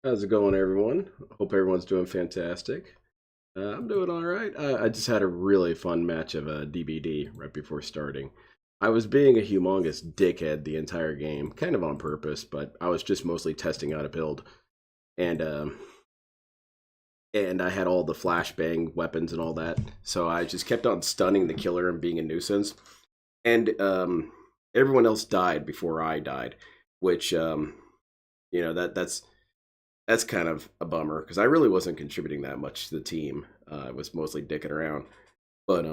How's it going, everyone? Hope everyone's doing fantastic. I'm doing all right. I just had a really fun match of DBD right before starting. I was being a humongous dickhead the entire game, kind of on purpose, but I was just mostly testing out a build, and and I had all the flashbang weapons and all that, so I just kept on stunning the killer and being a nuisance. And everyone else died before I died, which that's kind of a bummer because I really wasn't contributing that much to the team. I was mostly dicking around, but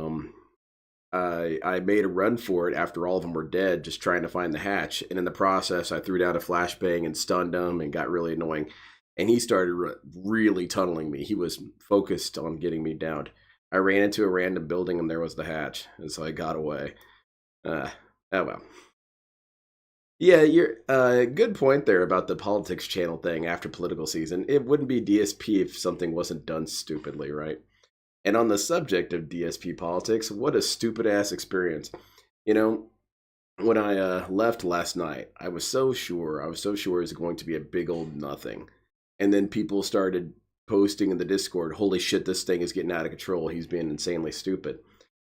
I made a run for it after all of them were dead, just trying to find the hatch. And in the process, I threw down a flashbang and stunned him, and got really annoying. And he started really tunneling me. He was focused on getting me downed. I ran into a random building, and there was the hatch, and so I got away. Uh, oh well. Yeah, you're good point there about the politics channel thing after political season. It wouldn't be DSP if something wasn't done stupidly, right? And on the subject of DSP politics, what a stupid ass experience. You know, when I left last night, I was so sure it was going to be a big old nothing. And then people started posting in the Discord, holy shit, this thing is getting out of control. He's being insanely stupid.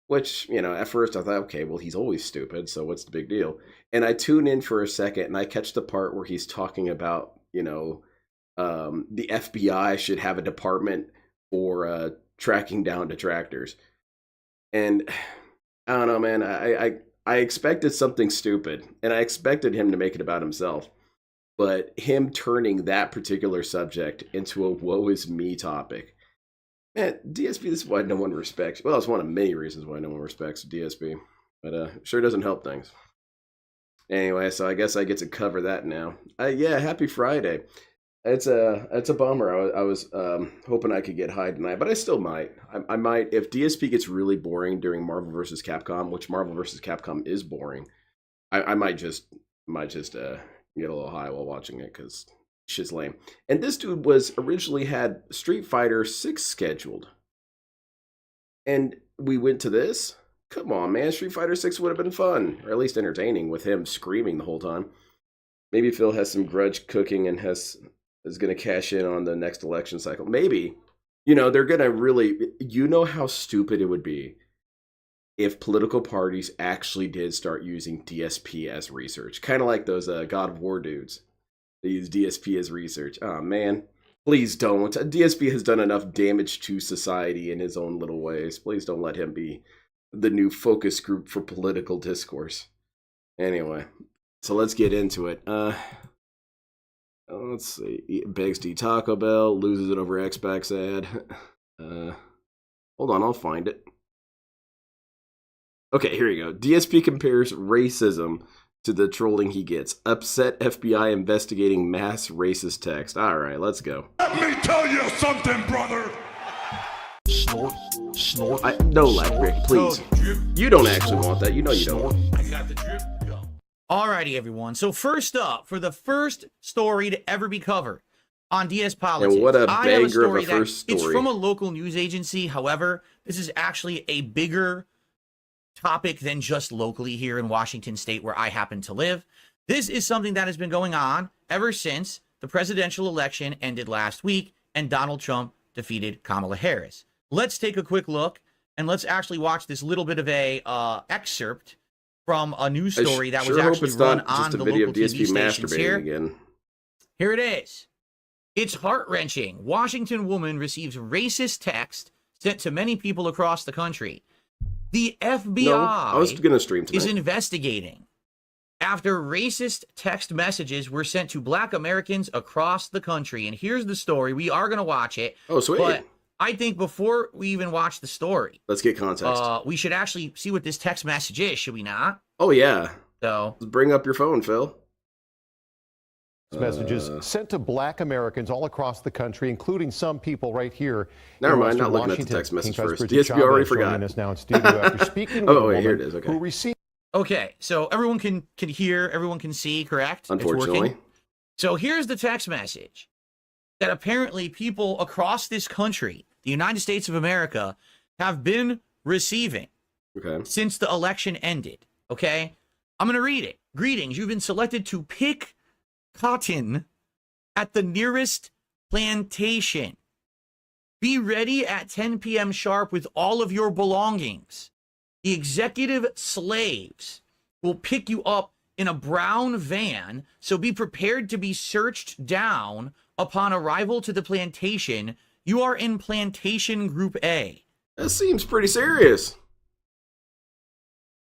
Which, at first I thought, okay, well, he's always stupid, so what's the big deal? And I tune in for a second and I catch the part where he's talking about, the FBI should have a department for tracking down detractors. And I don't know, man. I expected something stupid, and I expected him to make it about himself. But him turning that particular subject into a woe is me topic. Man, DSP, this is why no one respects. Well, it's one of many reasons why no one respects DSP. But sure doesn't help things. Anyway, so I guess I get to cover that now. Yeah, happy Friday. It's a bummer. I was hoping I could get high tonight, but I still might. I might if DSP gets really boring during Marvel vs. Capcom, which Marvel vs. Capcom is boring. I might just get a little high while watching it because shit's lame. And this dude was originally had Street Fighter 6 scheduled, and we went to this. Come on, man! Street Fighter 6 would have been fun, or at least entertaining, with him screaming the whole time. Maybe Phil has some grudge cooking and is going to cash in on the next election cycle. Maybe. They're going to really. You know how stupid it would be if political parties actually did start using DSP as research. Kind of like those God of War dudes. They use DSP as research. Oh, man. Please don't. DSP has done enough damage to society in his own little ways. Please don't let him be the new focus group for political discourse. Anyway, so let's get into it. Let's see. Begs to eat Taco Bell, loses it over Xbox ad. Hold on, I'll find it. Okay, here you go. DSP compares racism to the trolling he gets. Upset FBI investigating mass racist text. All right, let's go. Let me tell you something, brother. Snort, snort. No, Rick, please. You don't actually want that. You know you don't. I got the drip. Go. Alrighty, everyone. So first up, for the first story to ever be covered on DS Politics, and what a I have a banger of story a first story. It's from a local news agency. However, this is actually a bigger topic than just locally here in Washington State, where I happen to live. This is something that has been going on ever since the presidential election ended last week and Donald Trump defeated Kamala Harris. Let's take a quick look and let's actually watch this little bit of a excerpt from a news story that was actually run on the local TV stations here. Again. Here it is. It's heart-wrenching. Washington woman receives racist text sent to many people across the country. The FBI is investigating after racist text messages were sent to Black Americans across the country. And here's the story. We are going to watch it. Oh, sweet. But I think before we even watch the story, let's get context. We should actually see what this text message is, should we not? Oh, yeah. So let's bring up your phone, Phil. Messages sent to Black Americans all across the country, including some people right here. Never mind, not looking at the text message first. DSP already forgot. Us now in studio after speaking with oh, wait, here it is. Okay. Who received. Okay, so everyone can hear, everyone can see, correct? Unfortunately. It's working. So here's the text message that apparently people across this country, the United States of America, have been receiving since the election ended. Okay, I'm gonna read it. Greetings. You've been selected to pick cotton at the nearest plantation. Be ready at 10 p.m. sharp with all of your belongings. The executive slaves will pick you up in a brown van, so be prepared to be searched down upon arrival to the plantation. You are in Plantation Group A. That seems pretty serious.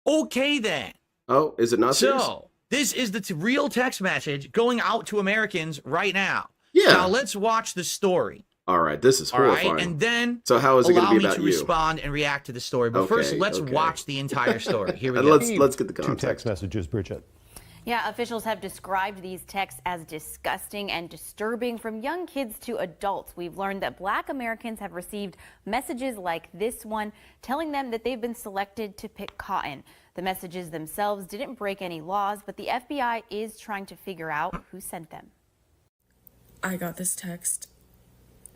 Okay, then. Oh, is it not serious? So, this is the real text message going out to Americans right now. Yeah. Now, let's watch the story. All right, this is All horrifying. right, and then so how is it going allow to me be about to you? respond and react to the story. But first, let's watch the entire story. Here we And go. let's get the Two context. text messages, Bridget. Yeah, officials have described these texts as disgusting and disturbing from young kids to adults. We've learned that Black Americans have received messages like this one telling them that they've been selected to pick cotton. The messages themselves didn't break any laws, but the FBI is trying to figure out who sent them. I got this text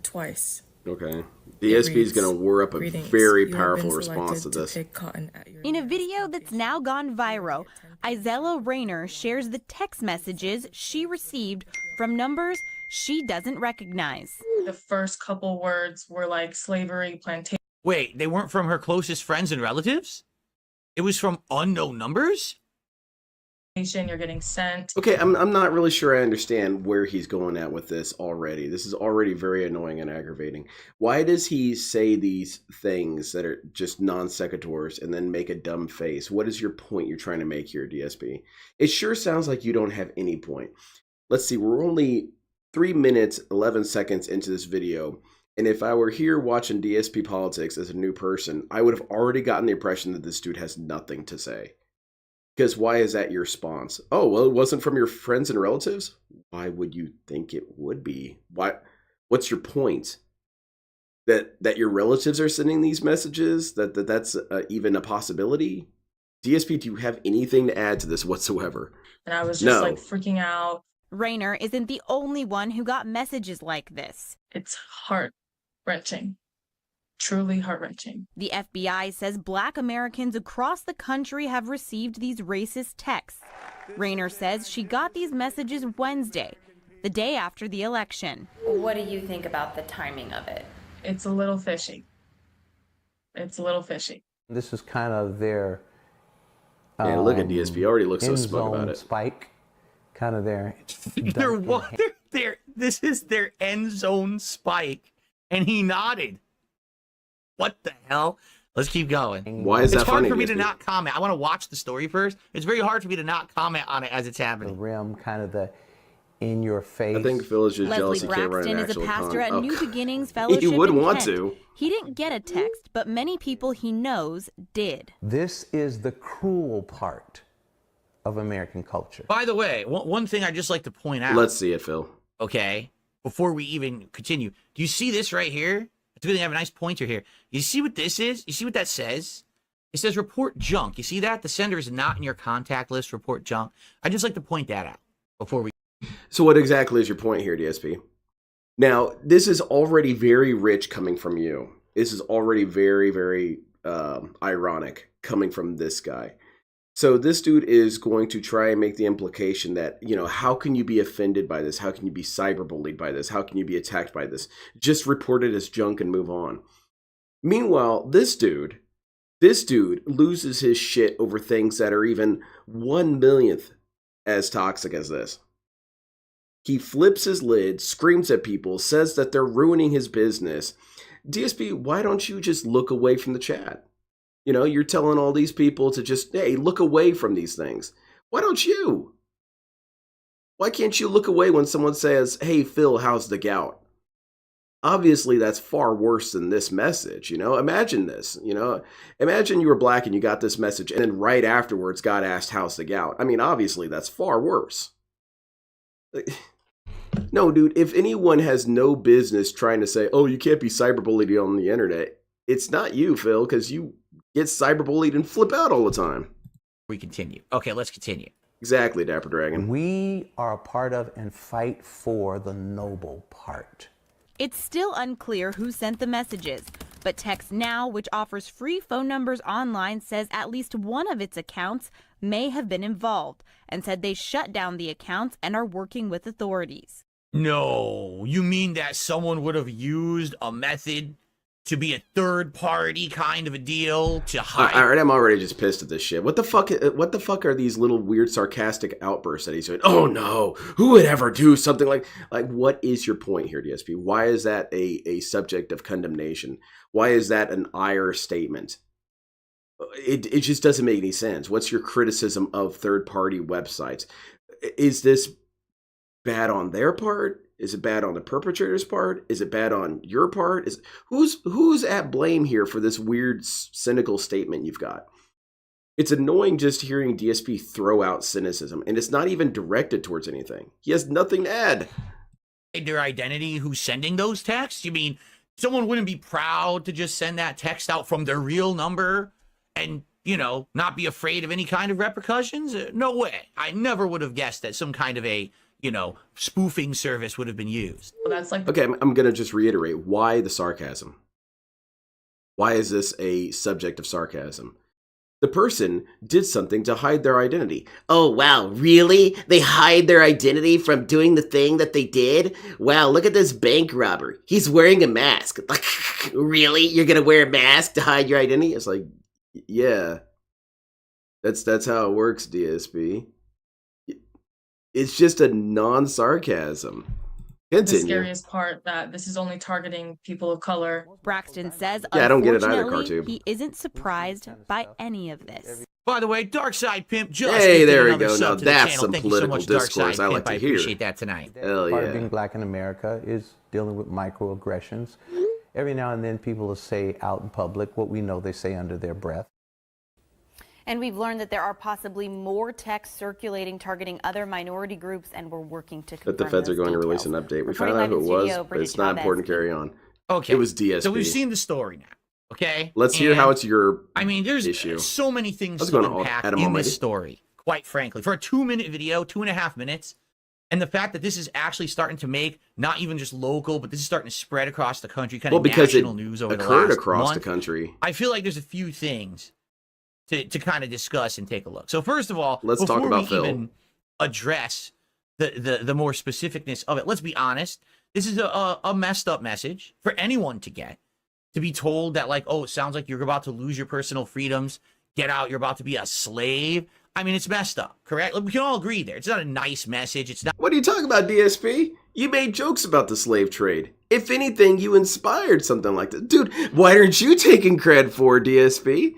twice. Okay. DSP is going to whir up a very powerful response to this. In a video that's now gone viral, Isella Rayner shares the text messages she received from numbers she doesn't recognize. The first couple words were like slavery, plantation. Wait, they weren't from her closest friends and relatives? It was from unknown numbers? You're getting sent. Okay, I'm not really sure I understand where he's going at with this already. This is already very annoying and aggravating. Why does he say these things that are just non sequiturs and then make a dumb face? What is your point you're trying to make here, DSP? It sure sounds like you don't have any point. Let's see, we're only 3 minutes, 11 seconds into this video. And if I were here watching DSP Politics as a new person, I would have already gotten the impression that this dude has nothing to say. Because why is that your response? Oh, well, it wasn't from your friends and relatives? Why would you think it would be? What's your point? That your relatives are sending these messages? That's even a possibility? DSP, do you have anything to add to this whatsoever? And I was just like freaking out. Rayner isn't the only one who got messages like this. It's heart-wrenching. Truly heart-wrenching. The FBI says Black Americans across the country have received these racist texts. Rayner says she got these messages Wednesday, the day after the election. What do you think about the timing of it? It's a little fishy. It's a little fishy. This is kind of their yeah, look at DSP. Already looks so smug about it. Spike, kind of their. This is their end zone spike, and he nodded. What the hell? Let's keep going. Why is that It's hard funny, for me DSP? to not comment. I want to watch the story first. It's very hard for me to not comment on it as it's happening. The rim, kind of the in your face. I think Phil is just jealous Leslie he can't run Braxton an is a actual pastor at New God. Beginnings Fellowship He would in want Kent. to. He didn't get a text, but many people he knows did. This is the cruel part of American culture. By the way, one thing I'd just like to point out. Let's see it, Phil. Okay, before we even continue, do you see this right here? It's good to have a nice pointer here. You see what this is? You see what that says? It says report junk. You see that? The sender is not in your contact list, report junk. I'd just like to point that out before we... So what exactly is your point here, DSP? Now, this is already very rich coming from you. This is already very, very ironic coming from this guy. So this dude is going to try and make the implication that, you know, how can you be offended by this? How can you be cyberbullied by this? How can you be attacked by this? Just report it as junk and move on. Meanwhile, this dude loses his shit over things that are even 1/millionth as toxic as this. He flips his lid, screams at people, says that they're ruining his business. DSP, why don't you just look away from the chat? You know, you're telling all these people to just, hey, look away from these things. Why don't you? Why can't you look away when someone says, hey, Phil, how's the gout? Obviously, that's far worse than this message, you know? Imagine this, you know? Imagine you were Black and you got this message, and then right afterwards, God asked, how's the gout? I mean, obviously, that's far worse. No, dude, if anyone has no business trying to say, oh, you can't be cyberbullied on the internet, it's not you, Phil, because you get cyberbullied and flip out all the time. We continue. Okay, let's continue. Exactly, Dapper Dragon. We are a part of and fight for the noble part. It's still unclear who sent the messages, but Text Now, which offers free phone numbers online, says at least one of its accounts may have been involved and said they shut down the accounts and are working with authorities. No, you mean that someone would have used a method to be a third party kind of a deal to hide? I'm already just pissed at this shit. What the fuck? What the fuck are these little weird sarcastic outbursts that he's doing? Oh no, who would ever do something like what is your point here, DSP? Why is that a subject of condemnation? Why is that an ire statement? It just doesn't make any sense. What's your criticism of third party websites? Is this bad on their part? Is it bad on the perpetrator's part? Is it bad on your part? Who's at blame here for this weird, cynical statement you've got? It's annoying just hearing DSP throw out cynicism, and it's not even directed towards anything. He has nothing to add. Their identity, who's sending those texts? You mean someone wouldn't be proud to just send that text out from their real number and, you know, not be afraid of any kind of repercussions? No way. I never would have guessed that some kind of a, you know, spoofing service would have been used. Well, that's like Okay, I'm going to just reiterate. Why the sarcasm? Why is this a subject of sarcasm? The person did something to hide their identity. Oh, wow, really? They hide their identity from doing the thing that they did? Wow, look at this bank robber. He's wearing a mask. Like, really? You're going to wear a mask to hide your identity? It's like, yeah. That's how it works, DSP. It's just a non-sarcasm. the Continue. scariest part, that this is only targeting people of color. Braxton says, Yeah, I don't get it either, unfortunately, Cartoon. he isn't surprised by any of this. By the way, Dark Side Pimp just Hey, gifted there we another go. sub Now to the that's channel. some Thank you so political much, Dark discourse Side I Pimp. like to I hear. appreciate that tonight. Hell Part of yeah. being black in America is dealing with microaggressions. Every now and then people will say out in public what we know they say under their breath. And we've learned that there are possibly more texts circulating targeting other minority groups, and we're working to confirm That the feds are those going to details. release an update. We Reporting found out live who in it was, studio, but Bridget it's not Chavez. important to carry on. Okay. It was DSP. So we've seen the story now. Okay. Let's hear And, how it's your I mean, there's issue. so many things How's it to going, unpack Adam in Almighty? this story, quite frankly. For a 2-minute video, 2.5 minutes, and the fact that this is actually starting to make not even just local, but this is starting to spread across the country, kind Well, of because it national news over the occurred last across month. the country. I feel like there's a few things to kind of discuss and take a look. So first of all, Let's before talk about we Phil. even address the more specificness of it, let's be honest. This is a messed up message for anyone to get. To be told that, like, oh, it sounds like you're about to lose your personal freedoms. Get out. You're about to be a slave. I mean, it's messed up, correct? We can all agree there. It's not a nice message. It's not. What are you talking about, DSP? You made jokes about the slave trade. If anything, you inspired something like this. Dude, why aren't you taking cred for DSP?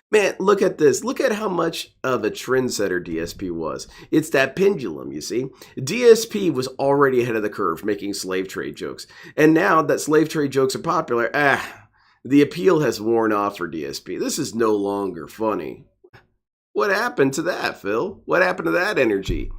Man, look at this. Look at how much of a trendsetter DSP was. It's that pendulum, you see. DSP was already ahead of the curve making slave trade jokes. And now that slave trade jokes are popular, the appeal has worn off for DSP. This is no longer funny. What happened to that, Phil? What happened to that energy?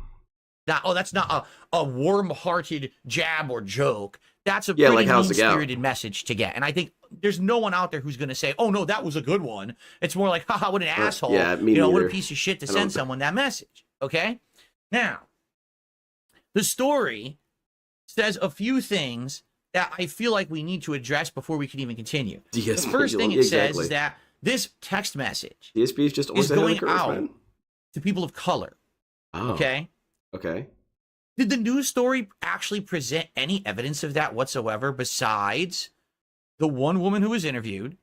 That's not a warm-hearted jab or joke. That's a Yeah, pretty like, how's it go? mean-spirited message to get. And I think there's no one out there who's going to say, oh, no, that was a good one. It's more like, haha, what an asshole. yeah, me what a neither. piece of shit to I don't send th- someone that message. Okay? Now, the story says a few things that I feel like we need to address before we can even continue. The DSP, first thing it exactly. says is that this text message DSP is just always is ahead of the going curve, out man. to people of color. Oh, Okay? okay. Did the news story actually present any evidence of that whatsoever besides the one woman who was interviewed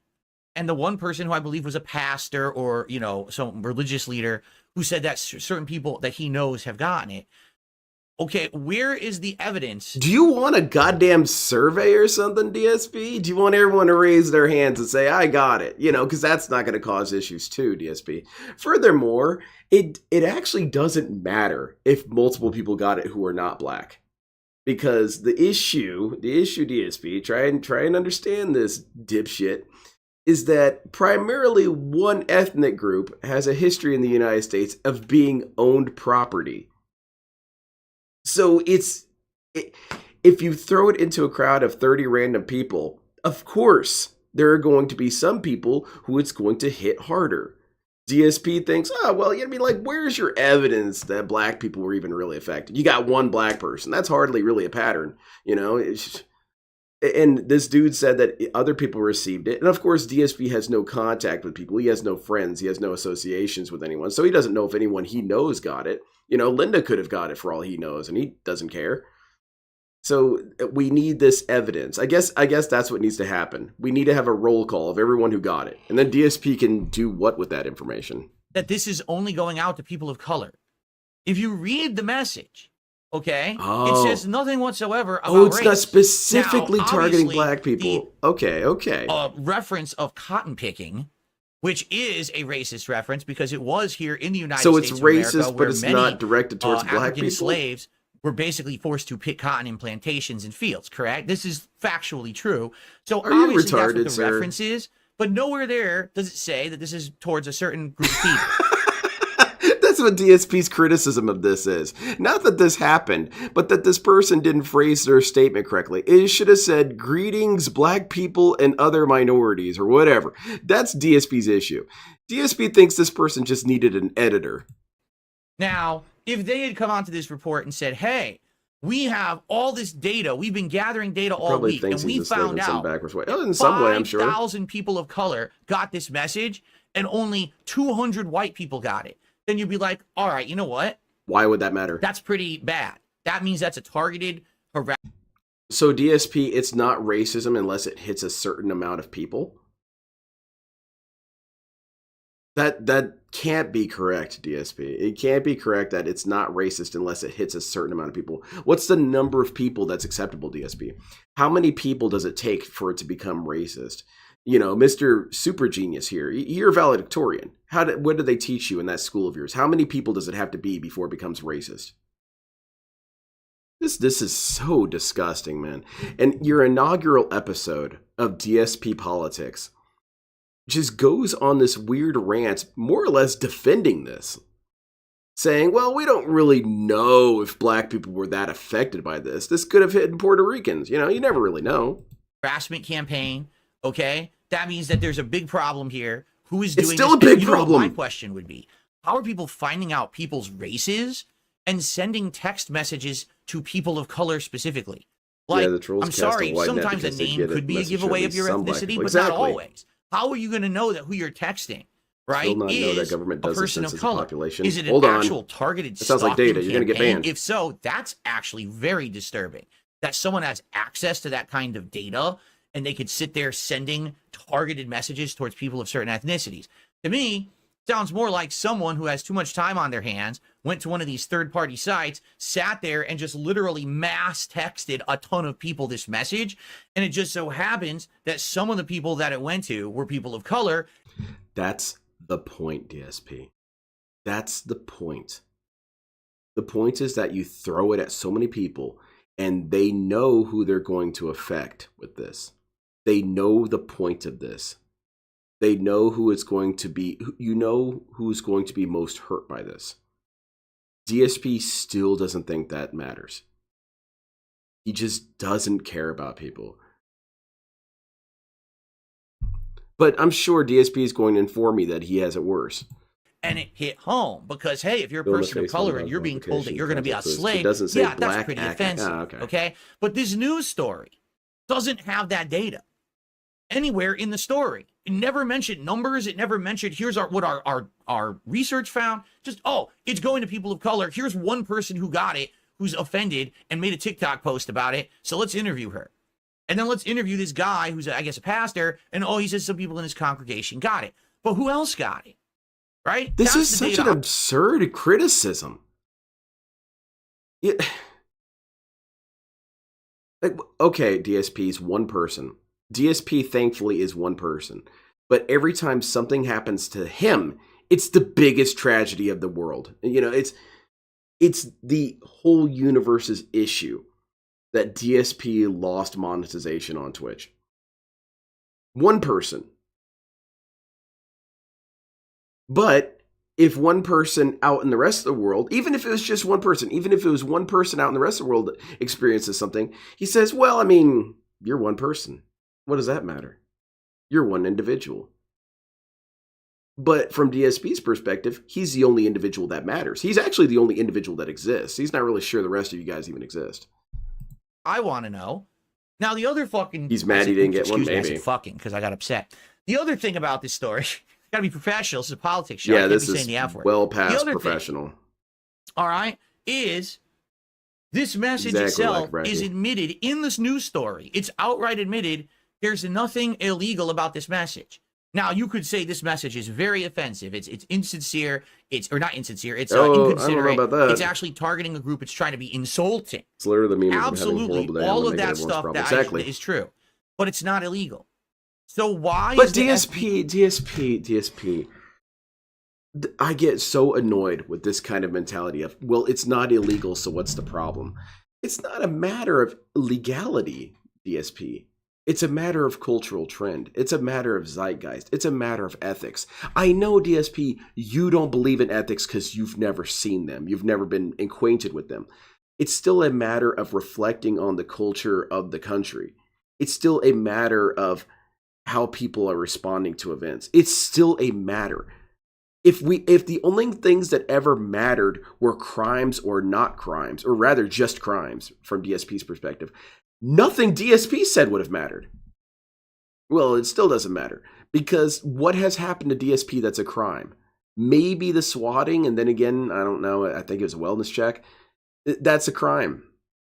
and the one person who I believe was a pastor or, you know, some religious leader who said that certain people that he knows have gotten it? Okay, where is the evidence? Do you want a goddamn survey or something, DSP? Do you want everyone to raise their hands and say, I got it? You know, because that's not going to cause issues too, DSP. Furthermore, it actually doesn't matter if multiple people got it who are not black. Because the issue, DSP, try and understand this, dipshit, is that primarily one ethnic group has a history in the United States of being owned property. So if you throw it into a crowd of 30 random people, of course, there are going to be some people who it's going to hit harder. DSP thinks, oh, well, you'd be like, where's your evidence that black people were even really affected? You got one black person. That's hardly really a pattern, you know? And this dude said that other people received it. And of course, DSP has no contact with people. He has no friends. He has no associations with anyone. So he doesn't know if anyone he knows got it. You know, Linda could have got it for all he knows, and he doesn't care. So we need this evidence. I guess that's what needs to happen. We need to have a roll call of everyone who got it. And then DSP can do what with that information? That this is only going out to people of color. If you read the message, okay, it says nothing whatsoever about it's race. not specifically Now, targeting obviously, black people. Okay. Reference of cotton picking, which is a racist reference because it was here in the United So States it's of America, racist, but where it's many, not directed towards black African people? slaves were basically forced to pick cotton in plantations and fields, correct? This is factually true. So Are you obviously that's retarded, what the sir? reference is, but nowhere there does it say that this is towards a certain group of people. That's what DSP's criticism of this is. Not that this happened, but that this person didn't phrase their statement correctly. It should have said, greetings, black people and other minorities, or whatever. That's DSP's issue. DSP thinks this person just needed an editor. Now, if they had come onto this report and said, hey, we have all this data, we've been gathering data all Probably week, thinks and we he's asleep found in some out backwards way. Oh, in some way, I'm sure. 5,000 people of color got this message, and only 200 white people got it. Then you'd be like, all right, you know what? Why would that matter? That's pretty bad. That means that's a targeted harassment. So DSP, it's not racism unless it hits a certain amount of people? That can't be correct, DSP. It can't be correct that it's not racist unless it hits a certain amount of people. What's the number of people that's acceptable, DSP? How many people does it take for it to become racist? You know, Mr. Super Genius here, you're a valedictorian. What did they teach you in that school of yours? How many people does it have to be before it becomes racist? This is so disgusting, man. And your inaugural episode of DSP Politics just goes on this weird rant, more or less defending this. Saying, well, we don't really know if black people were that affected by this. This could have hit Puerto Ricans. You know, you never really know. Harassment campaign, okay? That means that there's a big problem here. Who is doing It's still this? a big You know what problem. my question would be, how are people finding out people's races and sending text messages to people of color specifically? Like, Yeah, the trolls I'm cast a sorry, wide net sometimes a because they name get a could be a message giveaway at of your least some black ethnicity, people. but not Exactly. always. How are you going to know that who you're texting, right, Still not know is that government does a the person of census of color? population. Is it an Hold on. actual targeted That sounds like stalking data. You're gonna get campaign? banned. If so, that's actually very disturbing. That someone has access to that kind of data and they could sit there sending targeted messages towards people of certain ethnicities. To me, sounds more like someone who has too much time on their hands, went to one of these third-party sites, sat there and just literally mass texted a ton of people this message. And it just so happens that some of the people that it went to were people of color. That's the point, DSP. That's the point. The point is that you throw it at so many people and they know who they're going to affect with this. They know the point of this. They know who it's going to be. You know who's going to be most hurt by this. DSP still doesn't think that matters. He just doesn't care about people. But I'm sure DSP is going to inform me that he has it worse. And it hit home because, hey, if you're a Fill in the person of face color on and you're being told that notification you're going to be a context. It slave, doesn't say yeah, that's black pretty act- offensive. Ah, okay. Okay. But this news story doesn't have that data anywhere in the story. It never mentioned numbers. It never mentioned, here's what our research found. Just, oh, it's going to people of color. Here's one person who got it, who's offended and made a TikTok post about it. So let's interview her. And then let's interview this guy who's, I guess, a pastor. And, oh, he says some people in his congregation got it. But who else got it? Right? This That's is the such data. an absurd criticism. Okay, DSP is one person. DSP thankfully is one person. But every time something happens to him, it's the biggest tragedy of the world. You know, it's the whole universe's issue that DSP lost monetization on Twitch. One person. But if one person out in the rest of the world, even if it was just one person, even if it was one person out in the rest of the world that experiences something, he says, well, I mean, you're one person. What does that matter? You're one individual. But from DSP's perspective, he's the only individual that matters. He's actually the only individual that exists. He's not really sure the rest of you guys even exist. I want to know. Now, the other fucking... He's mad he didn't get one, excuse me, I maybe. said fucking because I got upset. The other thing about this story, got to be professional. This is a politics show. I Yeah, can't this be is saying the F word. well The past other thing, professional. all right, is This message Exactly like itself Brady. is admitted in this news story. It's outright admitted there's nothing illegal about this message. Now, you could say this message is very offensive. It's insincere. Or not insincere. It's I don't know inconsiderate. about that. It's actually targeting a group. It's trying to be insulting. It's literally the meme of them having a Absolutely, horrible day all when of they get that everyone's stuff problem. that Exactly. is true, but it's not illegal. So why? But is the DSP, I get so annoyed with this kind of mentality of, well, it's not illegal, so what's the problem? It's not a matter of legality, DSP. It's a matter of cultural trend. It's a matter of zeitgeist. It's a matter of ethics. I know, DSP, you don't believe in ethics because you've never seen them. You've never been acquainted with them. It's still a matter of reflecting on the culture of the country. It's still a matter of how people are responding to events. It's still a matter. If the only things that ever mattered were crimes or not crimes, or rather just crimes from DSP's perspective, nothing DSP said would have mattered. Well, it still doesn't matter, because what has happened to DSP that's a crime? Maybe the swatting, and then again, I don't know, I think it was a wellness check. That's a crime.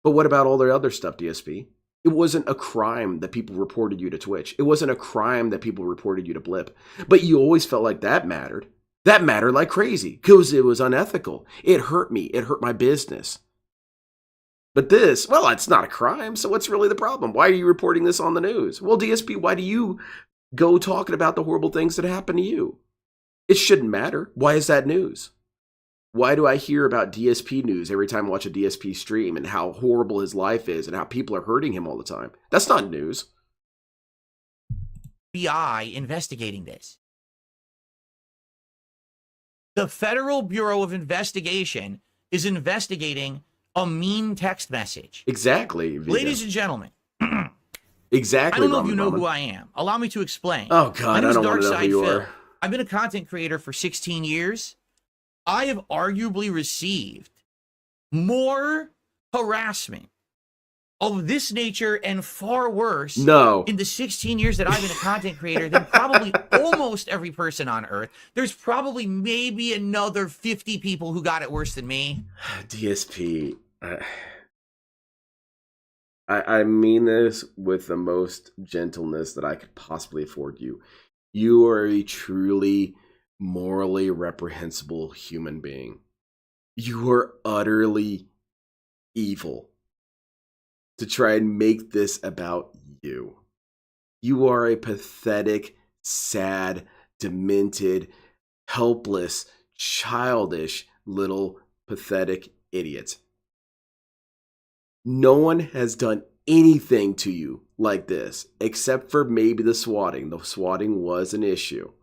But what about all the other stuff, DSP? It wasn't a crime that people reported you to Twitch. It wasn't a crime that people reported you to Blip. But you always felt like that mattered. That mattered like crazy because it was unethical. It hurt me. It hurt my business. But this, well, it's not a crime, so what's really the problem? Why are you reporting this on the news? Well, DSP, why do you go talking about the horrible things that happen to you? It shouldn't matter. Why is that news? Why do I hear about DSP news every time I watch a DSP stream and how horrible his life is and how people are hurting him all the time? That's not news. FBI investigating this? The Federal Bureau of Investigation is investigating a mean text message. Exactly. Vito. Ladies and gentlemen, exactly. I don't know if you know who I am. Allow me to explain. Oh, God, I don't want to know who you are. I've been a content creator for 16 years. I have arguably received more harassment of this nature and far worse in the 16 years that I've been a content creator than probably almost every person on earth. There's probably maybe another 50 people who got it worse than me. DSP, I mean this with the most gentleness that I could possibly afford you. You are a truly morally reprehensible human being. You are utterly evil to try and make this about you. You are a pathetic, sad, demented, helpless, childish, little pathetic idiot. No one has done anything to you like this, except for maybe the swatting. The swatting was an issue.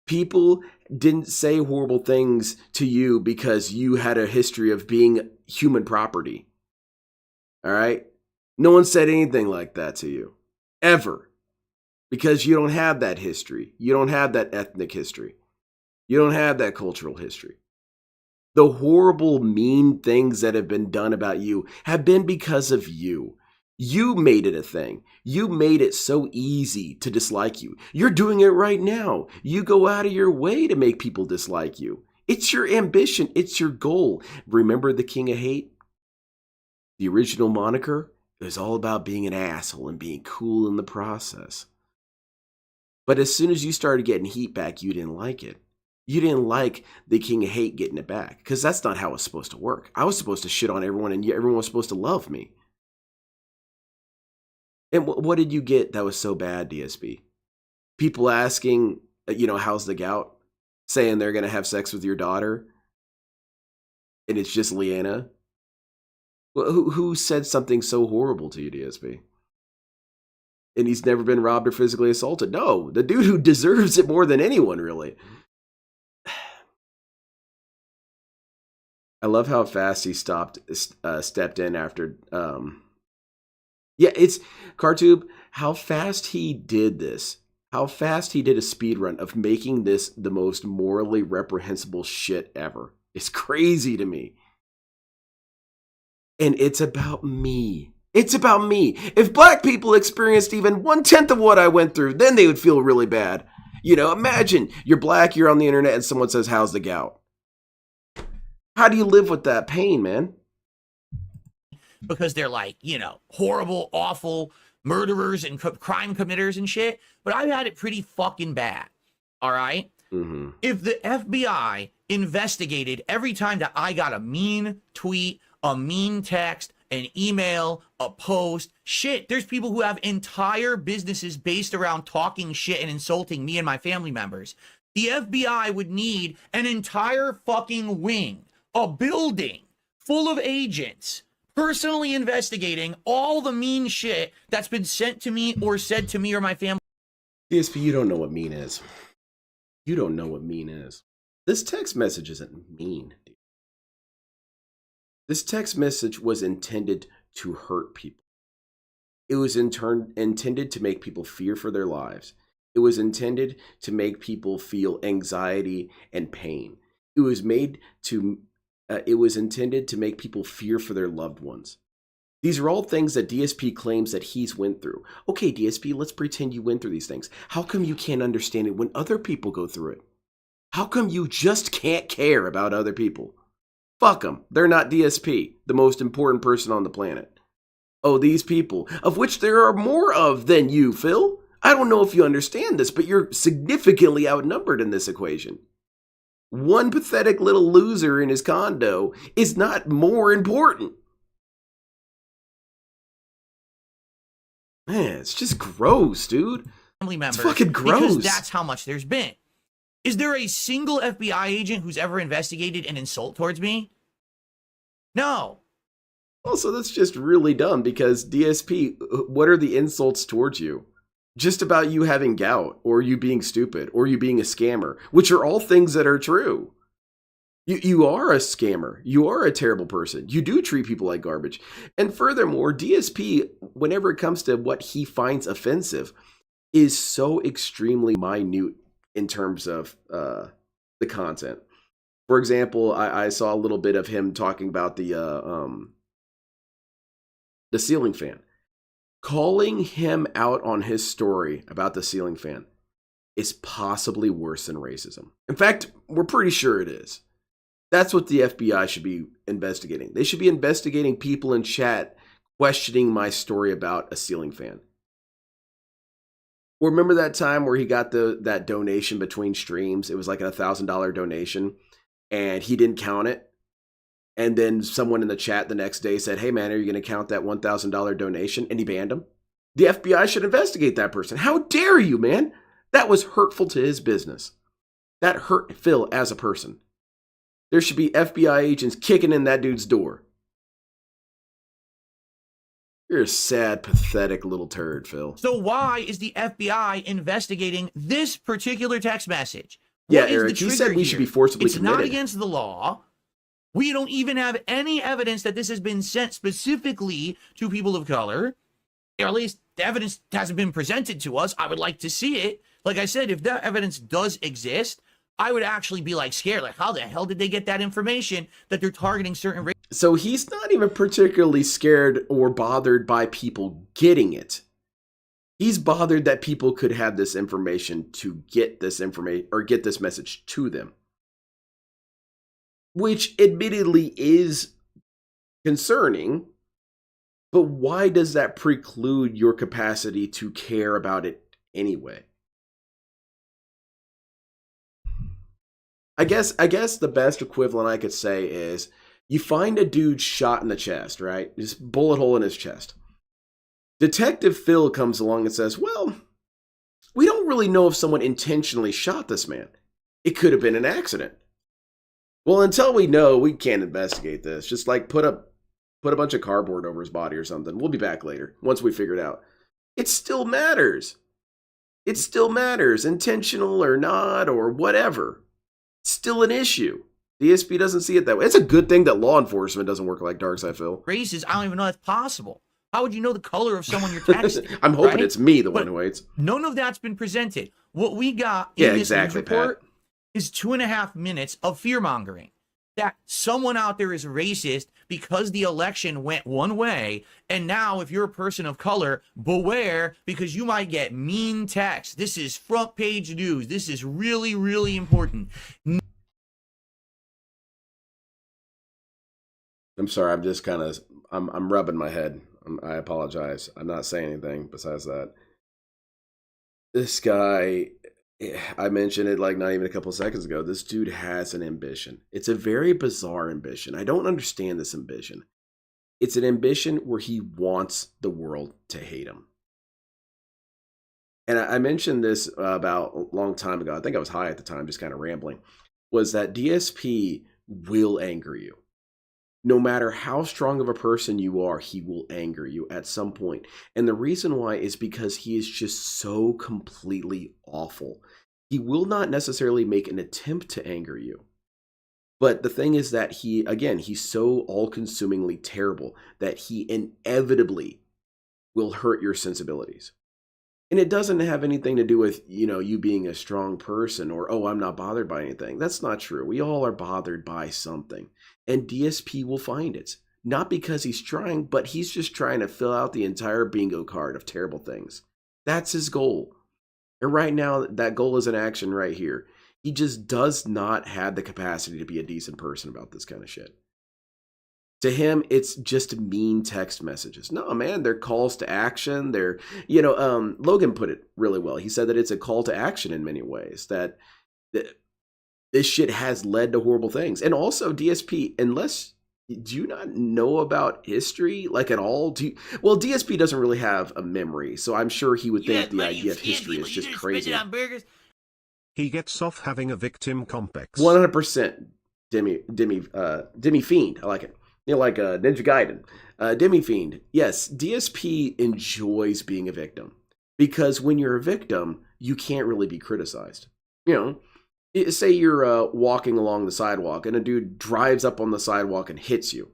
People didn't say horrible things to you because you had a history of being human property. All right? No one said anything like that to you. Ever. Because you don't have that history. You don't have that ethnic history. You don't have that cultural history. The horrible, mean things that have been done about you have been because of you. You made it a thing. You made it so easy to dislike you. You're doing it right now. You go out of your way to make people dislike you. It's your ambition. It's your goal. Remember the King of Hate? The original moniker? It was all about being an asshole and being cool in the process. But as soon as you started getting heat back, you didn't like it. You didn't like the King of Hate getting it back, because that's not how it's supposed to work. I was supposed to shit on everyone, and everyone was supposed to love me. And what did you get that was so bad, DSP? People asking, how's the gout? Saying they're going to have sex with your daughter? And it's just Leanna? Well, who said something so horrible to you, DSP? And he's never been robbed or physically assaulted. No, the dude who deserves it more than anyone, really. I love how fast he stepped in after. It's Cartube. How fast he did this. How fast he did a speed run of making this the most morally reprehensible shit ever. It's crazy to me. And it's about me. It's about me. If black people experienced even 1/10 of what I went through, then they would feel really bad. Imagine you're black, you're on the internet, and someone says, "How's the gout?" How do you live with that pain, man? because they're like, you know, horrible, awful murderers and crime committers and shit. But I've had it pretty fucking bad. All right. Mm-hmm. If the FBI investigated every time that I got a mean tweet, a mean text, an email, a post, shit, there's people who have entire businesses based around talking shit and insulting me and my family members. The FBI would need an entire fucking wing, a building full of agents personally investigating all the mean shit that's been sent to me or said to me or my family. DSP, you don't know what mean is. You don't know what mean is. This text message isn't mean. This text message was intended to hurt people. It was in turn intended to make people fear for their lives. It was intended to make people feel anxiety and pain. It was intended to make people fear for their loved ones. These are all things that DSP claims that he's went through. Okay, DSP, let's pretend you went through these things. How come you can't understand it when other people go through it? How come you just can't care about other people? Fuck them. They're not DSP, the most important person on the planet. Oh, these people, of which there are more of than you, Phil. I don't know if you understand this, but you're significantly outnumbered in this equation. One pathetic little loser in his condo is not more important. Man, it's just gross, dude. Family members, it's fucking gross. Because that's how much there's been. Is there a single FBI agent who's ever investigated an insult towards me? No. Also, that's just really dumb because DSP, what are the insults towards you? Just about you having gout, or you being stupid, or you being a scammer, which are all things that are true. You are a scammer. You are a terrible person. You do treat people like garbage. And furthermore, DSP, whenever it comes to what he finds offensive, is so extremely minute in terms of the content. For example, I saw a little bit of him talking about the ceiling fan. Calling him out on his story about the ceiling fan is possibly worse than racism. In fact, we're pretty sure it is. That's what the FBI should be investigating. They should be investigating people in chat questioning my story about a ceiling fan. Or remember that time where he got that donation between streams? It was like a $1,000 donation and he didn't count it. And then someone in the chat the next day said, hey man, are you going to count that $1,000 donation? And he banned him. The FBI should investigate that person. How dare you, man? That was hurtful to his business. That hurt Phil as a person. There should be FBI agents kicking in that dude's door. You're a sad, pathetic little turd, Phil. So why is the FBI investigating this particular text message? Yeah, What is Eric, the he said trigger we here? should be forcibly It's committed. not against the law. We don't even have any evidence that this has been sent specifically to people of color. Or at least the evidence hasn't been presented to us. I would like to see it. Like I said, if that evidence does exist, I would actually be like scared. Like, how the hell did they get that information that they're targeting certain races? So he's not even particularly scared or bothered by people getting it. He's bothered that people could have this information to get this information or get this message to them. Which admittedly is concerning, but why does that preclude your capacity to care about it anyway? I guess the best equivalent I could say is you find a dude shot in the chest, right? Just bullet hole in his chest. Detective Phil comes along and says, well, we don't really know if someone intentionally shot this man. It could have been an accident. Well, until we know, we can't investigate this. Just like put a bunch of cardboard over his body or something. We'll be back later once we figure it out. It still matters. It still matters, intentional or not or whatever. It's still an issue. DSP doesn't see it that way. It's a good thing that law enforcement doesn't work like Darkside Phil. Races, I don't even know that's possible. How would you know the color of someone you're texting? I'm hoping right? it's me, the But one who waits. none of that's been presented. What we got in this exactly, news report is 2.5 minutes of fear-mongering. That someone out there is racist because the election went one way, and now if you're a person of color, beware because you might get mean text. This is front page news. This is really, really important. I'm sorry. I'm just kind of I'm rubbing my head. I apologize. I'm not saying anything besides that. This guy, I mentioned it like not even a couple seconds ago. This dude has an ambition. It's a very bizarre ambition. I don't understand this ambition. It's an ambition where he wants the world to hate him. And I mentioned this about a long time ago. I think I was high at the time, just kind of rambling. Was that DSP will anger you. No matter how strong of a person you are, he will anger you at some point. And the reason why is because he is just so completely awful. He will not necessarily make an attempt to anger you. But the thing is that he's so all-consumingly terrible that he inevitably will hurt your sensibilities. And it doesn't have anything to do with, you being a strong person or, oh, I'm not bothered by anything. That's not true. We all are bothered by something. And DSP will find it. Not because he's trying, but he's just trying to fill out the entire bingo card of terrible things. That's his goal. And right now, that goal is in action right here. He just does not have the capacity to be a decent person about this kind of shit. To him, it's just mean text messages. No, man, they're calls to action. They're, Logan put it really well. He said that it's a call to action in many ways, that this shit has led to horrible things. And also, DSP, do you not know about history, like at all? Well, DSP doesn't really have a memory, so I'm sure he would think the idea of history is just crazy. He gets off having a victim complex. 100% Demi Fiend. I like it. Like Ninja Gaiden. Demi Fiend. Yes, DSP enjoys being a victim. Because when you're a victim, you can't really be criticized. Say you're walking along the sidewalk and a dude drives up on the sidewalk and hits you.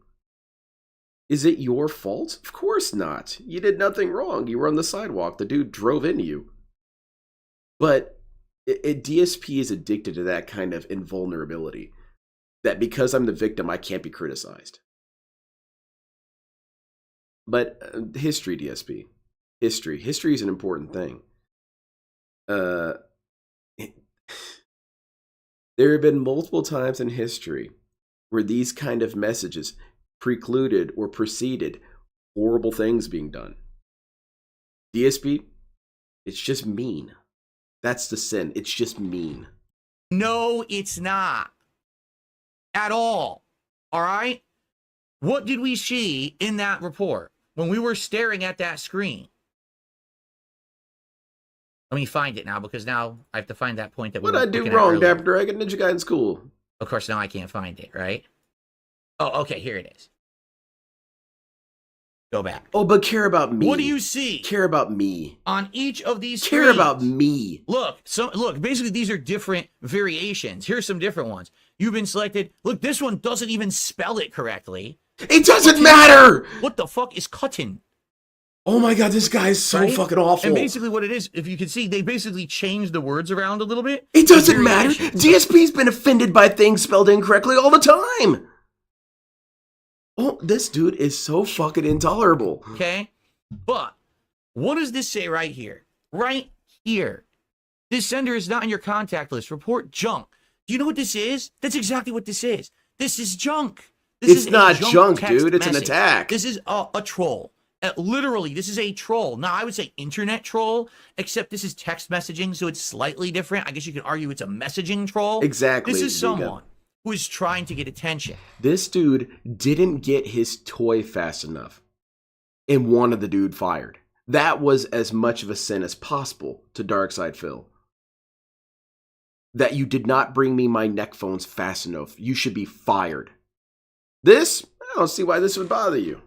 Is it your fault? Of course not. You did nothing wrong. You were on the sidewalk. The dude drove into you. But DSP is addicted to that kind of invulnerability. That because I'm the victim, I can't be criticized. But history, DSP. History is an important thing. There have been multiple times in history where these kind of messages precluded or preceded horrible things being done. DSP, it's just mean. That's the sin. It's just mean. No, it's not. At all. All right? What did we see in that report when we were staring at that screen? Let me find it now, because now I have to find that point that we were What I do looking at wrong, earlier. Dapper Dragon? Ninja Gaiden School. Of course, now I can't find it, right? Oh, okay, here it is. Go back. Oh, but care about me. What do you see? Care about me. On each of these Care screens? about me. Look, basically these are different variations. Here's some different ones. You've been selected. Look, this one doesn't even spell it correctly. It doesn't matter! What the fuck is cutting? Oh my god, this guy is so fucking awful. And basically what it is, if you can see, they basically changed the words around a little bit. It doesn't matter. DSP's been offended by things spelled incorrectly all the time. Oh, this dude is so fucking intolerable. Okay? But what does this say right here? Right here. This sender is not in your contact list. Report junk. Do you know what this is? That's exactly what this is. This is junk. It's not junk, dude. It's an attack. This is a troll. Literally, this is a troll. Now, I would say internet troll, except this is text messaging, so it's slightly different. I guess you could argue it's a messaging troll. Exactly. This is someone who is trying to get attention. This dude didn't get his toy fast enough and wanted the dude fired. That was as much of a sin as possible to Darkside Phil. That you did not bring me my neck phones fast enough. You should be fired. This? I don't see why this would bother you.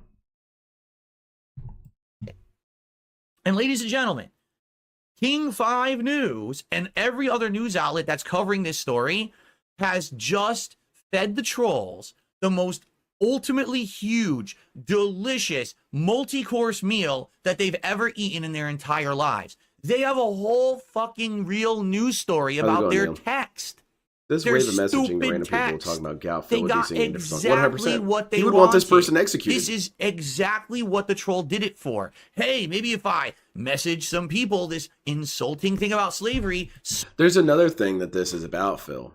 And ladies and gentlemen, King 5 News and every other news outlet that's covering this story has just fed the trolls the most ultimately huge, delicious, multi-course meal that they've ever eaten in their entire lives. They have a whole fucking real news story about their text. This wave of messaging to random people talking about Gout They would be got singing different songs. exactly 100%. what they He would wanted. want this person executed. This is exactly what the troll did it for. Hey, maybe if I message some people this insulting thing about slavery. There's another thing that this is about, Phil.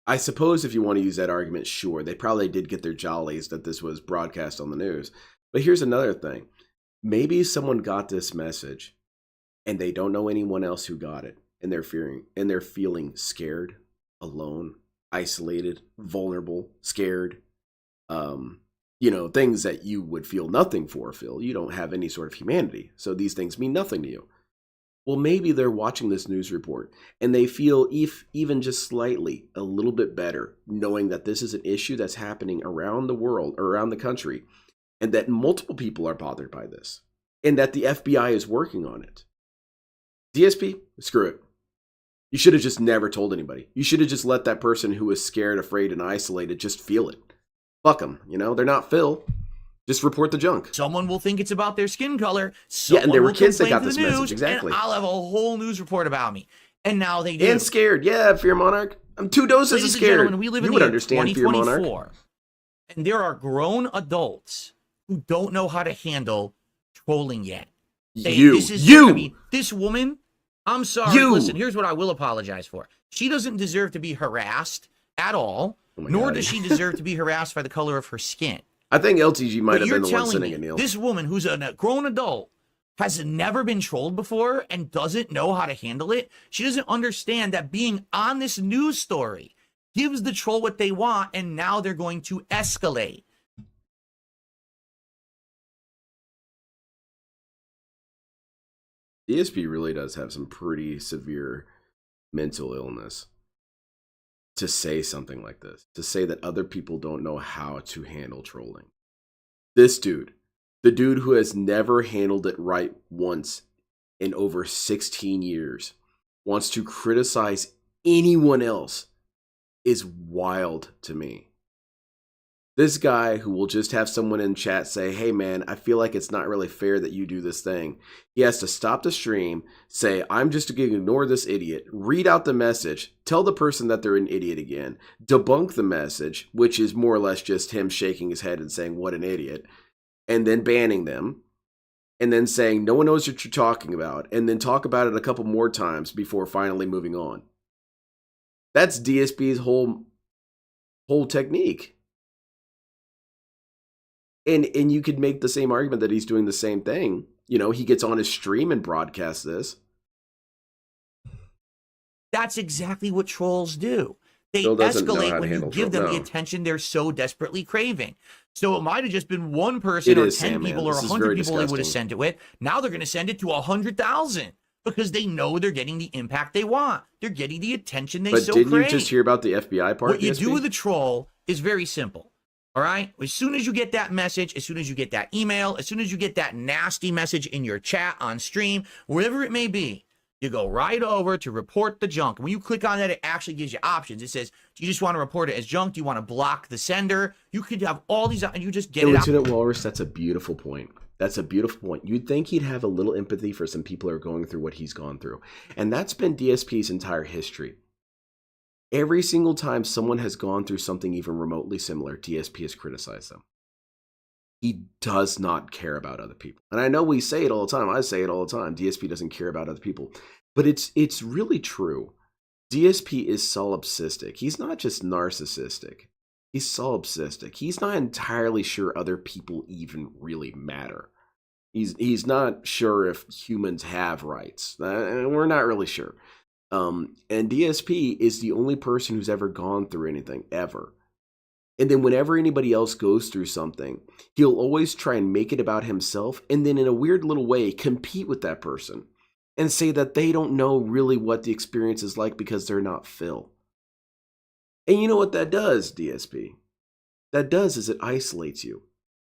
I suppose if you want to use that argument, sure, they probably did get their jollies that this was broadcast on the news. But here's another thing. Maybe someone got this message and they don't know anyone else who got it, and they're feeling scared, alone, isolated, vulnerable, scared. Things that you would feel nothing for, Phil. You don't have any sort of humanity. So these things mean nothing to you. Well, maybe they're watching this news report and they feel even just slightly a little bit better knowing that this is an issue that's happening around the world or around the country, and that multiple people are bothered by this, and that the FBI is working on it. DSP, screw it. You should have just never told anybody. You should have just let that person who was scared, afraid, and isolated just feel it. Fuck them. They're not Phil. Just report the junk. Someone will think it's about their skin color. Yeah, and there were kids that got this message. Exactly. And I'll have a whole news report about me. And now they do. And scared. Yeah, Fear Monarch. I'm 2 doses of scared. Gentlemen, we live in you would understand Fear Monarch. And there are grown adults who don't know how to handle trolling yet. This woman, I'm sorry. Listen, here's what I will apologize for. She doesn't deserve to be harassed at all, nor does she deserve to be harassed by the color of her skin. I think LTG might have been the one sending it, Neil. This woman, who's a grown adult, has never been trolled before and doesn't know how to handle it. She doesn't understand that being on this news story gives the troll what they want, and now they're going to escalate. DSP really does have some pretty severe mental illness to say something like this, to say that other people don't know how to handle trolling. This dude, the dude who has never handled it right once in over 16 years, wants to criticize anyone else, is wild to me. This guy who will just have someone in chat say, hey man, I feel like it's not really fair that you do this thing. He has to stop the stream, say, I'm just going to ignore this idiot, read out the message, tell the person that they're an idiot again, debunk the message, which is more or less just him shaking his head and saying, what an idiot, and then banning them, and then saying, no one knows what you're talking about, and then talk about it a couple more times before finally moving on. That's DSP's whole technique. And you could make the same argument that he's doing the same thing. He gets on his stream and broadcasts this. That's exactly what trolls do. They escalate when you give them the attention they're so desperately craving. So it might have just been one person or 10 people or 100 people they would have sent it with. Now they're going to send it to 100,000 because they know they're getting the impact they want. They're getting the attention they so crave. But didn't you just hear about the FBI part? What you do with a troll is very simple. All right. As soon as you get that message, as soon as you get that email, as soon as you get that nasty message in your chat, on stream, wherever it may be, you go right over to report the junk. When you click on that, it actually gives you options. It says, do you just want to report it as junk? Do you want to block the sender? You could have all these, and you just get it out. Lieutenant Walrus, that's a beautiful point. That's a beautiful point. You'd think he'd have a little empathy for some people who are going through what he's gone through. And that's been DSP's entire history. Every single time someone has gone through something even remotely similar, DSP has criticized them. He does not care about other people. And I know we say it all the time. I say it all the time. DSP doesn't care about other people. But it's really true. DSP is solipsistic. He's not just narcissistic. He's solipsistic. He's not entirely sure other people even really matter. He's not sure if humans have rights. We're not really sure. And DSP is the only person who's ever gone through anything, ever. And then whenever anybody else goes through something, he'll always try and make it about himself, and then in a weird little way, compete with that person and say that they don't know really what the experience is like because they're not Phil. And you know what that does, DSP? That does is it isolates you.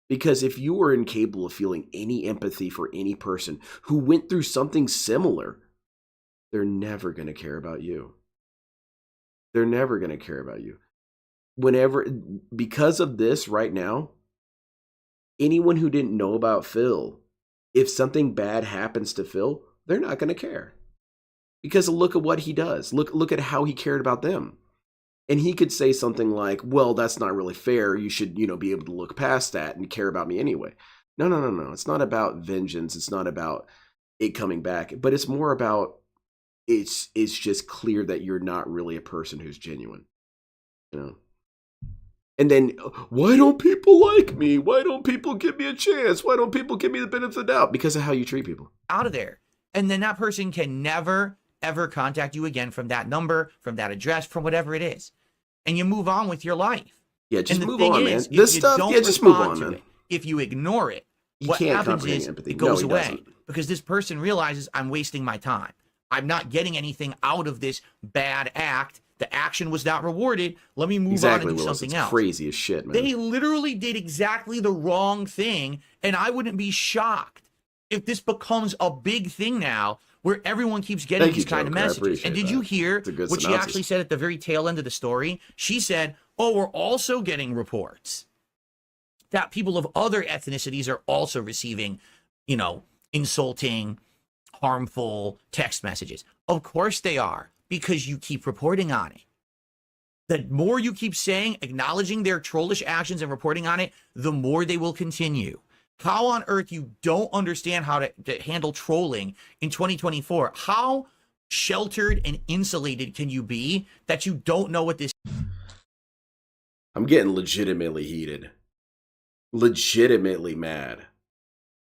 Because if you are incapable of feeling any empathy for any person who went through something similar, they're never going to care about you. They're never going to care about you. Because of this right now, anyone who didn't know about Phil, if something bad happens to Phil, they're not going to care. Because look at what he does. Look at how he cared about them. And he could say something like, well, that's not really fair. You should, be able to look past that and care about me anyway. No. It's not about vengeance. It's not about it coming back. But it's more about it's just clear that you're not really a person who's genuine. You know. And then, why don't people like me? Why don't people give me a chance? Why don't people give me the benefit of the doubt? Because of how you treat people. Out of there. And then that person can never, ever contact you again from that number, from that address, from whatever it is. And you move on with your life. Yeah, just and the move thing on, is, man. This stuff, yeah, just move on, man. If you ignore it, You what can't happens comprehend is empathy. it goes No, he away. doesn't. Because this person realizes I'm wasting my time. I'm not getting anything out of this bad act. The action was not rewarded. Let me move on and do Willis. something It's else. crazy as shit, man. They literally did exactly the wrong thing, and I wouldn't be shocked if this becomes a big thing now where everyone keeps getting these kind of messages. And did you hear what she actually said at the very tail end of the story? She said, oh, we're also getting reports that people of other ethnicities are also receiving, you know, insulting, harmful text messages. Of course they are, because you keep reporting on it. The more you keep saying, acknowledging their trollish actions and reporting on it, the more they will continue. How on earth you don't understand how to handle trolling in 2024? How sheltered and insulated can you be that you don't know what this? I'm getting legitimately heated. Legitimately mad.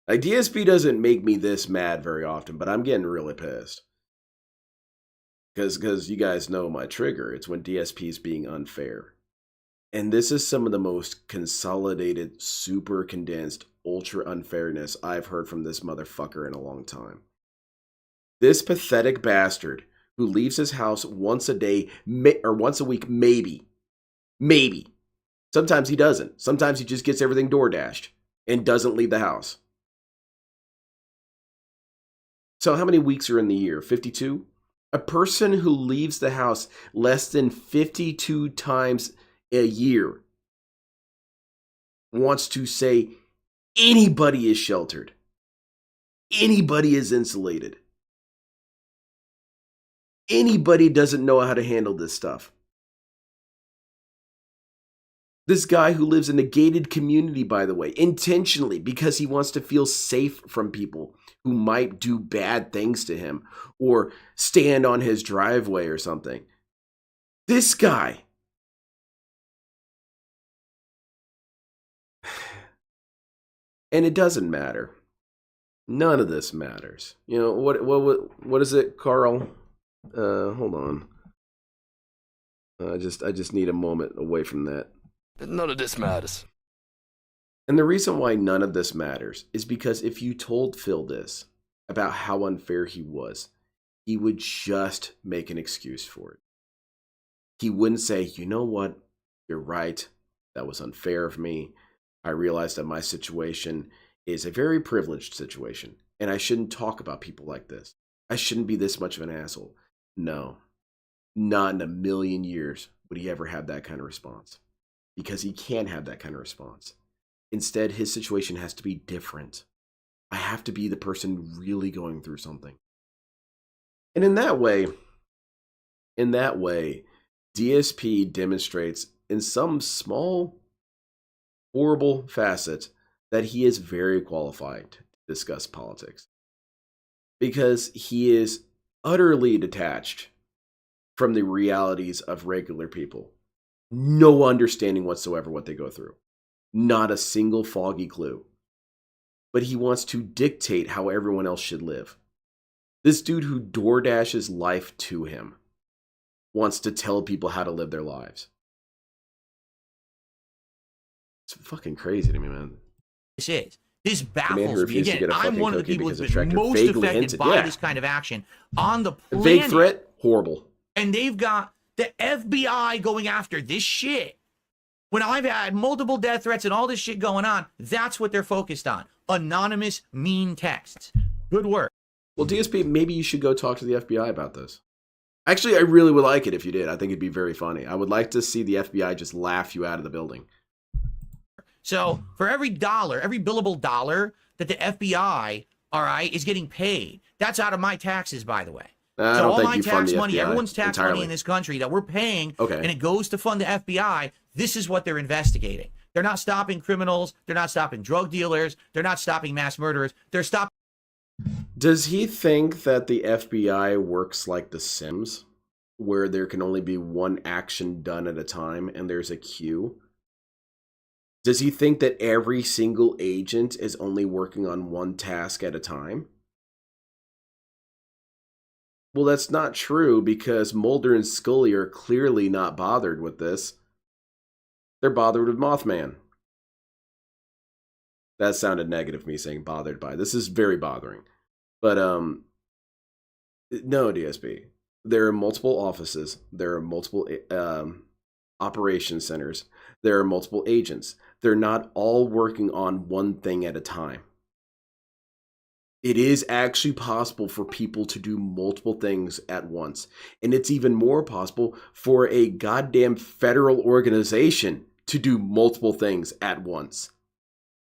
Like, DSP doesn't make me this mad very often, but I'm getting really pissed. Because you guys know my trigger. It's when DSP is being unfair. And this is some of the most consolidated, super condensed, ultra unfairness I've heard from this motherfucker in a long time. This pathetic bastard who leaves his house once a day, or once a week, maybe. Maybe. Sometimes he doesn't. Sometimes he just gets everything door dashed and doesn't leave the house. So how many weeks are in the year? 52? A person who leaves the house less than 52 times a year wants to say anybody is sheltered. Anybody is insulated. Anybody doesn't know how to handle this stuff. This guy who lives in a gated community, by the way, intentionally, because he wants to feel safe from people who might do bad things to him or stand on his driveway or something. This guy. And it doesn't matter. None of this matters. You know, what is it, Carl? Hold on. I just need a moment away from that. None of this matters. And the reason why none of this matters is because if you told Phil this about how unfair he was, he would just make an excuse for it. He wouldn't say, you know what, you're right, that was unfair of me. I realized that my situation is a very privileged situation, and I shouldn't talk about people like this. I shouldn't be this much of an asshole. No, not in a million years would he ever have that kind of response. Because he can't have that kind of response. Instead, his situation has to be different. I have to be the person really going through something. And in that way, DSP demonstrates in some small, horrible facet that he is very qualified to discuss politics. Because he is utterly detached from the realities of regular people. No understanding whatsoever what they go through. Not a single foggy clue. But he wants to dictate how everyone else should live. This dude who DoorDashes life to him wants to tell people how to live their lives. It's fucking crazy to me, man. This baffles me. Again, I'm one of the people who's been most affected by this kind of action on the planet. Vague threat, horrible. And they've got the FBI going after this shit. When I've had multiple death threats and all this shit going on, that's what they're focused on. Anonymous, mean texts. Good work. Well, DSP, maybe you should go talk to the FBI about this. Actually, I really would like it if you did. I think it'd be very funny. I would like to see the FBI just laugh you out of the building. So for every dollar, every billable dollar that the FBI, all right, is getting paid, that's out of my taxes, by the way. So all my tax money, everyone's tax money in this country that we're paying, and it goes to fund the FBI, this is what they're investigating. They're not stopping criminals. They're not stopping drug dealers. They're not stopping mass murderers. They're stopping. Does he think that the FBI works like The Sims? where there can only be one action done at a time and there's a queue? Does he think that every single agent is only working on one task at a time? Well, that's not true because Mulder and Scully are clearly not bothered with this. They're bothered with Mothman. That sounded negative, me saying bothered by. This is very bothering. But, no, DSP. There are multiple offices. There are multiple operation centers. There are multiple agents. They're not all working on one thing at a time. It is actually possible for people to do multiple things at once. And it's even more possible for a goddamn federal organization to do multiple things at once.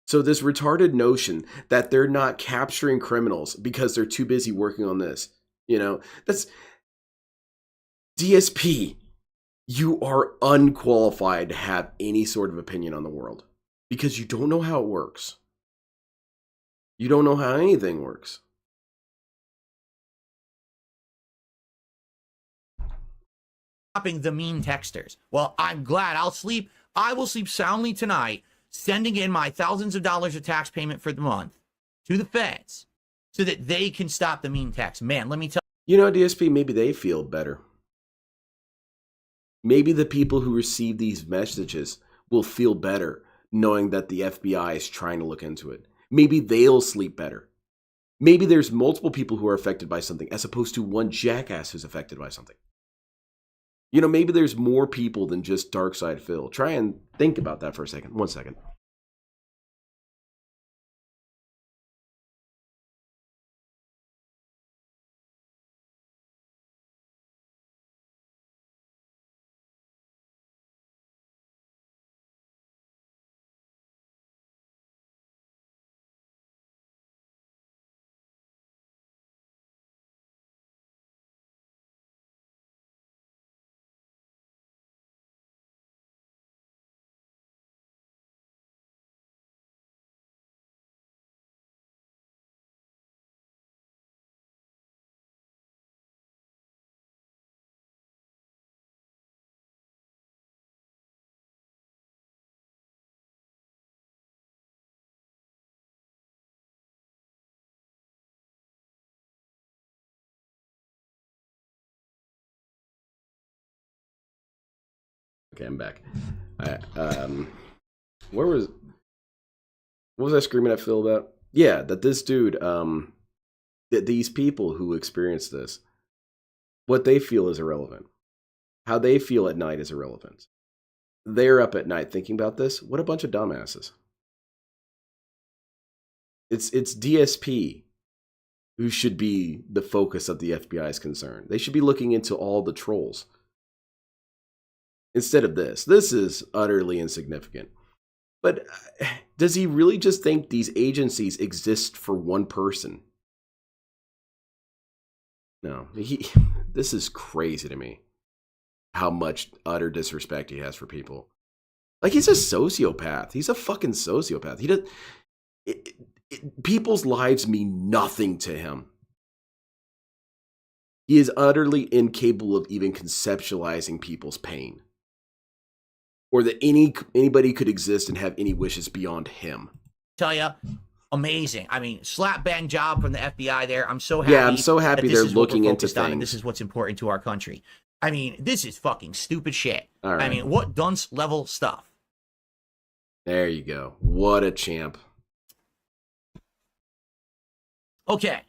So this retarded notion that they're not capturing criminals because they're too busy working on this, that's DSP. You are unqualified to have any sort of opinion on the world because you don't know how it works. You don't know how anything works. Stopping the mean texters. Well, I'm glad I will sleep soundly tonight, sending in my thousands of dollars of tax payment for the month to the feds so that they can stop the mean text. Man, let me tell you. DSP, maybe they feel better. Maybe the people who receive these messages will feel better knowing that the FBI is trying to look into it. Maybe they'll sleep better. Maybe there's multiple people who are affected by something as opposed to one jackass who's affected by something. Maybe there's more people than just Darkside Phil. Try and think about that for a second. 1 second. Okay, I'm back. What was I screaming at Phil about? Yeah, that this dude, that these people who experience this, what they feel is irrelevant. How they feel at night is irrelevant. They're up at night thinking about this. What a bunch of dumbasses. It's DSP who should be the focus of the FBI's concern. They should be looking into all the trolls. Instead of this. This is utterly insignificant. But does he really just think these agencies exist for one person? No. This is crazy to me. How much utter disrespect he has for people. Like, he's a sociopath. He's a fucking sociopath. He does. People's lives mean nothing to him. He is utterly incapable of even conceptualizing people's pain. Or that anybody could exist and have any wishes beyond him. you, amazing. I mean, slap bang job from the FBI there. I'm so happy. Yeah, I'm so happy they're looking into things. And this is what's important to our country. I mean, this is fucking stupid shit. All right. I mean, what dunce level stuff. There you go. What a champ. Okay.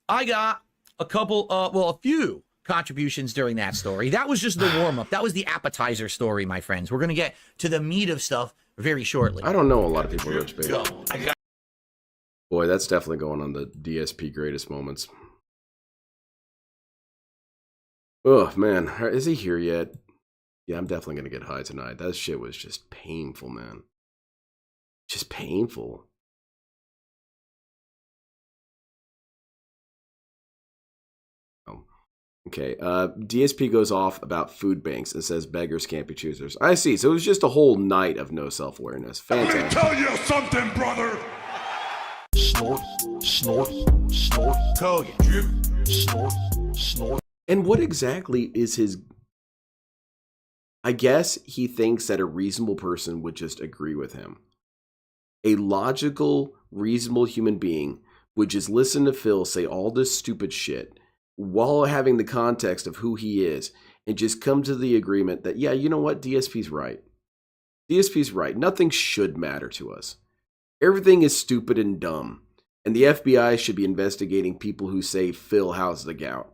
I got a few contributions during that story. That was just the warm-up. That was the appetizer story, my friends. We're going to get to the meat of stuff very shortly. I don't know a lot of people, Rich Baby. Boy, that's definitely going on the DSP greatest moments. Oh, man. Is he here yet? Yeah, I'm definitely going to get high tonight. That shit was just painful, man. Just painful. Okay, DSP goes off about food banks and says beggars can't be choosers. I see, so it was just a whole night of no self-awareness. Fantastic. Let me tell you something, brother! Snort, snort, snort. Tell you. Snort, snort. And what exactly is his... I guess he thinks that a reasonable person would just agree with him. A logical, reasonable human being would just listen to Phil say all this stupid shit while having the context of who he is and just come to the agreement that, yeah, you know what? DSP's right. DSP's right. Nothing should matter to us. Everything is stupid and dumb. And the FBI should be investigating people who say Phil how's the gout.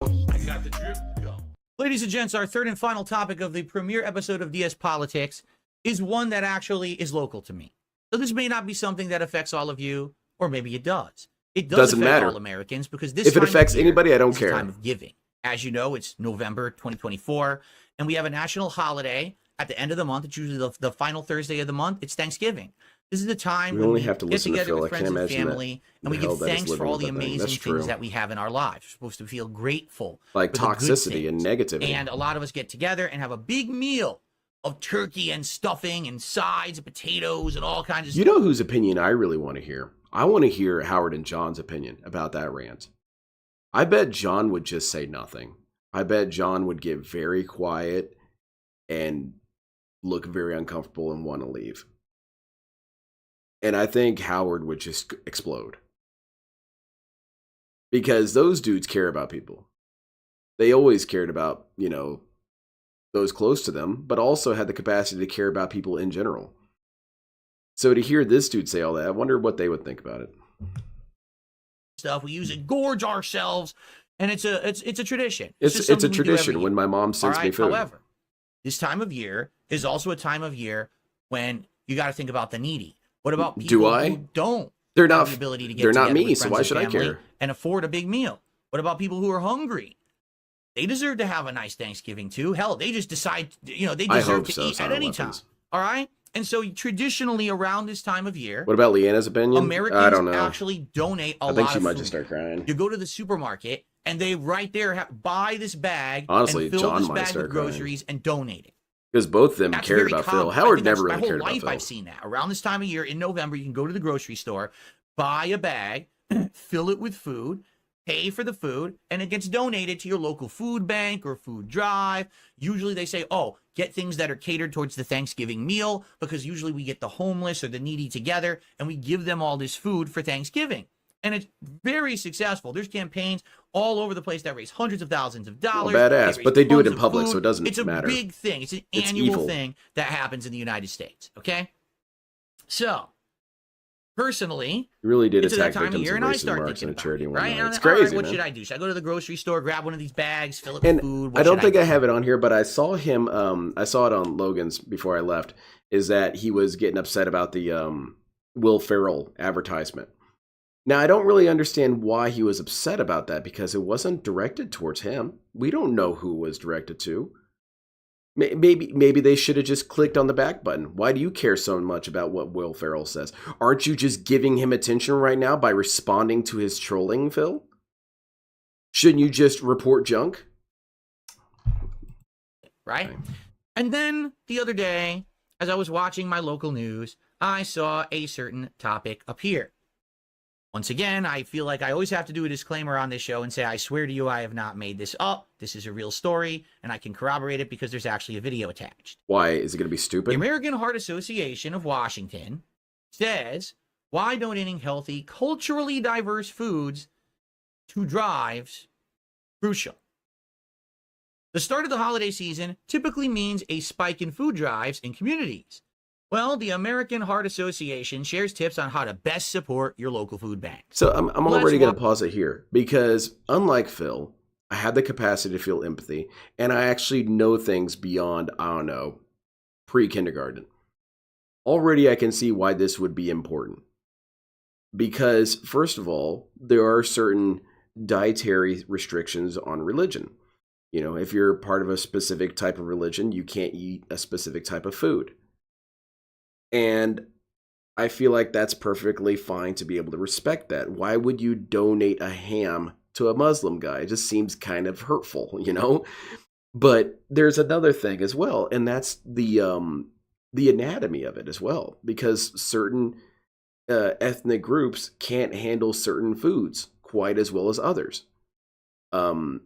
I got the drip. Go. Ladies and gents, our third and final topic of the premiere episode of DS Politics is one that actually is local to me. So this may not be something that affects all of you, or maybe it does. It doesn't affect matter. all Americans because this if it affects anybody, I don't care. Time of giving. As you know, it's November 2024, and we have a national holiday at the end of the month. It's usually the final Thursday of the month. It's Thanksgiving. This is the time when we have to get listen to together Phil. with friends and family, and we give thanks for all the amazing things that we have in our lives. We're supposed to feel grateful. Like toxicity and negativity. And a lot of us get together and have a big meal of turkey and stuffing and sides and potatoes and all kinds of stuff. You know whose opinion I really want to hear? I want to hear Howard and John's opinion about that rant. I bet John would just say nothing. I bet John would get very quiet and look very uncomfortable and want to leave. And I think Howard would just explode. Because those dudes care about people. They always cared about, you know, those close to them, but also had the capacity to care about people in general. So to hear this dude say all that, I wonder what they would think about it. Stuff we use it, gorge ourselves, and it's a tradition. It's a tradition when my mom sends me food. However, this time of year is also a time of year when you got to think about the needy. What about people who don't They're not have the ability to get they're not together me, with so friends why should and I family care? and afford a big meal? What about people who are hungry? They deserve to have a nice Thanksgiving too. Hell, they just decide, you know, they deserve to eat at any time. All right? And so traditionally around this time of year, what about Leanna's opinion? Americans I don't know. actually donate a lot of I think she food. might just start crying. You go to the supermarket and they right there buy this bag Honestly, and fill John this might bag start with groceries and donate it. Because both of them That's cared very about common. Phil. Howard I think never really my cared whole about life Phil. I've seen that. Around this time of year in November, you can go to the grocery store, buy a bag, fill it with food, pay for the food, and it gets donated to your local food bank or food drive. Usually they say, oh, get things that are catered towards the Thanksgiving meal, because usually we get the homeless or the needy together and we give them all this food for Thanksgiving. And it's very successful. There's campaigns all over the place that raise hundreds of thousands of dollars. Badass, but they do it in public, so it doesn't matter. It's a big thing. It's an annual thing that happens in the United States, okay? So, personally, you really did it's attack that time of victims year, of and I racist start remarks thinking in a about charity it, one right? night. It's All right, crazy, what man. should I do? Should I go to the grocery store, grab one of these bags, fill it And with food? What I don't think should I have it on here, but I saw him. I saw it on Logan's before I left. Is that he was getting upset about the Will Ferrell advertisement? Now I don't really understand why he was upset about that, because it wasn't directed towards him. We don't know who it was directed to. Maybe they should have just clicked on the back button. Why do you care so much about what Will Ferrell says? Aren't you just giving him attention right now by responding to his trolling, Phil? Shouldn't you just report junk? Right? And then the other day, as I was watching my local news, I saw a certain topic appear. Once again, I feel like I always have to do a disclaimer on this show and say, I swear to you, I have not made this up. This is a real story, and I can corroborate it because there's actually a video attached. Why? Is it going to be stupid? The American Heart Association of Washington says, why donating healthy, culturally diverse foods to drives crucial? The start of the holiday season typically means a spike in food drives in communities. Well, the American Heart Association shares tips on how to best support your local food bank. So I'm already going to pause it here, because unlike Phil, I have the capacity to feel empathy, and I actually know things beyond, I don't know, pre-kindergarten. Already I can see why this would be important. Because, first of all, there are certain dietary restrictions on religion. You know, if you're part of a specific type of religion, you can't eat a specific type of food. And I feel like that's perfectly fine to be able to respect that. Why would you donate a ham to a Muslim guy? It just seems kind of hurtful, you know? But there's another thing as well, and that's the anatomy of it as well, because certain ethnic groups can't handle certain foods quite as well as others. um,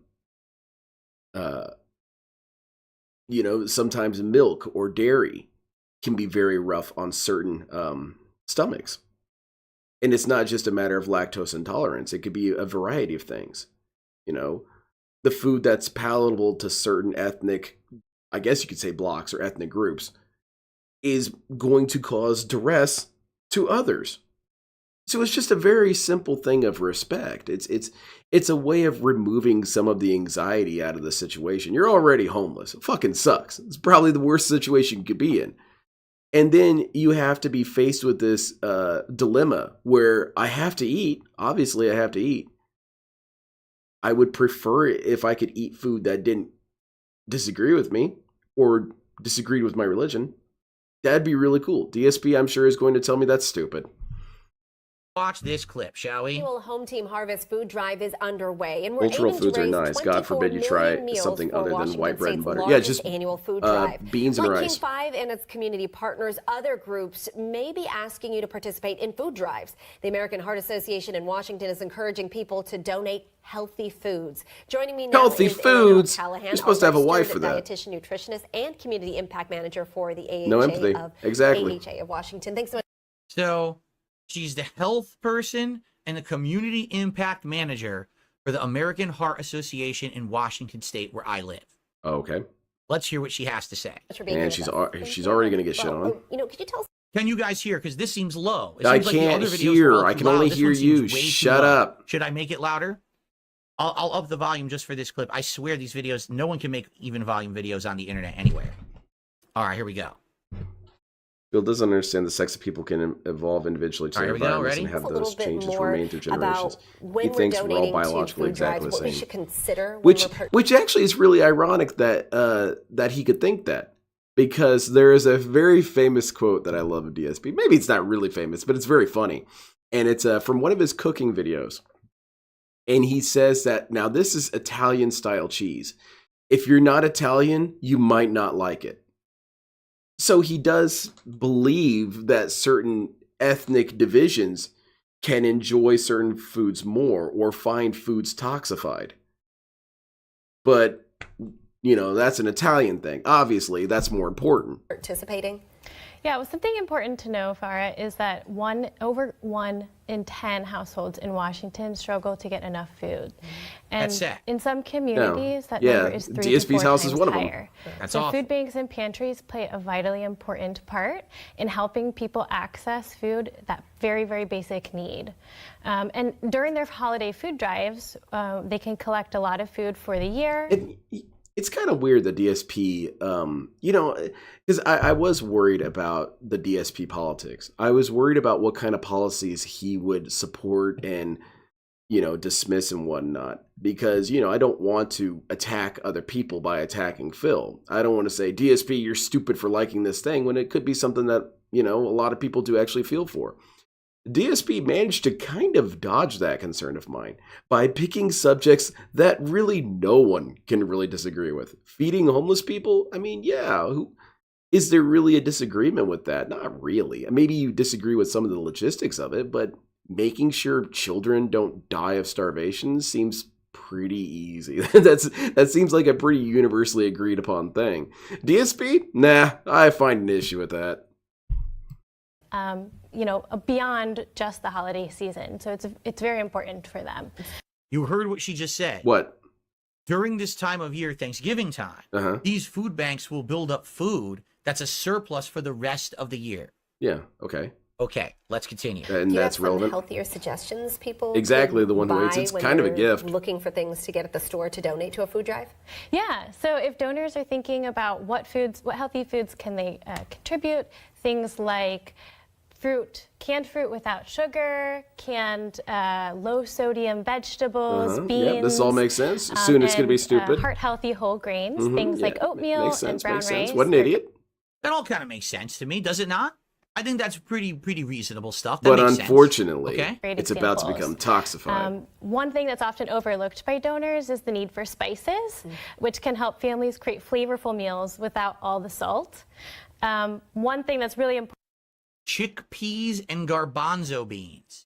sometimes milk or dairy can be very rough on certain stomachs. And it's not just a matter of lactose intolerance. It could be a variety of things. The food that's palatable to certain ethnic, I guess you could say blocks or ethnic groups, is going to cause duress to others. So it's just a very simple thing of respect. It's a way of removing some of the anxiety out of the situation. You're already homeless. It fucking sucks. It's probably the worst situation you could be in. And then you have to be faced with this dilemma where I have to eat. Obviously, I have to eat. I would prefer if I could eat food that didn't disagree with me or disagreed with my religion. That'd be really cool. DSP, I'm sure, is going to tell me that's stupid. Watch this clip, shall we? Annual Home Team Harvest food drive is underway, and we're Cultural aiming foods to are raise nice. God forbid you 24 try million meals something for other than Washington white bread and State's butter. Yeah, largest just annual food drive. beans and like rice. King 5 and its community partners, other groups may be asking you to participate in food drives. The American Heart Association in Washington is encouraging people to donate healthy foods. Joining me now Healthy is foods? Callahan, You're supposed to have a wife for registered that. dietitian, nutritionist, and community impact manager for the AHA No empathy. of Exactly. AHA of Washington. Thanks so much. So she's the health person and the community impact manager for the American Heart Association in Washington State, where I live. Oh, okay. Let's hear what she has to say. And she's already going to get shit on. Could you tell us? Can you guys hear? Because this seems low. It I seems like the can't other videos hear. were all I too can loud. only This hear one seems you. way too Shut low. up. Should I make it louder? I'll up the volume just for this clip. I swear these videos, no one can make even volume videos on the internet anywhere. All right, here we go. Bill doesn't understand the sex of people can evolve individually to All their right, here we go. environments Ready? and have A little those bit changes more remain through generations. about when He we're thinks we're all donating to biologically food exactly drives, the what we same. should consider when Which actually is really ironic that he could think that, because there is a very famous quote that I love of DSP. Maybe it's not really famous, but it's very funny, and it's from one of his cooking videos. And he says that, now this is Italian style cheese. If you're not Italian, you might not like it. So he does believe that certain ethnic divisions can enjoy certain foods more or find foods toxified. But, that's an Italian thing. Obviously, that's more important. participating? Yeah, well, something important to know, Farah, is that over 1 in 10 households in Washington struggle to get enough food. And That's sad. in some communities, that Yeah, number is 3 to DSP's 4 house times is one of them. higher. That's so awful. food banks and pantries play a vitally important part in helping people access food, that very, very basic need. And during their holiday food drives, they can collect a lot of food for the year. It's kind of weird, the DSP, because I was worried about the DSP politics. I was worried about what kind of policies he would support and, dismiss and whatnot. Because, I don't want to attack other people by attacking Phil. I don't want to say, DSP, you're stupid for liking this thing, when it could be something that, a lot of people do actually feel for. DSP managed to kind of dodge that concern of mine by picking subjects that really no one can really disagree with. Feeding homeless people? I mean, yeah. Is there really a disagreement with that? Not really. Maybe you disagree with some of the logistics of it, but making sure children don't die of starvation seems pretty easy. That seems like a pretty universally agreed upon thing. DSP? Nah, I find an issue with that. Beyond just the holiday season. So it's very important for them. You heard what she just said. What? During this time of year, Thanksgiving time, these food banks will build up food that's a surplus for the rest of the year. Yeah, okay. Okay, let's continue. And that's relevant. Healthier suggestions people Exactly, could the one who eats buy it's when kind of a they're gift. looking for things to get at the store to donate to a food drive? Yeah, so if donors are thinking about what healthy foods can they contribute, things like canned fruit without sugar, canned low sodium vegetables, beans. Yeah, this all makes sense. Soon it's going to be stupid. Heart healthy whole grains, things like oatmeal and brown rice. What an idiot. That all kind of makes sense to me, does it not? I think that's pretty reasonable stuff. That But makes unfortunately, sense. Okay? it's about to become toxified. One thing that's often overlooked by donors is the need for spices, which can help families create flavorful meals without all the salt. One thing that's really important. Chickpeas and garbanzo beans.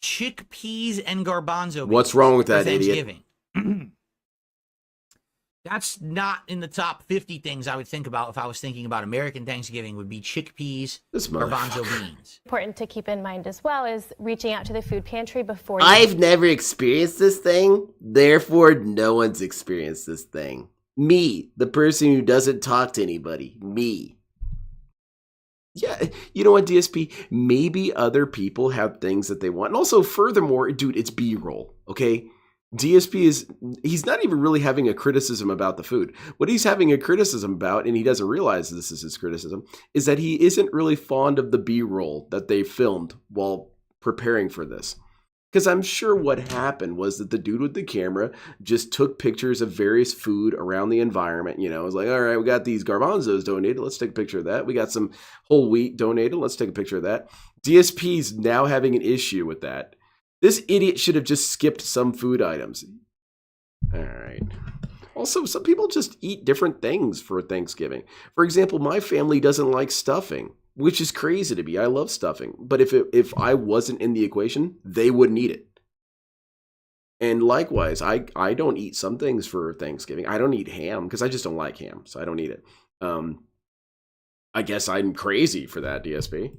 chickpeas and garbanzo beans. What's wrong with for that, idiot? Thanksgiving. That's not in the top 50 things I would think about if I was thinking about American Thanksgiving would be chickpeas, garbanzo beans. Important to keep in mind as well is reaching out to the food pantry before I've never experienced this thing, therefore no one's experienced this thing. Me, the person who doesn't talk to anybody. Me. Yeah, you know what, DSP? Maybe other people have things that they want. And also, furthermore, dude, it's B-roll, okay? DSP he's not even really having a criticism about the food. What he's having a criticism about, and he doesn't realize this is his criticism, is that he isn't really fond of the B-roll that they filmed while preparing for this. Because I'm sure what happened was that the dude with the camera just took pictures of various food around the environment. You know, it was like, all right, we got these garbanzos donated. Let's take a picture of that. We got some whole wheat donated. Let's take a picture of that. DSP's now having an issue with that. This idiot should have just skipped some food items. All right. Also, some people just eat different things for Thanksgiving. For example, my family doesn't like stuffing, which is crazy to me. I love stuffing. But if I wasn't in the equation, they wouldn't eat it. And likewise, I don't eat some things for Thanksgiving. I don't eat ham because I just don't like ham, so I don't eat it. I guess I'm crazy for that, DSP.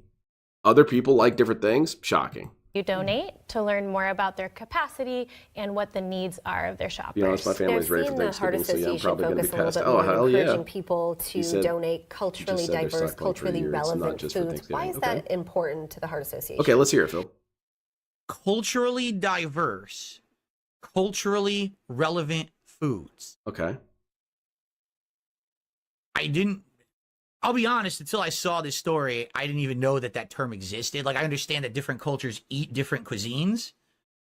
Other people like different things. Shocking. you donate to learn more about their capacity and what the needs are of their shoppers. You know, my family's ready for Thanksgiving, so yeah, I'm probably going to be past. Oh, hell yeah. Encouraging people to donate culturally diverse, culturally relevant foods. Why is that important to the Heart Association? Okay, let's hear it, Phil. Culturally diverse, culturally relevant foods. Okay. I'll be honest, until I saw this story, I didn't even know that that term existed. Like, I understand that different cultures eat different cuisines,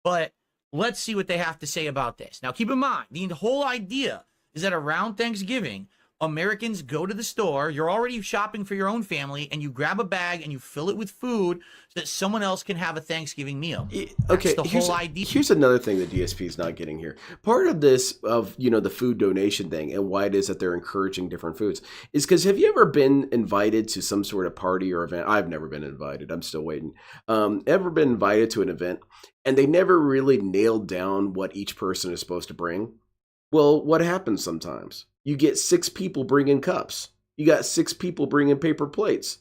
but let's see what they have to say about this. Now, keep in mind, the whole idea is that around Thanksgiving, Americans go to the store, you're already shopping for your own family, and you grab a bag and you fill it with food so that someone else can have a Thanksgiving meal. Okay, That's the whole idea. Here's another thing that DSP is not getting here. Part of this, of the food donation thing and why it is that they're encouraging different foods is because, have you ever been invited to some sort of party or event? I've never been invited. I'm still waiting. Ever been invited to an event and they never really nailed down what each person is supposed to bring? Well, what happens sometimes? You get 6 people bringing cups. You got 6 people bringing paper plates.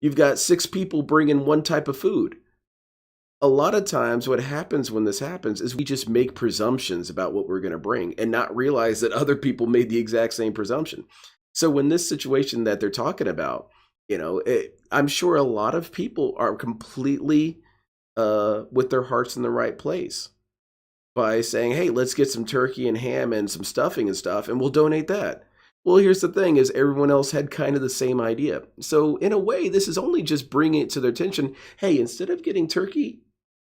You've got 6 people bringing one type of food. A lot of times what happens when this happens is we just make presumptions about what we're going to bring and not realize that other people made the exact same presumption. So when this situation that they're talking about, I'm sure a lot of people are completely with their hearts in the right place by saying, hey, let's get some turkey and ham and some stuffing and stuff, and we'll donate that. Well, here's the thing is everyone else had kind of the same idea. So in a way, this is only just bringing it to their attention. Hey, instead of getting turkey,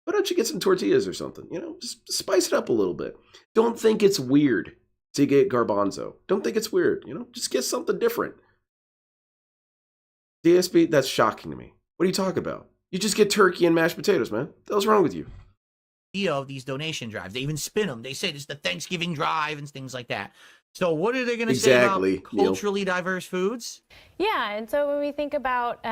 why don't you get some tortillas or something? Just spice it up a little bit. Don't think it's weird to get garbanzo. Don't think it's weird. Just get something different. DSP, that's shocking to me. What are you talking about? You just get turkey and mashed potatoes, man. What the hell's wrong with you? Of these donation drives. They even spin them. They say it's the Thanksgiving drive and things like that. So what are they going to say about culturally diverse foods? Yeah, and so when we think about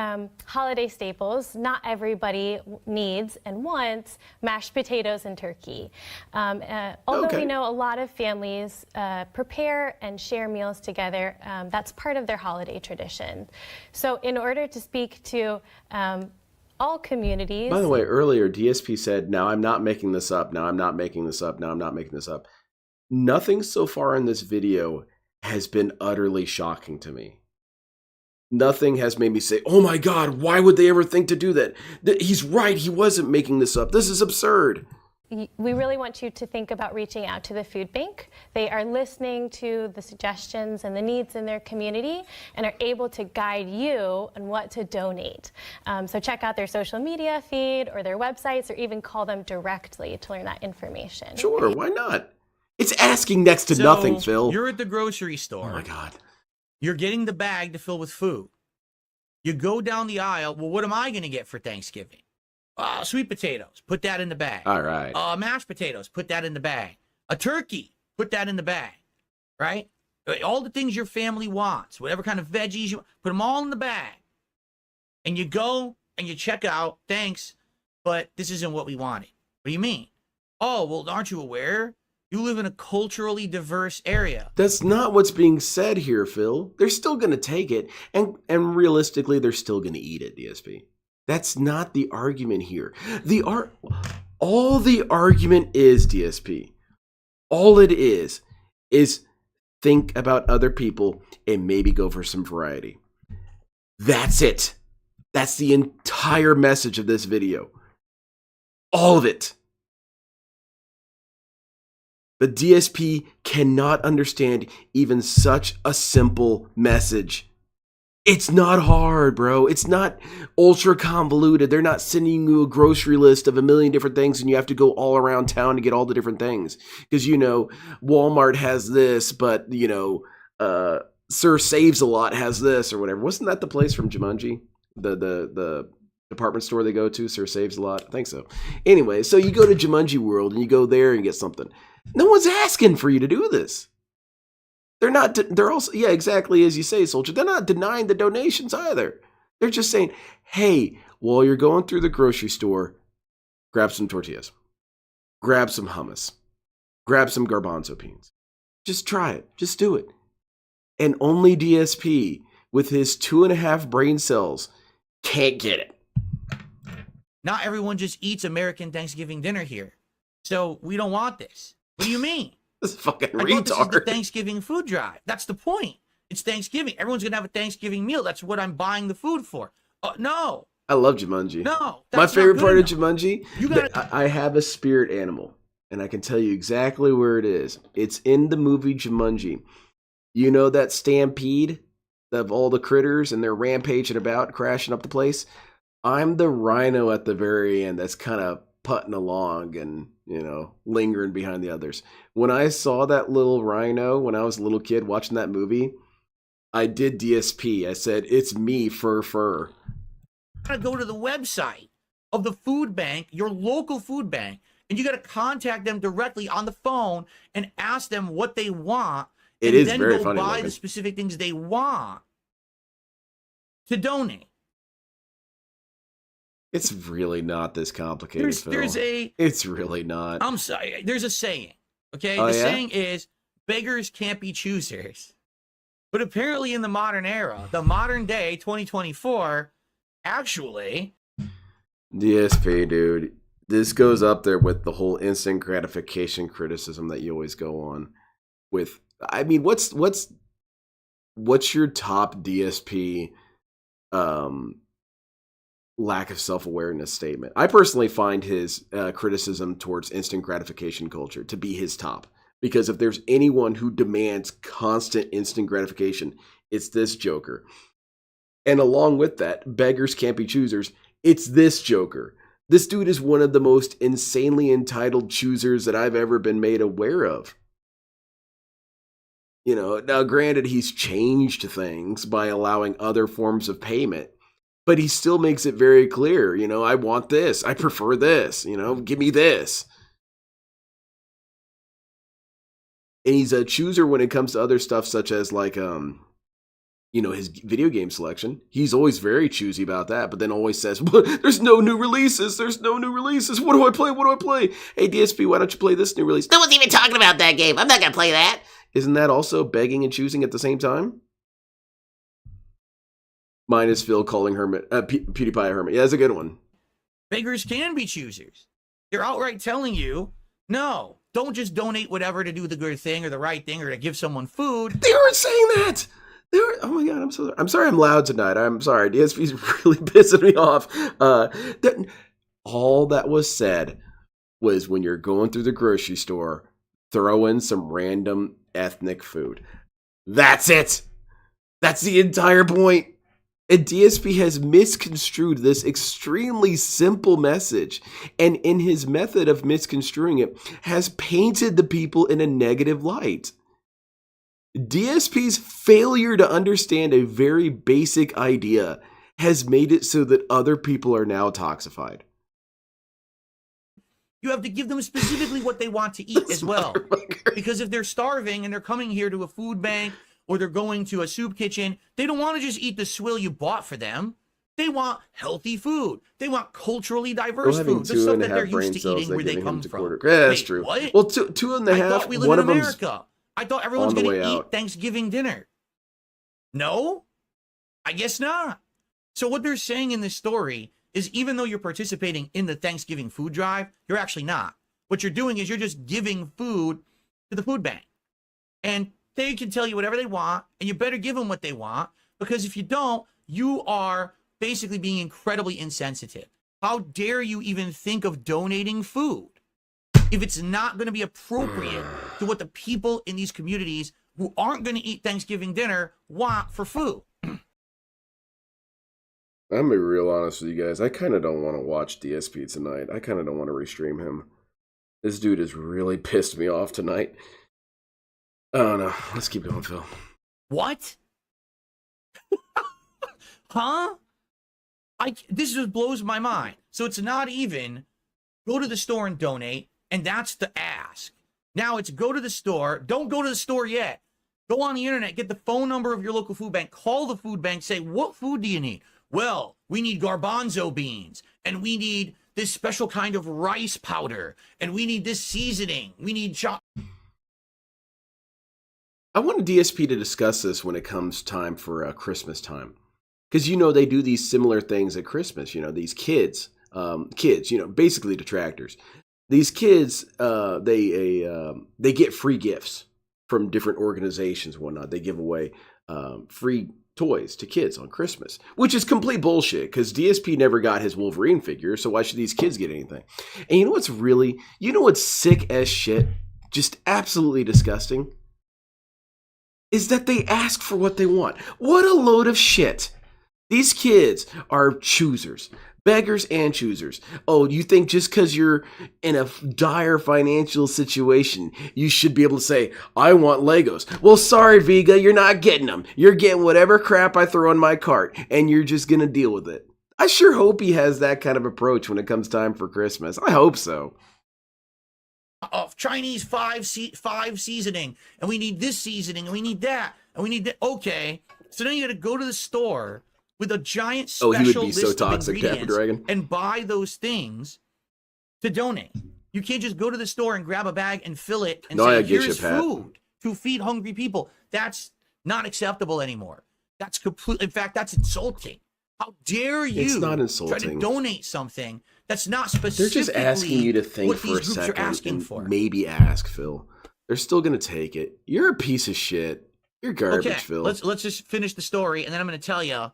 holiday staples, not everybody needs and wants mashed potatoes and turkey. Although we know a lot of families prepare and share meals together, that's part of their holiday tradition. So in order to speak to all communities. By the way, earlier DSP said, now I'm not making this up. Now I'm not making this up. Now I'm not making this up. Nothing so far in this video has been utterly shocking to me. Nothing has made me say, oh my God, why would they ever think to do that? He's right. He wasn't making this up. This is absurd. We really want you to think about reaching out to the food bank. They are listening to the suggestions and the needs in their community and are able to guide you on what to donate. So check out their social media feed or their websites or even call them directly to learn that information. Sure, why not? It's asking next to nothing, Phil. You're at the grocery store. Oh my God. You're getting the bag to fill with food. You go down the aisle. Well, what am I going to get for Thanksgiving? Sweet potatoes, put that in the bag. All right. Mashed potatoes, put that in the bag. A turkey, put that in the bag, right? All the things your family wants, whatever kind of veggies you want, put them all in the bag. And you go and you check out, thanks, but this isn't what we wanted. What do you mean? Oh, well, aren't you aware? You live in a culturally diverse area. That's not what's being said here, Phil. They're still going to take it, and realistically, they're still going to eat it, DSP. That's not the argument here. All the argument is, DSP, all it is think about other people and maybe go for some variety. That's it. That's the entire message of this video. All of it. But DSP cannot understand even such a simple message. It's not hard, bro. It's not ultra convoluted. They're not sending you a grocery list of a million different things and you have to go all around town to get all the different things. Because, Walmart has this, but, Sir Saves a Lot has this or whatever. Wasn't that the place from Jumanji? The department store they go to, Sir Saves a Lot? I think so. Anyway, so you go to Jumanji World and you go there and get something. No one's asking for you to do this. They're also, yeah, exactly as you say, Soldier. They're not denying the donations either. They're just saying, hey, while you're going through the grocery store, grab some tortillas, grab some hummus, grab some garbanzo beans. Just try it. Just do it. And only DSP, with his 2.5 brain cells, can't get it. Not everyone just eats American Thanksgiving dinner here. So we don't want this. What do you mean? This fucking I thought this is the retard. Thanksgiving food drive. That's the point. It's Thanksgiving. Everyone's going to have a Thanksgiving meal. That's what I'm buying the food for. No. I love Jumanji. No. My favorite part enough. of Jumanji, I have a spirit animal, and I can tell you exactly where it is. It's in the movie Jumanji. You know that stampede of all the critters and they're rampaging about, crashing up the place? I'm the rhino at the very end that's kind of putting along and, lingering behind the others. When I saw that little rhino when I was a little kid watching that movie, I did DSP. I said, it's me, fur. You got to go to the website of the food bank, your local food bank, and you got to contact them directly on the phone and ask them what they want. It and is then very go funny, buy Logan. the specific things they want to donate. It's really not this complicated, Phil. It's really not. I'm sorry. There's a saying, okay? Oh, the yeah? saying is, beggars can't be choosers. But apparently in the modern era, the modern day, 2024, actually... DSP, dude. This goes up there with the whole instant gratification criticism that you always go on with. I mean, what's your top DSP lack of self-awareness statement? I personally find his criticism towards instant gratification culture to be his top, because if there's anyone who demands constant instant gratification, it's this Joker. And along with that, beggars can't be choosers, it's this Joker. This dude is one of the most insanely entitled choosers that I've ever been made aware of. Now granted, he's changed things by allowing other forms of payment, but he still makes it very clear, I want this, I prefer this, give me this. And he's a chooser when it comes to other stuff such as his video game selection. He's always very choosy about that, but then always says, there's no new releases. What do I play? Hey, DSP, why don't you play this new release? No one's even talking about that game. I'm not going to play that. Isn't that also begging and choosing at the same time? Minus Phil calling PewDiePie a hermit. Yeah, that's a good one. Beggars can be choosers. They're outright telling you, no, don't just donate whatever to do the good thing or the right thing or to give someone food. They aren't saying that. Oh my God, I'm sorry I'm loud tonight. I'm sorry. DSP's really pissing me off. All that was said was when you're going through the grocery store, throw in some random ethnic food. That's it. That's the entire point. And DSP has misconstrued this extremely simple message, and in his method of misconstruing it, has painted the people in a negative light. DSP's failure to understand a very basic idea has made it so that other people are now toxified. You have to give them specifically what they want to eat as well. Because if they're starving and they're coming here to a food bank or they're going to a soup kitchen, they don't want to just eat the swill you bought for them. They want healthy food. They want culturally diverse having food. The stuff that they're 2.5 brain used to cells, eating they're where they giving him come to from. quarter. Yeah, that's Wait, true. what? Well, 2.5. I thought we live One in of them's America. I thought everyone's on the going way to eat out. Thanksgiving dinner. No, I guess not. So what they're saying in this story is even though you're participating in the Thanksgiving food drive, you're actually not. What you're doing is you're just giving food to the food bank. And they can tell you whatever they want, and you better give them what they want, because if you don't, you are basically being incredibly insensitive. How dare you even think of donating food if it's not going to be appropriate to what the people in these communities who aren't going to eat Thanksgiving dinner want for food? I'm gonna be real honest with you guys. I kind of don't want to watch DSP tonight. I kind of don't want to restream him. This dude has really pissed me off tonight. I don't know. Let's keep going, Phil. What? Huh? This just blows my mind. So it's not even go to the store and donate, and that's the ask. Now it's go to the store. Don't go to the store yet. Go on the internet, get the phone number of your local food bank, call the food bank, say, what food do you need? Well, we need garbanzo beans, and we need this special kind of rice powder, and we need this seasoning. We need I want DSP to discuss this when it comes time for Christmas time. Because, they do these similar things at Christmas. These kids, basically detractors. These kids, they get free gifts from different organizations and whatnot. They give away free toys to kids on Christmas, which is complete bullshit because DSP never got his Wolverine figure, so why should these kids get anything? And you know what's sick as shit, just absolutely disgusting, is that they ask for what they want. What a load of shit. These kids are choosers. Beggars and choosers. Oh, you think just because you're in a dire financial situation, you should be able to say, I want Legos. Well, sorry, Vega, you're not getting them. You're getting whatever crap I throw in my cart, and you're just going to deal with it. I sure hope he has that kind of approach when it comes time for Christmas. I hope so. Of Chinese five seasoning, and we need this seasoning, and we need that, and we need that. Okay, so then you got to go to the store with a giant special he would be list so of toxic, ingredients Dragon. and buy those things to donate. You can't just go to the store and grab a bag and fill it and say, here's food to feed hungry people. That's not acceptable anymore. That's complete. In fact, that's insulting. How dare you It's not try to insulting. donate something that's not specifically They're just asking you to think what for these a groups are second asking and for. maybe ask, Phil. They're still going to take it. You're a piece of shit. You're garbage, Okay, Phil. let's just finish the story, and then I'm going to tell you.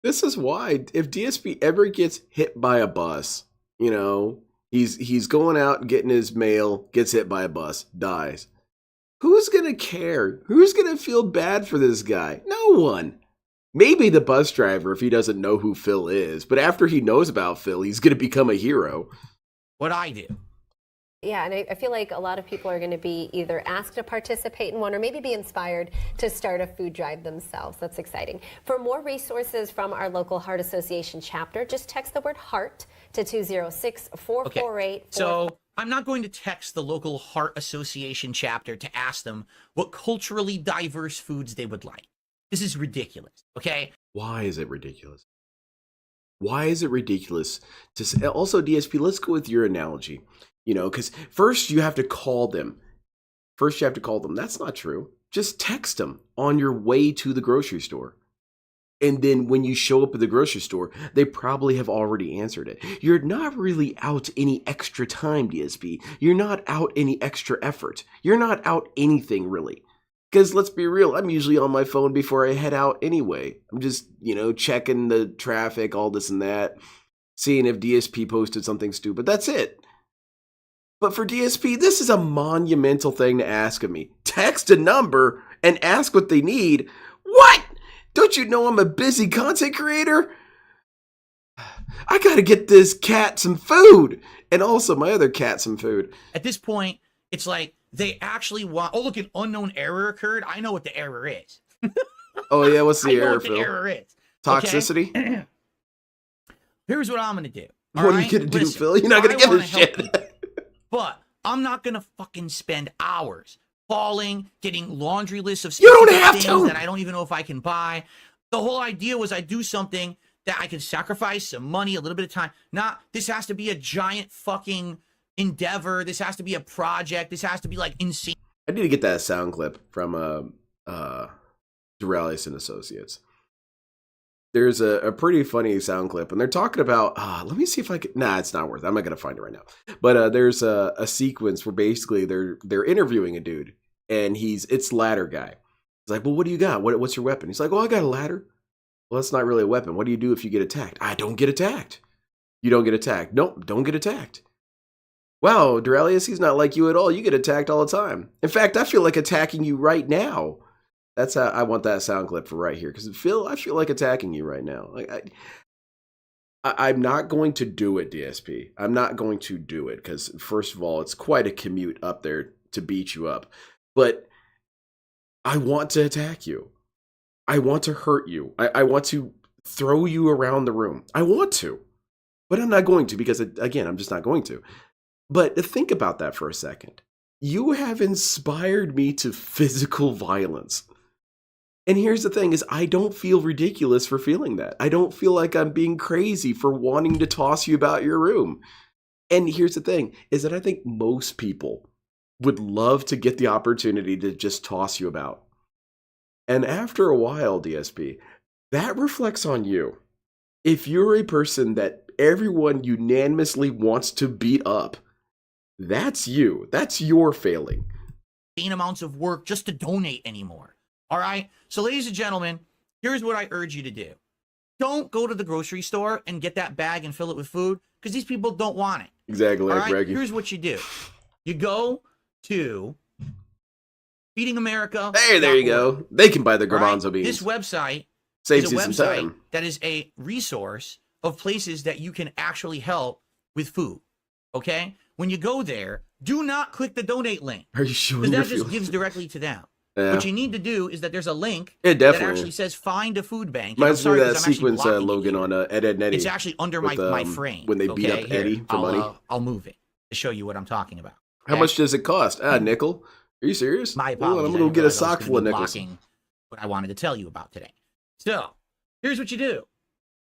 This is why if DSP ever gets hit by a bus, he's going out and getting his mail, gets hit by a bus, dies. Who's going to care? Who's going to feel bad for this guy? No one. Maybe the bus driver if he doesn't know who Phil is, but after he knows about Phil, he's going to become a hero. What I do. Yeah, and I feel like a lot of people are going to be either asked to participate in one or maybe be inspired to start a food drive themselves. That's exciting. For more resources from our local Heart Association chapter, just text the word HEART to 206-448. Okay. So I'm not going to text the local Heart Association chapter to ask them what culturally diverse foods they would like. This is ridiculous, okay? Why is it ridiculous? Why is it ridiculous to say? Also, DSP, let's go with your analogy. Because first you have to call them. That's not true. Just text them on your way to the grocery store. And then when you show up at the grocery store, they probably have already answered it. You're not really out any extra time, DSP. You're not out any extra effort. You're not out anything, really. Because let's be real, I'm usually on my phone before I head out anyway. I'm just, checking the traffic, all this and that, seeing if DSP posted something stupid. That's it. But for DSP, this is a monumental thing to ask of me. Text a number and ask what they need. What? Don't you know I'm a busy content creator? I gotta get this cat some food. And also my other cat some food. At this point, it's like they actually want... Oh, look, an unknown error occurred. I know what the error is. Oh, yeah, what's the error, error, what Phil? The error is. Toxicity? Okay? Here's what I'm going to do. What are you going to do, Phil? You're not going to give a shit. But I'm not going to fucking spend hours calling, getting laundry lists of you don't have things to. that I don't even know if I can buy. The whole idea was I do something that I can sacrifice some money, a little bit of time. Not, this has to be a giant fucking endeavor. This has to be a project. This has to be like insane. I need to get that sound clip from Duralis and Associates. There's a pretty funny sound clip, and they're talking about, let me see if I can, nah, it's not worth it. I'm not going to find it right now. But there's a sequence where basically they're interviewing a dude, and it's ladder guy. He's like, well, what do you got? What's your weapon? He's like, well, I got a ladder. Well, that's not really a weapon. What do you do if you get attacked? I don't get attacked. You don't get attacked. Nope, don't get attacked. Wow, Duralius, he's not like you at all. You get attacked all the time. In fact, I feel like attacking you right now. That's how I want that sound clip for right here, because I feel like attacking you right now. Like I'm not going to do it, DSP. I'm not going to do it because, first of all, it's quite a commute up there to beat you up. But I want to attack you. I want to hurt you. I want to throw you around the room. I want to, but I'm not going to because, again, I'm just not going to. But think about that for a second. You have inspired me to physical violence. And here's the thing is I don't feel ridiculous for feeling that. I don't feel like I'm being crazy for wanting to toss you about your room. And here's the thing is that I think most people would love to get the opportunity to just toss you about. And after a while, DSP, that reflects on you. If you're a person that everyone unanimously wants to beat up, that's you. That's your failing. Amounts of work just to donate anymore. All right. So, ladies and gentlemen, here's what I urge you to do. Don't go to the grocery store and get that bag and fill it with food because these people don't want it. Exactly like right? Reggie. Here's what you do. You go to Feeding America. Hey, there you go. They can buy the garbanzo beans. This website saves is a you some website time. that is a resource of places that you can actually help with food. Okay? When you go there, do not click the donate link. Are you sure? Because that just gives directly to them. Yeah. What you need to do is that there's a link that actually says find a food bank. Reminds me of that sequence, Logan, on Ed, Ed, and Eddie. It's actually under my frame. When they beat up Eddie for money. I'll move it to show you what I'm talking about. How much does it cost? A nickel? Are you serious? My apologies. I'm going to get a sock full of nickels. What I wanted to tell you about today. So, here's what you do.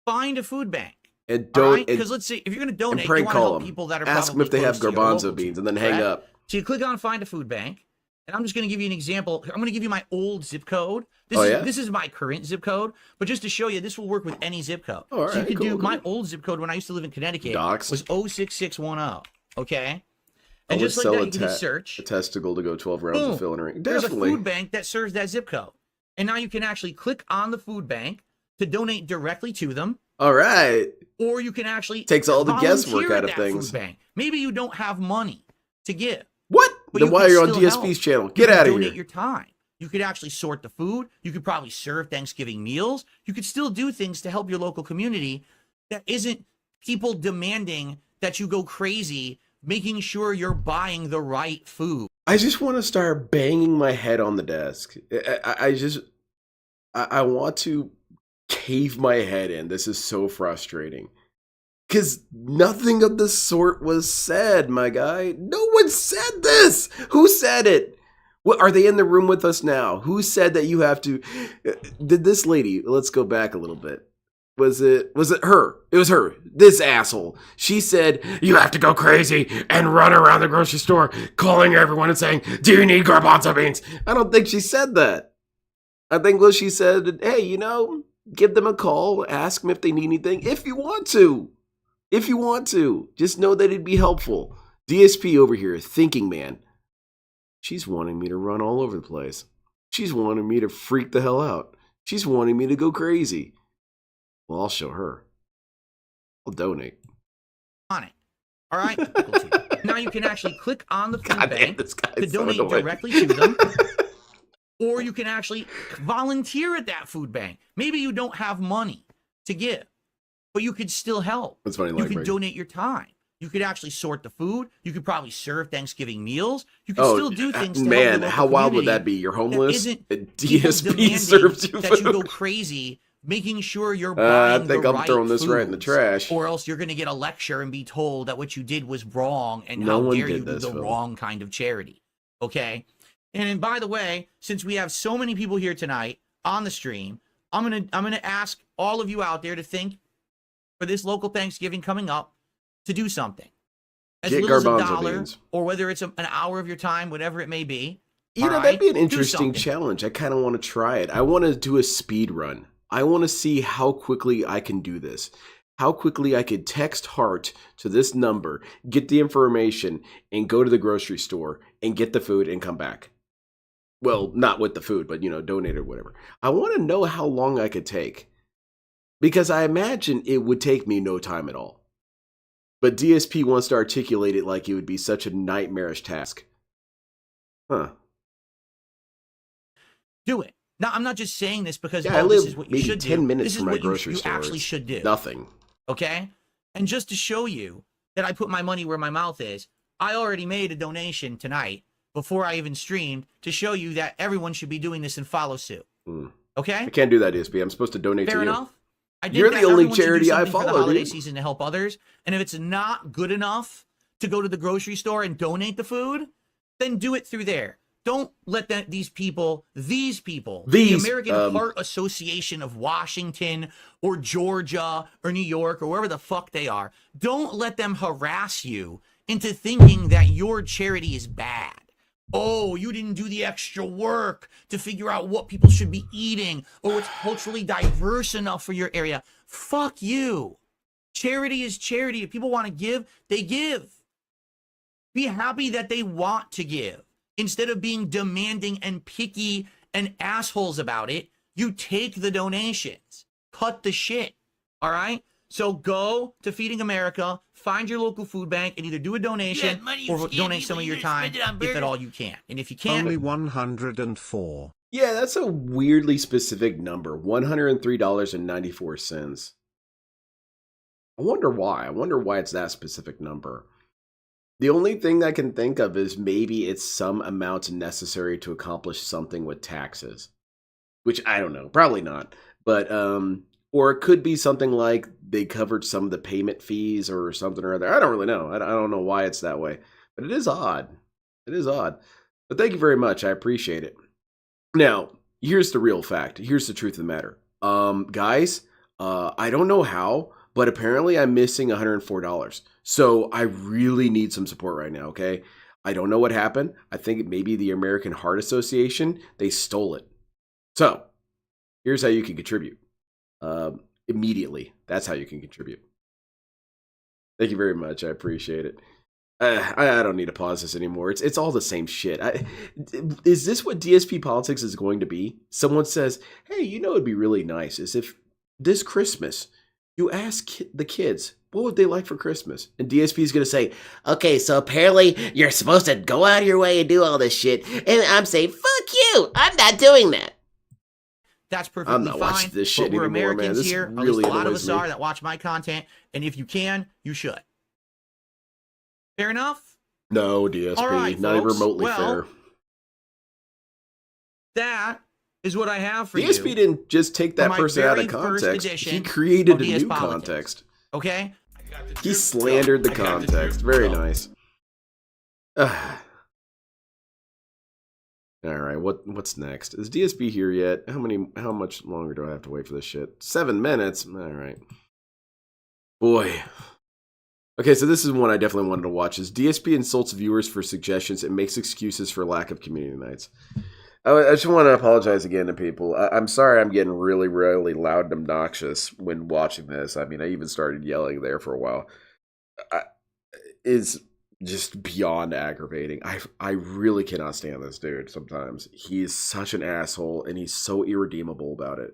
Find a food bank. And don't, because let's see, if you're going to donate, you want to help people that are ask them if they have garbanzo beans, and then hang up. So you click on find a food bank, and I'm just going to give you an example. I'm going to give you my old zip code. This is my current zip code, but just to show you, this will work with any zip code. All right, so you can do my old zip code when I used to live in Connecticut was 06610. Okay. And just like that, you can just search a testicle to go 12 rounds of filling ring. There's a food bank that serves that zip code, and now you can actually click on the food bank to donate directly to them. All right. Or you can actually takes all the guesswork out of things. Food bank. Maybe you don't have money to give. What? But then why are you on DSP's channel? Get out of here. Donate your time. You could actually sort the food. You could probably serve Thanksgiving meals. You could still do things to help your local community that isn't people demanding that you go crazy, making sure you're buying the right food. I just want to start banging my head on the desk. I want to cave my head in. This is so frustrating. Because nothing of the sort was said, my guy. No one said this. Who said it? What, are they in the room with us now? Who said that you have to? Did this lady? Let's go back a little bit. Was it her? It was her. This asshole. She said you have to go crazy and run around the grocery store, calling everyone and saying, "Do you need garbanzo beans?" I don't think she said that. I think what she said, hey, give them a call, ask them if they need anything, if you want to. If you want to, just know that it'd be helpful. DSP over here, thinking man. She's wanting me to run all over the place. She's wanting me to freak the hell out. She's wanting me to go crazy. Well, I'll show her. I'll donate. On it. All right? Now you can actually click on the food bank to donate directly to them. Or you can actually volunteer at that food bank. Maybe you don't have money to give, but you could still help. That's funny. You could donate your time. You could actually sort the food. You could probably serve Thanksgiving meals. You could still do things to help your local how wild would community that be? You're homeless? DSP serves you that food. you go crazy making sure you're buying I think I'm throwing this right in the trash. Or else you're going to get a lecture and be told that what you did was wrong and No how one dare did you do this, the Phil. wrong kind of charity. Okay? And by the way, since we have so many people here tonight on the stream, I'm gonna ask all of you out there to think for this local Thanksgiving coming up to do something. As Get little as garbanzo $1, beans. or whether it's an hour of your time, whatever it may be. You know, all that'd be an right? Do interesting something. challenge. I kind of want to try it. I want to do a speed run. I want to see how quickly I can do this. How quickly I could text Heart to this number, get the information, and go to the grocery store and get the food and come back. Well, not with the food, but, you know, donate or whatever. I want to know how long I could take. Because I imagine it would take me no time at all. But DSP wants to articulate it like it would be such a nightmarish task. Huh. Do it. Now, I'm not just saying this because Yeah, I this live is what you maybe should 10 do. minutes This is from my what grocery you store. actually It's should do. Nothing. Okay? And just to show you that I put my money where my mouth is, I already made a donation tonight before I even streamed to show you that everyone should be doing this and follow suit. Okay? I can't do that, DSP. I'm supposed to donate Fair to you. enough. I think You're that the only everyone should do charity I something for the follow, holiday dude. season to help others. And if it's not good enough to go to the grocery store and donate the food, then do it through there. Don't let these people, the American Heart Association of Washington or Georgia or New York or wherever the fuck they are, don't let them harass you into thinking that your charity is bad. Oh, you didn't do the extra work to figure out what people should be eating or what's culturally diverse enough for your area. Fuck you. Charity is charity. If people want to give, they give. Be happy that they want to give. Instead of being demanding and picky and assholes about it, you take the donations. Cut the shit. All right? So go to Feeding America, find your local food bank, and either do a donation or donate some of your time, if at all you can. And if you can't... Only 104. Yeah, that's a weirdly specific number. $103.94. I wonder why. I wonder why it's that specific number. The only thing I can think of is maybe it's some amount necessary to accomplish something with taxes. Which I don't know. Probably not. But, or it could be something like they covered some of the payment fees or something or other. I don't really know. I don't know why it's that way. But it is odd. It is odd. But thank you very much. I appreciate it. Now, here's the real fact. Here's the truth of the matter. Guys, I don't know how, but apparently I'm missing $104. So I really need some support right now, okay? I don't know what happened. I think maybe the American Heart Association, they stole it. So, here's how you can contribute. Immediately. That's how you can contribute. Thank you very much. I appreciate it. I don't need to pause this anymore. It's all the same shit. Is this what DSP politics is going to be? Someone says, hey, you know it'd be really nice is if this Christmas you ask the kids, what would they like for Christmas? And DSP is going to say, okay, so apparently you're supposed to go out of your way and do all this shit. And I'm saying, fuck you. I'm not doing that. That's perfectly I'm not fine. watching this shit but we're anymore, man. Americans This here. really At least a lot of annoys us me. are that watch my content. And if you can, you should. Fair enough? no, DSP, All right, not even folks. remotely Well, fair. That is what I have for DSP you. didn't just take that my person out very of first context. edition He created of a DS new Politics. context. Okay? He slandered the context. Very nice. All right, what's next? Is DSP here yet? How much longer do I have to wait for this shit? 7 minutes. All right. Boy. Okay, so this is one I definitely wanted to watch. Is DSP insults viewers for suggestions and makes excuses for lack of community nights. I just want to apologize again to people. I'm sorry I'm getting really, really loud and obnoxious when watching this. I mean, I even started yelling there for a while. It's just beyond aggravating. I really cannot stand this dude sometimes. He's such an asshole, and he's so irredeemable about it.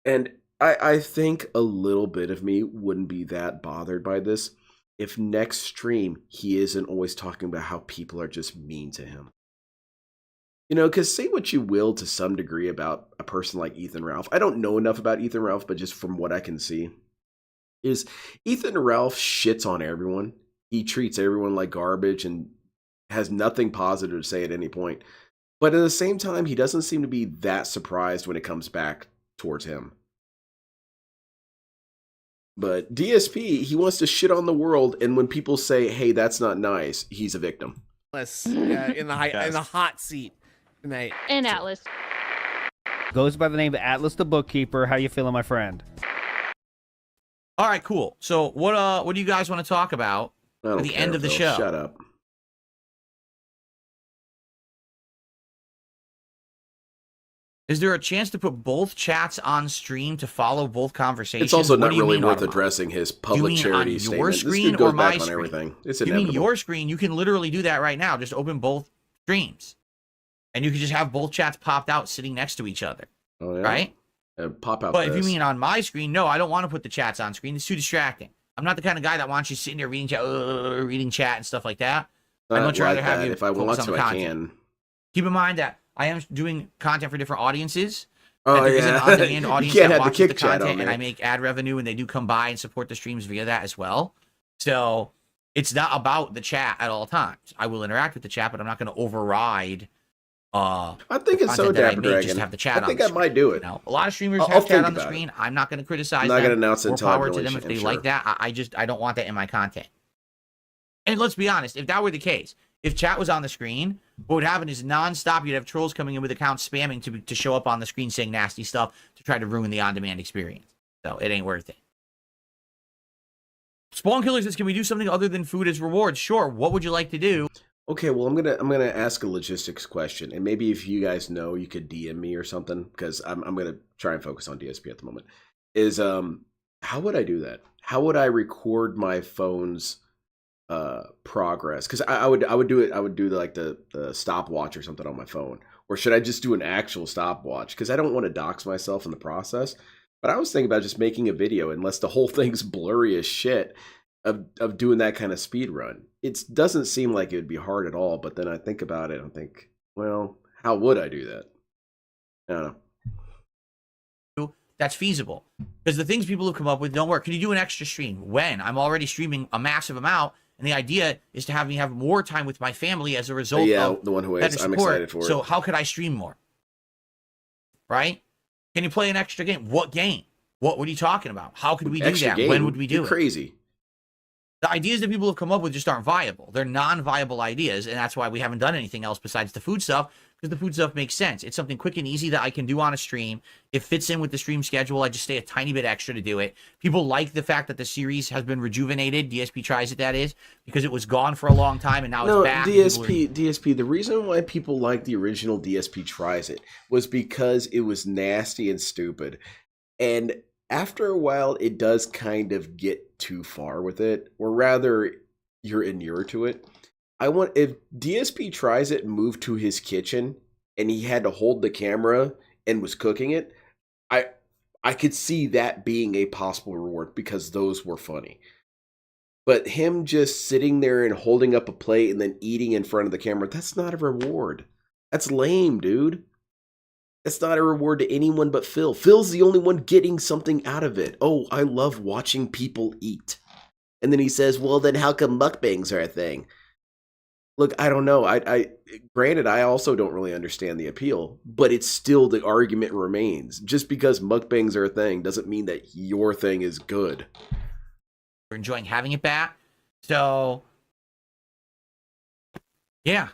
And I think a little bit of me wouldn't be that bothered by this if next stream he isn't always talking about how people are just mean to him. You know, because say what you will to some degree about a person like Ethan Ralph. I don't know enough about Ethan Ralph, but just from what I can see, is Ethan Ralph shits on everyone. He treats everyone like garbage and has nothing positive to say at any point. But at the same time, he doesn't seem to be that surprised when it comes back towards him. But DSP, he wants to shit on the world, and when people say, hey, that's not nice, he's a victim. In the hot seat tonight. And Atlas. Goes by the name of Atlas the Bookkeeper. How you feeling, my friend? All right, cool. So what do you guys want to talk about at the end of the show? Shut up. Is there a chance to put both chats on stream to follow both conversations? It's also not really worth Automod? addressing his public charity on your statement. screen this dude goes or my back on screen? everything. It's You inevitable. mean your screen? You can literally do that right now. Just open both streams, and you can just have both chats popped out sitting next to each other. Oh, yeah? Right? Pop out. But if this. you mean on my screen, no, I don't want to put the chats on screen. It's too distracting. I'm not the kind of guy that wants you sitting there reading chat and stuff like that. I'd much rather have you if I focus want on to, the I content. can. Keep in mind that I am doing content for different audiences. Oh, that there is an yeah. on-demand You audience can't that have the watches the kick chat on content, and there. I make ad revenue, and they do come by and support the streams via that as well. So it's not about the chat at all times. I will interact with the chat, but I'm not going to override. I think it's so content that I Dapper make just Dragon. to have the chat I think on I the might do it. screen. A lot of streamers I'll have chat think on the about it. screen. I'm not going to criticize I'm not them. going to announce it More until I power to really them if they am like sure. that. I don't want that in my content. And let's be honest, if that were the case, if chat was on the screen, what would happen is nonstop you'd have trolls coming in with accounts spamming to show up on the screen saying nasty stuff to try to ruin the on-demand experience. So it ain't worth it. Spawn Killer says, can we do something other than food as rewards? Sure. What would you like to do? Okay, well, I'm gonna ask a logistics question, and maybe if you guys know, you could DM me or something, because I'm gonna try and focus on DSP at the moment. Is how would I do that? How would I record my phone's progress? Because I would do it. I would do like the stopwatch or something on my phone, or should I just do an actual stopwatch? Because I don't want to dox myself in the process. But I was thinking about just making a video, unless the whole thing's blurry as shit, of doing that kind of speed run. It doesn't seem like it would be hard at all, but then I think about it and think, well, how would I do that? I don't know. That's feasible. Because the things people have come up with don't work. Can you do an extra stream? When? I'm already streaming a massive amount, and the idea is to have me have more time with my family as a result of the one who better is. I'm support. excited for it. So how could I stream more? Right? Can you play an extra game? What game? What are you talking about? How could we do Extra that? game? When would we do You're it? crazy. The ideas that people have come up with just aren't viable. They're non-viable ideas, and that's why we haven't done anything else besides the food stuff, because the food stuff makes sense. It's something quick and easy that I can do on a stream. It fits in with the stream schedule. I just stay a tiny bit extra to do it. People like the fact that the series has been rejuvenated. DSP tries it, that is, because it was gone for a long time, and now it's back. DSP. The reason why people like the original DSP Tries It was because it was nasty and stupid. And after a while, it does kind of get too far with it, or rather, you're inured to it. If DSP Tries It moved to his kitchen and he had to hold the camera and was cooking it, I could see that being a possible reward because those were funny. But him just sitting there and holding up a plate and then eating in front of the camera, that's not a reward. That's lame, dude. That's not a reward to anyone but Phil. Phil's the only one getting something out of it. Oh, I love watching people eat. And then he says, well, then how come mukbangs are a thing? Look, I don't know. Granted, I also don't really understand the appeal, but it's still, the argument remains. Just because mukbangs are a thing doesn't mean that your thing is good. We're enjoying having it back. So, yeah.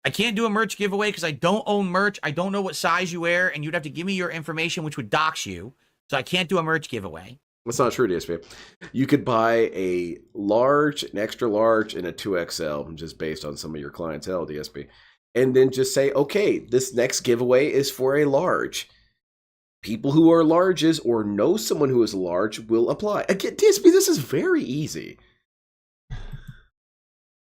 I can't do a merch giveaway because I don't own merch. I don't know what size you wear, and you'd have to give me your information, which would dox you. So I can't do a merch giveaway. That's not true, DSP. You could buy a large, an extra large, and a 2XL, just based on some of your clientele, DSP. And then just say, okay, this next giveaway is for a large. People who are larges or know someone who is large will apply. Again, DSP, this is very easy.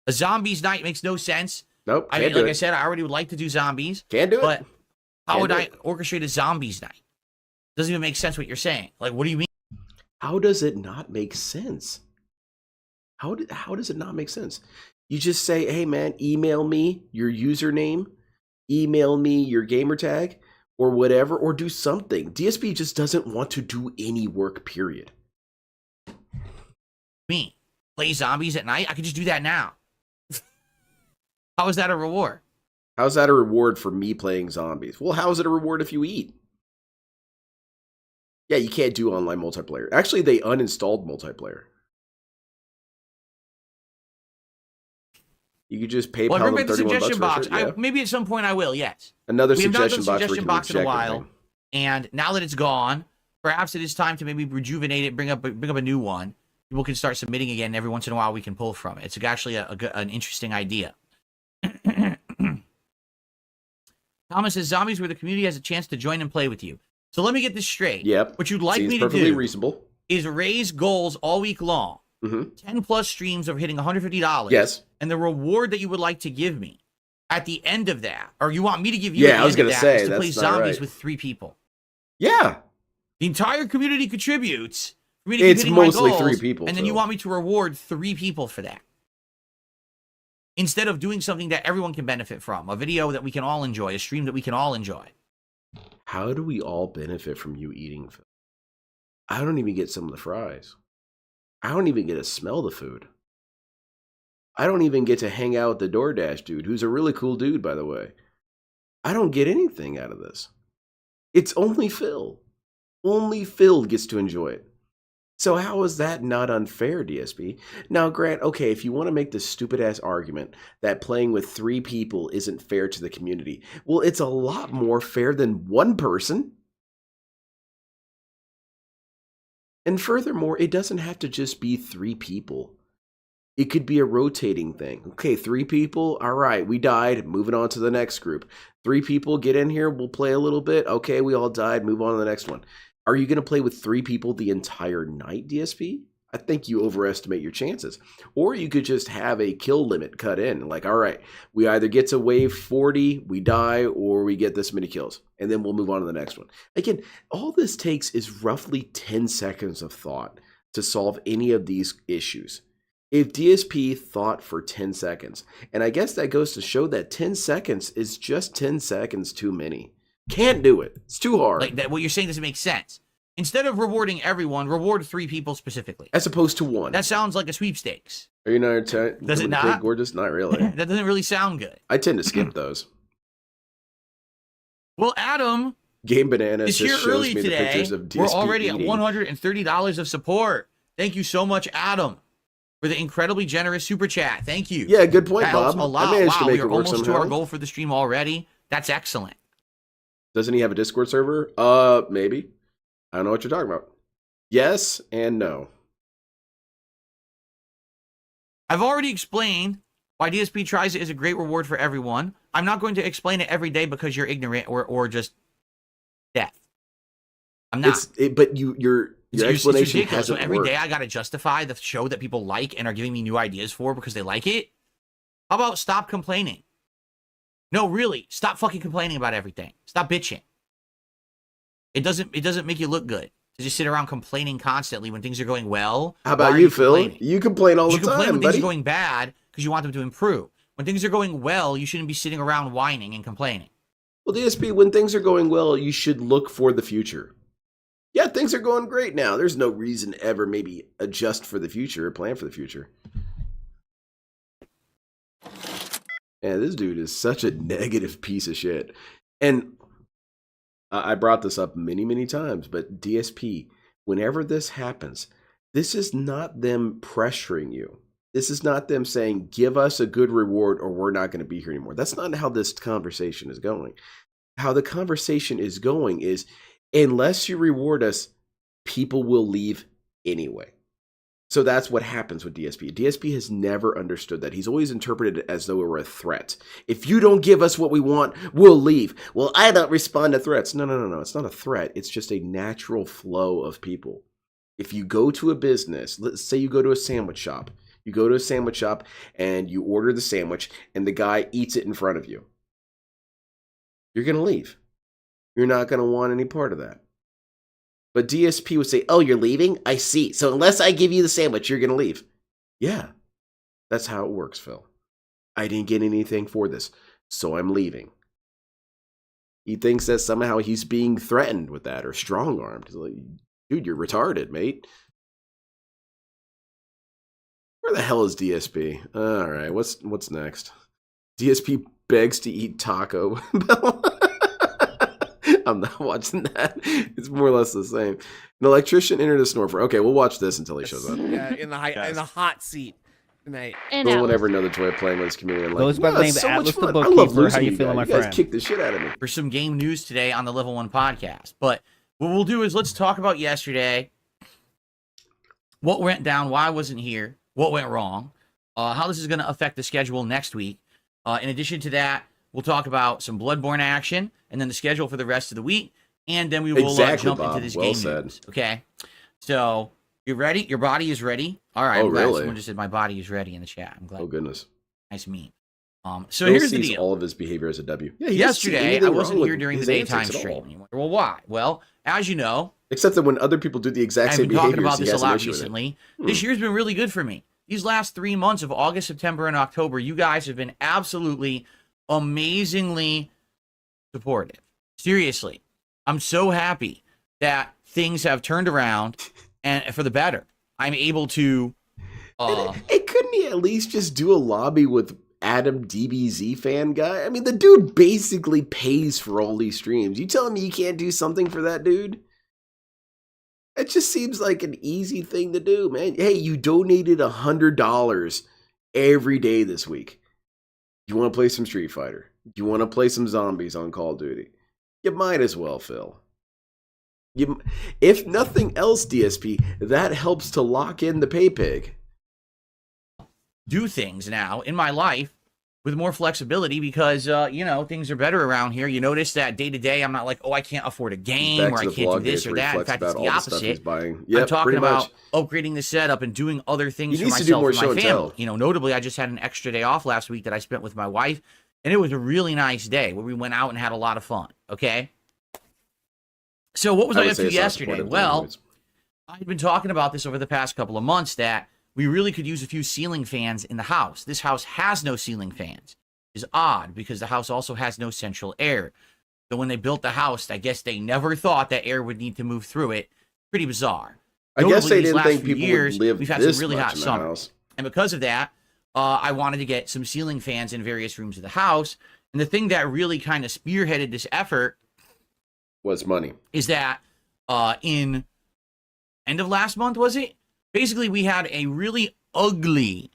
A zombies night makes no sense. Nope. I mean, like I said, I already would like to do zombies. Can't do it. But how would I do orchestrate a zombies night? Doesn't even make sense what you're saying. Like, what do you mean? How does it not make sense? How does it not make sense? You just say, hey, man, email me your username, email me your gamer tag, or whatever, or do something. DSP just doesn't want to do any work, period. Me play zombies at night? I could just do that now. How is that a reward? How's that a reward for me playing zombies? Well, how is it a reward if you eat? Yeah, you can't do online multiplayer. Actually, they uninstalled multiplayer. You could just PayPal Well, bring them back the $31 suggestion for box. shit, yeah. Maybe at some point I will, yes. Another We have not suggestion done box where you suggestion can box in a check while. everything. And now that it's gone, perhaps it is time to maybe rejuvenate it, bring up a new one. People can start submitting again. And every once in a while, we can pull from it. It's actually an interesting idea. Thomas says zombies where the community has a chance to join and play with you. So let me get this straight. Yep. What you'd like Seems me to perfectly do reasonable. is raise goals all week long. 10 plus streams of hitting $150. Yes. And the reward that you would like to give me at the end of that, or you want me to give you I was going to say, is to play that's not zombies right. with 3 people. Yeah. The entire community contributes. For me to It's keep hitting my mostly goals, 3 people. And then you want me to reward 3 people for that. Instead of doing something that everyone can benefit from, a video that we can all enjoy, a stream that we can all enjoy. How do we all benefit from you eating food? I don't even get some of the fries. I don't even get to smell the food. I don't even get to hang out with the DoorDash dude, who's a really cool dude, by the way. I don't get anything out of this. It's only Phil. Only Phil gets to enjoy it. So how is that not unfair, DSP? Now, Grant, okay, if you want to make this stupid-ass argument that playing with 3 people isn't fair to the community, well, it's a lot more fair than 1 person. And furthermore, it doesn't have to just be 3 people. It could be a rotating thing. Okay, 3 people, all right, we died, moving on to the next group. 3 people, get in here, we'll play a little bit. Okay, we all died, move on to the next one. Are you going to play with 3 people the entire night, DSP? I think you overestimate your chances. Or you could just have a kill limit cut in. Like, all right, we either get to wave 40, we die, or we get this many kills. And then we'll move on to the next one. Again, all this takes is roughly 10 seconds of thought to solve any of these issues. If DSP thought for 10 seconds, and I guess that goes to show that 10 seconds is just 10 seconds too many. Can't do it. It's too hard. Like that, what you're saying doesn't make sense. Instead of rewarding everyone, reward 3 people specifically. As opposed to 1. That sounds like a sweepstakes. Are you not Does it not? Gorgeous? Not really. That doesn't really sound good. I tend to skip those. Well, Adam Game Bananas is just here shows early me today. the pictures of DSP We're already eating. at $130 of support. Thank you so much, Adam, for the incredibly generous super chat. Thank you. Yeah, good point, that helps Bob. a lot. I managed to Wow, make we it are work almost somehow. to our goal for the stream already. That's excellent. Doesn't he have a Discord server? Maybe. I don't know what you're talking about. Yes and no. I've already explained why DSP tries it as a great reward for everyone. I'm not going to explain it every day because you're ignorant or just deaf. I'm not. But your explanation ridiculous. hasn't So every worked. day I got to justify the show that people like and are giving me new ideas for because they like it. How about stop complaining? No, really, stop fucking complaining about everything. Stop bitching. It doesn't make you look good to just sit around complaining constantly when things are going well. How about you, Phil? You complain all the You complain time, when buddy. things are going bad because you want them to improve. When things are going well, you shouldn't be sitting around whining and complaining. Well, DSP, when things are going well, you should look for the future. Yeah, things are going great now. There's no reason to ever maybe adjust for the future or plan for the future. Man, this dude is such a negative piece of shit. And I brought this up many, many times, but DSP, whenever this happens, this is not them pressuring you. This is not them saying, give us a good reward or we're not going to be here anymore. That's not how this conversation is going. How the conversation is going is, unless you reward us, people will leave anyway. So that's what happens with DSP. DSP has never understood that. He's always interpreted it as though it were a threat. If you don't give us what we want, we'll leave. Well, I don't respond to threats. No. It's not a threat. It's just a natural flow of people. If you go to a business, let's say you go to a sandwich shop. You go to a sandwich shop and you order the sandwich and the guy eats it in front of you. You're going to leave. You're not going to want any part of that. But DSP would say, oh, you're leaving? I see. So unless I give you the sandwich, you're going to leave. Yeah, that's how it works, Phil. I didn't get anything for this, so I'm leaving. He thinks that somehow he's being threatened with that or strong-armed. Like, dude, you're retarded, mate. Where the hell is DSP? All right, what's next? DSP begs to eat Taco Bell. I'm not watching that. It's more or less the same. An electrician entered a snore for. Okay, we'll watch this until he shows up. Yeah, in the hot seat. Good night. And No one Alice. ever know the joy of playing with this community. And Goes by the name it's so Atlas much the fun. I love Bookkeeper. losing How you you feeling, guys. my You guys friend? kick the shit out of me. For some game news today on the Level 1 podcast. But what we'll do is let's talk about yesterday. What went down, why I wasn't here, what went wrong, how this is going to affect the schedule next week. In addition to that, we'll talk about some Bloodborne action and then the schedule for the rest of the week. And then we will jump into this game news. Okay. So, you ready? Your body is ready? All right. Oh, I'm glad really? someone just said my body is ready in the chat. I'm glad. Oh, goodness. Nice meme. So Phil here's the sees deal. all of his behavior as a W. Yeah, Yesterday, I wasn't here during the daytime stream anymore. Well, why? Well, as you know, except that when other people do the exact same I've been talking behaviors, about he this a has an lot issue with it. recently. This year's been really good for me. These last 3 months of August, September, and October, you guys have been absolutely amazingly supportive. Seriously, I'm so happy that things have turned around and for the better. I'm able to. Hey, couldn't he at least just do a lobby with Adam DBZ fan guy? I mean, the dude basically pays for all these streams. You telling me you can't do something for that dude? It just seems like an easy thing to do, man. Hey, you donated $100 every day this week. You want to play some Street Fighter? You want to play some zombies on Call of Duty? You might as well, Phil. If nothing else, DSP, that helps to lock in the pay pig. Do things now in my life with more flexibility because, things are better around here. You notice that day to day, I'm not like, oh, I can't afford a game or I can't do this or that. In fact, it's the opposite. I'm talking about upgrading the setup and doing other things for myself and my family. Notably, I just had an extra day off last week that I spent with my wife, and it was a really nice day where we went out and had a lot of fun. Okay. So what was I up to yesterday? Well, I've been talking about this over the past couple of months that we really could use a few ceiling fans in the house. This house has no ceiling fans. It's odd because the house also has no central air. So when they built the house, I guess they never thought that air would need to move through it. Pretty bizarre. I guess they didn't think people would live we've had this some really much hot in the summers. house. And because of that, I wanted to get some ceiling fans in various rooms of the house. And the thing that really kind of spearheaded this effort was money. Is that in end of last month, was it? Basically, we had a really ugly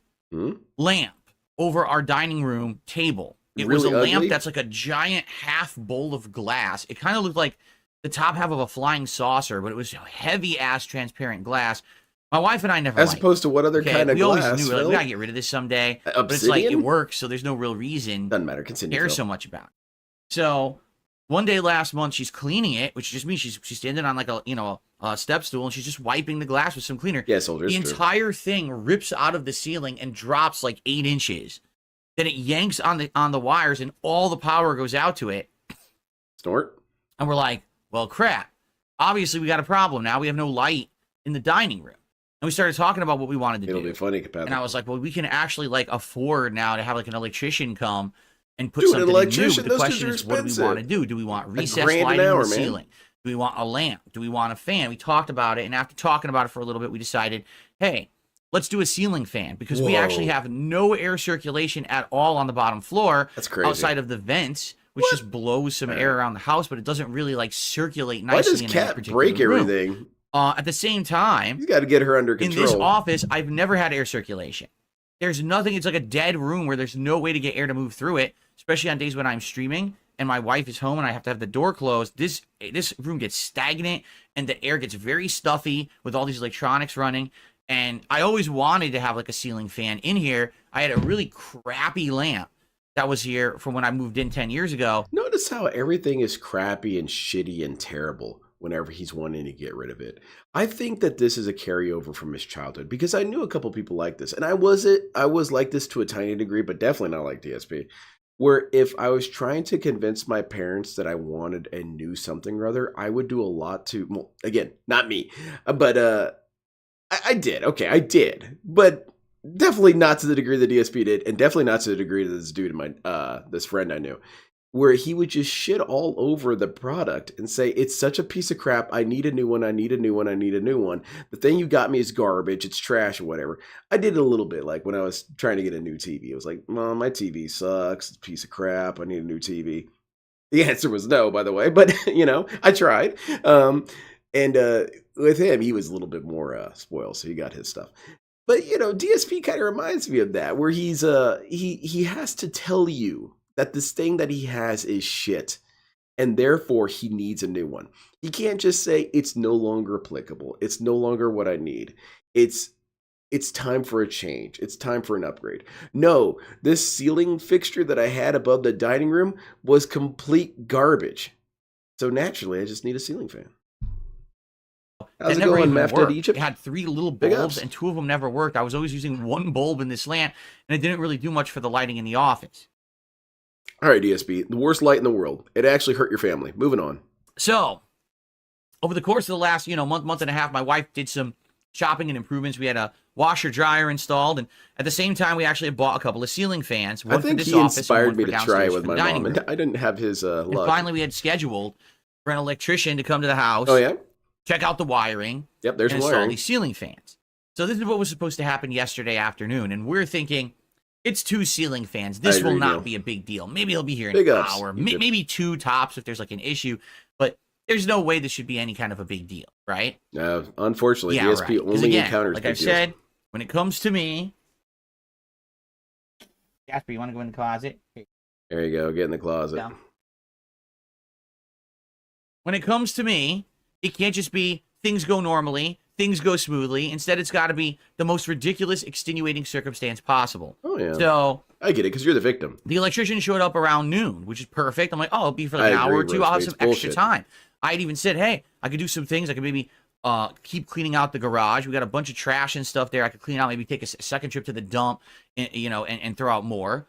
lamp over our dining room table. It was a lamp that's like a giant half bowl of glass. It kind of looked like the top half of a flying saucer, but it was heavy-ass transparent glass. My wife and I never As opposed to what other kind of we glass? always knew, like, Phil? we gotta get rid of this someday. Obsidian? But it's like, it works, so there's no real reason Doesn't matter. Continue. to care Phil. so much about it. So one day last month, she's cleaning it, which just means she's standing on like a step stool and she's just wiping the glass with some cleaner. Yeah, soldiers. The entire thing rips out of the ceiling and drops like 8 inches. Then it yanks on the wires and all the power goes out to it. Snort. And we're like, well, crap. Obviously, we got a problem now. We have no light in the dining room. And we started talking about what we wanted to do. It'll be funny, and I was like, well, we can actually like afford now to have like an electrician come and put Dude, something an new. electrician, The those question dudes is, are what do we expensive. want to do? Do we want recessed $1,000 an lighting in hour, the man. ceiling? Do we want a lamp? Do we want a fan? We talked about it, and after talking about it for a little bit, we decided, hey, let's do a ceiling fan because we actually have no air circulation at all on the bottom floor. That's crazy. Outside of the vents, which just blows some air around the house, but it doesn't really like circulate Why nicely does in that Cat particular break room. everything? At the same time, You got to get her under in control. this office, I've never had air circulation. There's nothing. It's like a dead room where there's no way to get air to move through it, especially on days when I'm streaming and my wife is home and I have to have the door closed. This room gets stagnant and the air gets very stuffy with all these electronics running. And I always wanted to have like a ceiling fan in here. I had a really crappy lamp that was here from when I moved in 10 years ago. Notice how everything is crappy and shitty and terrible whenever he's wanting to get rid of it. I think that this is a carryover from his childhood because I knew a couple people like this. And I was like this to a tiny degree, but definitely not like DSP. Where if I was trying to convince my parents that I wanted and knew something or other, I would do a lot to, well, again, not me, but I did. Okay, I did. But definitely not to the degree that DSP did, and definitely not to the degree that this dude, this friend I knew, where he would just shit all over the product and say, it's such a piece of crap. I need a new one. I need a new one. I need a new one. The thing you got me is garbage. It's trash or whatever. I did it a little bit. Like when I was trying to get a new TV, it was like, Mom, my TV sucks. It's a piece of crap. I need a new TV. The answer was no, by the way, but I tried. And with him, he was a little bit more spoiled. So he got his stuff. But you know, DSP kind of reminds me of that, where he has to tell you that this thing that he has is shit, and therefore he needs a new one. He can't just say it's no longer applicable. It's no longer what I need. It's time for a change. It's time for an upgrade. No, this ceiling fixture that I had above the dining room was complete garbage. So naturally, I just need a ceiling fan. How's it going, Mafted Egypt? It had 3 little Big bulbs, ups. and 2 of them never worked. I was always using 1 bulb in this lamp, and it didn't really do much for the lighting in the office. All right, DSP, the worst light in the world. It actually hurt your family. Moving on. So, over the course of the last, month and a half, my wife did some shopping and improvements. We had a washer dryer installed, and at the same time, we actually bought a couple of ceiling fans. One I think for this he office inspired and me one to for try it downstairs with for my the dining mom, room. and I didn't have his luck. And finally, we had scheduled for an electrician to come to the house. Oh, yeah? Check out the wiring. Yep, there's and install wiring. these ceiling fans. So this is what was supposed to happen yesterday afternoon, and we're thinking it's 2 ceiling fans. This will not be a big deal. Maybe he'll be here in Big an ups. hour, maybe 2 tops if there's like an issue. But there's no way this should be any kind of a big deal, right? Unfortunately, Yeah, DSP right. 'Cause only again, encounters like big I've deals. said, when it comes to me, Jasper, you want to go in the closet? Here. There you go. Get in the closet. Down. When it comes to me, it can't just be things go normally, things go smoothly. Instead, it's got to be the most ridiculous, extenuating circumstance possible. Oh, yeah. So I get it, because you're the victim. the electrician showed up around noon, which is perfect. I'm like, oh, it'll be for like an hour or two. I'll have some extra time. I'd even said, hey, I could do some things. I could maybe keep cleaning out the garage. We got a bunch of trash and stuff there. I could clean out, maybe take a second trip to the dump, and throw out more.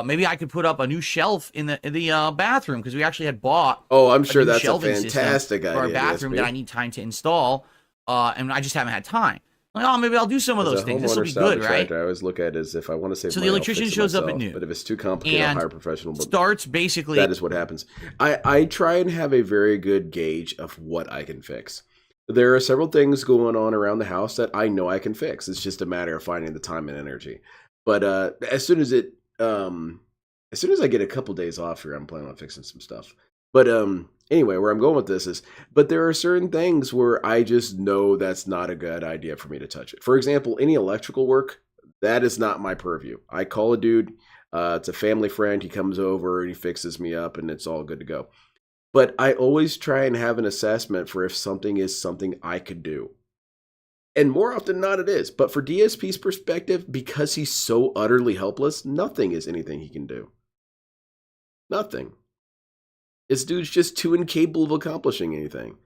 Maybe I could put up a new shelf in the bathroom, because we actually had bought. Oh, I'm sure new that's a shelving system fantastic for our idea, bathroom DSP. that I need time to install, and I just haven't had time. I'm like, oh, maybe I'll do some of As those a things. This will be homeowner-style good, right? contractor, I always look at it as if I want to save So money, the I'll electrician fix it shows up at myself. noon. But if it's too complicated, I'll And hire a professional. But starts basically. that is what happens. I try and have a very good gauge of what I can fix. There are several things going on around the house that I know I can fix. It's just a matter of finding the time and energy. But as soon as I get a couple days off here, I'm planning on fixing some stuff. But anyway, where I'm going with this is, but there are certain things where I just know that's not a good idea for me to touch it. For example, any electrical work, that is not my purview. I call a dude, it's a family friend, he comes over and he fixes me up and it's all good to go. But I always try and have an assessment for if something is something I could do. And more often than not, it is. But for DSP's perspective, because he's so utterly helpless, nothing is anything he can do. Nothing. This dude's just too incapable of accomplishing anything.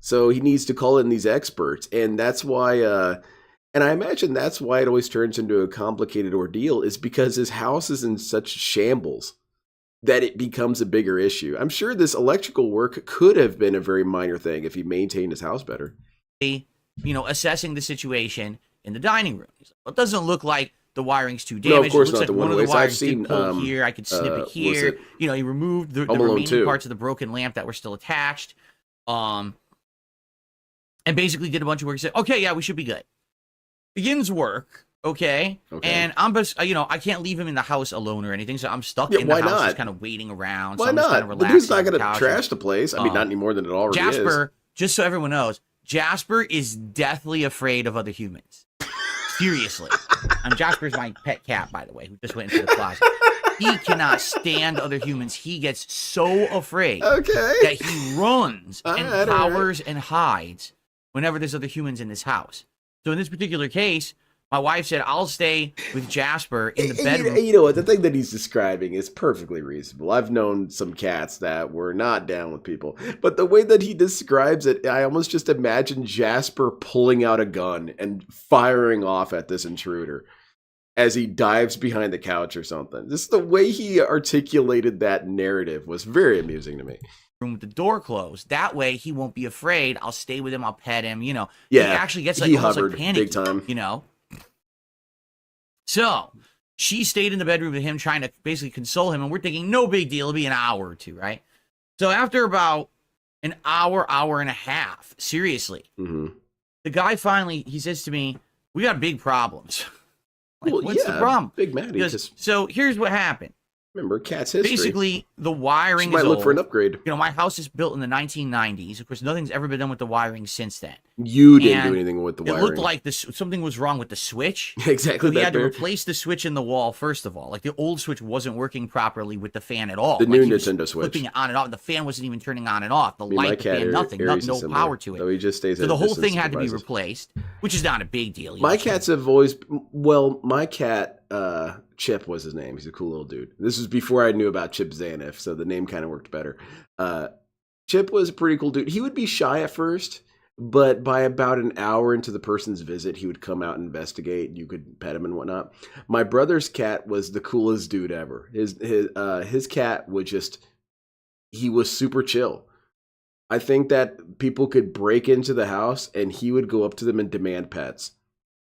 So he needs to call in these experts. And that's why, and I imagine that's why it always turns into a complicated ordeal, is because his house is in such shambles that it becomes a bigger issue. I'm sure this electrical work could have been a very minor thing if he maintained his house better. Assessing the situation in the dining room. He's like, well, it doesn't look like the wiring's too No, damaged. of course it looks not. like one of the I've wires seen, did pull here. I could snip it was here. it He removed the Home Alone remaining 2? parts of the broken lamp that were still attached. And basically did a bunch of work. Said, okay, yeah, we should be good. Begins work. Okay. And I'm just, I can't leave him in the house alone or anything. So I'm stuck in the house, just kind of waiting around. Why so I'm just not? kind of The dude's relaxing not on going to couch trash the place. I mean, not any more than it already is. Jasper, just so everyone knows, Jasper is deathly afraid of other humans. Seriously. Jasper's my pet cat, by the way, who just went into the closet. He cannot stand other humans. He gets so afraid that he runs and cowers and hides whenever there's other humans in this house. So in this particular case, my wife said, I'll stay with Jasper in the bedroom. You know what? The thing that he's describing is perfectly reasonable. I've known some cats that were not down with people. But the way that he describes it, I almost just imagine Jasper pulling out a gun and firing off at this intruder as he dives behind the couch or something. Just the way he articulated that narrative was very amusing to me. Room with the door closed. That way he won't be afraid. I'll stay with him. I'll pet him. He actually gets he almost hovered like panicky, big time. So she stayed in the bedroom with him, trying to basically console him, and we're thinking no big deal. It'll be an hour or two, right? So after about an hour and a half, seriously, the guy finally, he says to me, "We got big problems." What's the problem? Big Matty. So here's what happened. Remember Cat's history. Basically, the wiring She might is look old. for an upgrade. You know, my house is built in the 1990s. Of course, nothing's ever been done with the wiring since then. You didn't do anything with the wiring. It looked like something was wrong with the switch. Exactly. So we had to replace the switch in the wall, first of all. Like, the old switch wasn't working properly with the fan at all. The like, new Nintendo Switch. Flipping it on and off. The fan wasn't even turning on and off. The My light, the cat fan, nothing. No power to it. So he just stays So at the a whole distance thing had to be supervises. replaced, which is not a big deal. My cats have always, well, my cat, Chip was his name. He's a cool little dude. This was before I knew about Chip Zaniff, so the name kind of worked better. Chip was a pretty cool dude. He would be shy at first, but by about an hour into the person's visit, he would come out and investigate. You could pet him and whatnot. My brother's cat was the coolest dude ever. His cat would he was super chill. I think that people could break into the house and he would go up to them and demand pets.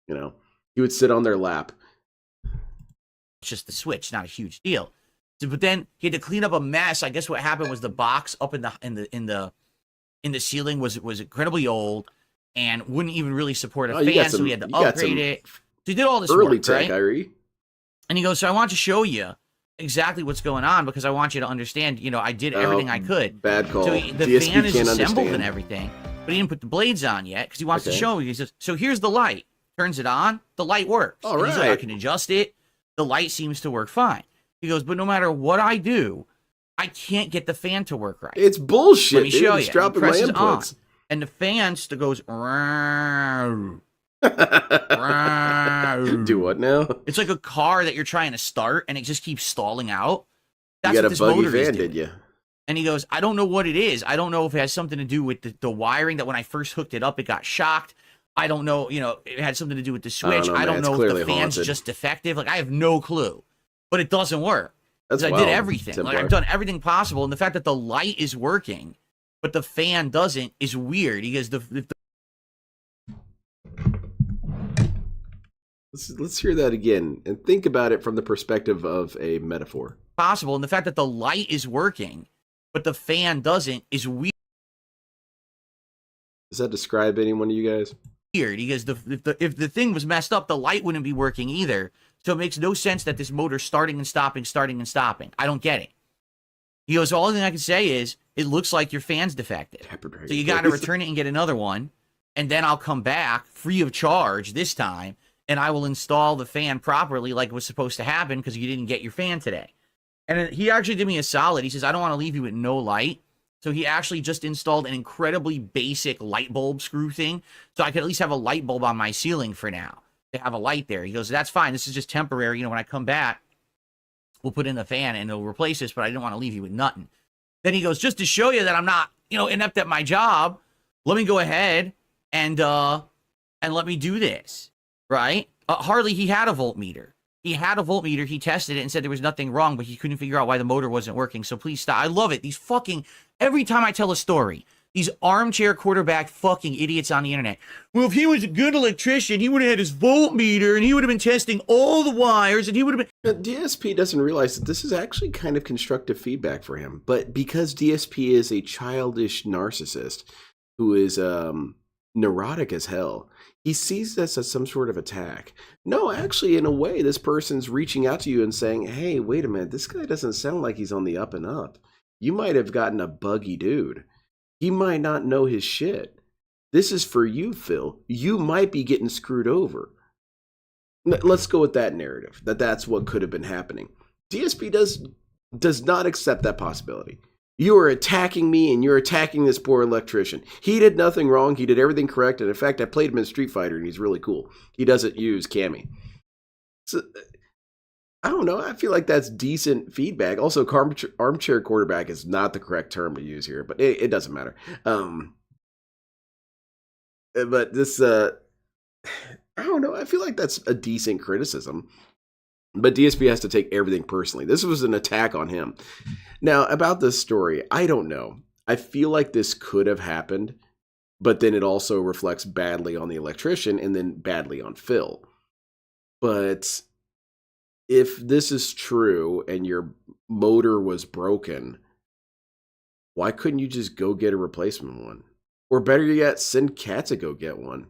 You know, he would sit on their lap. It's just the switch, not a huge deal. So, but then he had to clean up a mess. I guess what happened was the box up in the ceiling was incredibly old and wouldn't even really support a fan, so he had to upgrade it. So he did all this early work, tech, right? Irie. And he goes, so I want to show you exactly what's going on because I want you to understand, you know, I did everything I could. Bad call. So the DSP fan is can't assembled understand. and everything, but he didn't put the blades on yet because he wants to Okay. show you. He says, so here's the light. Turns it on. The light works. All And he's like, I right. can adjust it. The light seems to work fine. He goes, but no matter what I do, I can't get the fan to work right. It's bullshit. Let me show It's you. dropping He my presses on, inputs. and the fan still goes. Do what now? It's like a car that you're trying to start, and it just keeps stalling out. You That's got what a this buggy motor is fan, doing. did you? And he goes, I don't know what it is. I don't know if it has something to do with the wiring that when I first hooked it up, it got shocked. I don't know, you know, it had something to do with the switch. I don't man. It's know if clearly the fan's haunted. just defective. Like, I have no clue. But it doesn't work. That's 'Cause I wild. did everything. Like, Templar. I've done everything possible. And the fact that the light is working, but the fan doesn't is weird. He goes, Let's hear that again and think about it from the perspective of a metaphor. possible. And the fact that the light is working, but the fan doesn't is weird. Does that describe any one of you guys? He goes, if the thing was messed up, the light wouldn't be working either. So it makes no sense that this motor's starting and stopping. I don't get it. He goes, the only thing I can say is, it looks like your fan's defective. So you got to return it and get another one. And then I'll come back free of charge this time. And I will install the fan properly like it was supposed to happen because you didn't get your fan today. And he actually did me a solid. He says, I don't want to leave you with no light. So he actually just installed an incredibly basic light bulb screw thing. So I could at least have a light bulb on my ceiling for now to have a light there. He goes, that's fine. This is just temporary. You know, when I come back, we'll put in the fan and it'll replace this, but I didn't want to leave you with nothing. Then he goes, just to show you that I'm not, you know, inept at my job, let me go ahead and let me do this, right? Harley, he had a voltmeter. He tested it and said there was nothing wrong, but he couldn't figure out why the motor wasn't working. So please stop. I love it. These fucking, every time I tell a story, these armchair quarterback fucking idiots on the internet. Well, if he was a good electrician, he would have had his voltmeter and he would have been testing all the wires and he would have been. But DSP doesn't realize that this is actually kind of constructive feedback for him. But because DSP is a childish narcissist who is neurotic as hell, he sees this as some sort of attack. No, actually, in a way, this person's reaching out to you and saying, hey, wait a minute, this guy doesn't sound like he's on the up and up. You might have gotten a buggy dude. He might not know his shit. This is for you, Phil. You might be getting screwed over. Let's go with that narrative, that's what could have been happening. DSP does not accept that possibility. You are attacking me and you're attacking this poor electrician. He did nothing wrong. He did everything correct. And in fact, I played him in Street Fighter and he's really cool. He doesn't use Cammy. So, I don't know. I feel like that's decent feedback. Also, armchair quarterback is not the correct term to use here, but it doesn't matter. But this, I don't know. I feel like that's a decent criticism. But DSP has to take everything personally. This was an attack on him. Now, about this story, I don't know. I feel like this could have happened, but then it also reflects badly on the electrician and then badly on Phil. But if this is true and your motor was broken, why couldn't you just go get a replacement one? Or better yet, send Kat to go get one.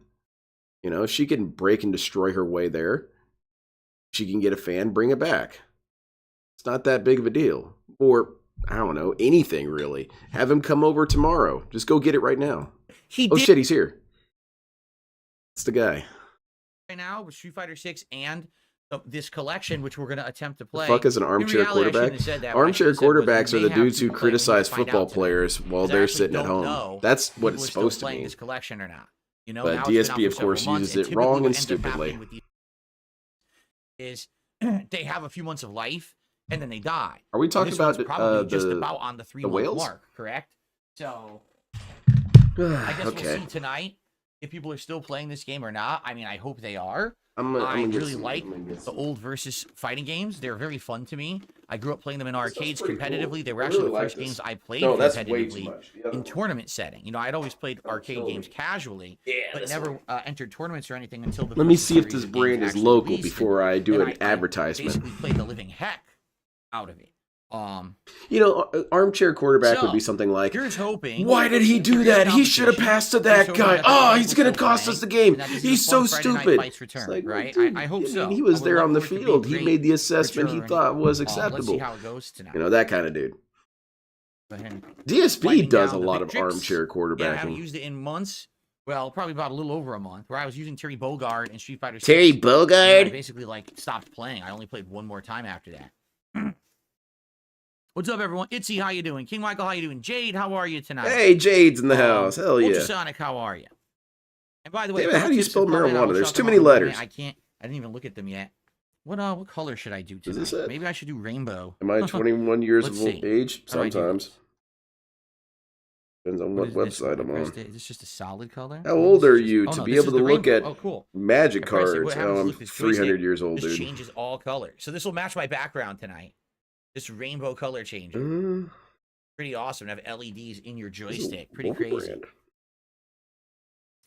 You know, she can break and destroy her way there. She can get a fan, bring it back. It's not that big of a deal. Or, I don't know, anything really. Have him come over tomorrow. Just go get it right now. Oh shit, he's here. It's the guy. Right now with Street Fighter 6 and this collection, which we're going to attempt to play. The fuck is an armchair quarterback? Armchair quarterbacks are the dudes who criticize football players while they're sitting at home. That's what it's supposed to mean. This collection or not. You know, but DSP, of course, uses it wrong and stupidly. Is they have a few months of life and then they die. Are we talking about probably just about on the 3-month mark, correct? So I guess we'll see tonight if people are still playing this game or not. I mean, I hope they are. I really like the old versus fighting games. They're very fun to me. I grew up playing them in arcades competitively. Cool. They were actually the first games I played competitively in tournament setting. You know, I'd always played arcade games casually, but never entered tournaments or anything until the. Let me see if this brand is local before I do an advertisement. I basically played the living heck out of it. You know, armchair quarterback would be something like, here's hoping. Why did he do that? He should have passed to that guy. Oh, he's going to cost us the game. He's so stupid. It's like, right? I hope so. He was there on the field. He made the assessment he thought was acceptable. Let's see how it goes tonight. You know, that kind of dude. DSP does a lot of armchair quarterbacking. Yeah, I haven't used it in months. Well, probably about a little over a month, where I was using Terry Bogard and Street Fighter 6. Terry Bogard? I basically, stopped playing. I only played one more time after that. What's up, everyone? Itzy, how you doing? King Michael, how you doing? Jade, how are you tonight? Hey, Jade's in the house. Hell yeah. Ultrasonic, how are you? And by the way, how do you spell marijuana? There's too many letters. I didn't even look at them yet. What color should I do tonight? Is this it? Maybe I should do rainbow. Am I 21 years of age? Sometimes. Depends on what website I'm on. Is this just a solid color? How old are you to be able to look at cool. magic cards? I'm 300 years old, dude. This changes all colors. So this will match my background tonight. This rainbow color changer. Pretty awesome to have LEDs in your joystick. Pretty crazy.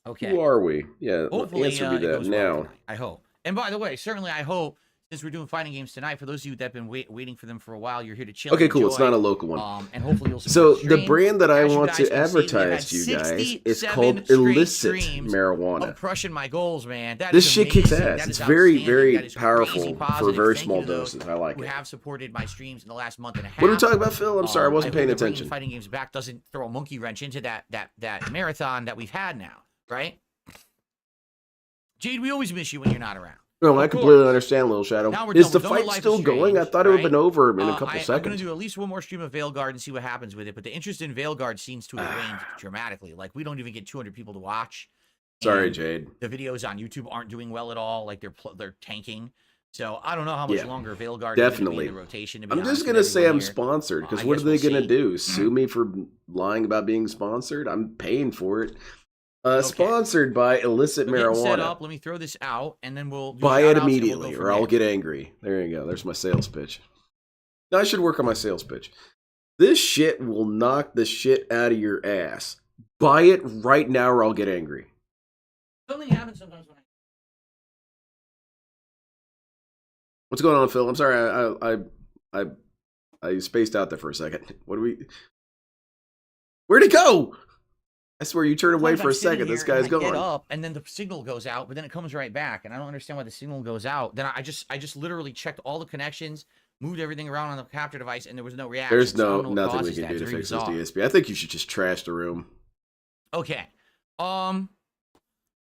Okay. Who are we? Yeah, hopefully, answer me that now. I hope. And by the way, certainly I hope, since we're doing fighting games tonight, for those of you that have been waiting for them for a while, you're here to chill. Okay, cool. It's not a local one. And hopefully you'll support the brand that I want to advertise to you guys is called illicit marijuana. I'm crushing my goals, man. This shit kicks ass. It's very, very powerful for very small doses. I like it. Who have supported my streams in the last month and a half. What are we talking about, Phil? I'm sorry, I wasn't paying attention. Fighting games back doesn't throw a monkey wrench into that marathon that we've had now, right? Jade, we always miss you when you're not around. No, I completely understand, Little Shadow. Is the fight still going? I thought it would have been over in a couple seconds. I'm going to do at least one more stream of Veilguard and see what happens with it. But the interest in Veilguard seems to have waned dramatically. Like, we don't even get 200 people to watch. Sorry, Jade. The videos on YouTube aren't doing well at all. Like, they're tanking. So I don't know how much longer Veilguard is going to be in the rotation. I'm just going to say I'm sponsored, because what are they going to do? Sue me for lying about being sponsored? I'm paying for it. Sponsored by illicit marijuana. Set up. Let me throw this out, and then we'll buy it immediately, or I'll get angry. There you go. There's my sales pitch. Now I should work on my sales pitch. This shit will knock the shit out of your ass. Buy it right now, or I'll get angry. Something happens sometimes when What's going on, Phil? I'm sorry, I spaced out there for a second. What do we? Where'd it go? I swear, you turn away for a second, this guy's going. Get up, and then the signal goes out, but then it comes right back, and I don't understand why the signal goes out. Then I just literally checked all the connections, moved everything around on the capture device, and there was no reaction. There's nothing we can do to fix this DSP. I think you should just trash the room. Okay. All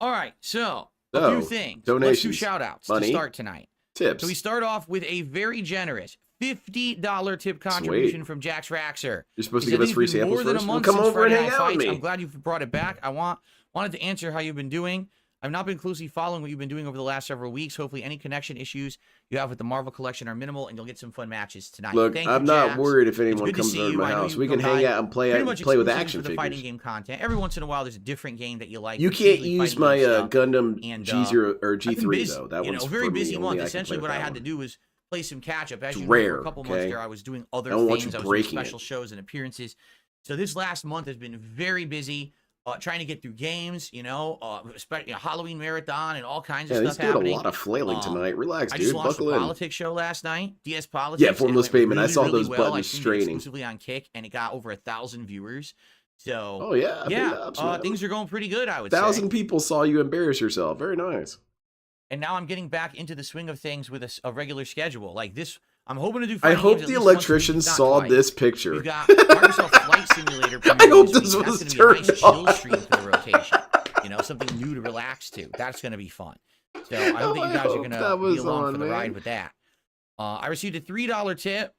right. So a few things. Donations. Let's do shout-outs to start tonight. Tips. So we start off with a very generous $50 tip contribution from Jax Raxer. You're supposed to give us free samples first? Well, come over and hang out with me. I'm glad you brought it back. I wanted to answer how you've been doing. I've not been closely following what you've been doing over the last several weeks. Hopefully any connection issues you have with the Marvel collection are minimal, and you'll get some fun matches tonight. Look, I'm not worried if anyone comes over to my house. We can hang out and play with action figures. Fighting game content. Every once in a while, there's a different game that you like. You can't use my Gundam G0 or G3 though. That one's very busy month. Essentially, what I had to do was play some catch up. As you know, rare, for a couple months there, I was doing other things. I was doing special shows and appearances. So this last month has been very busy. Trying to get through games, especially Halloween marathon and all kinds of stuff happening. A lot of flailing tonight. Relax, dude. I just launched Buckle a in. politics show last night. DS Politics. Yeah, Formless Payment. I saw those well. buttons straining. Exclusively on Kick, and it got over 1,000 viewers. So, oh yeah, things are going pretty good. I would say 1,000 people saw you embarrass yourself. Very nice. And now I'm getting back into the swing of things with a regular schedule. Like this, I'm hoping to do. I hope the electrician saw this picture. We've got Microsoft Flight Simulator. I hope this was turned nice chill stream for the rotation. You know, something new to relax to. That's going to be fun. So I hope that you guys are going to be along for the ride with that. I received a $3 tip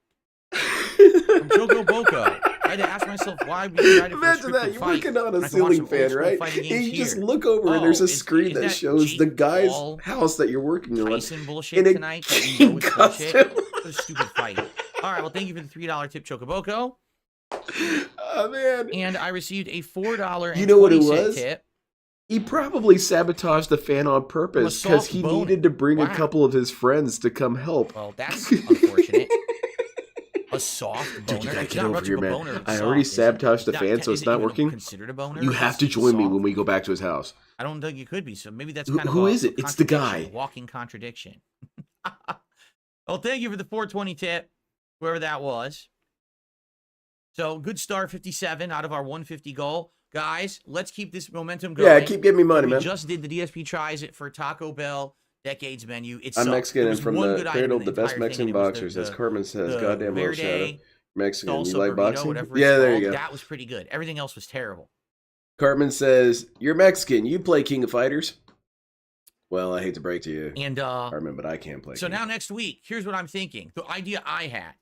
from Choco Boko. I had to ask myself why we decided for Imagine that, you're working on a ceiling fan, right? And you just look over and there's a screen that shows the guy's house that you're working on. Tyson bullshit tonight. You know it's bullshit. What a stupid fight. All right, well, thank you for the $3 tip, Chocoboko. Oh, man. And I received a $4 You know what it was? tip. He probably sabotaged the fan on purpose because he needed to bring a couple of his friends to come help. Well, that's unfortunate. A soft boner. Dude, you gotta get over here, man. I already sabotaged the fan, so it's not working. Considered a boner? You have to join me when we go back to his house. I don't think you could be, so maybe that's kind of who is it? It's the guy. Walking contradiction. Well, thank you for the 420 tip, whoever that was. So, good start, 57 out of our 150 goal. Guys, let's keep this momentum going. Yeah, keep giving me money, man. We just did the DSP tries it for Taco Bell Decades menu. I'm Mexican and from the cradle of the best Mexican boxers, as Carmen says. Goddamn well, Shadow. Mexican, you like boxing? Yeah, there you go. That was pretty good. Everything else was terrible. Carmen says, you're Mexican. You play King of Fighters? Well, I hate to break to you, and Carmen, but I can't play. So now next week, here's what I'm thinking. The idea I had.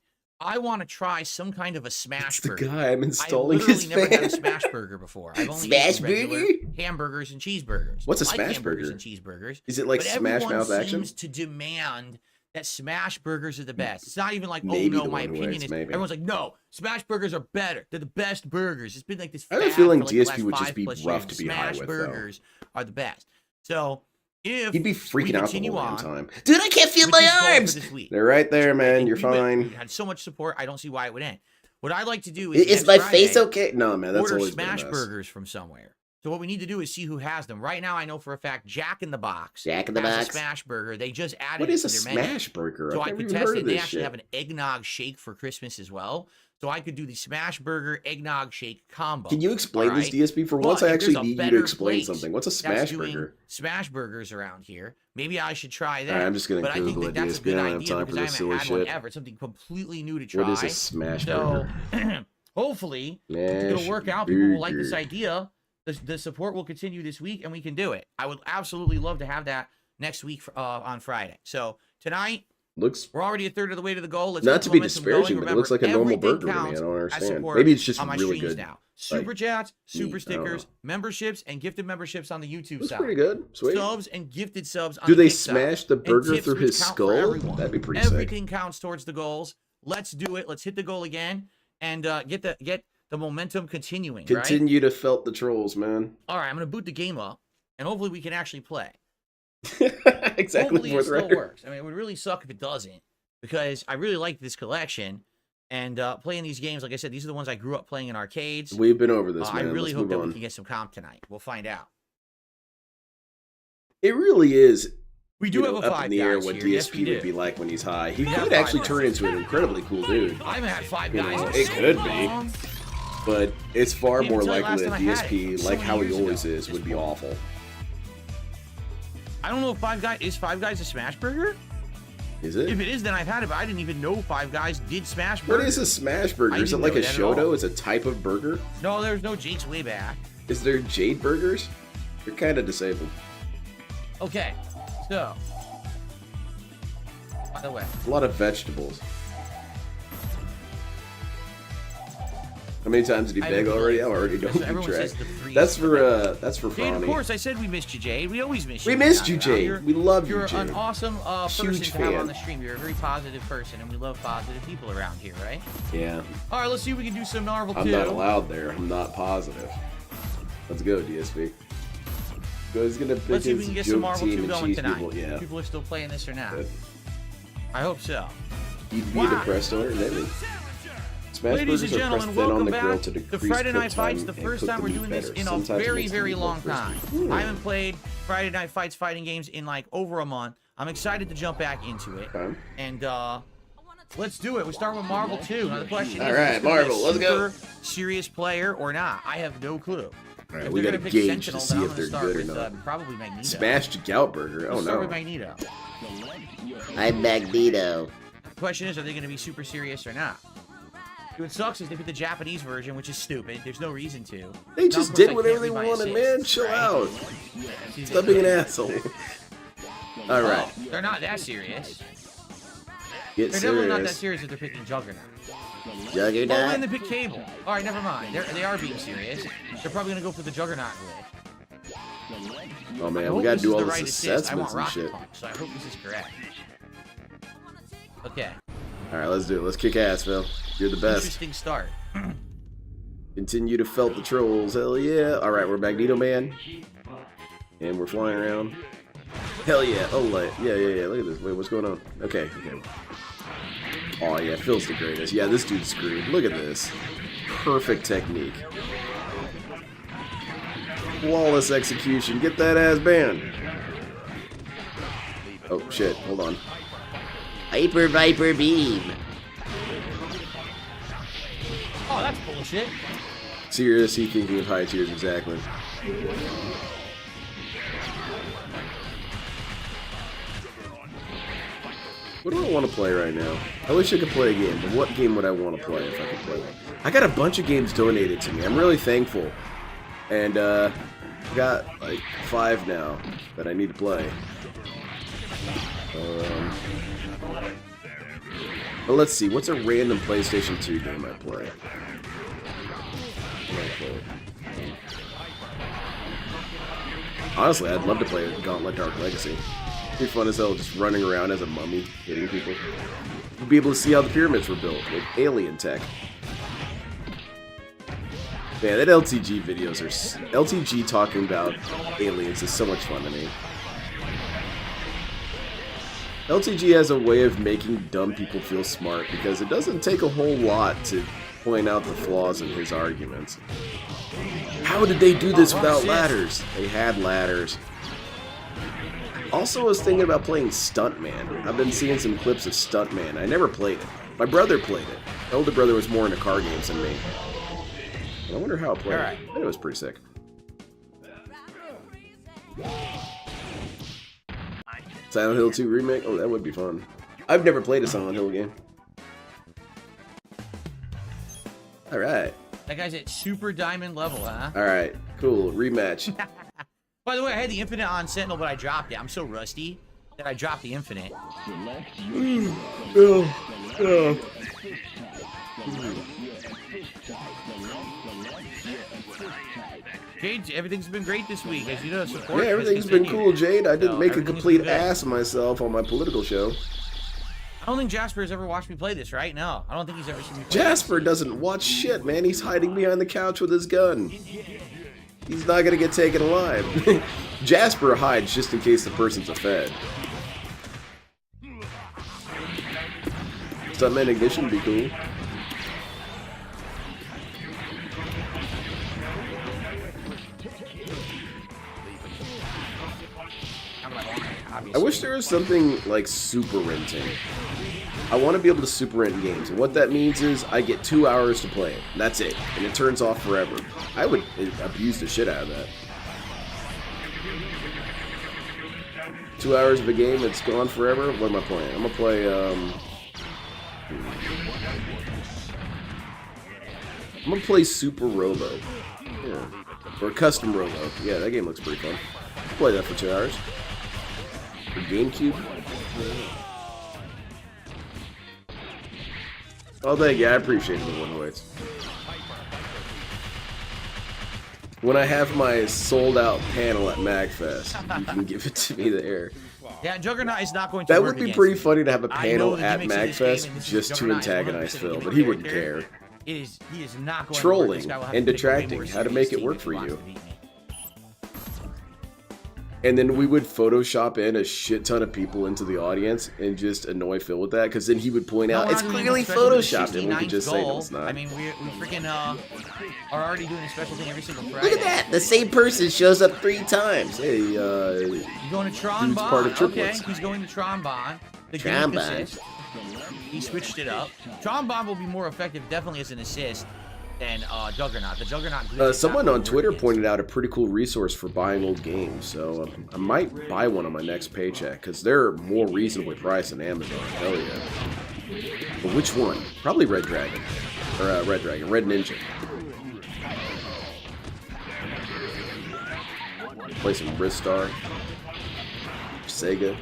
I want to try some kind of a smash burger. The guy I'm installing his fan. I've literally never had a smash burger before. I've only smash eaten burger? Hamburgers and cheeseburgers. What's a I like smash hamburgers burger? And cheeseburgers. Is it like Smash Mouth action? Seems to demand that smash burgers are the best. It's not even like, Maybe oh no, my opinion is. maybe. Everyone's like, no, smash burgers are better. They're the best burgers. It's been like this. I have a feeling for like DSP would just be rough to be high with, though. Smash burgers are the best. So. If he'd be freaking out the whole damn time. Dude, I can't feel my arms. They're right there, man. You're fine. You had so much support. I don't see why it would end. What I'd like to do is my face okay? No, man. That's order always smash been a mess. burgers from somewhere. So what we need to do is see who has them. Right now, I know for a fact Jack in the Box. Jack in the has Box. A smash burger. They just added. What is it a to their smash burger? So I've I could never test heard it. of They this actually shit. have an eggnog shake for Christmas as well. So I could do the smash burger eggnog shake combo. Can you explain this, DSP? For once, I actually need you to explain something. What's a smash burger? Smash burgers around here. Maybe I should try that. Right, I'm just gonna but Google I think that's a DSP. good I don't have idea time for because I this haven't silly had one shit. ever. It's something completely new to try. What is a smash burger? Hopefully, it'll work out. People will like this idea. The support will continue this week, and we can do it. I would absolutely love to have that next week on Friday. So tonight, we're already a third of the way to the goal. Let's Not to be disparaging, but it looks like a normal burger to me. I don't understand. Maybe it's just really good. Now. Super chats, super stickers, memberships, and gifted memberships on the YouTube side. Pretty good. Sweet. Subs and gifted subs on Do the they Kick side. smash the burger tips through which his count for skull? everyone. That'd be pretty sick. Everything counts towards the goals. Let's do it. Let's hit the goal again and get the momentum continuing. Continue to felt the trolls, man. All right, I'm going to boot the game up, and hopefully we can actually play. Exactly. Hopefully it still works. I mean, it would really suck if it doesn't, because I really like this collection, and playing these games, like I said, these are the ones I grew up playing in arcades. We've been over this, man. I really Let's hope move that on. we can get some comp tonight. We'll find out. It really is. We do have a up Five in the air Guys what here. DSP Yes, we would do. be like when he's high. He We have could actually Five turn into an incredibly cool dude. I haven't had Five You Guys. know, in it so could long. be, but it's far Can't more tell you likely last that time I had DSP, it. So like many how he years always ago. is, would be awful. I don't know if Five Guys is Five Guys a smash burger. Is it? If it is, then I've had it, but I didn't even know Five Guys did smash What burgers. is a smash burger? I Is it didn't like know a that at all. Shoto? Is a type of burger? No, there's no Jake's way back. Is there Jade burgers? You're kind of disabled. Okay, so by the way, A lot of vegetables. How many times did he I beg haven't already? realized I'm already that. don't So everyone keep track. says the three- That's for Jade, of Frawny. course, I said we missed you, Jade. We always miss you. We missed you, Now, Jade. you're- We love you, You're Jade. an awesome person Huge to have fan. on the stream. You're a very positive person, and we love positive people around here, right? Yeah. All right, let's see if we can do some Marvel I'm too. not allowed there. I'm not positive. Let's go, DSP. He's gonna pick Let's see if we his can get some joke Marvel team 2 and going cheese tonight. people. Yeah. People are still playing this or not. Good. I hope so. You'd be Wow. depressed owner, maybe. Smash Ladies and burgers are gentlemen, pressed thin on welcome the grill back to to decrease Friday cook Night Fights. time The and first cook time the we're meat doing this better. in a Sometimes it very, makes the very meat long more crispy. time. I haven't played Friday Night Fights fighting games in like over a month. I'm excited to jump back into it. Okay. And let's do it. We start with Marvel 2. Now the question All is, right, is this gonna be a Marvel, let's go. super serious player or not? I have no clue. All right, If we they're gotta gonna pick gauge to Sentinel, see then I'm if they're gonna start good or with, not. probably Magneto. Smashed gout burger. Oh Let's start no. with Magneto. I'm Magneto. question is, are they going to be super serious or not? What sucks is they put the Japanese version, which is stupid. There's no reason to. They just did whatever they wanted, man. Chill out. Stop being an asshole. All right. Oh, they're not that serious. Get they're definitely not that serious if they're picking Juggernaut. Juggernaut. Oh, and they pick Cable. All right, never mind. They are being serious. They're probably gonna go for the Juggernaut glitch. Oh man, we gotta do all right this assist. I want assessments and Rocket shit. Punch, so I hope this is correct. Okay. All right, let's do it. Let's kick ass, Phil. You're the best. Interesting start. Continue to felt the trolls. Hell yeah. All right, we're Magneto Man, and we're flying around. Hell yeah. Oh, like, yeah. Look at this. Wait, what's going on? Okay. Oh yeah, Phil's the greatest. Yeah, this dude's screwed. Look at this. Perfect technique. Flawless execution. Get that ass banned. Oh shit. Hold on. Hyper Viper Beam. Oh, that's bullshit. Seriously thinking of high tiers, exactly. What do I want to play right now? I wish I could play a game, but what game would I want to play if I could play one? I got a bunch of games donated to me. I'm really thankful. And, I got, like, 5 now that I need to play. But let's see, what's a random PlayStation 2 game I play? Honestly, I'd love to play Gauntlet Dark Legacy. It'd be fun as hell just running around as a mummy, hitting people. You'd be able to see how the pyramids were built with alien tech. Man, that LTG videos are... LTG talking about aliens is so much fun to me. LTG has a way of making dumb people feel smart because it doesn't take a whole lot to point out the flaws in his arguments. How did they do this without ladders? They had ladders. Also, I was thinking about playing Stuntman. I've been seeing some clips of Stuntman. I never played it. My brother played it. My older brother was more into car games than me. I wonder how it played. I think it was pretty sick. Silent Hill 2 remake? Oh, that would be fun. I've never played a Silent Hill game. Alright. That guy's at super diamond level, huh? Alright, cool. Rematch. By the way, I had the infinite on Sentinel, but I dropped it. I'm so rusty that I dropped the infinite. Jade, everything's been great this week. As you know, support. Yeah, everything's been cool, Jade. I didn't make a complete ass of myself on my political show. I don't think Jasper has ever watched me play this, right? No, I don't think he's ever seen me play Jasper doesn't watch shit, man. He's hiding behind the couch with his gun. He's not gonna get taken alive. Jasper hides just in case the person's a fed. Stuntman Ignition would be cool. I wish there was something like super renting. I want to be able to super rent games, and what that means is I get 2 hours to play it. That's it, and it turns off forever. I would abuse the shit out of that. 2 hours of a game that's gone forever. What am I playing? I'm gonna play. I'm gonna play Super Robo. Yeah. Or Custom Robo. Yeah, that game looks pretty fun. I'll play that for 2 hours. For GameCube. Oh, thank you. I appreciate the 1 weights. When I have my sold-out panel at MagFest, you can give it to me there. Yeah, Juggernaut is not going to That work would be against pretty me. funny to have a I panel know the at gimmicks of this game, MagFest and this is just to Juggernaut is antagonize 100% Phil, a but he wouldn't character. care. He is not going Trolling to work. This guy will have and to pick a way detracting, more how to make serious it team work if for he wants you. to beat me. And then we would Photoshop in a shit ton of people into the audience and just annoy Phil with that, because then he would point out, we're it's not doing clearly anything special with the Photoshopped, and we could 69th just say, no, goal. it's not. I mean, we freaking are already doing a special thing every single Friday. Look at that. The same person shows up 3 times. Hey, He's going to Tron dude's part of Bond. Okay, triplets. he's going to Tron Bond. The Tron gimmick Bond. assist. He switched it up. Tron Bond will be more effective, definitely as an assist, than Juggernaut. The Juggernaut. Someone on Twitter pointed out a pretty cool resource for buying old games, so I might buy one on my next paycheck, because they're more reasonably priced than Amazon. Hell yeah. But which one? Probably Red Dragon. Or Red Dragon. Red Ninja. Play some Bristar. Sega.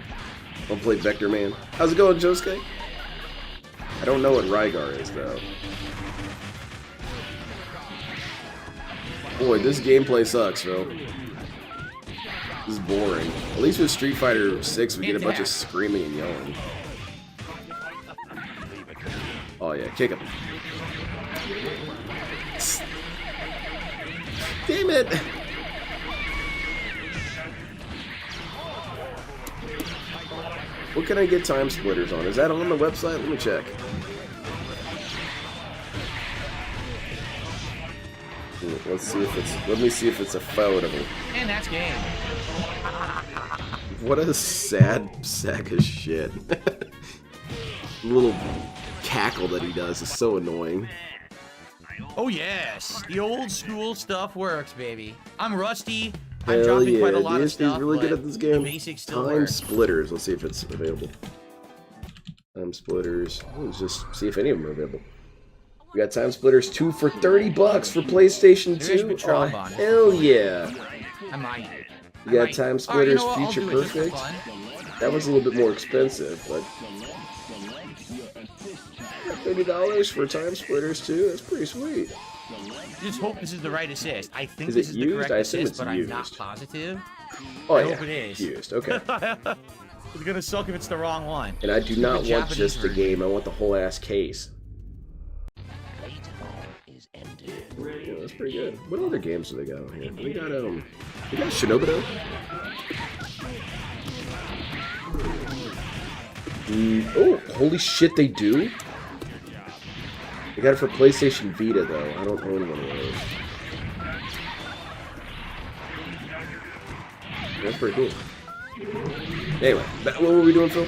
Wanna play Vector Man? How's it going, Josuke? I don't know what Rygar is, though. Boy, this gameplay sucks, Phil. This is boring. At least with Street Fighter 6, we get a bunch of screaming and yelling. Oh yeah, kick him. Damn it! What can I get time splitters on? Is that on the website? Let me check. Let's see if it's. Let me see if it's a photo. And that's game. What a sad sack of shit. Little cackle that he does is so annoying. Oh yes, the old school stuff works, baby. I'm rusty. I'm Hell dropping yeah, quite a lot of DSP's stuff. really good at this game. The basics still Time work. splitters. Let's see if it's available. Time splitters. Let's just see if any of them are available. We got time splitters 2 for $30 for PlayStation 2. Oh, hell yeah! I might. You got time splitters Future I'll do it just for Perfect. fun. That was a little bit more expensive, but $30 for time splitters too. That's pretty sweet. Just hope this is the right assist. I think Is this it is the used? correct I assume assist, it's but used. I'm not positive. Oh I yeah, hope it is. used. Okay. It's gonna suck if it's the wrong one. And I do not want Japanese just the version. game. I want the whole ass case. Yeah, that's pretty good. What other games do they got on here? They got Shinobudo. Oh, holy shit, they do? They got it for PlayStation Vita, though. I don't own one of those. That's pretty cool. Anyway, what were we doing, Phil?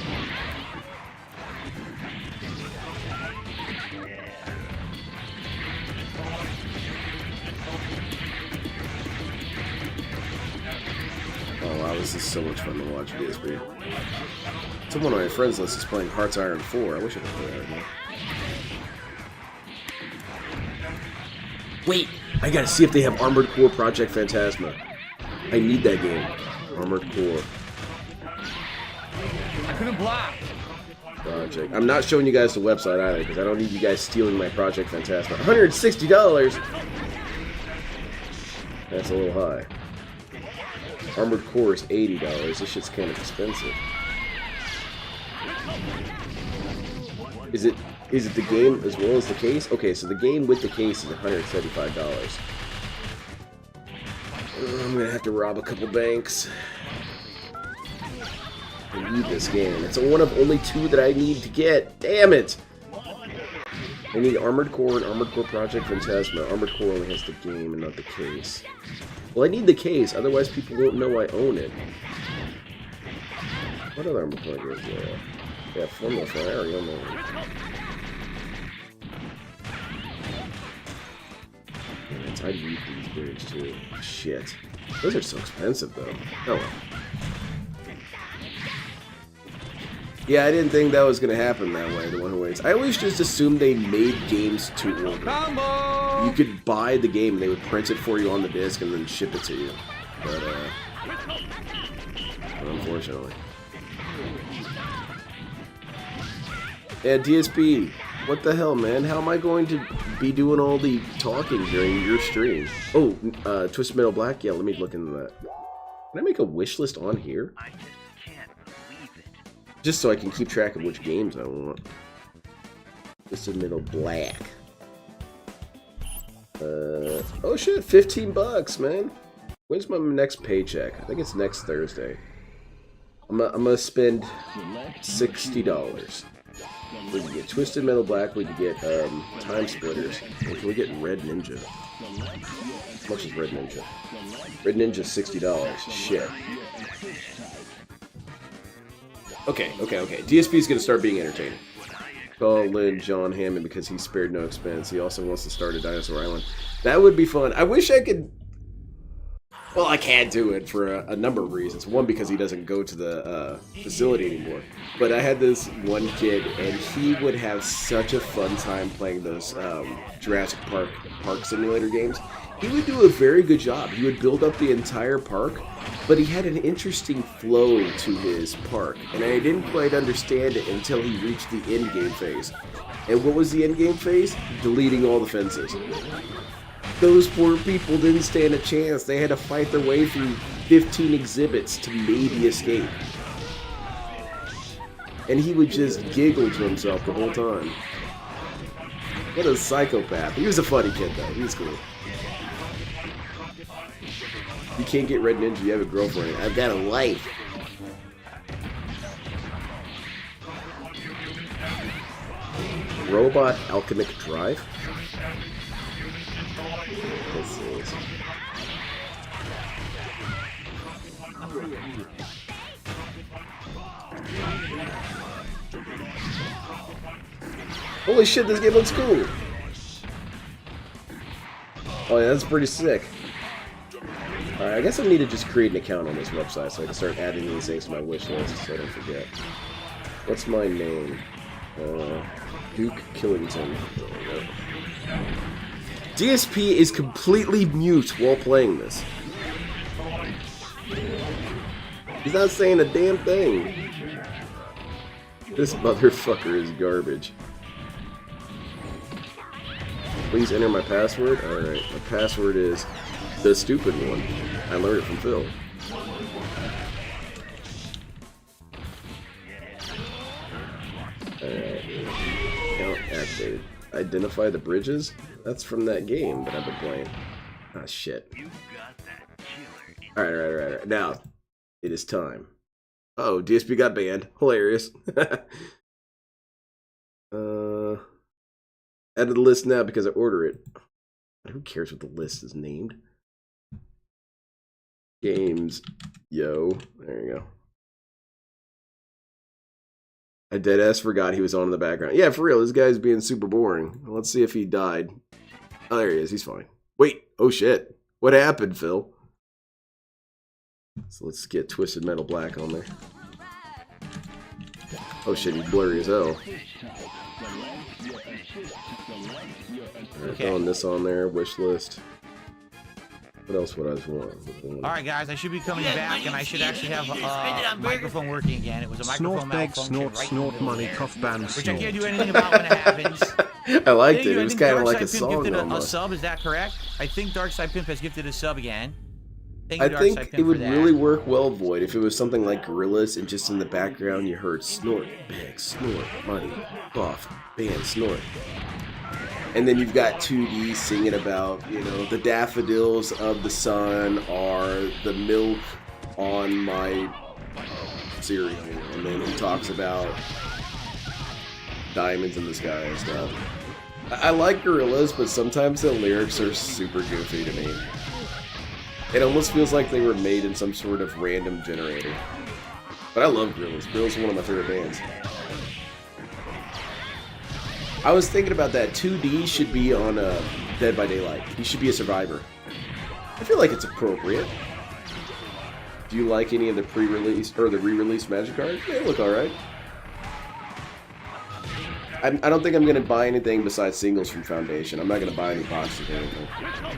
Oh wow, this is so much fun to watch DSP. Someone on my friends list is playing Hearts Iron 4. I wish I could play that right now. Wait, I gotta see if they have Armored Core Project Phantasma. I need that game. Armored Core I couldn't block. Project. I'm not showing you guys the website either because I don't need you guys stealing my Project Phantasma. $160. That's a little high. Armored Core is $80. This shit's kind of expensive. Is it the game as well as the case? Okay, so the game with the case is $175. I'm gonna have to rob a couple banks. I need this game. It's one of only 2 that I need to get. Damn it! I need Armored Core and Armored Core Project Phantasma. Armored Core only has the game and not the case. Well, I need the case, otherwise people won't know I own it. What other Armored Core games do I have? Yeah, Formula Fire, I already own that one. I need these birds too. Shit. Those are so expensive though. Oh well. Yeah, I didn't think that was gonna happen that way, the one who wins. I always just assumed they made games to order. Combo! You could buy the game and they would print it for you on the disc and then ship it to you. But unfortunately. Yeah, DSP. What the hell, man? How am I going to be doing all the talking during your stream? Oh, Twisted Metal Black? Yeah, let me look into that. Can I make a wish list on here? Just so I can keep track of which games I want. Twisted Metal Black. Oh shit, $15, man. When's my next paycheck? I think it's next Thursday. I'm gonna spend $60. We can get Twisted Metal Black, we can get Time Splitters, and can we get Red Ninja? How much is Red Ninja? Red Ninja's $60. Shit. Okay. DSP's gonna start being entertaining. Call Lynn John Hammond because he spared no expense. He also wants to start a Dinosaur Island. That would be fun. I wish I could... Well, I can't do it for a number of reasons. One, because he doesn't go to the facility anymore. But I had this one kid, and he would have such a fun time playing those Jurassic Park simulator games. He would do a very good job. He would build up the entire park, but he had an interesting flow to his park, and I didn't quite understand it until he reached the end game phase. And what was the end game phase? Deleting all the fences. Those poor people didn't stand a chance. They had to fight their way through 15 exhibits to maybe escape. And he would just giggle to himself the whole time. What a psychopath. He was a funny kid, though. He was cool. You can't get Red Ninja, you have a girlfriend. I've got a life. Robot Alchemic Drive? This is... Holy shit, this game looks cool! Oh yeah, that's pretty sick. Alright, I guess I need to just create an account on this website so I can start adding these things to my wish list so I don't forget. What's my name? Duke Killington. There we go. DSP is completely mute while playing this. He's not saying a damn thing. This motherfucker is garbage. Please enter my password. Alright, my password is the stupid one. I learned it from Phil. Alright. Account activated. Identify the bridges? That's from that game that I've been playing. Ah, shit. Alright. Now, it is time. Oh, DSP got banned. Hilarious. Add to the list now because I order it. Who cares what the list is named? Games. Yo. There you go. I deadass forgot he was on in the background. Yeah, for real, this guy's being super boring. Let's see if he died. Oh, there he is. He's fine. Wait. Oh, shit. What happened, Phil? So let's get Twisted Metal Black on there. Oh, shit. He's blurry as hell. Alright, throwing this on there. Wish list. What else would I want? Alright guys, I should be coming back and I should actually have a microphone working again. It was a microphone malfunction snort money, cough band, which I can't do anything about when it happens. I liked it. It was kind of like a song gifted almost. A sub, is that correct? I think Darkside Pimp has gifted a sub again. I think it would really work well, Void, if it was something like Gorillaz and just in the background you heard snort, bang, snort, money, cough, band, snort. And then you've got 2D singing about, you know, the daffodils of the sun are the milk on my cereal. And then he talks about diamonds in the sky and stuff. I like Gorillaz, but sometimes the lyrics are super goofy to me. It almost feels like they were made in some sort of random generator. But I love Gorillaz. Gorillaz are one of my favorite bands. I was thinking about that. 2D should be on Dead by Daylight. He should be a survivor. I feel like it's appropriate. Do you like any of the pre-release or the re-release Magic cards? They look alright. I don't think I'm going to buy anything besides singles from Foundation. I'm not going to buy any boxes or anything.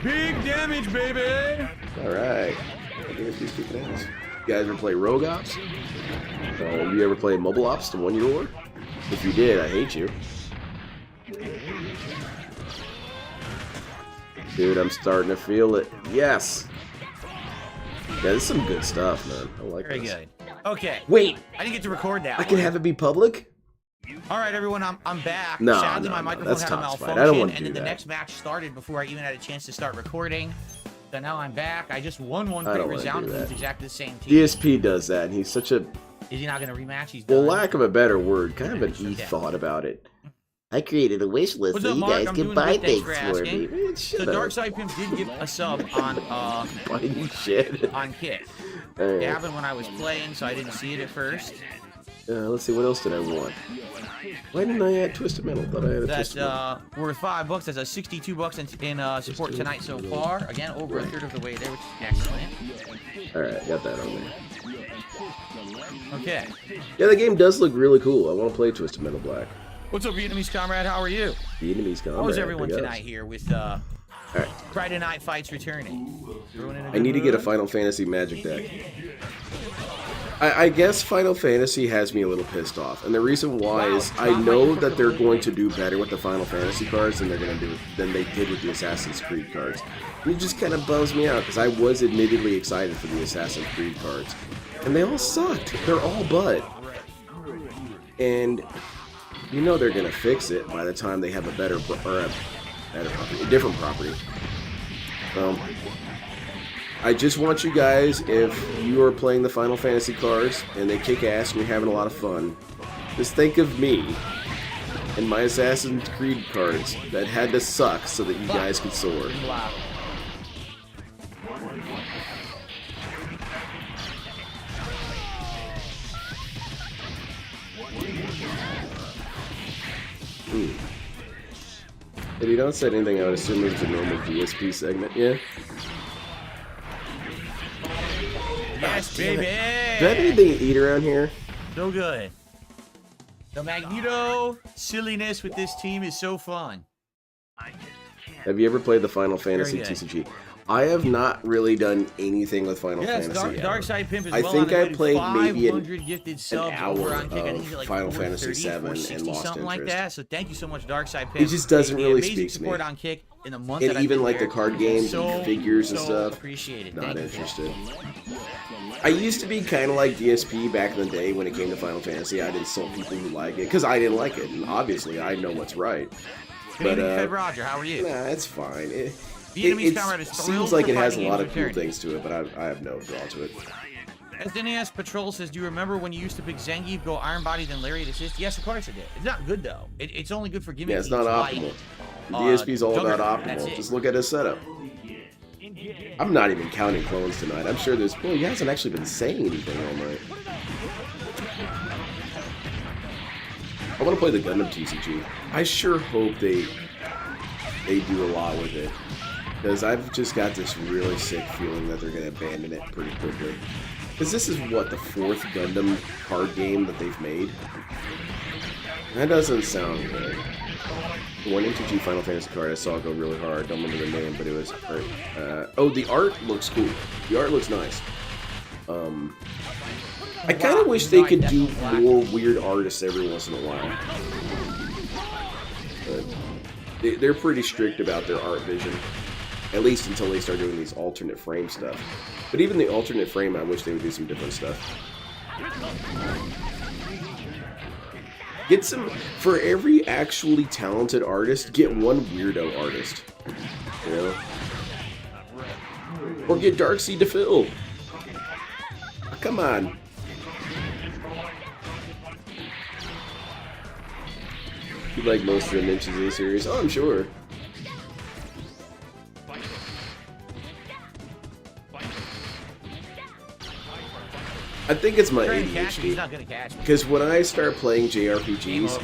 Big damage, baby! Alright. I think it's kicking ass. You guys ever play Rogue Ops? You ever play Mobile Ops, the one you wore? If you did, I hate you. Dude, I'm starting to feel it. Yes! Yeah, this is some good stuff, man. I like this. Very good. Okay. Wait! I didn't get to record that. I can have it be public? Alright, everyone, I'm back. No, Sadly, my microphone had a malfunction, I don't want to and do then the that. next match started before I even had a chance to start recording. So now I'm back. I just won one pretty resoundingly with exactly the same team. DSP does that, and he's such a... Is he not going to rematch? He's well, done. lack of a better word, kind of an e-thought about it. I created a wish list so you guys can buy things for me. So Darkside Pimp did give a sub on shit. on Kit. Right. It happened when I was playing, so I didn't see it at first. Let's see, what else did I want? Why didn't I add Twisted Metal? Thought I had a That's Twisted Metal. worth $5. That's a $62 in support tonight so far. Again, over a third of the way there, which is excellent. Alright, got that on there. Okay. Yeah, the game does look really cool. I want to play Twisted Metal Black. What's up, Vietnamese comrade? How are you? Vietnamese comrade. How is everyone big ups. tonight here with Friday Night Fights returning? I need to get a Final Fantasy Magic deck. I guess Final Fantasy has me a little pissed off, and the reason why is I know that they're going to do better with the Final Fantasy cards than they did with the Assassin's Creed cards. And it just kind of bums me out because I was admittedly excited for the Assassin's Creed cards, and they all sucked. They're all butt, and you know they're gonna fix it by the time they have a different property. I just want you guys, if you are playing the Final Fantasy cards and they kick ass and you're having a lot of fun, just think of me and my Assassin's Creed cards that had to suck so that you guys could soar. If you don't say anything, I would assume it's a normal DSP segment, yeah? Yes, baby! Do I have anything to eat around here? So good. The Magneto silliness with this team is so fun. Have you ever played the Final Fantasy TCG? I have not really done anything with Final Fantasy. Dark Side Pimp is I think I played maybe an hour on Kick. I think of he's like Final 430, Fantasy 7 and 460, lost something like interest. that. So thank you so much, Dark Side Pimp. It just doesn't really amazing speak to me. support on Kick in the month And that I've even been like there. the card games so, and figures and so stuff. Appreciate it. Not Thank you. interested. I used to be kind of like DSP back in the day when it came to Final Fantasy. I'd insult people who like it because I didn't like it, and obviously I know what's right. Good evening, Fed Roger. How are you? Nah, it's fine. It seems like it has a lot of cool things to it, but I have no draw to it. As Dennis Patrol says, do you remember when you used to pick Zangief, go Iron Body, then Lariat Assist? Yes, of course I did. It's not good, though. It's only good for gimmicks. Yeah, it's not optimal. DSP's all about optimal. Just look at his setup. I'm not even counting clones tonight. I'm sure there's... Well, he hasn't actually been saying anything all night. I want to play the Gundam TCG. I sure hope they do a lot with it. Because I've just got this really sick feeling that they're going to abandon it pretty quickly. Because this is, what, the 4th Gundam card game that they've made? That doesn't sound good. One MTG Final Fantasy card I saw go really hard. Don't remember the name, but it was... oh, the art looks cool. The art looks nice. I kind of wish they could do more weird artists every once in a while. But they're pretty strict about their art vision. At least until they start doing these alternate frame stuff. But even the alternate frame, I wish they would do some different stuff. Get some... For every actually talented artist, get one weirdo artist. You know? Or get Darkseid to fill. Come on. You like most of the Ninjas in the series? Oh, I'm sure. I think it's my ADHD. Because when I start playing JRPGs,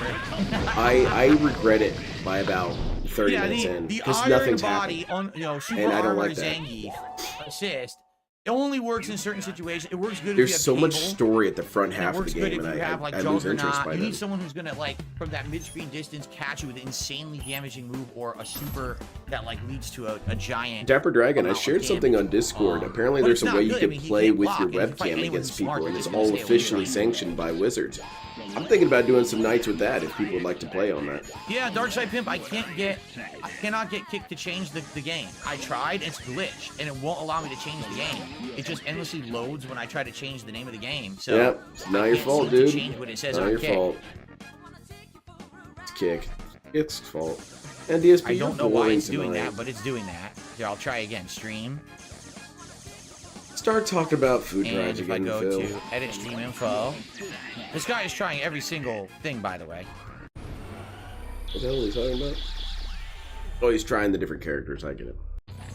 I regret it by about 30 minutes in. Because nothing's happened. And I don't like that. Assist. It only works in certain situations. It works good There's if you have so cable. much story at the front half of the game, and I lose interest by You then. need someone who's gonna, like, from that mid-screen distance, catch you with an insanely damaging move or a super that, like, leads to a giant. Dapper Dragon, I shared something on Discord. Apparently there's a way you can play with your webcam against people, and it's all officially sanctioned by Wizards. I'm thinking about doing some nights with that if people would like to play on that. Yeah, Darkside Pimp, I cannot get Kick to change the game. I tried, it's glitched, and it won't allow me to change the game. It just endlessly loads when I try to change the name of the game. So yep, it's not your fault, dude. Change what it says not on your Kick. fault. It's Kick. It's fault. And DSP, I don't know why it's doing tonight. that, but it's doing that. Here, I'll try again. Stream. Start talking about food And drives if again, I go Phil. to edit stream info, this guy is trying every single thing, by the way. What the hell are we talking about? Oh, he's trying the different characters. I get it.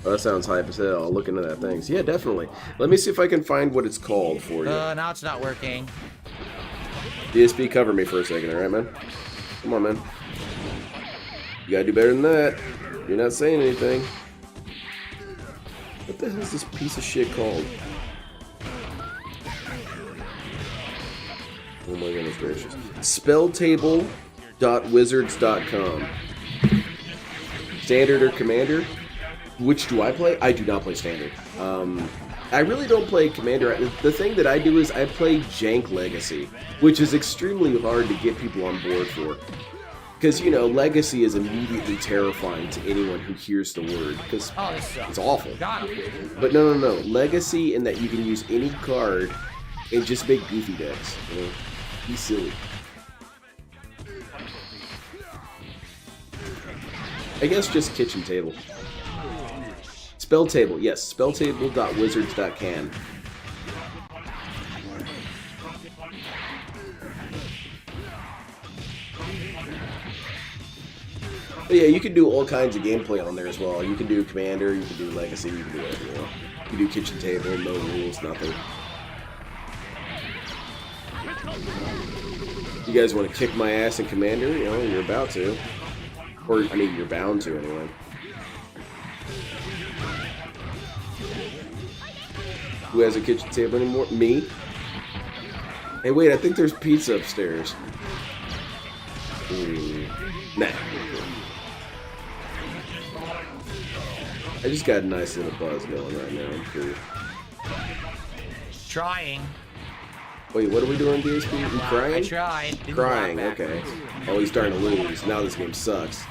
Oh, that sounds hype as hell. I'll look into that thing. Yeah, definitely. Let me see if I can find what it's called for you. Now it's not working. DSP, cover me for a second, alright, man? Come on, man. You gotta do better than that. You're not saying anything. What the hell is this piece of shit called? Oh my goodness gracious. Spelltable.wizards.com. Standard or Commander? Which do I play? I do not play Standard. I really don't play Commander. The thing that I do is I play Jank Legacy, which is extremely hard to get people on board for. Because, you know, Legacy is immediately terrifying to anyone who hears the word, because it's awful. But no. Legacy in that you can use any card and just make goofy decks. You know? Be silly. I guess just kitchen table. Spell table, yes. Spelltable.wizards.can. But yeah, you can do all kinds of gameplay on there as well. You can do Commander, you can do Legacy, you can do whatever you want. You can do kitchen table, no rules, nothing. You guys want to kick my ass in Commander? You know, you're about to. Or, I mean, you're bound to anyway. Who has a kitchen table anymore? Me? Hey, wait, I think there's pizza upstairs. Nah. I just got a nice little buzz going right now. I'm cool. Trying. Wait, what are we doing, DSP? You crying? I tried. Crying, okay. Oh, he's starting to lose. Now this game sucks.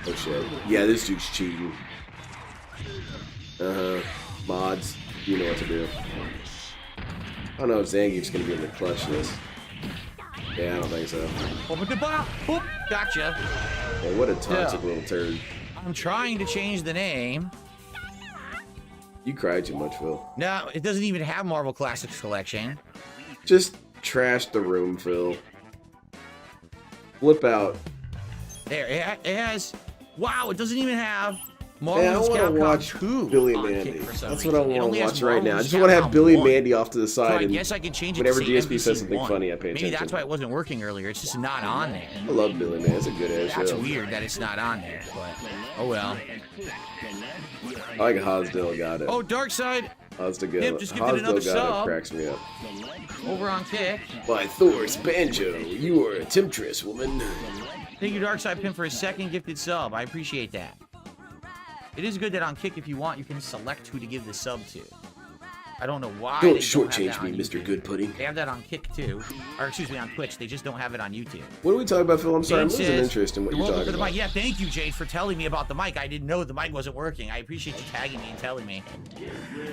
Oh, shit. Yeah, this dude's cheating. Uh-huh. Mods, you know what to do. I don't know if Zangief's gonna be able to clutch this. Yeah, I don't think so. Boop, gotcha. Oh, what a toxic little turd. I'm trying to change the name. You cried too much, Phil. No, it doesn't even have Marvel Classics Collection. Just trash the room, Phil. Flip out. There, it has... Wow, it doesn't even have... Man, I want to watch Billy Mandy. That's what I want to watch right now. I just want to have Billy Mandy off to the side. So I guess I can change it whenever to DSP says NBC something 1. funny, I pay attention. Maybe that's why it wasn't working earlier. It's just not on there. I love Billy Mandy. It's a good ass show. That's weird that it's not on there, but oh well. I like Hosdale got it. Oh, Dark Side. Hosdale just gifted another got sub. it. Cracks me up. Over on Kick. By Thor's Banjo, you are a temptress, woman. Thank you, Darkside Pimp, for a second gifted sub. I appreciate that. It is good that on Kick, if you want, you can select who to give the sub to. I don't know why. Don't shortchange me, Mr. Good Pudding. They have that on Kick too, or excuse me, on Twitch. They just don't have it on YouTube. What are we talking about, Phil? I'm sorry, I'm losing interest in what you're talking about. Yeah, thank you, Jade, for telling me about the mic. I didn't know the mic wasn't working. I appreciate you tagging me and telling me.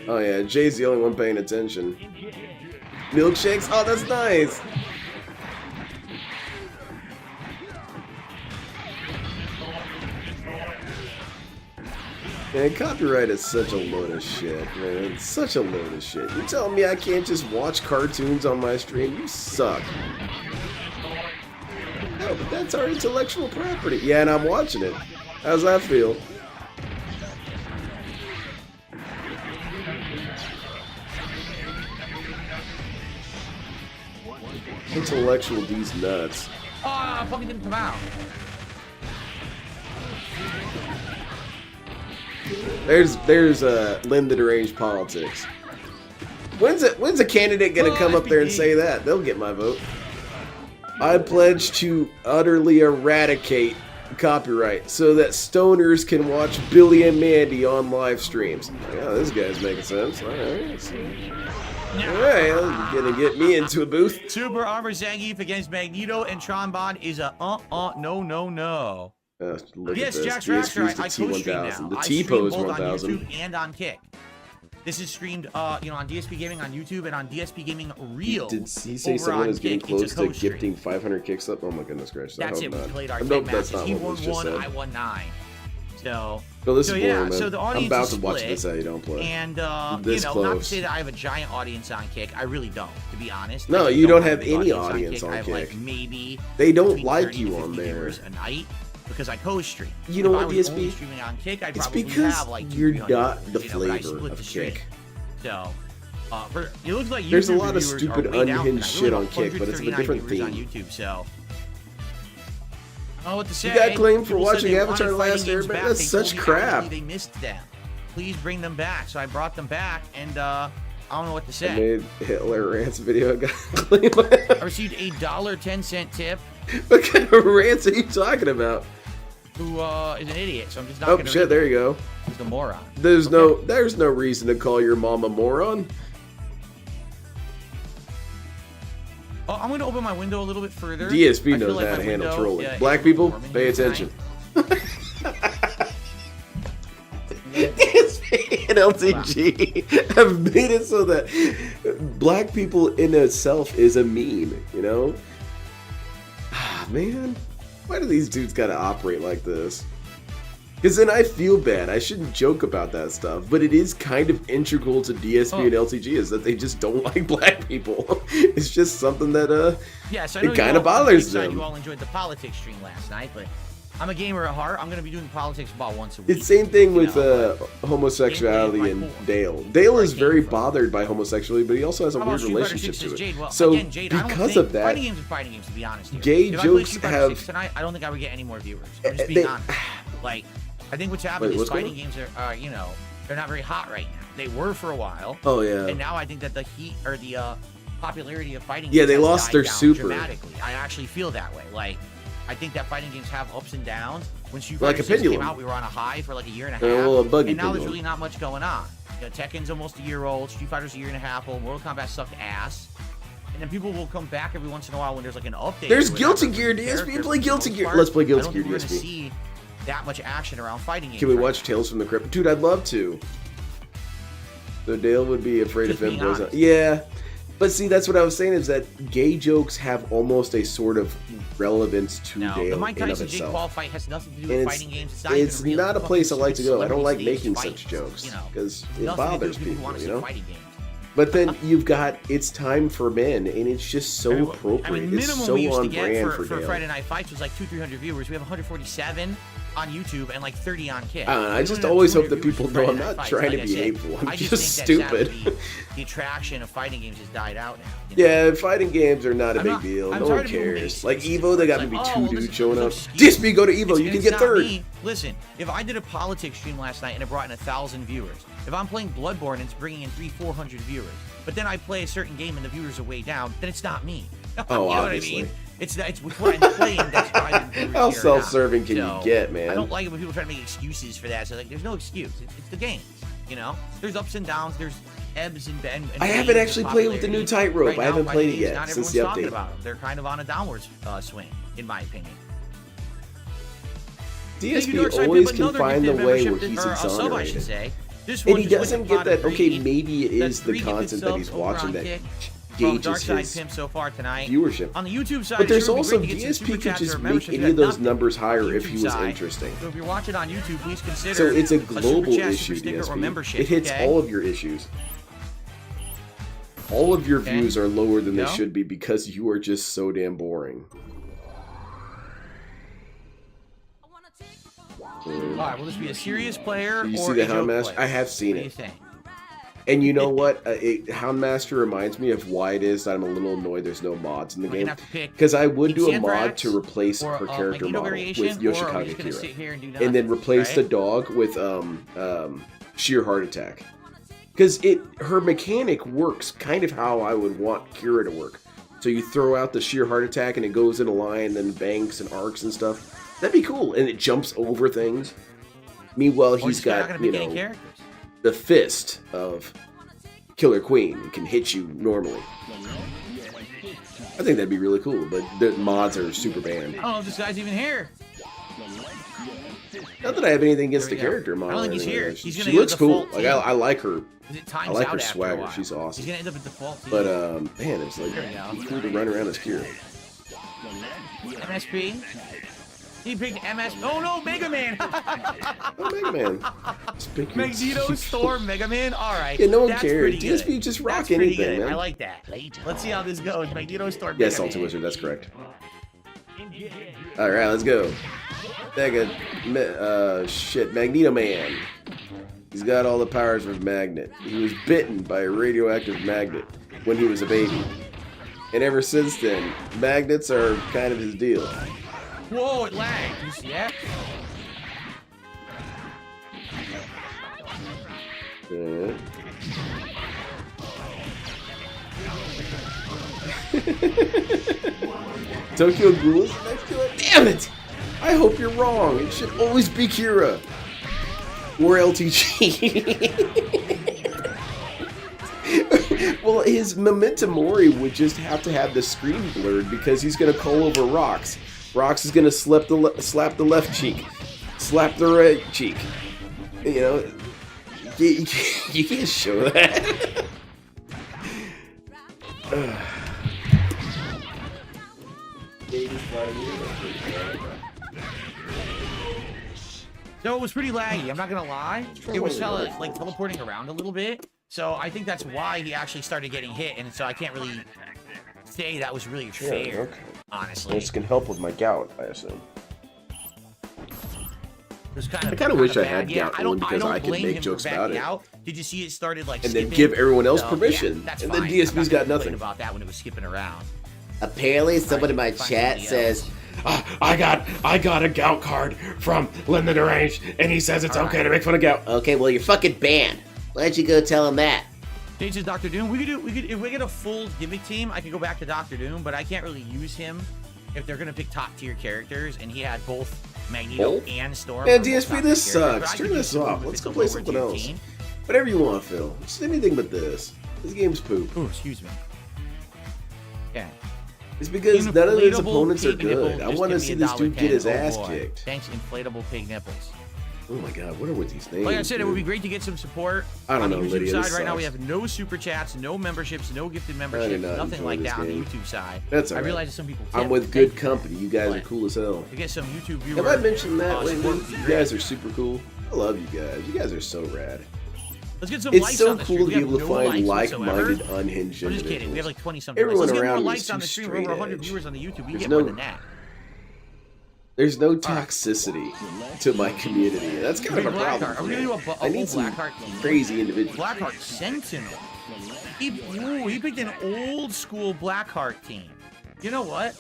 Oh yeah, Jay's the only one paying attention. Milkshakes? Oh, that's nice. Man, copyright is such a load of shit, man. It's such a load of shit. You telling me I can't just watch cartoons on my stream? You suck. No, but that's our intellectual property. Yeah, and I'm watching it. How's that feel? Intellectual D's nuts. Oh, fucking didn't come out. There's Lynn the Deranged Politics. When's a candidate gonna come up there and say that? They'll get my vote. I pledge to utterly eradicate copyright so that stoners can watch Billy and Mandy on live streams. Yeah, this guy's making sense. Alright, gonna get me into a booth. Super Armor Zangief against Magneto and Tron Bond is a no. Yes, Jax Raxter, I co-stream now. The I stream T-Pose both 1000. on YouTube and on Kick. This is streamed, on DSP Gaming on YouTube and on DSP Gaming Real. Did he say someone is getting close to gifting 500 kicks up? Oh my goodness gracious! That's I it. hope We not. played our I 10 hope matches. that's not He what won was just 1, said. I won 9. So this is yeah, boring, man. so the audience I'm about is to watch split, this how you don't play. And not This to close. say that I have a giant audience on Kick. I really don't, to be honest. No, Like, I you don't have a big any audience on I have Kick. like maybe They don't between like 30 you to on 50 there. viewers a night because I co-stream. You know If what, I was DSP? only streaming on Kick, I'd It's probably because have like you're 300 not the viewers, but I flavor split of the stream. Kick. So It looks like There's a YouTube lot of reviewers are stupid way down unhinged tonight. shit We on have Kick, but it's a 139 different viewers on theme. YouTube, so I don't know what to say. You got claimed for People said watching they Avatar: wanted The Last fighting games Airbender? back. That's They such told me crap. actually they missed them. Please bring them back. So I brought them back, and I don't know what to I say. made Hitler rants video. I got claimed. I received a $1.10 tip. What kind of rants are you talking about? Who is an idiot? So I'm just not Oh gonna shit! read There you go. He's a moron. There's no reason to call your mom a moron. Oh, I'm gonna open my window a little bit further. DSP I feel knows like how to my handle window, trolling. yeah, Black is people, warming pay here attention. tonight. DSP and LTG have made it so that black people in itself is a meme, you know? Ah, man, why do these dudes gotta operate like this? Because then I feel bad. I shouldn't joke about that stuff, but it is kind of integral to DSP and LTG is that they just don't like black people. It's just something that Yes, I know it kind of bothers them. You all enjoyed the politics stream last night, but I'm a gamer at heart. I'm going to be doing politics about once a week. It's the same thing with know, homosexuality and Dale. Dale is very bothered by homosexuality, but he also has a weird relationship to it. Jade? Well, So again, Jade, because of that, fighting games are fighting games, to be honest. Here. gay if jokes I played Street Fighter have 6 tonight, I don't think I would get any more viewers. I'm just being honest. Like, I think what's happened is fighting games are, you know, they're not very hot right now. They were for a while. Oh yeah. And now I think that the heat or the popularity of fighting games Yeah, they has lost died their down super. dramatically. I actually feel that way. Like, I think that fighting games have ups and downs. When Street Like Fighter a 6 came pendulum. out, we were on a high for like a year and a half. well, a buggy and now there's pendulum. really not much going on. You know, Tekken's almost a year old. Street Fighter's a year and a half old. Mortal Kombat sucked ass. And then people will come back every once in a while when there's like an update. There's or Guilty whatever Gear, for the DSP. character. Play For the Guilty most Gear. part, Let's play I Guilty don't Gear, think we're gonna DSP. see that much action around fighting games. Can we right watch Tales from the Crypt? Dude, I'd love to. So Dale would be afraid Just of him. being Goes honest. yeah. But see, that's what I was saying is that gay jokes have almost a sort of relevance to No, the Dale Mike in of Tyson Jake Paul itself. fight has nothing to do And with it's, fighting games. it's even not a real. place I like to go. I don't like Celebrity making stage such fights, jokes you know. because It's it nothing to do bothers with who people, want to you see know? fighting games. But then you've got It's Time for Men, and it's just so I appropriate. mean, It's minimum so we used to on get brand for Dale. Friday Night Fights was like 200-300 viewers. We have 147 on YouTube and like 30 on Kick. I just always hope that people know I'm not trying to be hateful. I'm just stupid. The attraction of fighting games has died out now. Yeah, fighting games are not a I'm big not- deal. I'm No tired one of people making cares. Like excuses. Evo, they got It's maybe like, two oh, dudes listen, showing up. there's no excuse. DSP, go to Evo. It's- You can it's get not third. me. Listen, if I did a politics stream last night and it brought in 1,000 viewers, if I'm playing Bloodborne and it's bringing in 300-400 viewers, but then I play a certain game and the viewers are way down, then it's not me. Oh, you know obviously. what I mean? It's what I'm playing that's driving viewers How here or self-serving not. can So, you get, man? I don't like it when people try to make excuses for that. So like, there's no excuse. It's the game. You know, there's ups and downs. There's ebbs and I haven't actually played with the new Tightrope. I haven't played it yet not since everyone's the talking update. about them. They're kind of on a downward swing, in my opinion. DSP always can find the way where he's exonerated. This And one he just doesn't went get to that, pot of okay, greed. maybe it That's is the 3 gifted content that he's subs over watching on that Kick from gauges Darkside his Pimp so far tonight. viewership. On the YouTube side, But there's it would be also great to get some super DSP could chats just or make memberships. any We of got those nothing numbers on higher the if he YouTube was side. interesting. So if you're watching on YouTube, please consider So it's a super global chat, issue, super sticker, or DSP. membership, It hits okay? all of your issues. All of your Okay. views are lower than No? they should be because you are just so damn boring. All right, will this be a serious player Did you or see the a joke Houndmaster? player? I have seen What do you it. think? And you know what? Houndmaster reminds me of why it is that I'm a little annoyed there's no mods in the We're gonna game. have to pick Because I would do a King mod Sandrax to replace or her a character Magneto model variation, with or are we Yoshikage just gonna sit here and do Kira. And then nothing, replace the right? dog with sheer heart attack. Because her mechanic works kind of how I would want Kira to work. So you throw out the sheer heart attack and it goes in a line and banks and arcs and stuff. That'd be cool. And it jumps over things. Meanwhile, Or he's just not got, gonna you pick any know, characters. the fist of Killer Queen. It can hit you normally. I think that'd be really cool, but the mods are super banned. I don't know if this guy's even here. Not that I have anything against the There we go. character model. I don't think or he's anything here. like that. He's She gonna looks get a cool. default Like team. I like her. Because it I times like out her after a swagger. while. She's awesome. He's gonna end up at default team. But man, it's like There we go. cool to run around as Kira. MSP. He picked MS. Oh no, Mega Man. Oh, Mega Man. Magneto Storm Mega Man. All right. Yeah, no one That's cares. pretty good. DSP just rock That's pretty anything, good. man. I like that. Let's see how this goes. Magneto Storm Yes, Mega Salty Man. Wizard. That's correct. Alright, let's go. Magneto Man. He's got all the powers of a magnet. He was bitten by a radioactive magnet when he was a baby. And ever since then, magnets are kind of his deal. Whoa, it lagged. You see that? Tokyo Ghoul is next to it? Damn it! I hope you're wrong. It should always be Kira. Or LTG. Well, his Memento Mori would just have to have the screen blurred because he's going to call over Rox. Rox is going to slap the left cheek. Slap the right cheek. You know, you can't show that. So it was pretty laggy, I'm not gonna lie. It was like teleporting around a little bit. So I think that's why he actually started getting hit, and so I can't really say that was really fair, honestly. This can help with my gout, I assume. I kind of wish I had gout only because I could make jokes about it. Did you see it started like and skipping? then give everyone else permission, Yeah, that's and fine. then DSP's got nothing. About that when it was skipping around. Apparently, someone in my chat says, I got a gout card from Lyndon Deranged, and he says it's okay to make fun of gout. "Okay, well you're fucking banned. Why don't you go tell him that?" James is Dr. Doom. We could if we get a full gimmick team, I could go back to Dr. Doom, but I can't really use him if they're gonna pick top tier characters, and he had both Magneto and Storm. Yeah, DSP, this sucks. Turn this off. Let's go play something else. Whatever you want, Phil. Just anything but this. This game's poop. Oh, excuse me. Yeah. It's because none of his opponents are pig nipple, good. I just want to give me see this dude $1.10. get his Oh, ass boy. kicked. Thanks, inflatable pig nipples. Oh my god, what are with these names? Like I said, dude? it would be great to get some support. I don't on know, the YouTube Lydia, side this right now, we sucks. have no super chats, no memberships, no gifted I memberships, did not nothing enjoy like this that on the game. YouTube side. That's all I right. realize that some people I'm tip, with good company. You guys are cool as hell. to get some YouTube viewers. Have I mentioned that lately? support would be You great. guys are super cool. I love you guys. You guys are so rad. Let's get some It's likes so on the cool stream. to We be able to have no find likes whatsoever. like-minded, unhinged I'm just kidding. We have like 20 something. Everyone Let's get more around me likes is on too the stream. We're straight over 100 edge. viewers on the YouTube. We There's get no- more than that. There's no toxicity to my community. That's kind of a Blackheart. problem. Are for we me. gonna do I a need whole some Blackheart team? crazy individuals. Blackheart Sentinel. He picked an old school Blackheart team. You know what?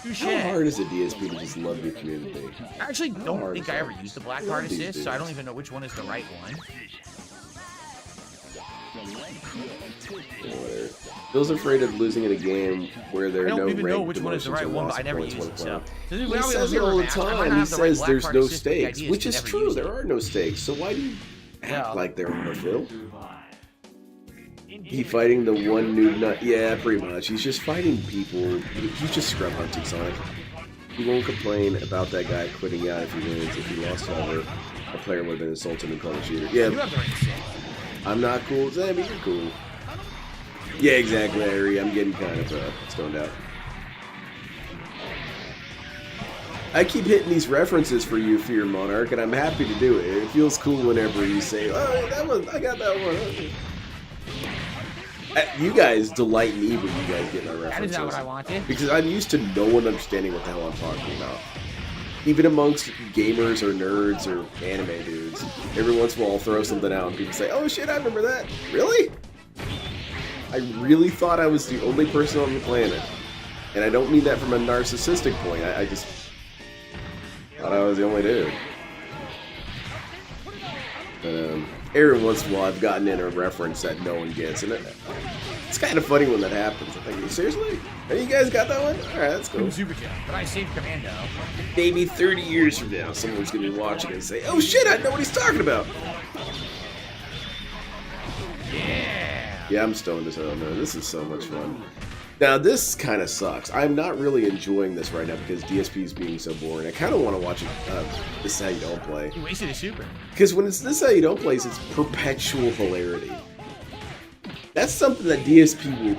Touche. How hard is a DSP to just love your community? I actually don't hard think is I that? ever used the Blackheart Love these assist, so I don't dudes. even know which one is the right one. Whatever. Bill's afraid of losing in a game where there I are don't no even know ranked which one is the demotions right or one, but lost I never points use when it. So, playing. so He now we have says a it all mirror the match. I might time. not He have the right says there's Blackheart no assist, but the stakes, idea which to is never true. use There it. are no stakes. So why do you act like there are, Phil? He fighting the one noob nut. Yeah, pretty much. He's just fighting people. He's just scrub hunting Sonic. He won't complain about that guy quitting out if he wins. If he lost, however, a player would have been insulted and called a cheater. Yeah, You have the right to say. I'm not cool. Zabby, you're cool. Yeah, exactly, Larry. I'm getting kind of stoned out. I keep hitting these references for you, Fear Monarch, and I'm happy to do it. It feels cool whenever you say, "Oh, that one, I got that one." You guys delight me when you guys get my references. That is not what I wanted. Because I'm used to no one understanding what the hell I'm talking about. Even amongst gamers or nerds or anime dudes, every once in a while I'll throw something out and people say, "Oh shit, I remember that." Really? I really thought I was the only person on the planet. And I don't mean that from a narcissistic point. I just thought I was the only dude. But every once in a while I've gotten in a reference that no one gets. And it's kind of funny when that happens. I think, seriously? Have you guys got that one? Alright, that's cool. Super chat, but I saved Commando. Maybe 30 years from now, someone's going to be watching it and say, "Oh shit, I know what he's talking about." Yeah, I'm stoned as hell, man. This is so much fun. Now, this kind of sucks. I'm not really enjoying this right now because DSP is being so boring. I kind of want to watch it. This is how you don't play. You wasted a super. Because when it's this is how you don't play, it's perpetual hilarity. That's something that DSP will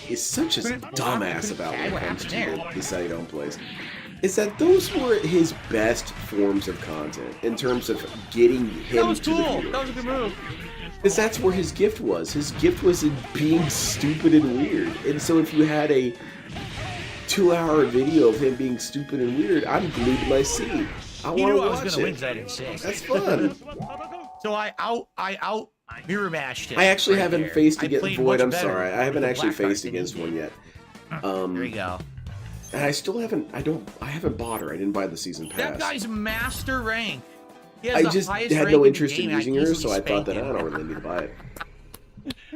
is such a dumbass about when it comes to this is how you don't plays. Is that those were his best forms of content in terms of getting him That was to the cool. viewer. That was a good move. Because that's where his gift was. His gift was in being stupid and weird. And so if you had a 2-hour video of him being stupid and weird, I'm glued to my seat. I want to knew I watch was gonna win it. because I didn't say. That's fun. So I out mirror matched him. I actually right haven't there. faced I against played Void. much I'm better sorry, I with haven't the actually black card faced than against he one did. yet. There you go. And I still haven't. I haven't bought her. I didn't buy the season pass. That guy's master rank. He has I the just highest had rank no the interest in game, using I her, easily so I thought spanked that I him. don't really need to buy it.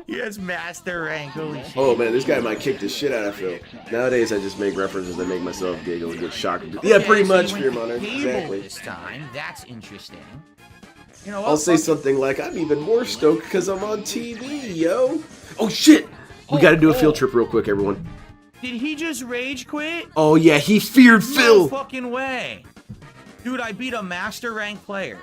He has master rank. Holy shit. Oh man, this guy might kick the shit out of Phil. Nowadays, I just make references that make myself giggle and get shocked. Okay, Yeah, pretty so you much, went Fear Monitor. cable Exactly. This time, that's interesting. You know, I'll say something like, I'm even more stoked because I'm on TV, yo. Oh shit! We gotta do a field trip real quick, everyone. Did he just rage quit? Oh yeah, he feared No Phil. fucking way. Dude, I beat a master rank player.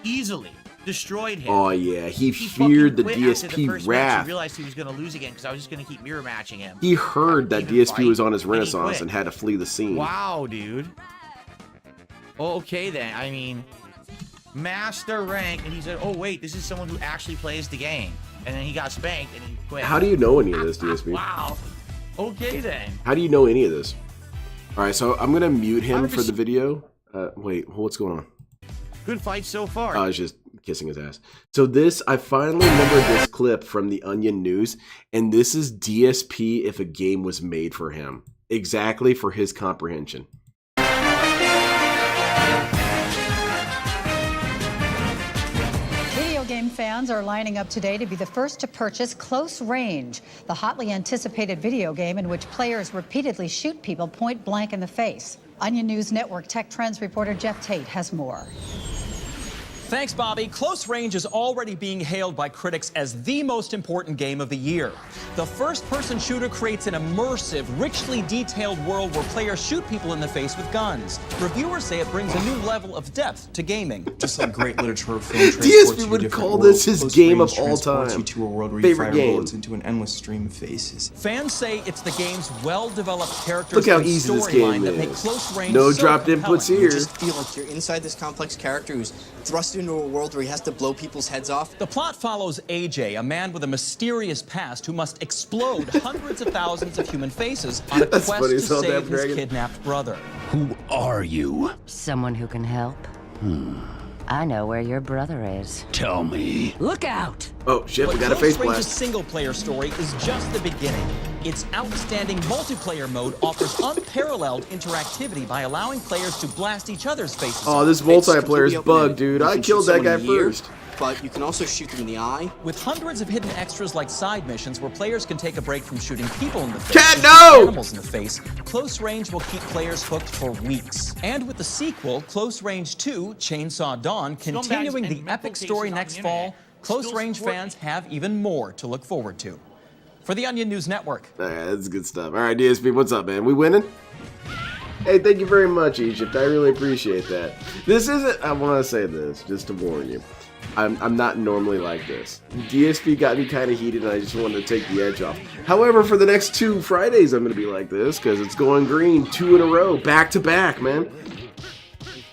Easily. Destroyed him. Oh yeah, he fucking feared the quit after the DSP first match. wrath. He realized he was going to lose again because I was just going to keep mirror matching him. He heard that Even DSP fight, was on his and he renaissance quit. and had to flee the scene. Wow, dude. Okay then. I mean, master rank, and he said, "Oh wait, this is someone who actually plays the game." And then he got spanked and he quit. How do you know any of this, DSP? Wow. Okay then. How do you know any of this? All right, so I'm gonna mute him I'm for just- the video. Wait, what's going on? Good fight so far. I was just kissing his ass. So I finally remembered this clip from the Onion News, and this is DSP if a game was made for him. Exactly for his comprehension. Video game fans are lining up today to be the first to purchase Close Range, the hotly anticipated video game in which players repeatedly shoot people point blank in the face. Onion News Network Tech Trends reporter Jeff Tate has more. Thanks, Bobby. Close Range is already being hailed by critics as the most important game of the year. The first-person shooter creates an immersive, richly detailed world where players shoot people in the face with guns. Reviewers say it brings a new level of depth to gaming. Just like great literature or film transports DSP you to would different call worlds, this his Close game of Range all transports time. you to a world where Favorite you fire game. bullets into an endless stream of faces. Fans say it's the game's well-developed characters Look how and easy this storyline game that make is. Close Range No so dropped compelling. inputs here. Just feel like you're inside this complex character who's thrust into a world where he has to blow people's heads off. The plot follows AJ, a man with a mysterious past who must explode hundreds of thousands of human faces on a That's quest funny to as hell, save Damn his Dragon. kidnapped brother. Who are you? Someone who can help. I know where your brother is. Tell me. Look out! Oh shit, we But got a Close face Range's blast. single-player story is just the beginning. Its outstanding multiplayer mode offers unparalleled interactivity by allowing players to blast each other's faces. Oh, this It's multiplayer is completely bugged, open-ended. dude. You I can killed shoot that guy someone in the ear, first. But you can also shoot them in the eye. With hundreds of hidden extras like side missions where players can take a break from shooting people in the face Cat, or no! shoot animals in the face, Close Range will keep players hooked for weeks. And with the sequel, Close Range 2, Chainsaw Dawn, continuing the epic story next fall, Close Range fans have even more to look forward to. For the Onion News Network. All right, that's good stuff. All right, DSP, what's up, man? We winning? Hey, thank you very much, Egypt. I really appreciate that. This isn't, I want to say this, just to warn you. I'm not normally like this. DSP got me kind of heated, and I just wanted to take the edge off. However, for the next 2 Fridays, I'm going to be like this, because it's going green 2 in a row, back to back, man.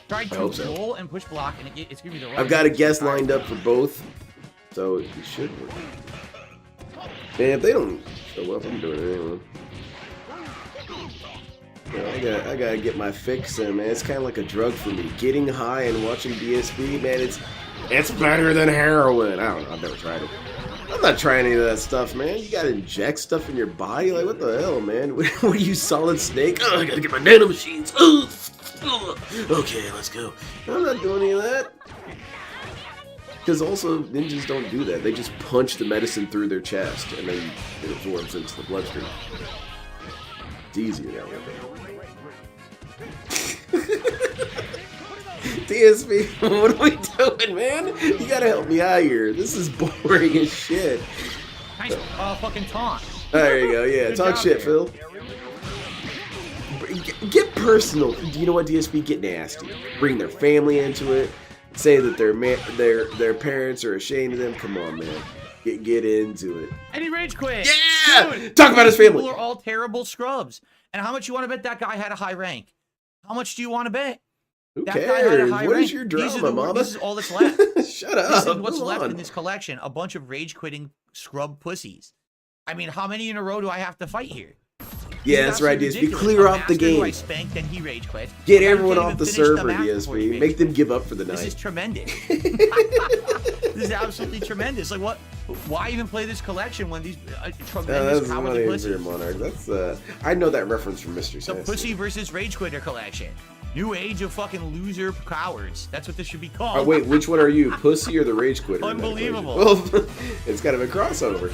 Try I to hope so. roll and push block, and it's going to be the right. I've got a guest lined up for both, so it should work. Man, if they don't show up, I'm doing it anyway. Yeah, I gotta get my fix in, man. It's kind of like a drug for me. Getting high and watching DSP, man, it's better than heroin. I don't know, I've never tried it. I'm not trying any of that stuff, man. You gotta inject stuff in your body? Like, what the hell, man? What are you, Solid Snake? Oh, I gotta get my nano machines. Okay, let's go. I'm not doing any of that. Because also, ninjas don't do that. They just punch the medicine through their chest, and then it absorbs into the bloodstream. It's easier that way. DSP, what are we doing, man? You gotta help me out here. This is boring as shit. Nice fucking taunt. There you go, yeah. Good Talk job shit, there. Phil. Get personal. Do you know what, DSP? Get nasty. Bring their family into it. Say that their parents are ashamed of them. Come on, man. Get into it. And he rage quit. Yeah! Dude, Talk about his family. People are all terrible scrubs. And how much you want to bet that guy had a high rank? How much do you want to bet? Who That guy had cares? a high What rank. is your These are drama, mama? This is all that's left. Shut up. This is what's Move left on. in this collection. A bunch of rage quitting scrub pussies. I mean, how many in a row do I have to fight here? Yeah, that's right, DSP. Clear off the game. I spanked and he rage quit. Get everyone off the server, DSP. Make them give up for the night. This is tremendous. This is absolutely tremendous. Like, what? Why even play this collection when these tremendous cowardly pussies? Monarch. That's I know that reference from Mystery The Science. Pussy versus Rage Quitter collection. New age of fucking loser cowards. That's what this should be called. Oh, wait, which one are you, Pussy or the Rage Quitter? Unbelievable. Well, it's kind of a crossover.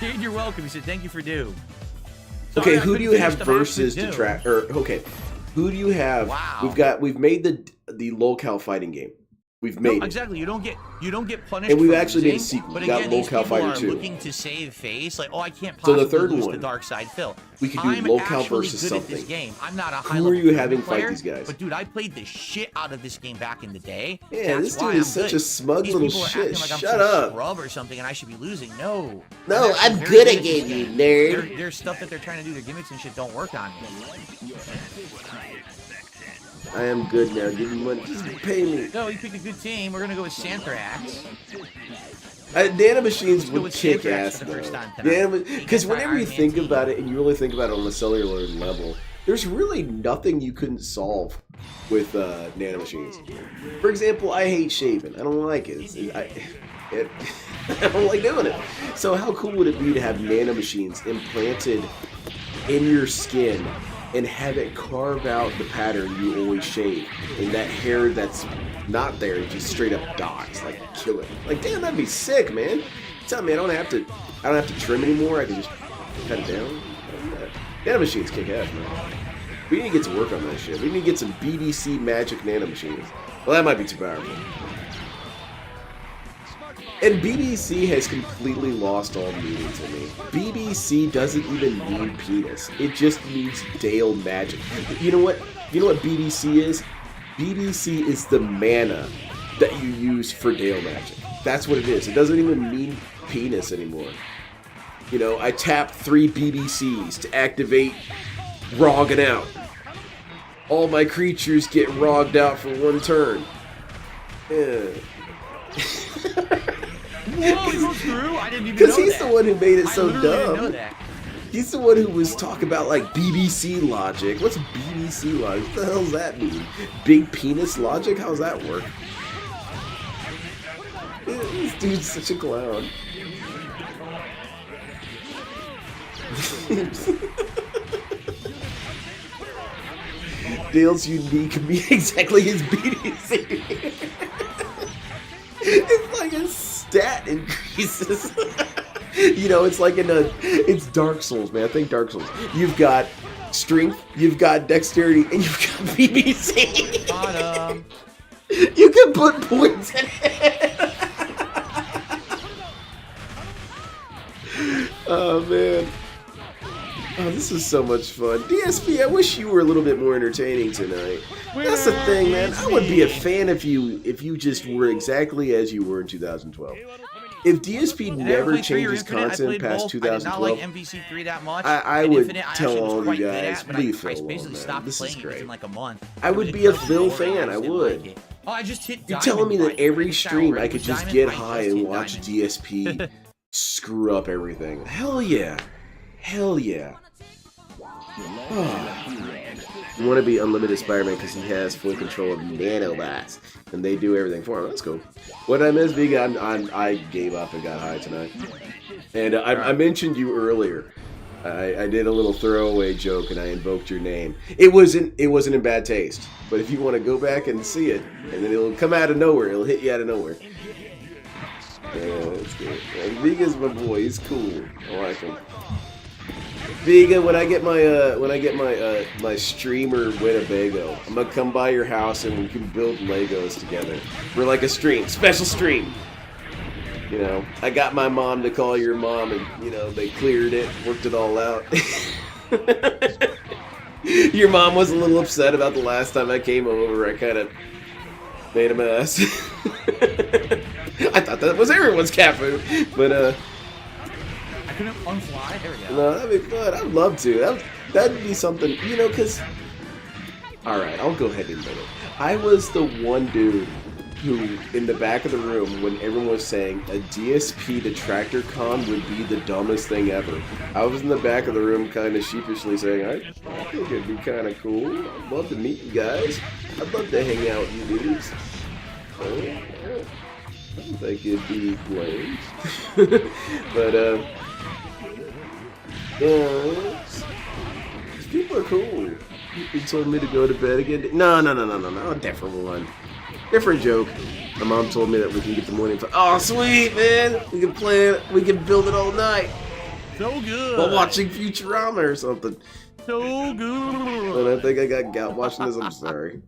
Dude, you're welcome. He said, "Thank you for due." Okay, who do you have versus detractor? Okay, who do you have? Wow. We've made the locale fighting game. We've made it. Exactly. You don't get punished. And we've for actually made a losing, sequel. But We got again, these Locale people Fighter are 2. looking to save face. Like, oh, I can't So possibly the third lose one, the dark side. Phil, we could do I'm locale actually versus good something. At this game. I'm not a high Who level are you player, having fight these guys? But dude, I played the shit out of this game back in the day. Yeah, That's this why dude is I'm such good. a smug These little people are shit. acting like I'm Shut some up. scrub or something, and I should be losing. No. No, actually I'm very good at again, this you game. nerd. There's stuff that they're trying to do. Their gimmicks and shit don't work on me. I am good now. Give me money. Just pay me. No, you picked a good team. We're gonna go with Santhrax. Nano Machines would with kick Santhrax ass for the first though. time tonight. Because whenever you think about it, and you really think about it on the cellular level, there's really nothing you couldn't solve with Nano Machines. For example, I hate shaving. I don't like it. I don't like doing it. So how cool would it be to have Nano Machines implanted in your skin and have it carve out the pattern you always shave, and that hair that's not there just straight up dies, like kill it. Like, damn, that'd be sick, man. Tell me, I don't have to trim anymore. I can just cut it down. Nano Machines kick ass, man. We need to get to work on that shit. We need to get some BDC magic Nano Machines. Well, that might be too powerful. And BBC has completely lost all meaning to me. BBC doesn't even need penis. It just needs Dale magic. You know what? You know what BBC is? BBC is the mana that you use for Dale magic. That's what it is. It doesn't even mean penis anymore. You know, I tap 3 BBCs to activate Rogging Out. All my creatures get rogged out for 1 turn. Yeah. Whoa, he goes through? I didn't even know that. Because he's the one who made it so I literally didn't dumb. know that. He's the one who was talking about, like, BBC logic. What's BBC logic? What the hell does that mean? Big penis logic? How does that work? This dude's such a clown. Dale's unique means exactly his BDC. It's like a stat increases. You know, it's like it's Dark Souls, man. I think Dark Souls. You've got strength, you've got dexterity, and you've got BBC. Bottom. You can put points in it. Oh man. Oh, this is so much fun. DSP, I wish you were a little bit more entertaining tonight. That's the thing, man. I would be a fan if you just were exactly as you were in 2012. If DSP never changes content past 2012, I did not like MVC3 that much. I would tell all you guys, leave Phil alone, man. This is great. In like a month. I would be a Phil fan. I would. Oh, I just hit. You're telling me that every stream I could just get high and watch DSP screw up everything? Hell yeah. Hell yeah. You want to be Unlimited Spider-Man because he has full control of nanobots, and they do everything for him. That's cool. What did I miss, Vega? I gave up and got high tonight. And I mentioned you earlier. I did a little throwaway joke, and I invoked your name. It wasn't in bad taste. But if you want to go back and see it, and then it'll come out of nowhere. It'll hit you out of nowhere. Yeah, that's good. And Vega's my boy. He's cool. I like him. Vega, when I get my streamer Winnebago, I'm gonna come by your house and we can build Legos together. We're like a stream, special stream. You know, I got my mom to call your mom, and you know they cleared it, worked it all out. Your mom was a little upset about the last time I came over. I kind of made a mess. I thought that was everyone's cat food, but I couldn't unfly. There we go. No, that'd be fun. I'd love to. That'd be something, you know, because... Alright, I'll go ahead and admit it. I was the one dude who, in the back of the room, when everyone was saying a DSP detractor con would be the dumbest thing ever, I was in the back of the room kind of sheepishly saying, I think it'd be kind of cool. I'd love to meet you guys. I'd love to hang out with you dudes. I don't think it'd be lame. But, yeah, people are cool. You told me to go to bed again. No, a different one. Different joke. My mom told me that we can get the morning. Oh, sweet, man. We can play it. We can build it all night. So good. While watching Futurama or something. So good. And I think I got gout watching this. I'm sorry.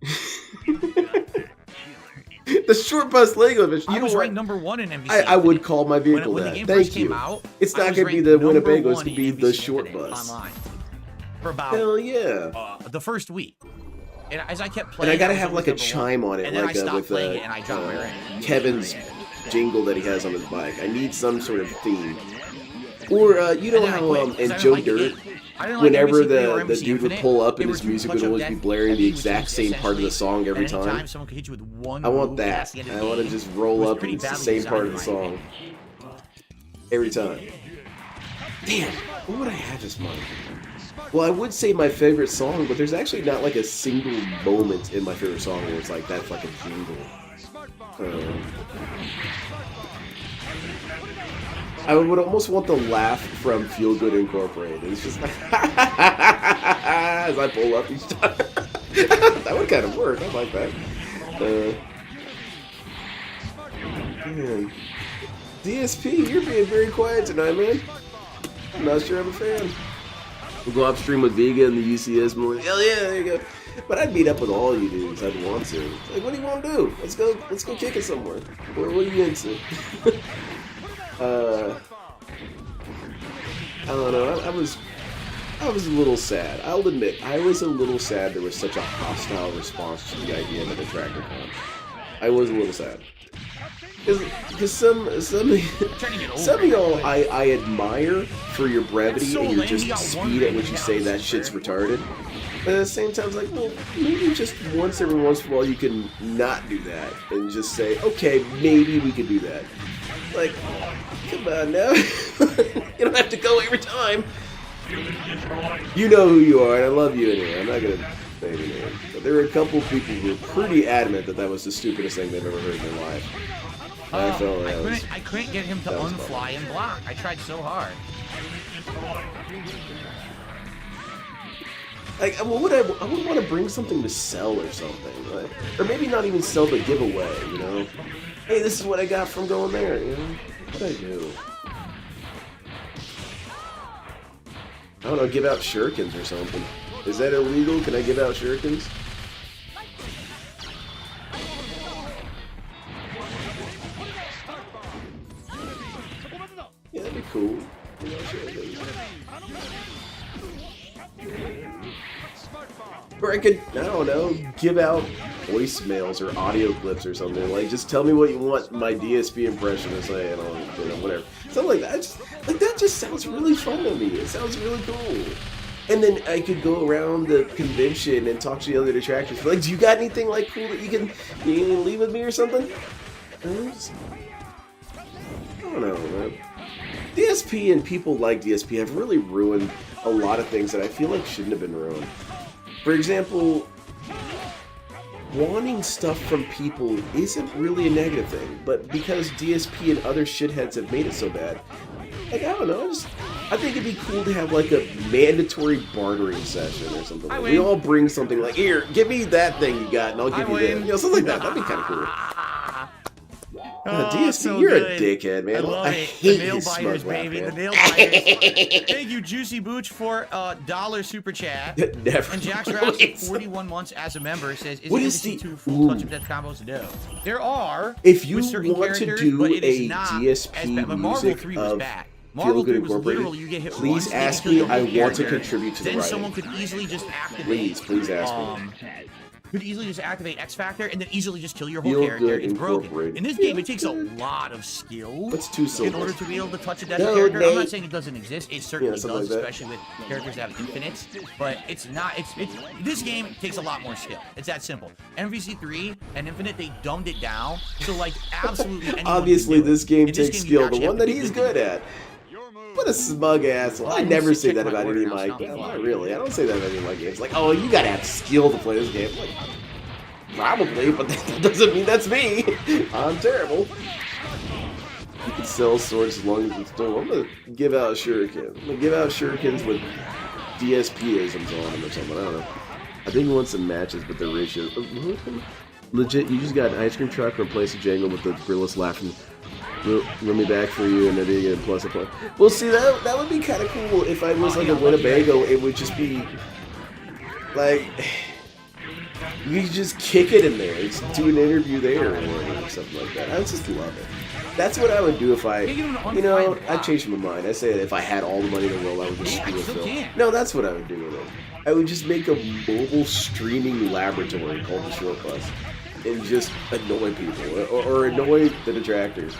The short bus Lego edition. I was ranked #1 in NBC. I would call my vehicle when that. the game Thank first you. came out, It's not going to be the Winnebago. It's going to be the short bus. Online for about hell yeah. The first week. And as I kept And playing, I gotta have like a chime on it, and then like I stopped with playing it and I dropped my rank. Kevin's jingle that he has on his bike. I need some sort of theme. Or you know how in Joe Dirt, whenever the dude would pull up and his music would always be blaring the exact same part of the song every time. Someone could hit you with one I want that. I want to just roll up and it's the same part of the song every time. Damn, what would I have this month? Well, I would say my favorite song, but there's actually not like a single moment in my favorite song where it's like that's like a jingle. I would almost want the laugh from Feel Good Incorporated. It's just like as I pull up each time. That would kind of work. I like that. Man. DSP, you're being very quiet tonight, man. I'm not sure I'm a fan. We'll go upstream with Vega and the UCS morning. Hell yeah, there you go. But I'd meet up with all you dudes. I'd want to. Like, what do you want to do? Let's go kick it somewhere. What are you into? I don't know. I was a little sad. I'll admit, I was a little sad there was such a hostile response to the idea of a detractor con. I was a little sad. Because some of y'all I admire for your brevity and your just speed at which you say that shit's retarded. But at the same time, it's like, well, maybe just every once in a while you can not do that and just say, okay, maybe we could do that. Like, come on now. You don't have to go every time. You know who you are, and I love you anyway. I'm not going to say your name. But there were a couple people who were pretty adamant that was the stupidest thing they've ever heard in their life. I couldn't get him to unfly and block. I tried so hard. Like, I would want to bring something to sell or something, like, or maybe not even sell, but give away. You know, hey, this is what I got from going there. You know, what I do? I don't know. Give out shurikens or something. Is that illegal? Can I give out shurikens? Yeah, that'd be cool. Or I could, I don't know, give out voicemails or audio clips or something. Like, just tell me what you want my DSP impression to say, and I'll, you know, whatever. Something like that. That just sounds really fun to me. It sounds really cool. And then I could go around the convention and talk to the other detractors. Like, do you got anything like cool that you can leave with me or something? I don't know, man. DSP and people like DSP have really ruined a lot of things that I feel like shouldn't have been ruined. For example, wanting stuff from people isn't really a negative thing, but because DSP and other shitheads have made it so bad, like, I don't know, I think it'd be cool to have like a mandatory bartering session or something. Like, we all bring something like, here, give me that thing you got and I'll give you that. You know, something like that. That'd be kind of cool. DSP, so you're a dickhead, man. I hate the nail biters, baby. The nail biters. Thank you, Juicy Booch, for $1 super chat. Never. And Jax Rouse, 41 months as a member, says, is the two full touch of death combos? No. There are. If you want to do a DSP music of Feel Good Incorporated, please ask me. I want to contribute to the writing. Then someone could easily just activate. Please ask me. could easily just activate X Factor and then easily just kill your whole Feel character. good It's broken. incorporated. In this game, it takes a lot of skill That's 2 in syllables. order to be able to touch a desert No, character. I'm not Nate. saying it doesn't exist. It certainly something does, like that. especially with characters that have infinites. But it's not. It's this game takes a lot more skill. It's that simple. MVC3 and Infinite, they dumbed it down. So like absolutely anyone Obviously, can do it. this game In this takes game, you skill, the actually one have that to be he's good good at. What a smug asshole. I never say that about any of my games. Not really. I don't say that about any of my games. Like, oh, you gotta have skill to play this game. Like, probably, but that doesn't mean that's me. I'm terrible. You can sell swords as long as it's done. I'm gonna give out shurikens. I'm gonna give out shurikens with DSP-isms on them or something. I don't know. I think we want some matches, but the ratio. Legit, you just got an ice cream truck, replace a jangle with the gorillas laughing. Run me back for you, and then you get plus a point. Well, see, that would be kind of cool if I was like a Winnebago. It would just be like you could just kick it in there, just do an interview there or something like that. I would just love it. That's what I would do if I changed my mind. I say that if I had all the money in the world, I would just screw a film. No, that's what I would do with it. I would just make a mobile streaming laboratory called the Short Bus and just annoy people or annoy the detractors.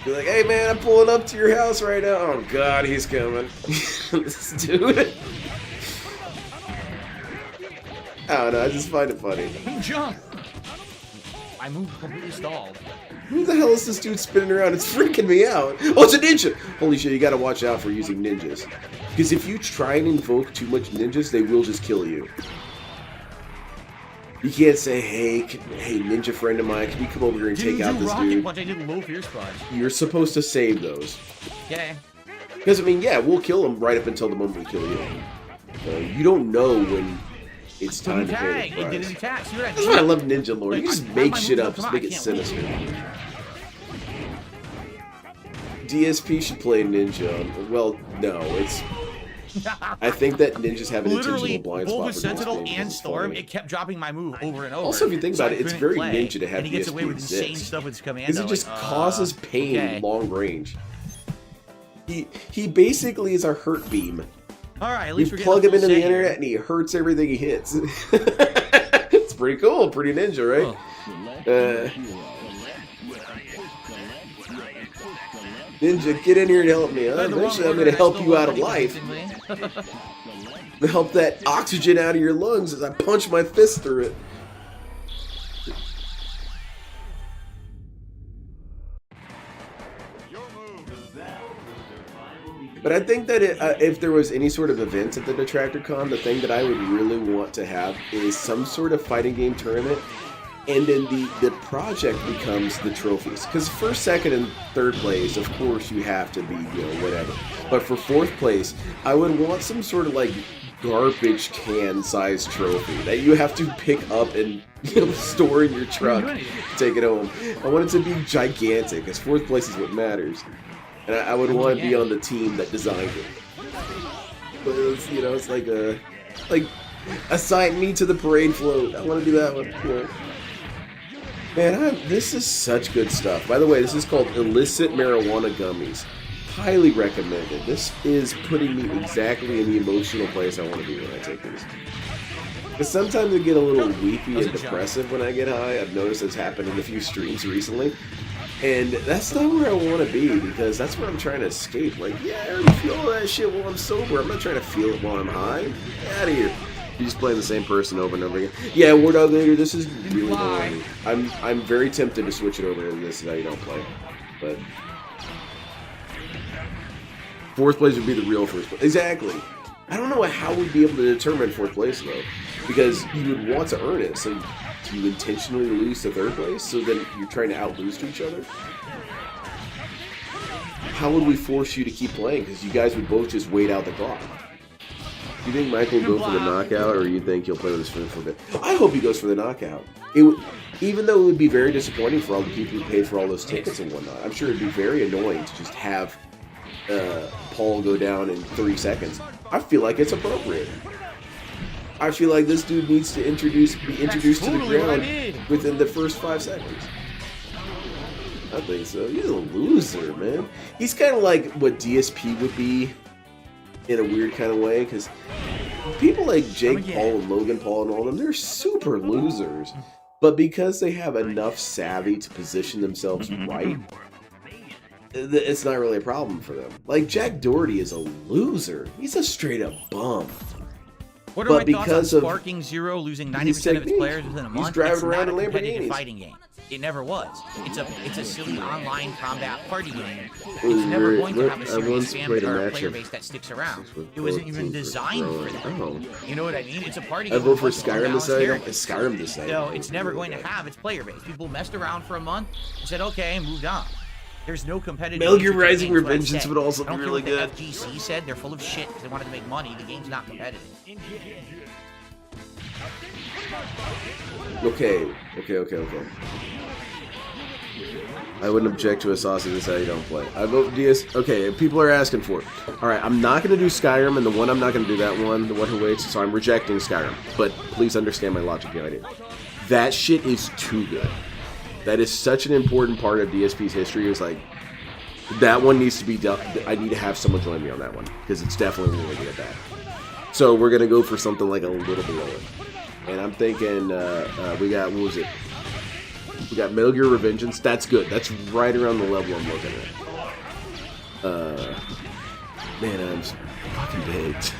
Be like, hey man, I'm pulling up to your house right now. Oh god, he's coming. This dude. I don't know, I just find it funny. Jump! My move completely stalled. Who the hell is this dude spinning around? It's freaking me out. Oh, it's a ninja! Holy shit, you gotta watch out for using ninjas. Because if you try and invoke too much ninjas, they will just kill you. You can't say, hey, ninja friend of mine, can you come over here and take out this dude? Punch, I did low fierce punch. You're supposed to save those. Yeah. Because, I mean, yeah, we'll kill them right up until the moment we kill you. You don't know when it's time to pay the price. It didn't attack. See what I That's did? why I love Ninja Lord. You just make shit up, just make it wait. sinister. DSP should play Ninja. Well, no, it's... I think that ninjas have an intentional blind spot both with for Sentinel this game, and it's Storm, funny. it kept dropping my move over and over. Also, if you think about it, it's couldn't very play, ninja to have and he gets away DSP with insane exist. stuff with his commando. Because it just like, causes pain okay. long range. He basically is our hurt beam. All right, at least you we're plug him into the set internet here. and he hurts everything he hits. It's pretty cool, pretty ninja, right? Ninja, get in here and help me. Eventually, I'm going to help you out of life. Help that oxygen out of your lungs as I punch my fist through it. But I think that if there was any sort of event at the Detractor Con, the thing that I would really want to have is some sort of fighting game tournament, and then the project becomes the trophies. Because first, second, and third place, of course, you have to be, whatever. But for fourth place, I would want some sort of like garbage can size trophy that you have to pick up and store in your truck, take it home. I want it to be gigantic, because fourth place is what matters. And I would want to be on the team that designed it. But it's, it's like assign me to the parade float. I want to do that one. Man, this is such good stuff. By the way, this is called Illicit Marijuana Gummies. Highly recommended. This is putting me exactly in the emotional place I want to be when I take these. Because sometimes I get a little weepy and depressive when I get high. I've noticed it's happened in a few streams recently. And that's not where I want to be, because that's where I'm trying to escape. Like, yeah, I already feel all that shit while I'm sober. I'm not trying to feel it while I'm high. Get out of here. You're just playing the same person over and over again. Yeah, War Dog Leader, this is really boring. I'm very tempted to switch it over, and this is how you don't play. But fourth place would be the real first place. Exactly. I don't know how we'd be able to determine fourth place, though. Because you would want to earn it, so do you intentionally lose to third place, so then you're trying to out-lose to each other? How would we force you to keep playing? Because you guys would both just wait out the clock. Do you think Michael will go for the knockout, or you think he'll play with his friend for a bit? I hope he goes for the knockout. Even though it would be very disappointing for all the people who paid for all those tickets and whatnot, I'm sure it'd be very annoying to just have Paul go down in 3 seconds. I feel like it's appropriate. I feel like this dude needs to be introduced to the ground within the first 5 seconds. I think so. He's a loser, man. He's kind of like what DSP would be in a weird kind of way, because people like Jake Paul and Logan Paul and all of them, they're super losers. But because they have enough savvy to position themselves right, it's not really a problem for them. Like, Jack Doherty is a loser. He's a straight up bum. What are my thoughts on Sparking Zero losing 90% of its players within a month? He's driving around in competitive Lamborghinis. Fighting game. It never was. It's a silly online combat party game. It's never going to have a serious fan or player base that sticks around. It wasn't even designed for that. You know what I mean? It's a party game. I vote for Skyrim this night. Skyrim this night. No, it's never going to have its player base. People messed around for a month and said, okay, and moved on. There's no competitive. Metal Gear Rising Revengeance would also be really good. The FGC said they're full of shit because they wanted to make money. The game's not competitive. Okay. I wouldn't object to a sausage. This is how you don't play. I vote DS. Okay, people are asking for it. All right, I'm not going to do Skyrim, and the one I'm not going to do that one, the one who waits. So I'm rejecting Skyrim. But please understand my logic behind it. That shit is too good. That is such an important part of DSP's history. It's like, that one needs to be done. I need to have someone join me on that one because it's definitely really good at that. So we're gonna go for something like a little below it. And I'm thinking we got, what was it? We got Metal Gear Revengeance. That's good. That's right around the level I'm looking at. Man, I'm fucking baked.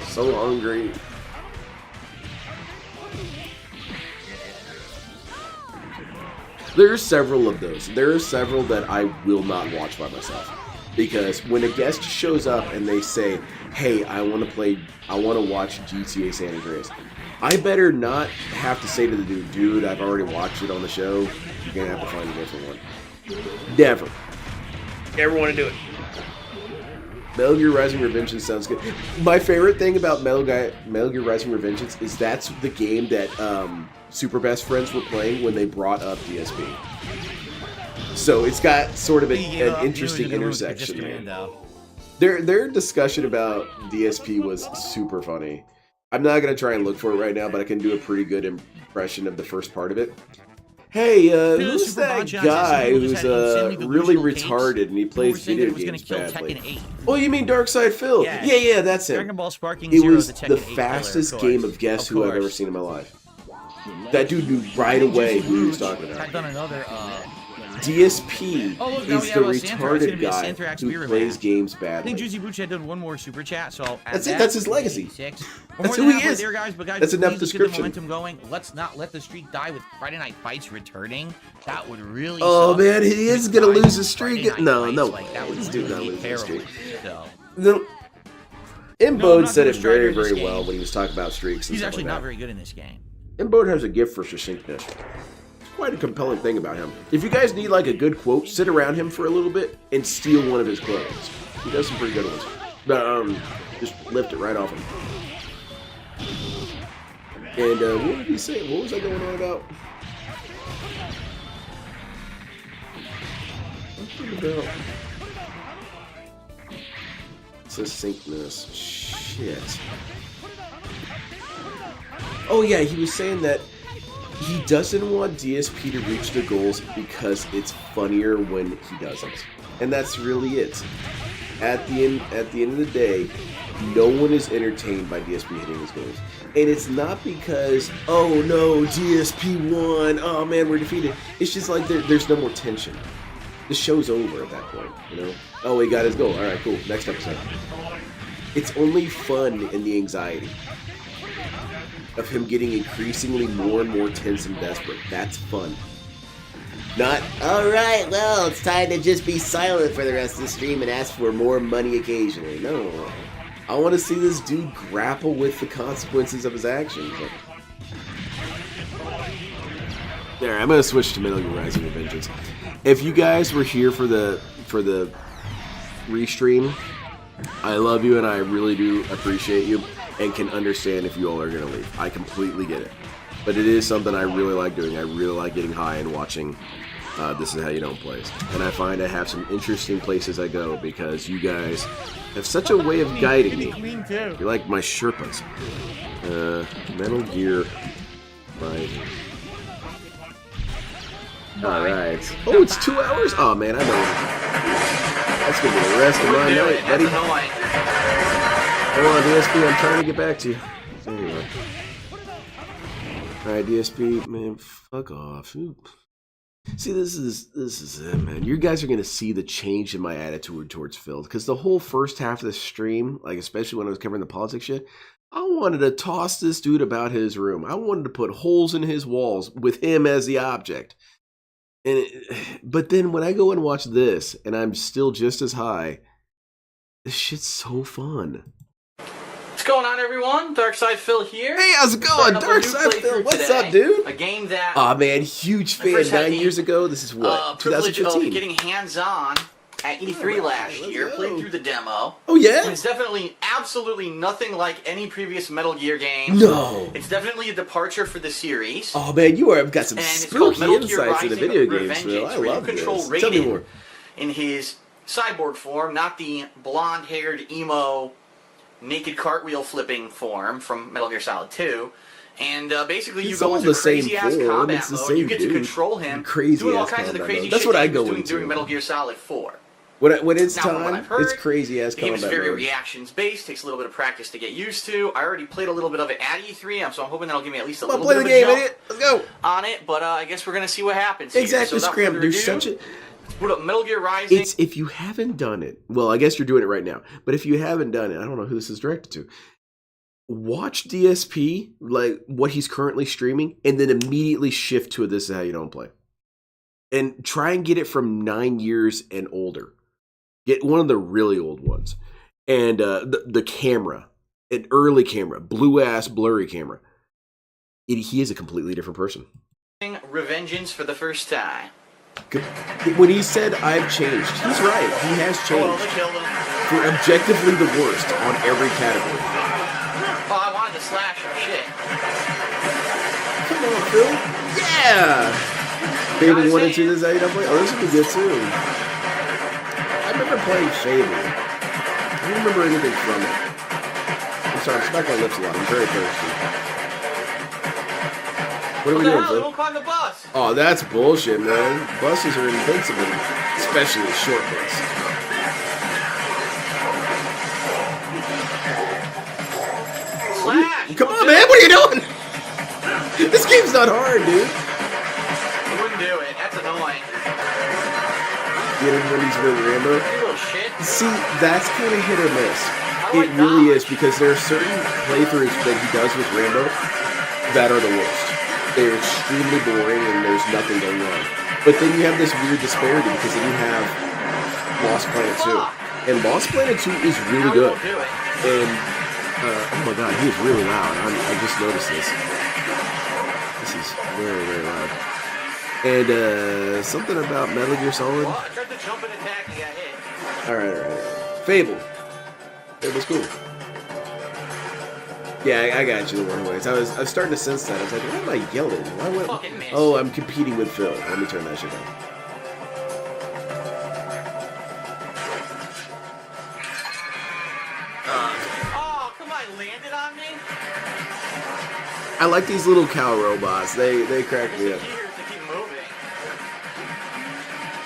So hungry. There are several of those. There are several that I will not watch by myself. Because when a guest shows up and they say, hey, I want to watch GTA San Andreas, I better not have to say to the dude, I've already watched it on the show. You're going to have to find a different one. Never. Never want to do it. Metal Gear Rising Revengeance sounds good. My favorite thing about Metal Gear Rising Revengeance is that's the game that Super Best Friends were playing when they brought up DSP. So it's got sort of an interesting intersection there. Their discussion about DSP was super funny. I'm not going to try and look for it right now, but I can do a pretty good impression of the first part of it. Hey, who's that guy who's really retarded and he plays video games badly? Oh, you mean Darkside Phil? Yeah, that's him. Dragon Ball Sparking It Zero was is the the Tekken 8 fastest killer, game of Guess Who I've ever seen in my life. That dude knew right away who he was talking about. I've done another. DSP look, is the retarded guy who plays games I badly. think Juicy Booch had done one more super chat, so I'll add That's it. That's his legacy. That's who he is. There, guys, but guys, That's enough please get the description. momentum going. Let's not let the streak die with Friday Night Fights returning. That would really. Oh suck. man, he is gonna lose his streak. No, That would this dude not really lose his terrible. streak. So. No. I'm Imbode not said gonna it strike very, in this very well game. when he was talking about streaks and He's stuff actually like not that. very good in this game. Imbode has a gift for succinctness. It's quite a compelling thing about him. If you guys need like a good quote, sit around him for a little bit and steal one of his quotes. He does some pretty good ones. But just lift it right off him. And what did he say? What was I going on about? Succinctness. Shit. Oh yeah, he was saying that he doesn't want DSP to reach the goals because it's funnier when he doesn't. And that's really it. At the end of the day, no one is entertained by DSP hitting his goals. And it's not because, oh no, DSP won, oh man, we're defeated. It's just like there's no more tension. The show's over at that point, you know? Oh, he got his goal. Alright, cool. Next episode. It's only fun in the anxiety of him getting increasingly more and more tense and desperate. That's fun. Not, alright, well, it's time to just be silent for the rest of the stream and ask for more money occasionally. No. I want to see this dude grapple with the consequences of his actions. There, I'm going to switch to Metal Gear Rising Revengeance. If you guys were here for the restream, I love you and I really do appreciate you and can understand if you all are going to leave. I completely get it. But it is something I really like doing. I really like getting high and watching This Is How You Don't Play. And I find I have some interesting places I go because you guys have such a way of guiding me. You're like my Sherpas. Metal Gear Rising. Alright. Oh, it's 2 hours? Oh man, I know. That's gonna be the rest of my night, buddy. Hold on, DSP, I'm trying to get back to you. There you are. Alright, DSP, man, fuck off. See, this is it, man. You guys are gonna see the change in my attitude towards Phil, because the whole first half of the stream, like especially when I was covering the politics shit, I wanted to toss this dude about his room. I wanted to put holes in his walls with him as the object. But then when I go and watch this, and I'm still just as high, this shit's so fun. What's going on, everyone? Darkside Phil here. Hey, how's it going? Darkside Phil, what's up, dude? A game that... Aw, man, huge fan 9 years ago. This is what, privilege 2015? of getting hands-on at E3 last year, played through the demo. Oh, yeah? And it's definitely absolutely nothing like any previous Metal Gear game. No. It's definitely a departure for the series. Oh, man, you have got some And it's called spooky Metal Gear insights into Rising video games, Revengeance, Phil. I where love you control this. Tell me Raiden more. in his cyborg form, not the blonde-haired emo naked cartwheel flipping form from Metal Gear Solid 2. And basically you It's go all into the same crazy-ass form. combat It's the mode. same You get to dude. control him, Crazy doing all ass kinds of the combat crazy mode. That's shit what I he was go doing into. during Metal Gear Solid 4. When it's Now, from what time, I've heard, it's crazy ass the game is combat very mode. reactions-based, takes a little bit of practice to get used to. I already played a little bit of it at E3, so I'm hoping that'll give me at least a Come on, little play bit the of a game, jump idiot. Let's go. on it, but I guess we're going to see what happens here. Exactly, So without Scram. further There's ado, such a... put up Metal Gear Rising. It's, if you haven't done it, well, I guess you're doing it right now, but if you haven't done it, I don't know who this is directed to. Watch DSP, like what he's currently streaming, and then immediately shift to This Is How You Don't Play. And try and get it from 9 years and older. Get one of the really old ones. And the camera, an early camera, blue-ass, blurry camera. He is a completely different person. Revengeance for the first time. When he said, I've changed, he's right. He has changed. For objectively the worst on every category. Oh, I wanted to slash him. Shit. Come on, Phil. Yeah! Fable 1 and 2, this is how you don't play? Oh, this would be good too. I remember playing Fable. I don't remember anything from it. I'm sorry, I smack my lips a lot. I'm very thirsty. What are we doing, Phil? Don't climb the bus. Oh, that's bullshit, man. Buses are invincible, especially a short bus. Slash! Come on, man, what are you doing? This game's not hard, dude. I wouldn't do it. That's annoying. Get him when he's with Rambo. You little shit. See, that's kind of hit or miss. It really is, because there are certain playthroughs that he does with Rambo that are the worst. They're extremely boring and there's nothing going on. But then you have this weird disparity, because then you have Lost Planet 2. And Lost Planet 2 is really good. And, oh my god, he is really loud. I just noticed this. This is very, very loud. And something about Metal Gear Solid. Well, I tried to jump and attack and got hit. Alright. Fable. Fable's cool. Yeah, I got you the wrong ways. I was starting to sense that. I was like, why am I yelling? Oh, I'm competing with Phil. Let me turn that shit down. Oh, come on, landed on me? I like these little cow robots. They crack me up.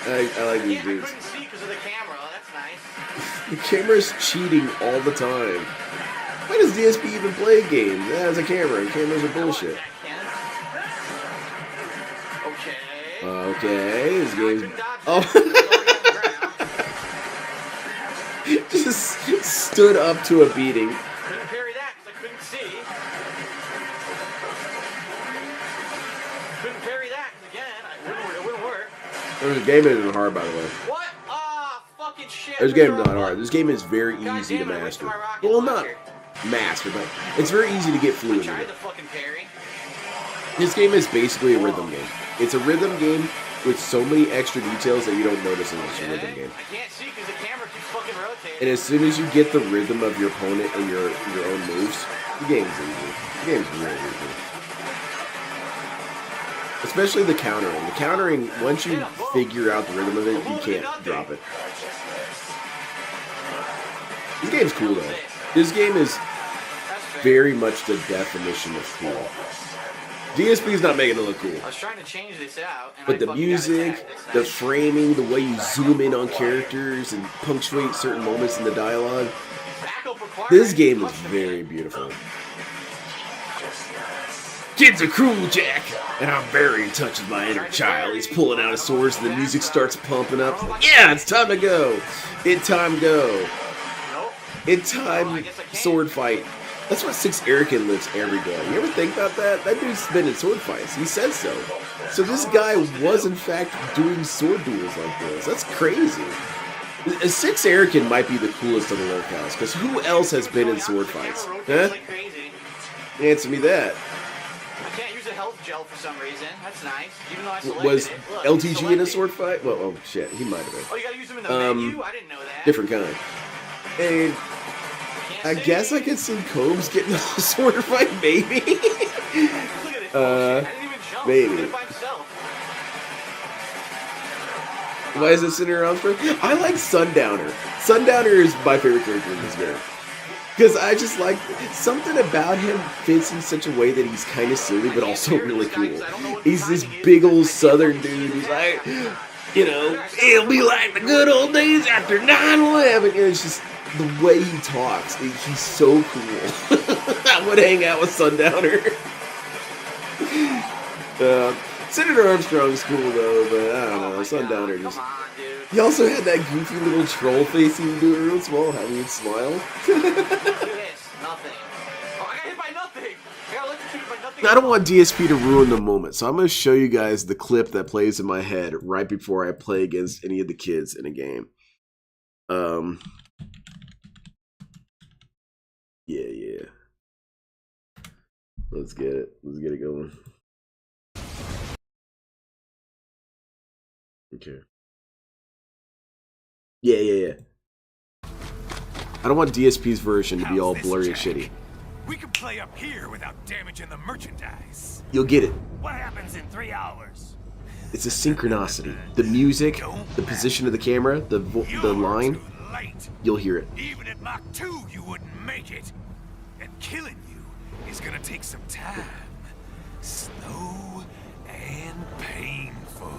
I like these dudes. I couldn't see because of the camera. That's nice. The camera's cheating all the time. Why does DSP even play games? That has a camera. Cameras are bullshit. Okay, this game's... Oh. Just stood up to a beating. Couldn't parry that because I couldn't see. Couldn't parry that because, again, it wouldn't work. This game isn't hard, by the way. What? Ah, fucking shit. This game is not hard. This game is very easy to master. Well, not master, but it's very easy to get fluent in it. This game is basically a rhythm game. It's a rhythm game with so many extra details that you don't notice in this rhythm game. I can't see because the camera keeps fucking rotating. And as soon as you get the rhythm of your opponent and your own moves, the game's easy. The game's really easy. Especially the countering. The countering, once you figure out the rhythm of it, you can't drop it. This game's cool though. This game is very much the definition of cool. DSP's not making it look cool. I was trying to change this out. But the music, the framing, the way you zoom in on characters and punctuate certain moments in the dialogue, This game is very beautiful. Kids are cruel, Jack, and I'm very in touch with my inner child. He's pulling out his swords, and the music starts pumping up. Yeah, it's time to go. It's time go. It's time sword fight. That's what Six Erican lives every day. You ever think about that? That dude's been in sword fights. He says so. So this guy was in fact doing sword duels like this. That's crazy. Six Erican might be the coolest of the locals, because who else has been in sword fights? Huh? Answer me that. I can't use a health gel for some reason. That's nice. Even though I selected Was it. Look, LTG in a sword fight? Well, oh shit, he might have been. Oh, you gotta use them in the menu? I didn't know that. Different kind. And I guess I could see Cobes getting a sword fight, maybe. Maybe. Why is it Senator Armstrong? I like Sundowner. Sundowner is my favorite character in this game. Because I just like something about him fits in such a way that he's kind of silly, but also really cool. He's this big old southern dude who's like, you know, it'll be like the good old days after 9/11. And it's just the way he talks. He's so cool. I would hang out with Sundowner. Senator Armstrong's cool though, but I don't know. Sundowner just. He also had that goofy little troll face he would do real small, how he would smile. Look at this. Nothing. Oh, I got hit by nothing. I got electrocuted by nothing. I don't want DSP to ruin the moment, so I'm going to show you guys the clip that plays in my head right before I play against any of the kids in a game. Yeah. Let's get it. Let's get it going. Okay. Yeah. I don't want DSP's version to be all blurry and shitty. We can play up here without damaging the merchandise. You'll get it. What happens in 3 hours? It's a synchronicity. The music, the position of the camera, the line. You'll hear it. Even at Mach 2, you wouldn't make it. And killing you is gonna take some time. Slow and painful.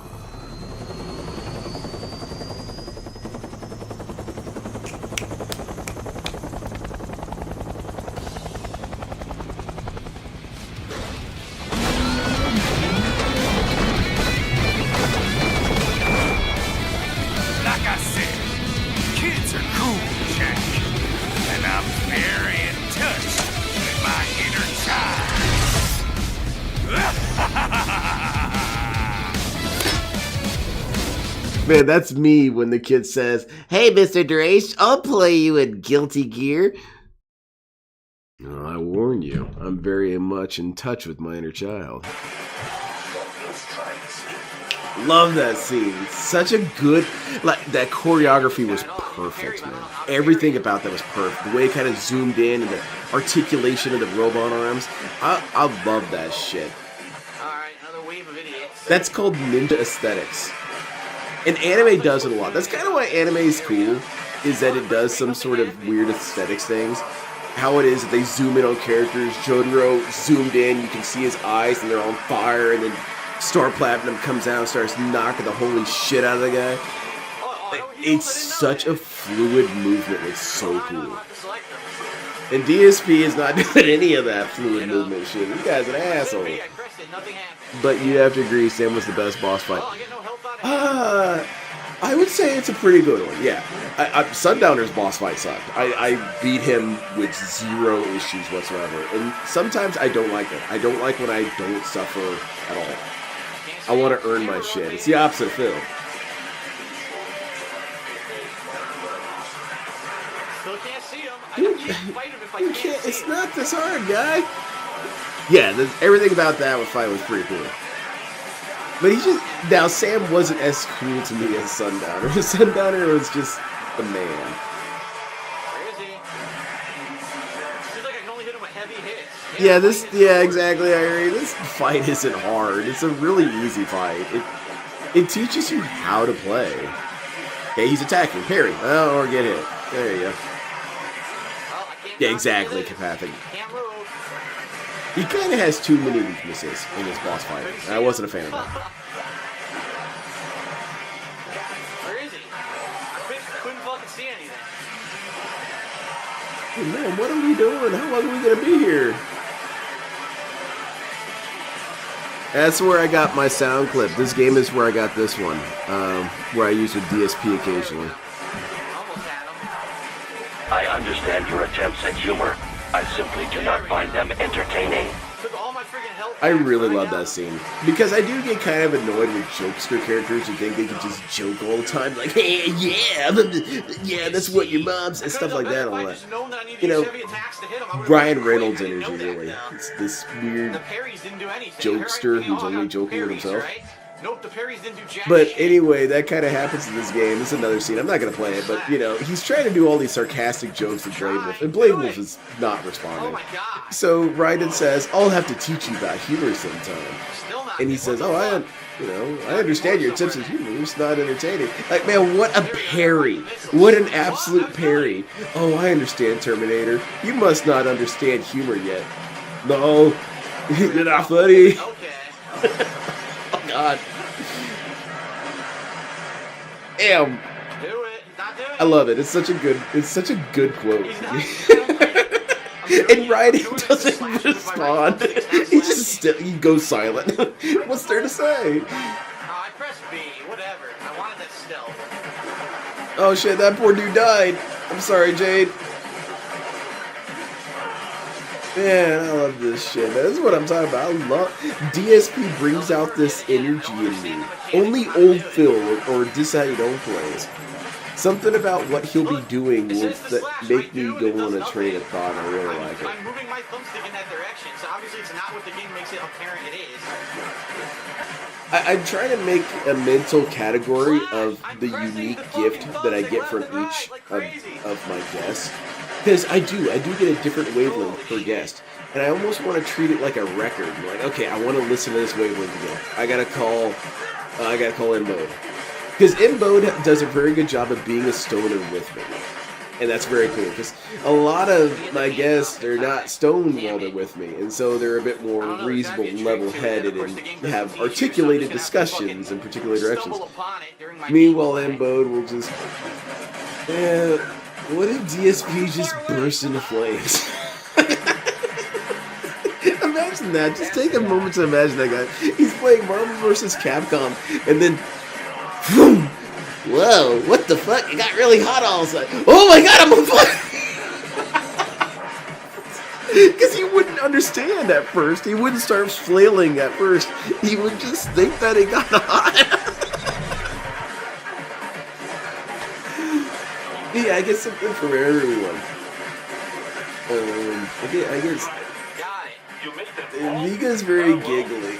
Like I said, kids are cool, Jack. And I'm very in touch with my inner child. Man, that's me when the kid says, "Hey, Mr. Drace, I'll play you in Guilty Gear." Oh, I warn you, I'm very much in touch with my inner child. Love that scene. Such a good, like, that choreography was perfect, man. Everything about that was perfect. The way it kind of zoomed in and the articulation of the robot arms. I love that shit. Alright, another wave of idiots. That's called ninja aesthetics. And anime does it a lot. That's kind of why anime is cool, is that it does some sort of weird aesthetics things. How it is that they zoom in on characters. Jotaro zoomed in, you can see his eyes and they're on fire, and then Star Platinum comes out and starts knocking the holy shit out of the guy. It's such a fluid movement. It's so cool. And DSP is not doing any of that fluid movement shit. This guy's an asshole. But you have to agree, Sam was the best boss fight. I would say it's a pretty good one, yeah. Sundowner's boss fight sucked. I beat him with 0 issues whatsoever. And sometimes I don't like it. I don't like when I don't suffer at all. I want to earn my shit. It's the opposite of Phil. Still can't see him. I can't fight him if I can't see him. It's not this hard, guy. Yeah, everything about that fight was pretty cool. But now Sam wasn't as cool to me as Sundowner. Sundowner was just the man. Where is he? Seems like I can only hit him with heavy hits. Yeah, exactly, I agree. This fight isn't hard. It's a really easy fight. It teaches you how to play. Okay, he's attacking. Parry. Oh, or get hit. There you go. Yeah, exactly, Kapathic. He kind of has too many weaknesses in his boss fight. I wasn't a fan of that. Where is he? I couldn't fucking see anything. Hey, man, what are we doing? How long are we gonna be here? That's where I got my sound clip. This game is where I got this one, where I use a DSP occasionally. I understand your attempts at humor. I simply do not find them entertaining. I really love that scene because I do get kind of annoyed with jokester characters who think they can just joke all the time, like, hey, yeah, that's what your mom's and stuff like that. All that, you know, Ryan Reynolds energy really. It's this weird jokester who's only joking with himself. Nope, the parries didn't do jack But shit. anyway, that kind of happens in this game. It's another scene. I'm not going to play it, but, you know, he's trying to do all these sarcastic jokes at Blade Wolf, and Blade Wolf is not responding. So Raiden says, I'll have to teach you about humor sometime. And he says, I understand your attempts at humor. It's not entertaining. Like, man, what a parry. What an absolute parry. Oh, I understand, Terminator. You must not understand humor yet. No, you're not funny. Oh, God. Damn. I love it. It's such a good quote. And Raiden doesn't respond. He goes silent. What's there to say? I pressed B, whatever. I wanted that stealth. Oh shit, that poor dude died. I'm sorry, Jade. Man, I love this shit. That's what I'm talking about. I love DSP brings out this energy in me. Only old Phil or Decide Don't Plays. Something about what he'll be doing will make me go on a train of thought. I really like it. I'm moving my thumbstick in that direction, so obviously it's not what the game makes it apparent it is. I'm trying to make a mental category of the unique gift that I get from each of my guests. Because I do get a different wavelength per guest. And I almost want to treat it like a record. Like, okay, I want to listen to this wavelength again. I gotta call Embode. Because Embode does a very good job of being a stoner with me. And that's very cool, because a lot of my guests are not stoned while they're with me, and so they're a bit more reasonable and level-headed and have articulated discussions in particular directions. Meanwhile, Embode will just... what if DSP just burst into flames? Imagine that. Just take a moment to imagine that guy. He's playing Marvel vs. Capcom, and then... Boom! Whoa, what the fuck? It got really hot all of a sudden. Oh my god, I'm on fire! Because he wouldn't understand at first. He wouldn't start flailing at first. He would just think that it got hot. Yeah, I get something from everyone. I guess Vika's very giggly.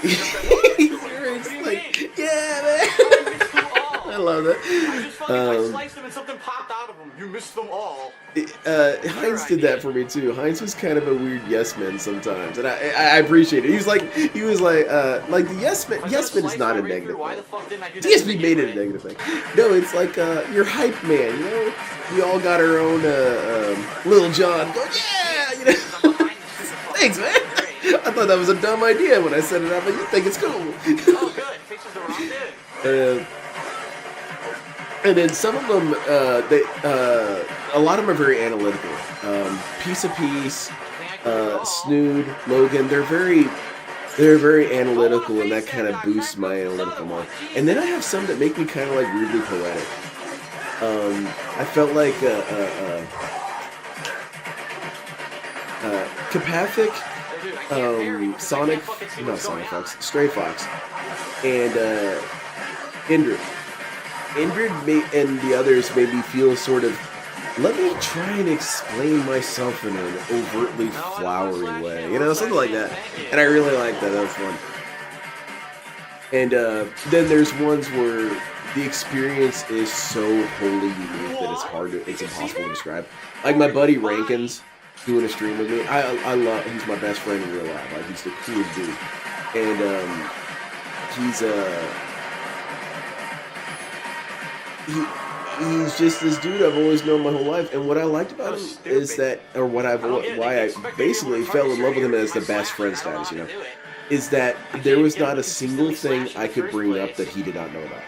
He's very just like, yeah, man. I love that. I sliced them and something popped out of them. You missed them all. Heinz did that for me too. Heinz was kind of a weird yes man sometimes, and I appreciate it. He was like the yes man. Yes man is not a negative thing. DSP made it a negative thing. No, it's like you're hype man. You know, we all got our own Little John. Go yeah, you know. Thanks, man. I thought that was a dumb idea when I set it up, but you think it's cool. Oh, good. Fixes the wrong dude. And then some of them, a lot of them are very analytical. Piece of Peace, Snood, Logan, they're very analytical, and that kind of boosts my analytical mind. And then I have some that make me kind of like weirdly poetic. I felt like Capathic, Stray Fox, and Indrid. Indrid and the others made me feel sort of, let me try and explain myself in an overtly flowery way, you know, something like that. And I really like that. That was fun. And then there's ones where the experience is so wholly unique that it's impossible to describe. Like my buddy Rankins doing a stream with me. I love. He's my best friend in real life. Like, he's the coolest dude. And he's just this dude I've always known my whole life, and what I liked about him is that, or why I basically fell in love with him as the best friend status, you know, is that there was not a single thing I could bring up that he did not know about.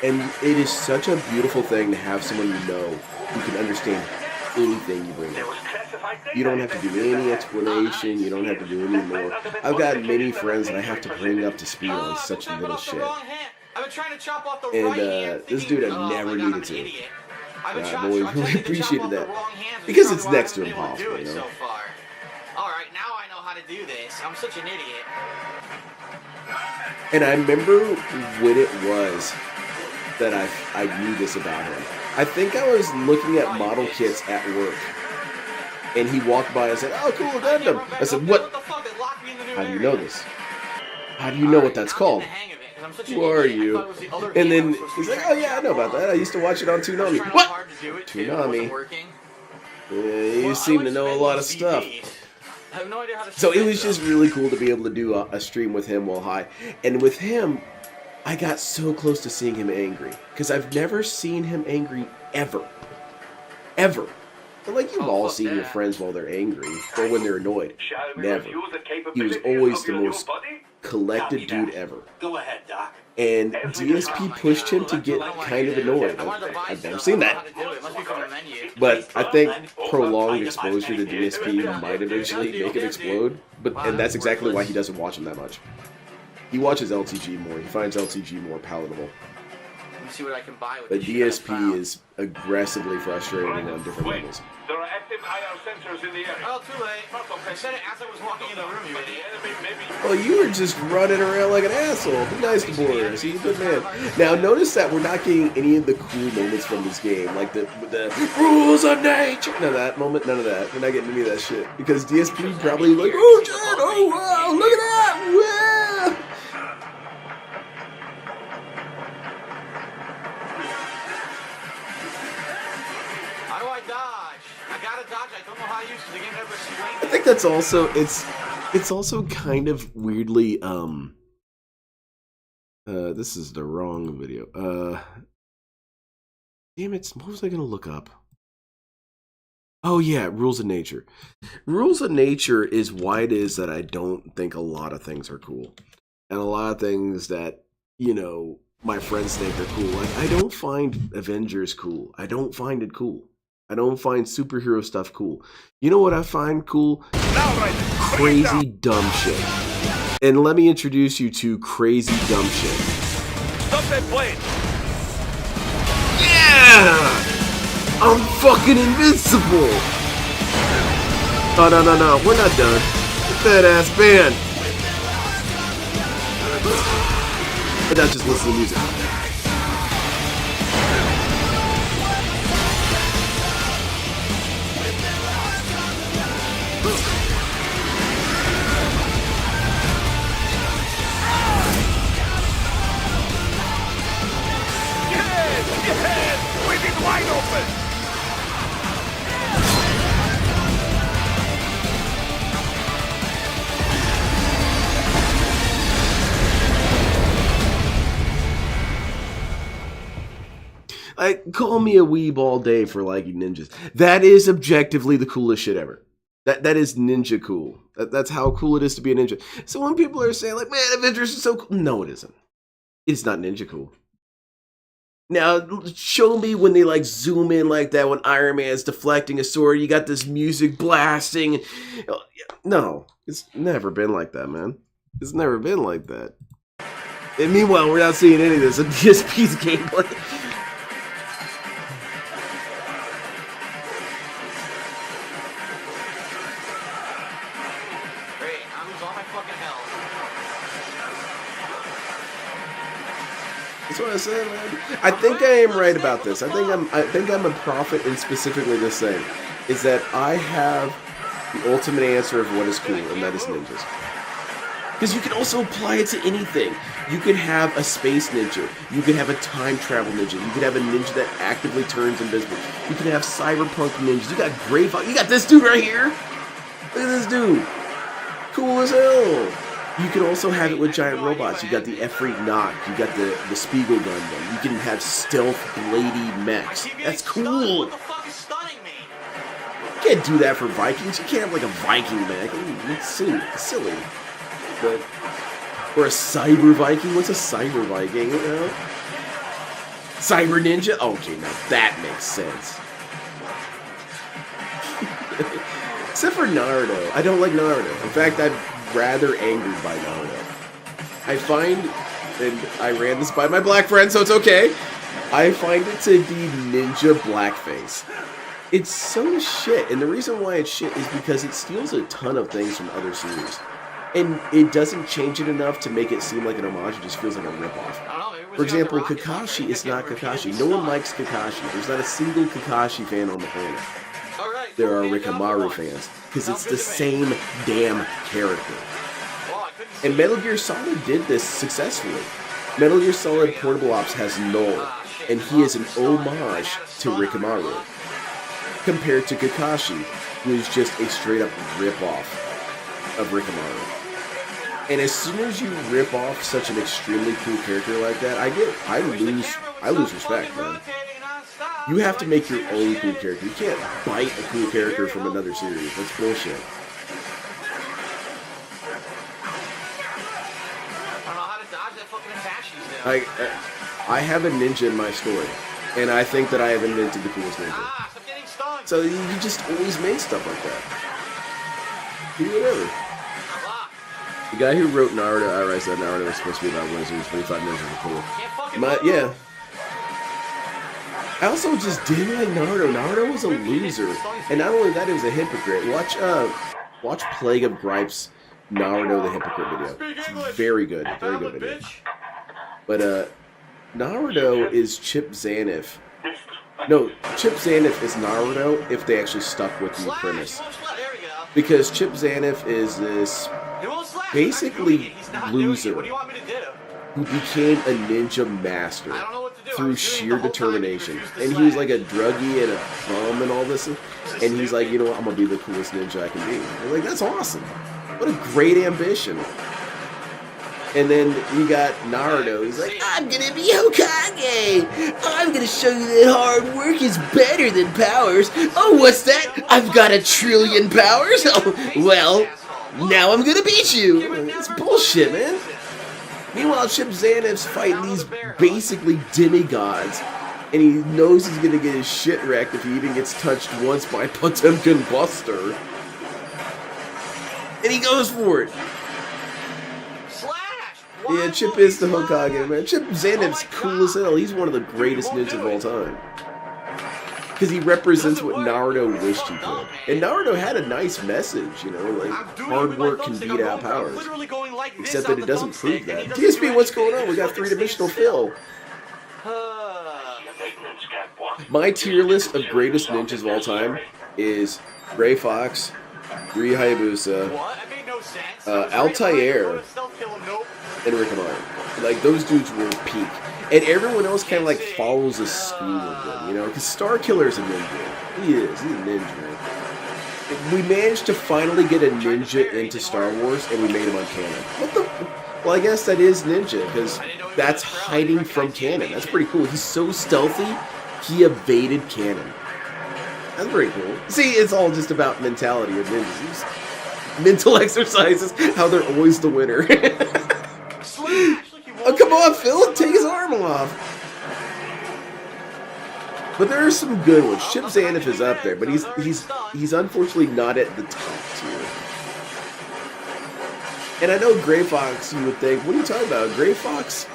And it is such a beautiful thing to have someone you know who can understand anything you bring up. You don't have to do any explanation. You don't have to do any more. I've got many friends that I have to bring up to speed on such little shit. I've been trying to chop off the And this dude I never needed to. I've always really appreciated that. Because it's next to impossible, you know? Alright, now I know how to do this. I'm such an idiot. And I remember when it was that I knew this about him. I think I was looking at model kits at work. And he walked by and said, "Oh, cool, Gundam." I said, "What? How do you know this? How do you know what that's called? Who are you?" And then he's like, "Oh yeah, I know about that. I used to watch it on Toonami." What? Toonami? Yeah, you seem to know a lot of stuff. So it was just really cool to be able to do a stream with him while high. And with him, I got so close to seeing him angry. Because I've never seen him angry ever. Ever. But like you've all seen your friends while they're angry, or when they're annoyed. Never. He was always the most collected dude ever. Go ahead, Doc. And DSP pushed him to get kind of annoyed. I've never seen that. But I think prolonged exposure to DSP might eventually make him explode. And that's exactly why he doesn't watch him that much. He watches LTG more. He finds LTG more palatable. See what I can buy with but DSP is aggressively frustrating on different levels. There are active IR sensors in the area. Oh, too late. I said it as I was walking in the room, you idiot. Well, you were just running around like an asshole. Be nice to Boris. He's a good man. Now, notice that we're not getting any of the cool moments from this game, like the rules of nature. None of that moment. None of that. We're not getting any of that shit because DSP probably like, oh shit, oh wow, look at that, wow. I think that's also it's also kind of weirdly this is the wrong video. Damn it, what was I gonna look up? Oh yeah, Rules of Nature. Rules of Nature is why it is that I don't think a lot of things are cool. And a lot of things that, you know, my friends think are cool. Like I don't find Avengers cool. I don't find it cool. I don't find superhero stuff cool. You know what I find cool? Crazy dumb shit. And let me introduce you to crazy dumb shit. Stop that plane! Yeah! I'm fucking invincible! Oh, no, we're not done. Get that ass band! But now just listen to music. Wide open! Call me a weeb all day for liking ninjas. That is objectively the coolest shit ever. That is ninja cool. That's how cool it is to be a ninja. So when people are saying like, man, Avengers is so cool. No, it isn't. It's not ninja cool. Now, show me when they like zoom in like that when Iron Man's deflecting a sword. You got this music blasting. No, it's never been like that, man. It's never been like that. And meanwhile, we're not seeing any of this in DSP's gameplay. Great, I lose all my fucking health. That's what I said, man. I think I am right about this. I think I'm a prophet in specifically this thing. Is that I have the ultimate answer of what is cool, and that is ninjas. Because you can also apply it to anything. You could have a space ninja. You could have a time travel ninja. You could have a ninja that actively turns invisible. You could have cyberpunk ninjas. You got Grey Fox. You got this dude right here. Look at this dude. Cool as hell. You can also have it with giant robots. You got the Efreet Knock. You got the Spiegel Gundam. You can have stealth bladey mechs. That's cool. What the fuck is stunning me? You can't do that for Vikings. You can't have like a Viking mech. It's silly. But or a cyber Viking. What's a cyber Viking? You know? Cyber ninja. Okay, now that makes sense. Except for Naruto. I don't like Naruto. In fact, I'm rather angered by Naruto. I find, and I ran this by my black friend, so it's okay. I find it to be ninja blackface. It's so shit, and the reason why it's shit is because it steals a ton of things from other series. And it doesn't change it enough to make it seem like an homage, it just feels like a ripoff. For example, Kakashi is not Kakashi. No one likes Kakashi. There's not a single Kakashi fan on the planet. There are Rikamaru fans, because it's the same damn character. And Metal Gear Solid did this successfully. Metal Gear Solid Portable Ops has Null, and he is an homage to Rikamaru, compared to Kakashi, who is just a straight-up rip-off of Rikamaru. And as soon as you rip off such an extremely cool character like that, I lose respect, man. You have to make your own cool character. You can't bite a cool character from another series. That's bullshit. I have a ninja in my story, and I think that I have invented the coolest ninja. So you just always make stuff like that. Do whatever. The guy who wrote Naruto, I realized that Naruto was supposed to be about wizards, but he thought ninjas were cool. Yeah. I also just didn't like Naruto. Naruto was a loser. And not only that, he was a hypocrite. Watch Plague of Gripes Naruto the Hypocrite video. It's very good video. But Naruto is Chip Zangief. No, Chip Zangief is Naruto if they actually stuck with the premise. Because Chip Zangief is this basically loser who became a ninja master through sheer determination. And he was like a druggie and a bum and all this. And he's like, you know what, I'm going to be the coolest ninja I can be. I'm like, that's awesome. What a great ambition. And then you got Naruto. He's like, I'm gonna be Hokage! I'm gonna show you that hard work is better than powers. Oh, what's that? I've got 1 trillion powers? Oh, well, now I'm gonna beat you! It's bullshit, man. Meanwhile, Chip Zangief's fighting these basically demigods, and he knows he's gonna get his shit wrecked if he even gets touched once by Potemkin Buster. And he goes for it. Yeah, Chip is the Hokage, man. Chip Zangief's cool as hell. He's one of the greatest ninjas of all time. Because he represents what Naruto wished he could. And Naruto had a nice message, you know, like, hard work can beat out powers. Except that it doesn't prove that. DSP, what's going on? We got 3-dimensional Phil. My tier list of greatest ninjas of all time is Gray Fox, Ryu Hayabusa, Altair, and Rikamaru. Like, those dudes were peak. And everyone else kind of like follows a school of them, you know? Because Star Killer's a ninja. He's a ninja, man. We managed to finally get a ninja into Star Wars, and we made him uncanon. What the? Well, I guess that is ninja, because that's hiding from canon. That's pretty cool. He's so stealthy, he evaded canon. That's pretty cool. See, it's all just about mentality of ninjas. Mental exercises, how they're always the winner. Oh, come on, Phil, take his arm off. But there are some good ones. Chip Zangief is up there, but he's unfortunately not at the top tier. And I know Gray Fox, you would think, what are you talking about? Gray Fox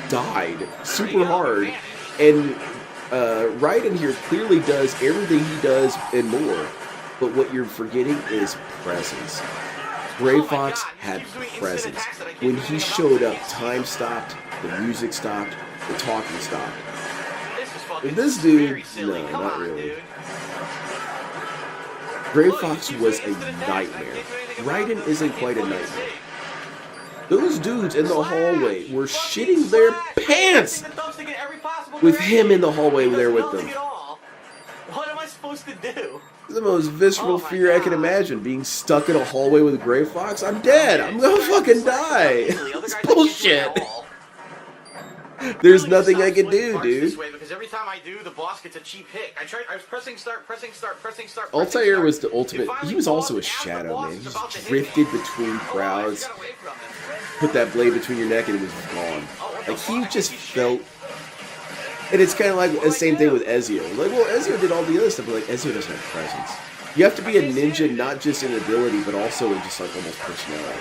died super hard, and Raiden here clearly does everything he does and more. But what you're forgetting is presence. Gray Fox had presence. When he showed up, time stopped, the music stopped, the talking stopped. And this dude, no, not really. Gray Fox was a nightmare. Raiden isn't quite a nightmare. Those dudes in the hallway were shitting their pants with him in the hallway there with them. What am I supposed to do? The most visceral fear I can imagine, being stuck in a hallway with a Gray Fox. I'm dead. I'm gonna fucking die. It's bullshit. There's nothing I can do, dude. Because every time I do, the boss gets a cheap hit. I was pressing start. Altair was the ultimate. He was also a shadow, man. He just drifted between crowds, put that blade between your neck, and it was gone. Like, he just felt. And it's kind of like the same thing with Ezio. Like, well, Ezio did all the other stuff, but like, Ezio doesn't have presence. You have to be a ninja not just in ability, but also in just like almost personality.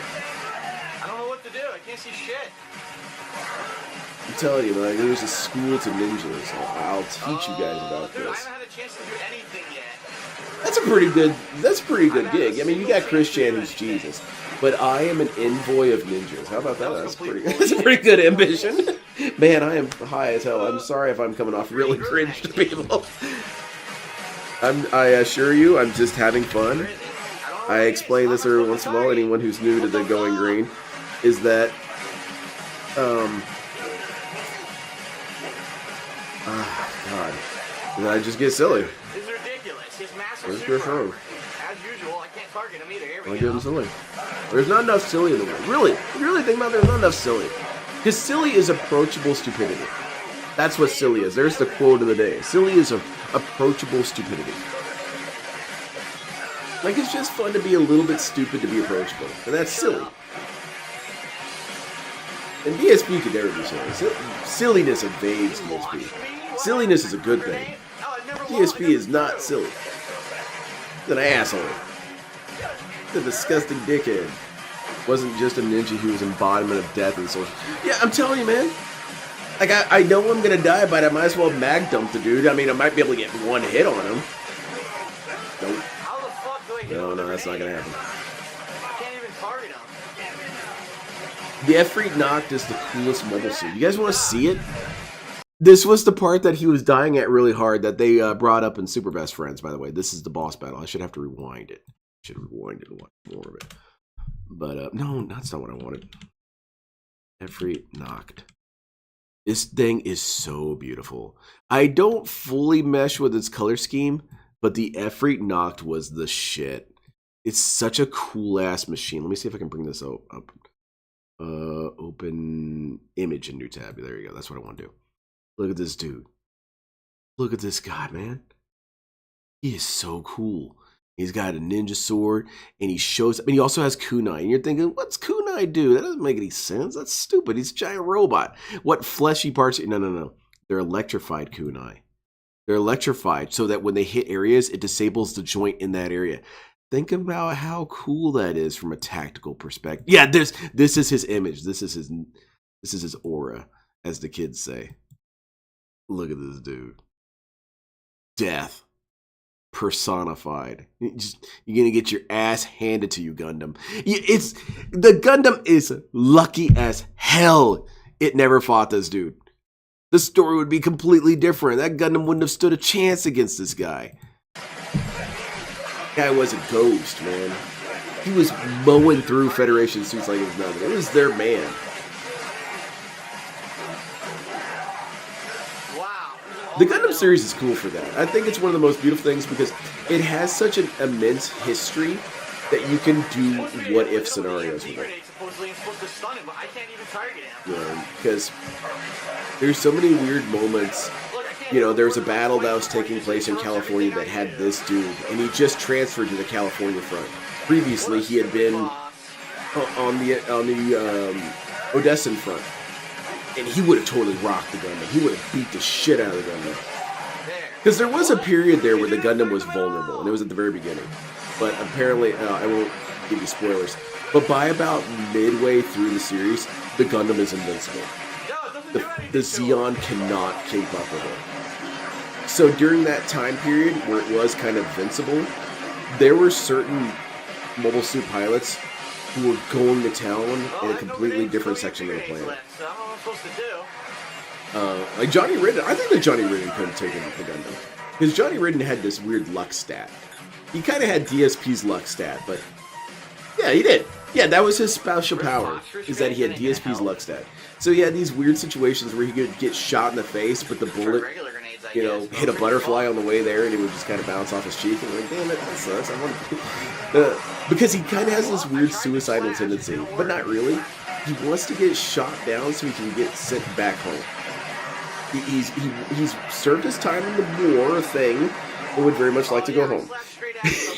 I don't know what to do. I can't see shit. I'm telling you, man, there's a school to ninjas. I'll teach you guys about Dude, I this. haven't had a chance to do anything yet. That's a pretty good gig. I mean, you got Christian who's Jesus, but I am an envoy of ninjas. How about that? That's pretty. That's a pretty good ambition. Man, I am high as hell. I'm sorry if I'm coming off really cringe to people. I assure you, I'm just having fun. I explain this every once in a while. Anyone who's new to the Going Green is that, God, and I just get silly. This is ridiculous. His massive Where's super your phone? As usual, I can't target him either. Here I we get go. him silly. There's not enough silly in the world. Really, you really think about it, there's not enough silly. Because silly is approachable stupidity. That's what silly is. There's the quote of the day. Silly is approachable stupidity. Like, it's just fun to be a little bit stupid to be approachable. And that's silly. And DSP could never be silly. Silliness evades DSP. Silliness is a good thing. DSP is not silly. He's an asshole. He's a disgusting dickhead. Wasn't just a ninja, he was embodiment of death and social. Yeah, I'm telling you, man. Like, I know I'm gonna die, but I might as well mag dump the dude. I mean, I might be able to get one hit on him. Nope. No, that's not gonna happen. Can't even target him. The F-Freak Noct is the coolest mobile suit. You guys want to see it? This was the part that he was dying at really hard that they brought up in Super Best Friends, by the way. This is the boss battle. I should have to rewind it. Should rewind it and watch more of it. But, no, that's not what I wanted. F-Freak Noct. This thing is so beautiful. I don't fully mesh with its color scheme, but the F-Freak Noct was the shit. It's such a cool-ass machine. Let me see if I can bring this up. Open image in new tab. There you go. That's what I want to do. Look at this dude. Look at this guy, man. He is so cool. He's got a ninja sword, and he shows up. And he also has kunai. And you're thinking, what's kunai do? That doesn't make any sense. That's stupid. He's a giant robot. What fleshy parts? No. They're electrified kunai. They're electrified so that when they hit areas, it disables the joint in that area. Think about how cool that is from a tactical perspective. Yeah, this is his image. This is his aura, as the kids say. Look at this dude. Death personified. You're gonna get your ass handed to you, Gundam. The Gundam is lucky as hell it never fought this dude. The story would be completely different. That Gundam wouldn't have stood a chance against this guy. Guy was a ghost, man. He was mowing through Federation suits like it was nothing. It was their man. Wow. The Gundam series is cool for that. I think it's one of the most beautiful things because it has such an immense history that you can do what-if scenarios with it. Because there's so many weird moments. You know, there was a battle that was taking place in California that had this dude, and he just transferred to the California front. Previously, he had been on the Odessan front, and he would have totally rocked the Gundam. He would have beat the shit out of the Gundam. Because there was a period there where the Gundam was vulnerable, and it was at the very beginning. But apparently, I won't give you spoilers, but by about midway through the series, the Gundam is invincible. The Zeon cannot keep up with it. So during that time period where it was kind of invincible, there were certain mobile suit pilots who were going to town in a completely different section of the planet. Like Johnny Ridden, I think that Johnny Ridden could have taken the Gundam. Because Johnny Ridden had this weird luck stat. He kind of had DSP's luck stat, but yeah, he did. Yeah, that was his special power, is that he had DSP's luck stat. So he had these weird situations where he could get shot in the face, but the bullet, you know, hit a butterfly on the way there, and it would just kind of bounce off his cheek. And like, damn it, that sucks. Because he kind of has this weird suicidal tendency, but not really. He wants to get shot down so he can get sent back home. He's served his time in the war thing, and would very much like to go home.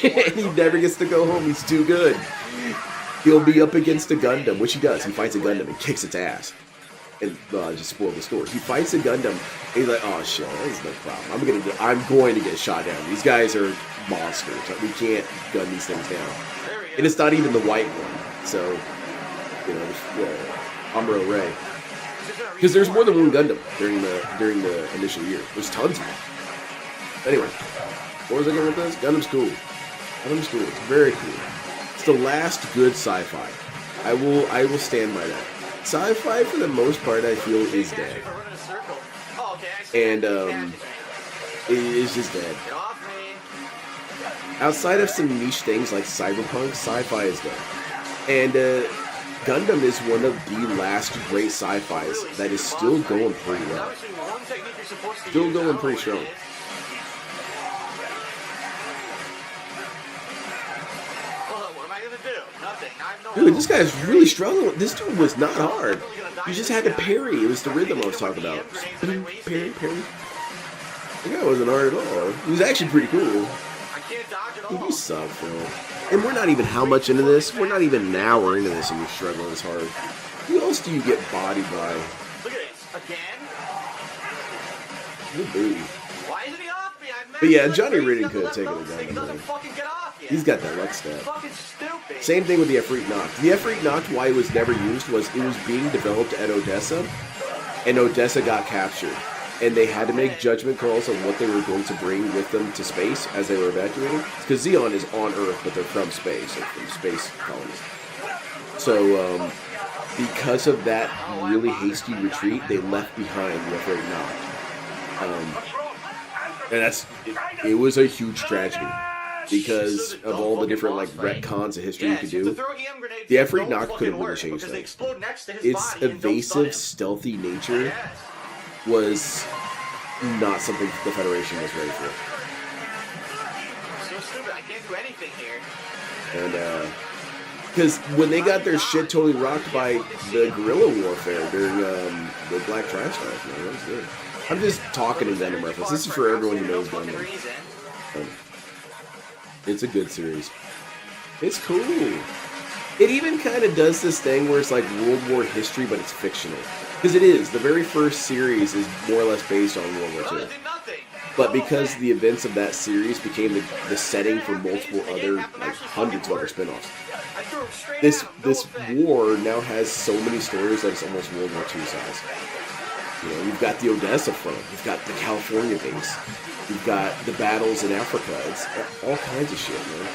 And he never gets to go home. He's too good. He'll be up against a Gundam, which he does. He fights a Gundam and kicks its ass. And I just spoiled the story. He fights a Gundam, and he's like, "Oh shit, that's no problem. I'm going to get shot down. These guys are monsters. We can't gun these things down. And it's not even the white one. So, you know, Amuro Ray. Because there's more than one Gundam during the initial year. There's tons of them. Anyway, what was I going with this? Gundam's cool. Gundam's cool. It's very cool. It's the last good sci-fi. I will stand by that. Sci-fi, for the most part, I feel is dead. And it is just dead. Outside of some niche things like cyberpunk, sci-fi is dead. And Gundam is one of the last great sci-fis that is still going pretty well. Still going pretty strong. Dude, this guy's really struggling. This dude was not hard. You just had to parry. It was the rhythm I was talking about. Parry, parry. The guy wasn't hard at all. He was actually pretty cool. Dude, you suck, bro. And we're not even how much into this. We're not even an hour into this and you're struggling this hard. Who else do you get bodied by? Look at this. Again? Good booty. Why isn't he off me? But yeah, Johnny Ridden could have taken the Gundam. He's got that luck stat. Same thing with the Efreet Noct. The Efreet Noct, why it was never used, was it was being developed at Odessa, and Odessa got captured. And they had to make judgment calls on what they were going to bring with them to space as they were evacuating. Because Zeon is on Earth, but they're from space, or from space colonies. So, because of that really hasty retreat, they left behind the Efreet Noct. And it was a huge tragedy. Because of all the different like retcons of history you could do, the Efreet Noct could have really changed things. Its evasive, stealthy nature was not something the Federation was ready for. So stupid, I can't do anything here. And because when they got their shit totally rocked by the guerrilla warfare during the Black Tri-Stars, man, that was good. I'm just talking in Gundam reference. This is for everyone who knows Gundam. It's a good series. It's cool. It even kind of does this thing where it's like World War history, but it's fictional. Because it is. The very first series is more or less based on World War II. But because the events of that series became the setting for multiple other, like hundreds of other spin-offs, this war now has so many stories that it's almost World War II size. You know, you've got the Odessa front, you've got the California base, you've got the battles in Africa. It's all kinds of shit, man.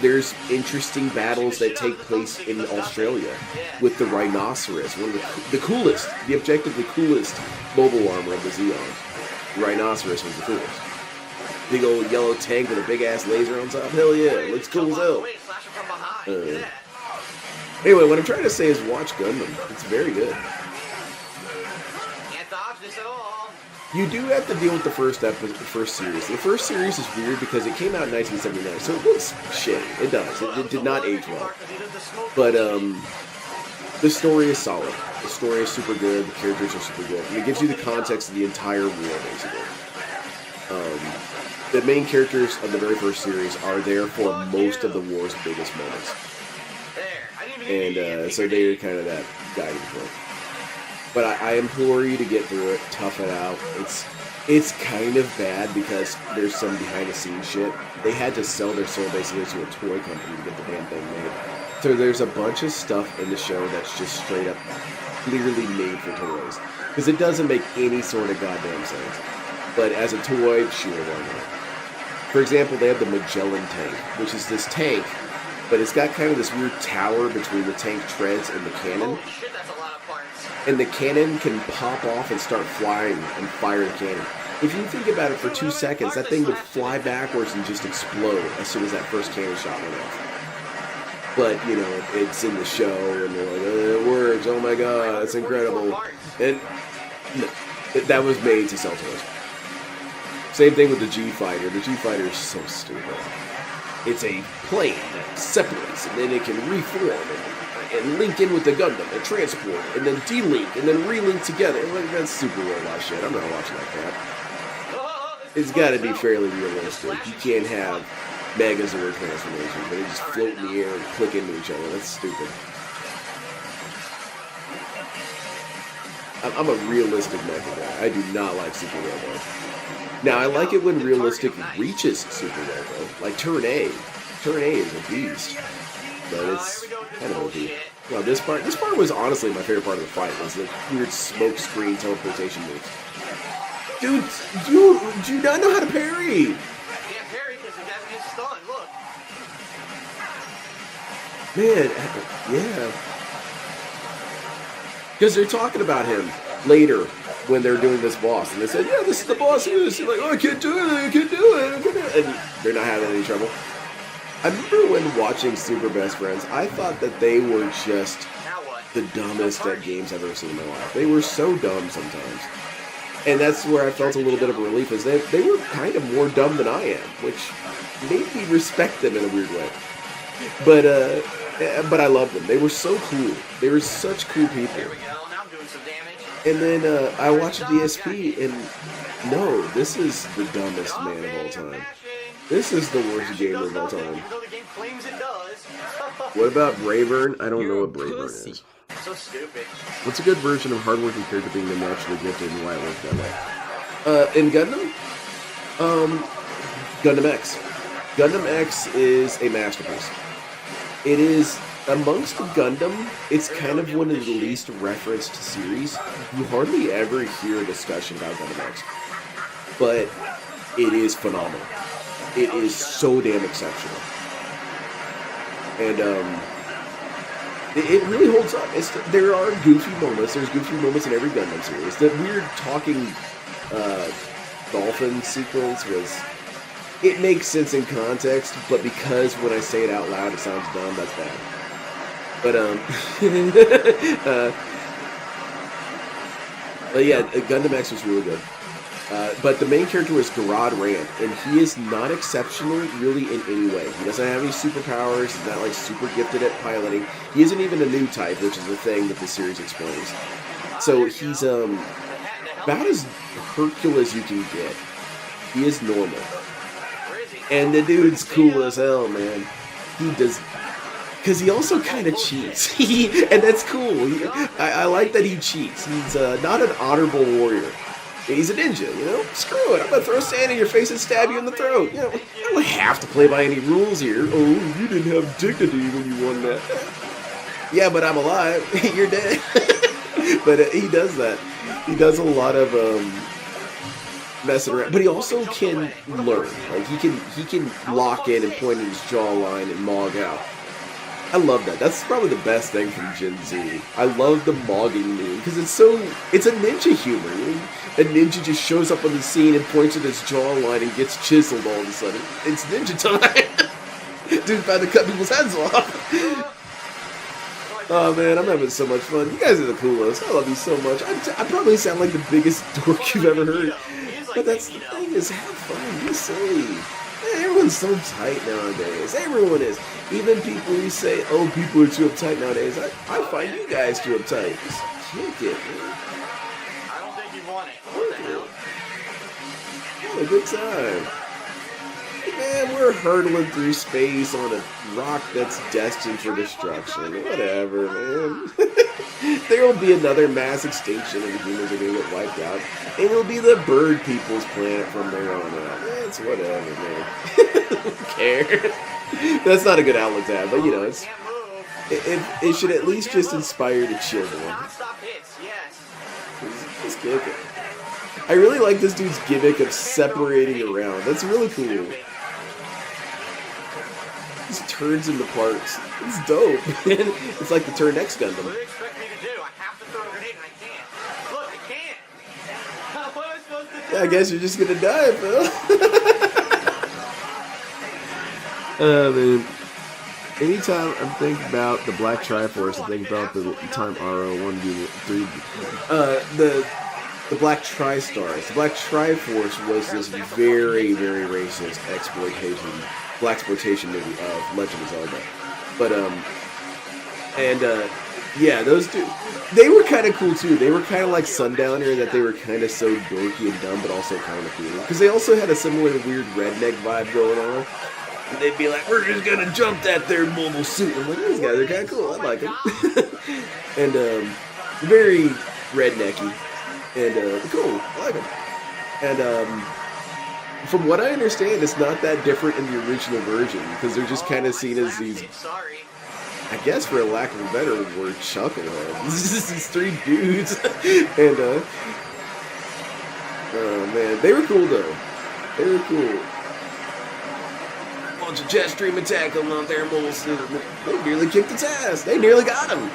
There's interesting battles that take place in Australia with the rhinoceros, one of the coolest, the objectively coolest mobile armor of the Zeon. The rhinoceros was the coolest. Big old yellow tank with a big ass laser on top. Hell yeah, looks cool as hell. Anyway, what I'm trying to say is watch Gundam. It's very good. Can't dodge this at all. You do have to deal with the first series. The first series is weird because it came out in 1979, so it looks shitty. It does. It did not age well. But the story is solid. The story is super good. The characters are super good. And it gives you the context of the entire war, basically. The main characters of the very first series are there for most of the war's biggest moments. And so they're kind of that guiding point. But I implore you to get through it, tough it out. It's kind of bad because there's some behind the scenes shit. They had to sell their soul basically to a toy company to get the damn thing made. So there's a bunch of stuff in the show that's just straight up clearly made for toys. Because it doesn't make any sort of goddamn sense. But as a toy, sure, why not? For example, they have the Magellan tank, which is this tank, but it's got kind of this weird tower between the tank treads and the cannon. Holy shit, that's a lot of parts. And the cannon can pop off and start flying and fire the cannon. If you think about it for 2 seconds, that thing would fly backwards and just explode as soon as that first cannon shot went off. But, you know, it's in the show, and they're like, oh, it works, oh my god, that's incredible. And no, that was made to sell toys. Same thing with the G-Fighter. The G-Fighter is so stupid. It's a plane that separates, and then it can reform, and link in with the Gundam, and transport, and then delink, and then relink together. Like, that's super robot shit. I'm not watching that crap. It's gotta be fairly realistic. You can't have Megazord transformations, but they just float in the air and click into each other. That's stupid. I'm a realistic mecha guy. I do not like Super Robo. Now, I like it when realistic reaches super well, though. Like Turn A. Turn A is a beast. But it's kind of OP. Well, this part was honestly my favorite part of the fight, was the weird smoke screen teleportation moves. Dude, you do not know how to parry! Can't parry because he doesn't get stunned, look. Man, yeah. Because they're talking about him later when they're doing this boss, and they said, yeah, this is the boss. And he's like, oh, I can't do it, I can't do it, I can't do it. And they're not having any trouble. I remember when watching Super Best Friends, I thought that they were just the dumbest at games I've ever seen in my life. They were so dumb sometimes. And that's where I felt a little bit of a relief, is they were kind of more dumb than I am, which made me respect them in a weird way. But I loved them. They were so cool. They were such cool people. And then I watched DSP, and no, this is the dumbest man of all time. This is the worst gamer of all time. What about Bravern? I don't know what Bravern is. So stupid. What's a good version of hardworking character being the naturally gifted and why it works that way? In Gundam? Gundam X. Gundam X is a masterpiece. It is, amongst Gundam, it's kind of one of the least referenced series. You hardly ever hear a discussion about Gundam X. But it is phenomenal. It is so damn exceptional. And, it really holds up. There are goofy moments. There's goofy moments in every Gundam series. The weird talking dolphin sequence was... It makes sense in context, but because when I say it out loud it sounds dumb, that's bad. But, but yeah, Gundam X was really good. But the main character was Garad Rand, and he is not exceptional really in any way. He doesn't have any superpowers, he's not like super gifted at piloting. He isn't even a new type, which is the thing that the series explains. So he's about as Hercules you can get. He is normal. And the dude's cool as hell, man. He does... Because he also kind of cheats. And that's cool. I like that he cheats. He's not an honorable warrior. He's a ninja, you know? Screw it. I'm going to throw sand in your face and stab you in the throat. You know, I don't have to play by any rules here. Oh, you didn't have dignity when you won that. Yeah, but I'm alive. You're dead. But he does that. He does a lot of messing around. But he also can learn. Like, he can lock in and point at his jawline and mog out. I love that. That's probably the best thing from Gen Z. I love the mogging meme because it's a ninja humor. A ninja just shows up on the scene and points at his jawline and gets chiseled all of a sudden. It's ninja time. Dude's about to cut people's heads off. Oh man, I'm having so much fun. You guys are the coolest. I love you so much. I probably sound like the biggest dork you've ever heard. But that's the thing, is have fun, be silly. Everyone's so tight nowadays. Everyone is. Even people who say, oh, people are too uptight nowadays. I find you guys too uptight. Just kick it, man. I don't think you want it. What the hell? Have a good time. Man, we're hurtling through space on a rock that's destined for destruction. Whatever, man. There will be another mass extinction and humans are going to get wiped out. And it'll be the bird people's planet from there on out. It's whatever, man. Who cares? That's not a good outlook to have, but you know, it should at least just inspire the children. Just kick it. I really like this dude's gimmick of separating around. That's really cool. Just turns into parts. It's dope. It's like the Turn X Gundam. What do you expect me to do? I have to throw a grenade and I can't. Look, I can't. What am I supposed to do? Yeah, I guess you're just gonna die, Phil. Man. Anytime I think about the Black Triforce, I think about the time RO1V3. The Black Tri-Stars. The Black Triforce was this very, very racist blaxploitation movie of Legend of Zelda. But yeah, those two, they were kind of cool too. They were kind of like Sundowner in that they were kind of so dorky and dumb, but also kind of cool. Because they also had a similar weird redneck vibe going on. And they'd be like, we're just gonna jump that there mobile suit. I'm like, these guys are kind of cool. I like them. And very rednecky. And cool. I like them. And from what I understand, it's not that different in the original version because they're just kind of seen as these. Sorry. I guess, for a lack of a better word, chuckleheads. These three dudes, and oh man, they were cool though. They were cool. Bunch of jet stream attack them out there, almost. They nearly kicked its ass. They nearly got him.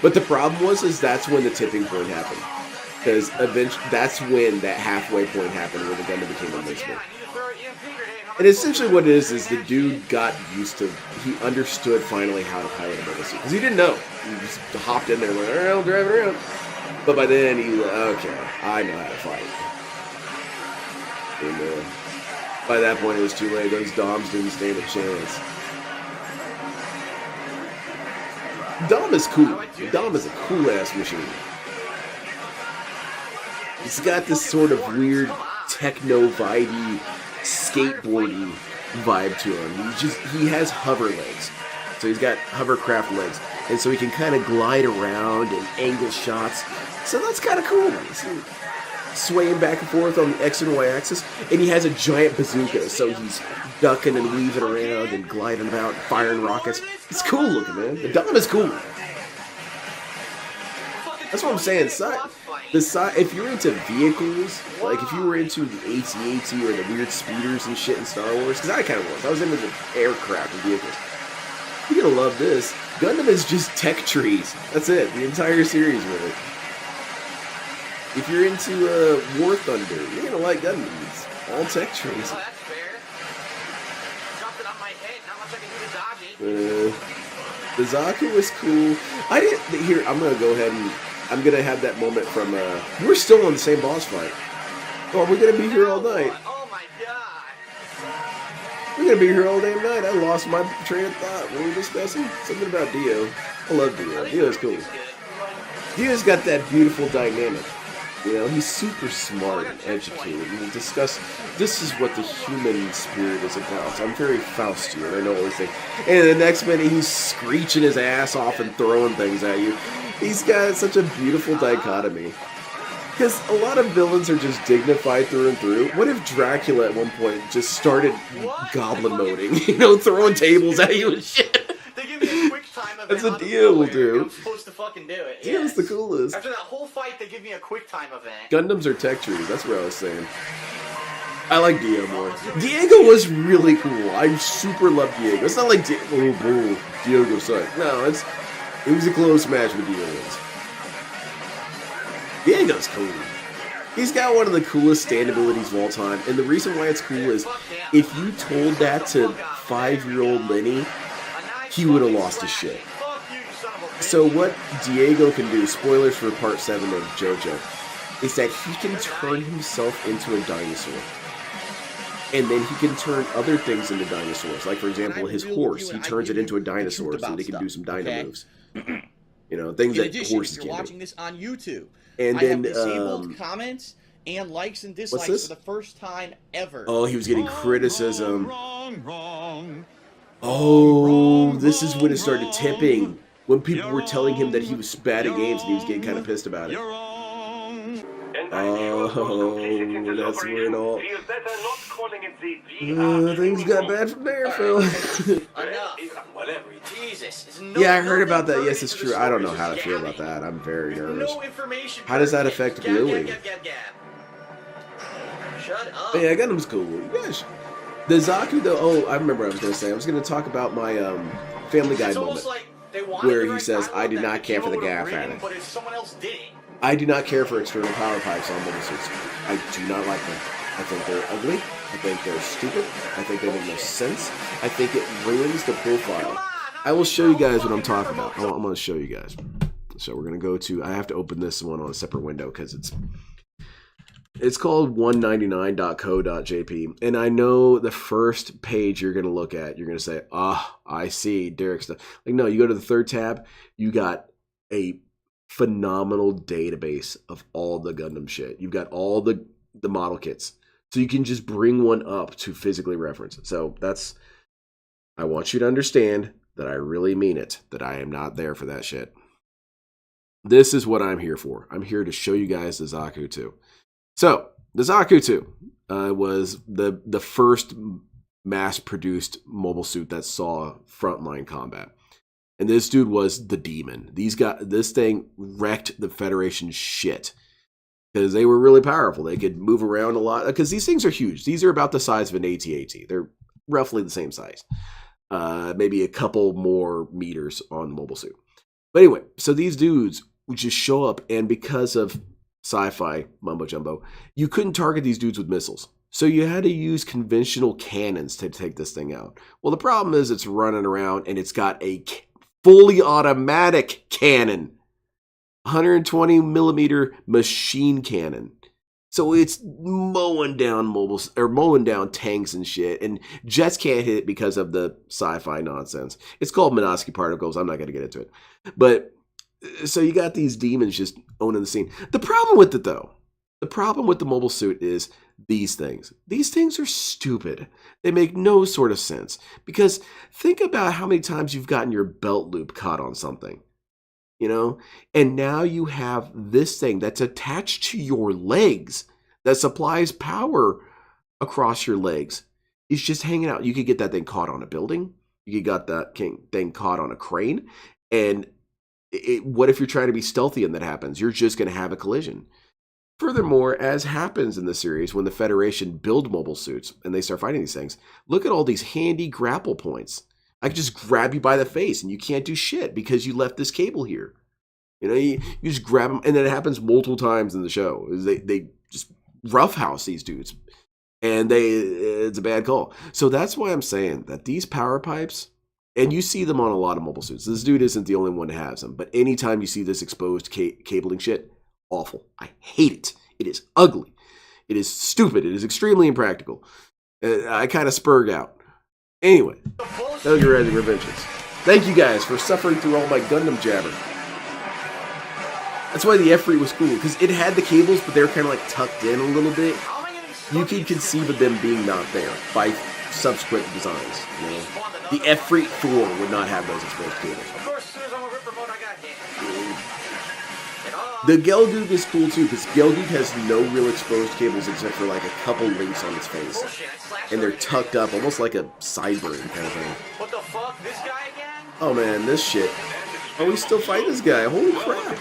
But the problem is that's when the tipping point happened. Because eventually, that's when that halfway point happened where the Gundam became invincible. And essentially what it is the dude got used to, he understood finally how to pilot a mobile suit. Because he didn't know. He just hopped in there and went, all right, I'll drive it around. But by then, he was like, okay, I know how to fight. And by that point, it was too late. Those Doms didn't stand a chance. Dom is cool. Dom is a cool-ass machine. He's got this sort of weird techno-vibey, skateboardy vibe to him. He has hover legs. So he's got hovercraft legs. And so he can kind of glide around and angle shots. So that's kind of cool. Swaying back and forth on the X and Y axis. And he has a giant bazooka. So he's ducking and weaving around and gliding about, firing rockets. It's cool looking, man. The Dom is cool. That's what I'm saying. If you're into vehicles, like if you were into the AT-AT or the weird speeders and shit in Star Wars, because I kind of was. I was into the aircraft and vehicles. You're going to love this. Gundam is just tech trees. That's it. The entire series with it. If you're into War Thunder, you're going to like Gundam. It's all tech trees. The Zaku was cool. I didn't hear. I'm gonna go ahead and I'm gonna have that moment from. We're still on the same boss fight. Oh, we're gonna be here all night. Oh my god. We're gonna be here all damn night. I lost my train of thought. What were we discussing? Something about Dio. I love Dio. Dio's cool. Dio's got that beautiful dynamic. You know, he's super smart and educated. And we discuss, this is what the human spirit is about. So I'm very Faustian. I know everything. And the next minute, he's screeching his ass off and throwing things at you. He's got such a beautiful dichotomy. Because a lot of villains are just dignified through and through. What if Dracula at one point just started goblin moding? You know, throwing tables at you and shit. They give me a quick time event. That's what Dio will do. I'm supposed to fucking do it. Dio's the coolest. After that whole fight, they give me a quick time event. Gundams are tech trees. That's what I was saying. I like Dio more. Diego was really cool. I super love Diego. It's not like Diego sucked. No, it was a close match with Diego's. Diego's cool. He's got one of the coolest stand abilities of all time. And the reason why it's cool is if you told that to 5-year-old Lenny, he would have lost his shit. So what Diego can do, spoilers for part 7 of JoJo, is that he can turn himself into a dinosaur. And then he can turn other things into dinosaurs. Like, for example, his horse. He turns it into a dinosaur so they can do some dino moves. You know, things that horses if you're can watching this on YouTube, And I then, have disabled comments and likes and dislikes this? for the first time ever. Oh, he was getting criticism. Oh, this is when it started tipping. When people were telling him that he was bad at games and he was getting kind of pissed about it. Oh, that's where it all... things got bad from there, Phil. Jesus. Yeah, I heard about that. Yes, it's true. I don't know how to feel about that. I'm very nervous. How does that affect gluing? Shut up. Yeah, Gundam's cool. Yes. The Zaku, though, oh, I remember what I was going to say. I was going to talk about my Family Guy moment. Where he says, I do not care for the gaff addict. But if someone else did it. I do not care for external power pipes on mobile suits. I do not like them. I think they're ugly. I think they're stupid. I think they make no sense. I think it ruins the profile. I will show you guys what I'm talking about. I'm going to show you guys. So we're going to go to, I have to open this one on a separate window because it's called 199.co.jp. And I know the first page you're going to look at, you're going to say, I see Derek's stuff. Like, no, you go to the third tab, you got a phenomenal database of all the Gundam shit. You've got all the model kits. So you can just bring one up to physically reference. So that's, I want you to understand that I really mean it, that I am not there for that shit. This is what I'm here for. I'm here to show you guys the Zaku too. So the Zaku 2 was the first mass-produced mobile suit that saw frontline combat. And this dude was the demon. This thing wrecked the Federation's shit. Because they were really powerful. They could move around a lot. Because these things are huge. These are about the size of an AT-AT. They're roughly the same size. Maybe a couple more meters on the mobile suit. But anyway, so these dudes would just show up, and because of sci-fi mumbo-jumbo, you couldn't target these dudes with missiles. So you had to use conventional cannons to take this thing out. Well, the problem is it's running around, and it's got a fully automatic cannon. 120 millimeter machine cannon. So it's mowing down tanks and shit. And jets can't hit it because of the sci-fi nonsense. It's called Minovsky particles. I'm not going to get into it. But so you got these demons just owning the scene. The problem with it, though, the problem with the mobile suit is these things. These things are stupid. They make no sort of sense. Because think about how many times you've gotten your belt loop caught on something. You know, and now you have this thing that's attached to your legs that supplies power across your legs. It's just hanging out. You could get that thing caught on a building. You could get that thing caught on a crane. And what if you're trying to be stealthy and that happens? You're just going to have a collision. Furthermore, as happens in the series, when the Federation build mobile suits and they start fighting these things, look at all these handy grapple points. I can just grab you by the face and you can't do shit because you left this cable here. You know, you just grab them, and then it happens multiple times in the show. They just roughhouse these dudes, and it's a bad call. So that's why I'm saying that these power pipes, and you see them on a lot of mobile suits. This dude isn't the only one that has them, but anytime you see this exposed cabling shit, awful. I hate it. It is ugly. It is stupid. It is extremely impractical. I kind of spurg out. Anyway, that was your Rising Revengeance. Thank you guys for suffering through all my Gundam jabber. That's why the F3 was cool, because it had the cables, but they were kind of like tucked in a little bit. You could conceive of them being not there by subsequent designs. You know? The F3 4 would not have those exposed cables. The Gelgoog is cool too, because Gelgoog has no real exposed cables except for like a couple links on his face. And they're tucked up, almost like a sideburn kind of thing. What the fuck? This guy again? Oh man, this shit. Oh, we still fight this guy. Holy crap.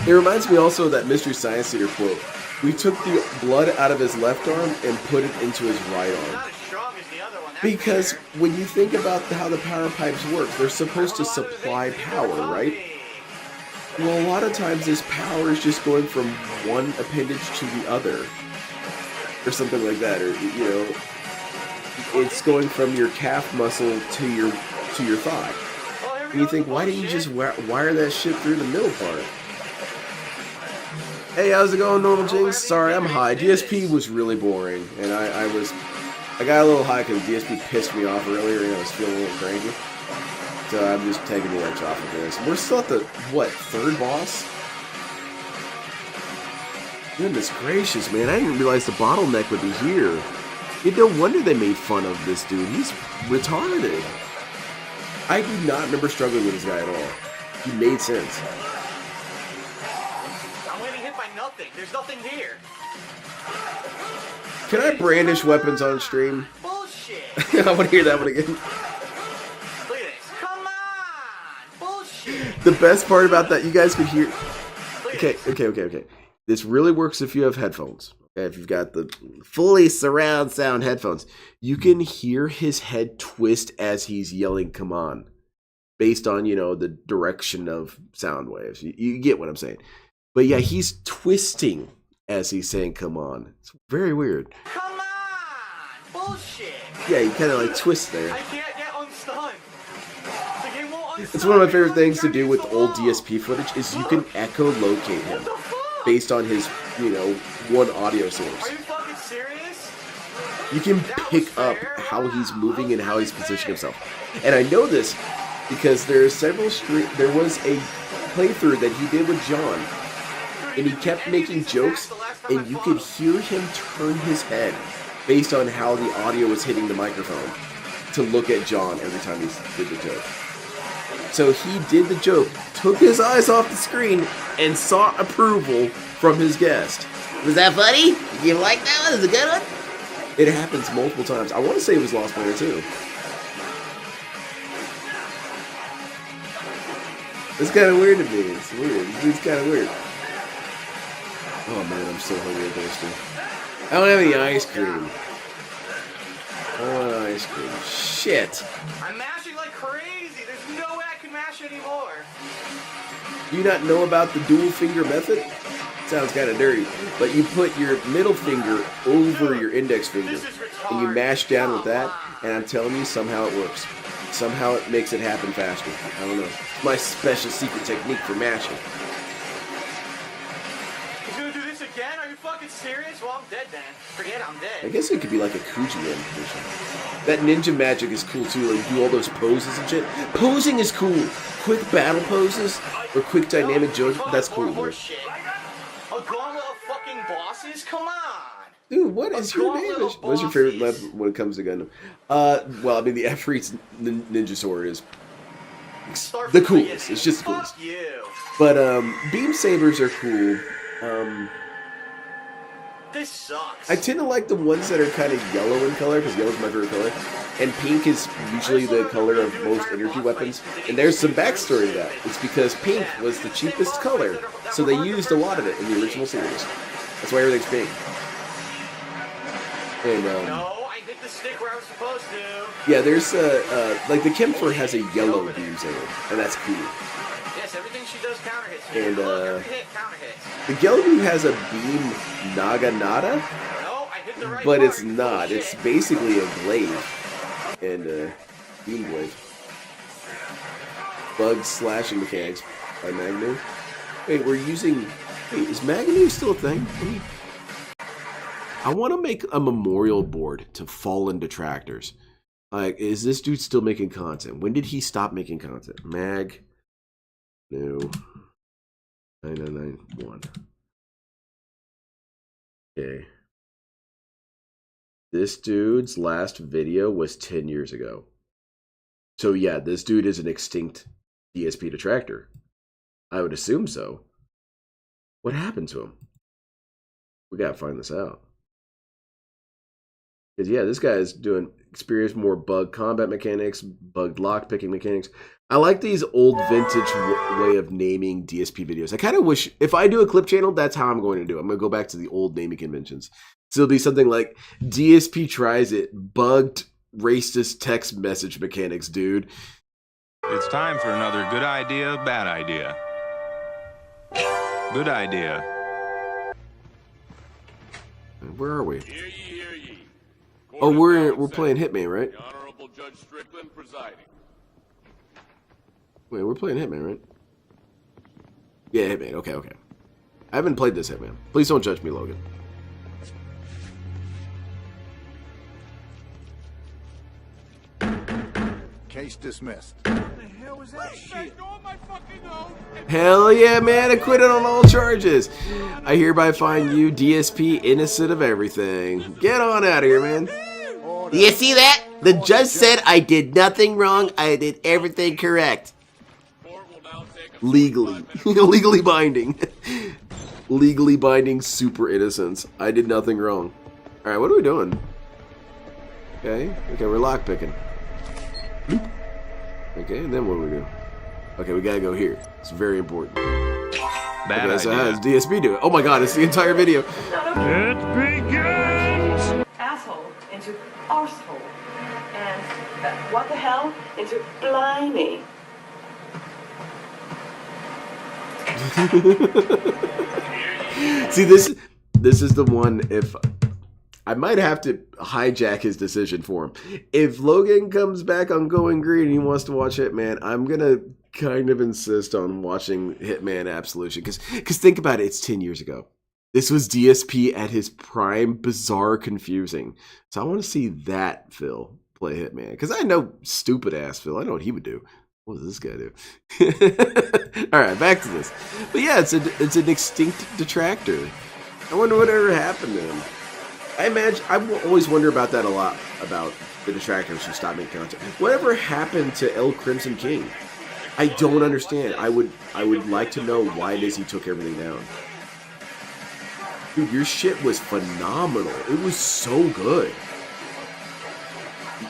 It reminds me also of that Mystery Science Theater quote. We took the blood out of his left arm and put it into his right arm. Because when you think about how the power pipes work, they're supposed to supply power, right? Well, a lot of times this power is just going from one appendage to the other. Or something like that. Or, you know, it's going from your calf muscle to your thigh. And you think, why didn't you just wire that shit through the middle part? Hey, how's it going, Normal Jinx? Sorry, I'm high. DSP was really boring, and I got a little high because DSP pissed me off earlier, and I was feeling a little cranky. So I'm just taking the edge off of this. We're still at the, what, third boss? Goodness gracious, man. I didn't realize the bottleneck would be here. No wonder they made fun of this dude. He's retarded. I do not remember struggling with this guy at all. He made sense. There's nothing here. Can I brandish weapons on stream? Bullshit. I want to hear that one again. Look at this. Come on. Bullshit. The best part about that, you guys could hear. Okay. This really works if you have headphones. Okay, if you've got the fully surround sound headphones, you can hear his head twist as he's yelling, "Come on," based on, you know, the direction of sound waves. You get what I'm saying. But yeah, he's twisting as he's saying, "Come on." It's very weird. Come on! Bullshit! Yeah, he kind of like twists there. I can't get unstunned. The game won't unstun. It's one of my favorite things to do with old DSP footage is you can echolocate him based on his, you know, one audio source. Are you fucking serious? You can pick up how he's moving and how he's positioning himself. And I know this because there was a playthrough that he did with John. And he kept making jokes, and you could hear him turn his head based on how the audio was hitting the microphone. to look at John every time he did the joke. So he did the joke, took his eyes off the screen, and sought approval from his guest. Was that funny? You like that one? Is it a good one? It happens multiple times. I want to say it was Lost Player too. It's kind of weird to me. It's weird. It's kind of weird. Oh man, I'm so hungry and thirsty. I don't have any ice cream. I want ice cream. Shit. I'm mashing like crazy. There's no way I can mash anymore. Do you not know about the dual finger method? Sounds kind of dirty, but you put your middle finger over your index finger and you mash down with that, and I'm telling you, somehow it works. Somehow it makes it happen faster. I don't know. It's my special secret technique for mashing. He's gonna do this again? Are you fucking serious? Well, I'm dead, man. Forget it, I'm dead. I guess it could be like a Kujian position. That ninja magic is cool too, like do all those poses and shit. Posing is cool. Quick battle poses or quick dynamic jokes, that's cool. A gauntlet of fucking bosses? Come on! Dude, what is your name? What's your favorite weapon when it comes to Gundam? Well, I mean, the Efreet's ninja sword is the coolest. It's just the coolest. But beam sabers are cool. This sucks. I tend to like the ones that are kind of yellow in color because yellow's my favorite color, and pink is usually the color of most energy weapons. And there's some backstory to that. It's because pink was the cheapest color, so they used a lot of it in the original series. That's why everything's pink. And no, I hit the stick where I was supposed to. yeah, there's like the Kempfer has a yellow beam saber, and that's cool. Yes, everything she does counter hits. And Every hit counter hits. the Gelbu has a beam Naganata, No, I hit the right but part. it's not. It's basically a blade and beam blade. Bug slashing mechanics by Magnu. Wait, we're using. Wait, is Magnu still a thing? I want to make a memorial board to fallen detractors. Like, is this dude still making content? When did he stop making content? Mag. No. 9991. Okay. This dude's last video was 10 years ago. So yeah, this dude is an extinct DSP detractor. I would assume so. What happened to him? We gotta find this out. Because yeah, this guy is doing experience more bug combat mechanics, bugged lockpicking mechanics. I like these old vintage way of naming DSP videos. I kind of wish, if I do a clip channel, that's how I'm going to do it. I'm going to go back to the old naming conventions. So it'll be something like, DSP tries it, bugged racist text message mechanics, dude. It's time for another good idea, bad idea. Good idea. Where are we? Oh, we're playing Hitman, right? Wait, we're playing Hitman, right? Yeah, Hitman. Okay, okay. I haven't played this Hitman. Please don't judge me, Logan. Case dismissed. What the hell was that shit? Hell yeah, man. Acquitted on all charges. I hereby find you, DSP, innocent of everything. Get on out of here, man. You see that? The judge said I did nothing wrong. I did everything correct. Legally. Legally binding. Legally binding super innocence. I did nothing wrong. Alright, what are we doing? Okay, we're lockpicking. Okay, and then what do we do? Okay, we gotta go here. It's very important. Bad okay, so idea. how does DSP do it? Oh my god, it's the entire video. It begins! Asshole into arsehole. And what the hell into blimey. See, this is the one. If I might have to hijack his decision for him. If Logan comes back on Going Green and he wants to watch Hitman, I'm gonna kind of insist on watching Hitman Absolution because think about it, it's 10 years ago. This was DSP at his prime, bizarre, confusing. So I want to see that Phil play Hitman because I know stupid ass Phil. I know what he would do. What does this guy do? All right, back to this. But yeah, it's an extinct detractor. I wonder whatever happened to him. I always wonder about that a lot, about the detractors should stop making content. Whatever happened to El Crimson King? I don't understand. I would like to know why it is he took everything down. Dude, your shit was phenomenal. It was so good.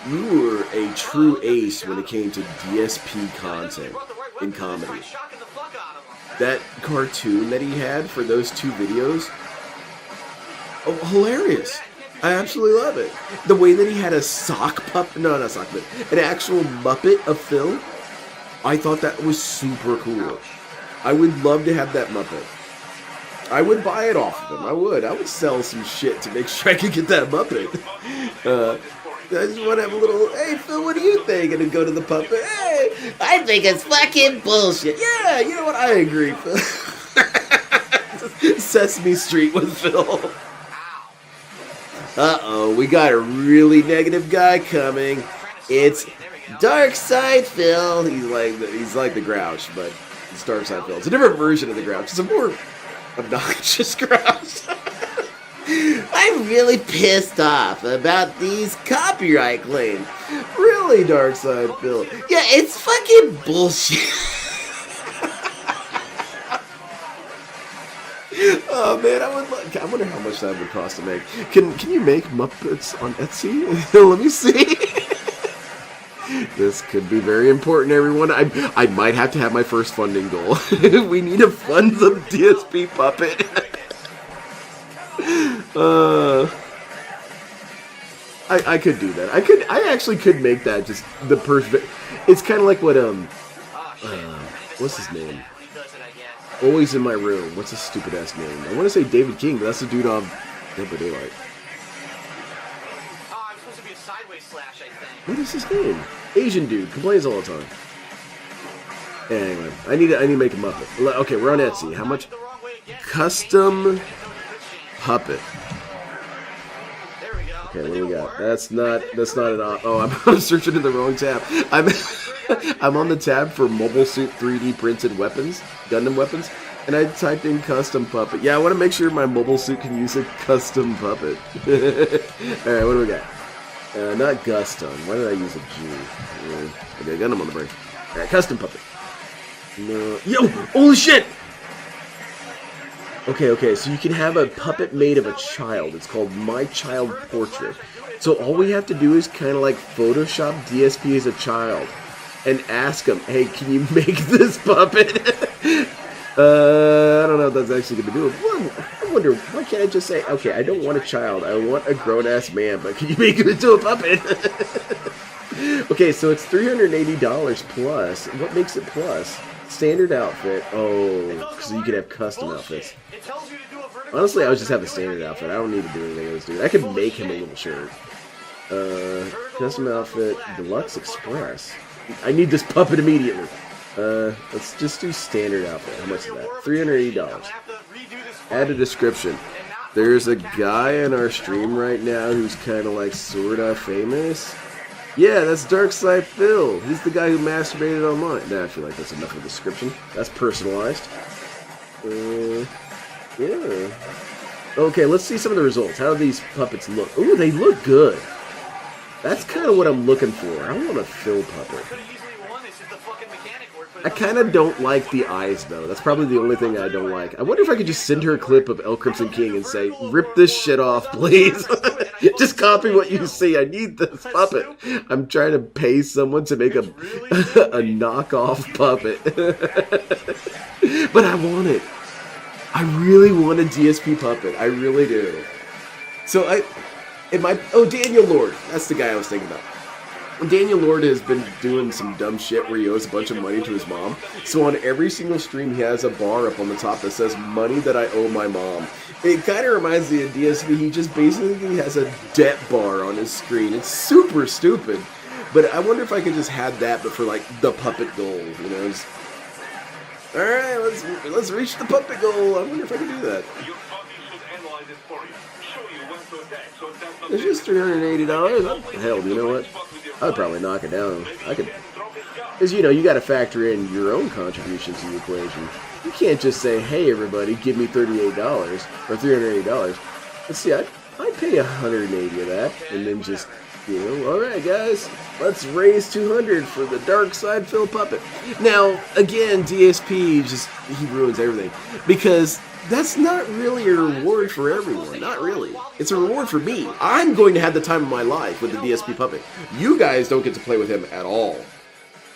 You were a true ace when it came to DSP content in comedy. That cartoon that he had for those 2 videos, oh, hilarious. I absolutely love it. The way that he had a sock puppet, no, not sock puppet, an actual Muppet of Phil, I thought that was super cool. I would love to have that Muppet. I would buy it off of him. I would sell some shit to make sure I could get that Muppet. I just want to have a little, hey Phil, what do you think? And then go to the puppet, hey, I think it's fucking bullshit. Yeah, you know what? I agree, Phil. Sesame Street with Phil. Uh-oh, we got a really negative guy coming. It's Dark Side Phil. He's like the Grouch, but it's Dark Side Phil. It's a different version of the Grouch. It's a more obnoxious Grouch. I'm really pissed off about these copyright claims. Really, Dark Side Phil? Yeah, it's fucking bullshit. Oh man, I wonder how much that would cost to make. Can you make Muppets on Etsy? Let me see. This could be very important, everyone. I might have to have my first funding goal. We need to fund the DSP puppet. I could do that. I actually could make that just the perfect. It's kind of like what what's his name? Always in My Room. What's his stupid ass name? I want to say David King, but that's the dude on Dead by Daylight. What is his name? Asian dude, complains all the time. Anyway, I need to make a Muppet. Okay, we're on Etsy. How much? Custom puppet. Okay, what do we got? That's not an I'm searching in the wrong tab. I'm on the tab for Mobile Suit 3D printed weapons, Gundam weapons, and I typed in custom puppet. Yeah, I want to make sure my mobile suit can use a custom puppet. Alright, what do we got? Not Guston. Why did I use a G? Okay, Gundam on the brain. Alright, custom puppet. No. Yo! Holy shit! Okay, so you can have a puppet made of a child. It's called My Child Portrait. So all we have to do is kind of like Photoshop DSP as a child and ask him, hey, can you make this puppet? I don't know if that's actually going to do it. I wonder, why can't I just say, okay, I don't want a child. I want a grown-ass man, but can you make him into a puppet? Okay, so it's $380 plus. What makes it plus? Standard outfit. Oh, so you can have custom outfits. Honestly, I would just have a standard outfit. I don't need to do anything else, dude. I could make him a little shirt. Custom outfit, Deluxe Express. I need this puppet immediately. Let's just do standard outfit. How much is that? $380. Add a description. There's a guy in our stream right now who's kind of like sorta famous. Yeah, that's Darkside Phil. He's the guy who masturbated online. Nah, I feel like that's enough of a description. That's personalized. Yeah. Okay, let's see some of the results. How do these puppets look? Ooh, they look good. That's kind of what I'm looking for. I want a Phil puppet. I kind of don't like the eyes, though. That's probably the only thing I don't like. I wonder if I could just send her a clip of El Crimson King and say, rip this shit off, please. Just copy what you see. I need this puppet. I'm trying to pay someone to make a knockoff puppet. But I want it. I really want a DSP puppet. I really do. So Daniel Lord. That's the guy I was thinking about. Daniel Lord has been doing some dumb shit where he owes a bunch of money to his mom. So on every single stream, he has a bar up on the top that says, money that I owe my mom. It kind of reminds me of DSP. He just basically has a debt bar on his screen. It's super stupid. But I wonder if I could just have that, but for like the puppet goal, you know? Alright, let's reach the puppet goal. I wonder if I can do that. It's just $380. Hell, you know what? I'd probably knock it down. I could, because you got to factor in your own contribution to the equation. You can't just say, "Hey, everybody, give me $38 or $380." Let's see, I'd pay $180 of that, and then just You know, all right, guys, let's raise 200 for the Dark Side Phil puppet. Now, again, DSP he ruins everything because that's not really a reward for everyone. Not really. It's a reward for me. I'm going to have the time of my life with the DSP puppet. You guys don't get to play with him at all.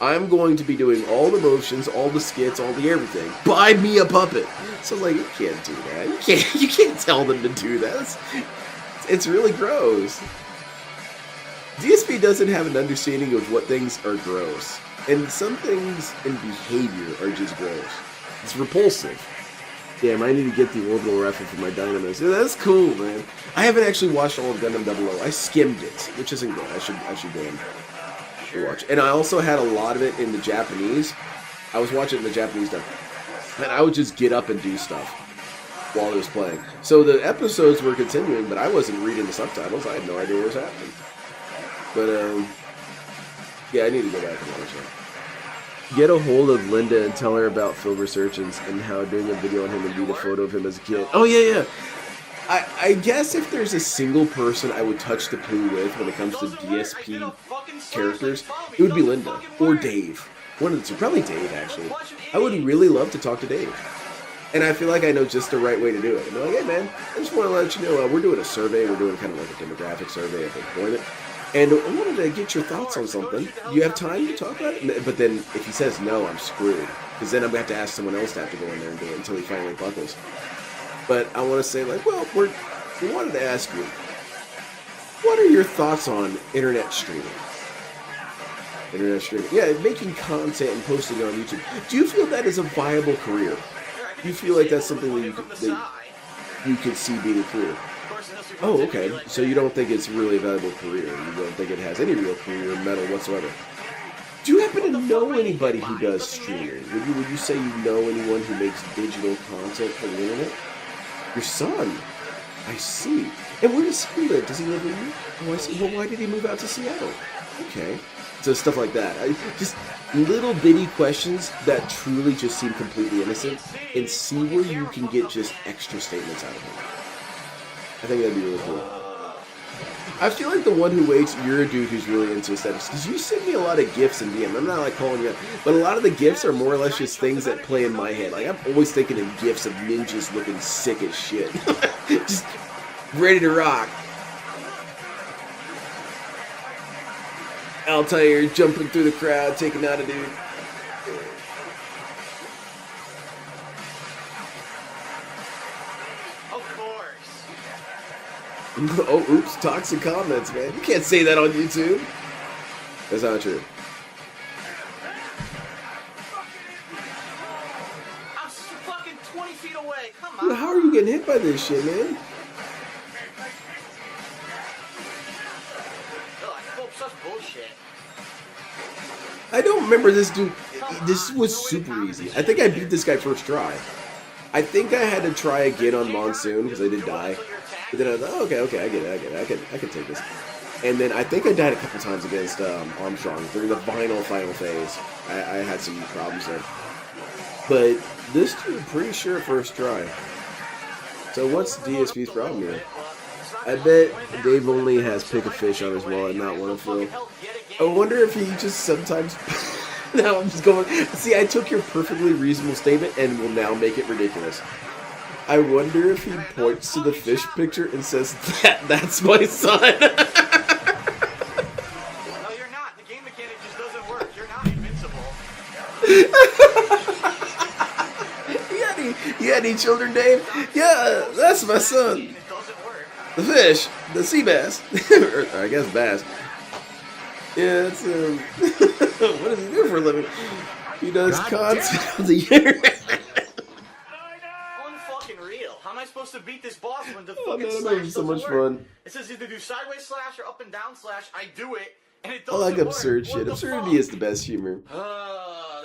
I'm going to be doing all the motions, all the skits, all the everything. Buy me a puppet. So like, you can't do that. You can't tell them to do that. It's really gross. DSP doesn't have an understanding of what things are gross. And some things in behavior are just gross. It's repulsive. Damn, I need to get the orbital rifle for my Dynamis. Yeah, that's cool, man. I haven't actually watched all of Gundam 00. I skimmed it, which isn't good. I should go and watch. And I also had a lot of it in the Japanese. I was watching it in the Japanese dub. And I would just get up and do stuff while it was playing. So the episodes were continuing, but I wasn't reading the subtitles. I had no idea what was happening. But, yeah, I need to go back and watch that. Get a hold of Linda and tell her about Phil Resurgence and how doing a video on him and need a photo of him as a kid. Oh, yeah. I guess if there's a single person I would touch the poo with when it comes to DSP characters, it would be Linda or Dave. One of the two. Probably Dave, actually. I would really love to talk to Dave. And I feel like I know just the right way to do it. I'm like, hey, man, I just want to let you know, we're doing a survey. We're doing kind of like a demographic survey of employment. And I wanted to get your thoughts on something. You have time to talk about it? But then if he says no, I'm screwed. Because then I'm going to have to ask someone else to have to go in there and do it until he finally buckles. But I want to say, like, well, we wanted to ask you, what are your thoughts on internet streaming? Internet streaming. Yeah, making content and posting it on YouTube. Do you feel that is a viable career? Do you feel like that's something that you could see being a career? Oh, okay. So you don't think it's really a valuable career. You don't think it has any real career metal whatsoever. Do you happen to know anybody who does streaming? Would you say you know anyone who makes digital content for the internet? Your son. I see. And where does he live? Does he live in you? Oh, I see. Well, why did he move out to Seattle? Okay. So stuff like that. Just little bitty questions that truly just seem completely innocent and see where you can get just extra statements out of him. I think that'd be really cool. I feel like the one who waits, you're a dude who's really into aesthetics, because you send me a lot of GIFs in DM. I'm not like calling you out, but a lot of the GIFs are more or less just things that play in my head. Like, I'm always thinking in GIFs of ninjas looking sick as shit. Just ready to rock. Altair jumping through the crowd, taking out a dude. Oh, oops, toxic comments, man. You can't say that on YouTube. That's not true. I'm fucking 20 feet away. Come Dude, how are you getting hit by this shit, man? Such bullshit. I don't remember this dude. This was super easy. I think I beat this guy first try. I think I had to try again on Monsoon because I did die. But then I thought, okay, I get it. I can take this. And then I think I died a couple times against Armstrong during the final phase. I had some problems there. But this dude, pretty sure first try. So what's DSP's problem here? I bet Dave only has pick a fish on his wallet, not one of Phil. I wonder if he just sometimes... Now I'm just going... See, I took your perfectly reasonable statement and will now make it ridiculous. I wonder if he points to the fish picture and says, that's my son. No, you're not. The game mechanic just doesn't work. You're not invincible. You got any children, Dave? Yeah, that's my son. The fish. The sea bass. Or I guess bass. Yeah, it's what does he do for a living? He does content on the internet. Unfucking-real. How am I supposed to beat this boss when the Oh, fucking man, slash that was so doesn't much work? fun. It says either do sideways slash or up and down slash. I do it, and it I doesn't like work. absurd shit. Absurdity is the best humor.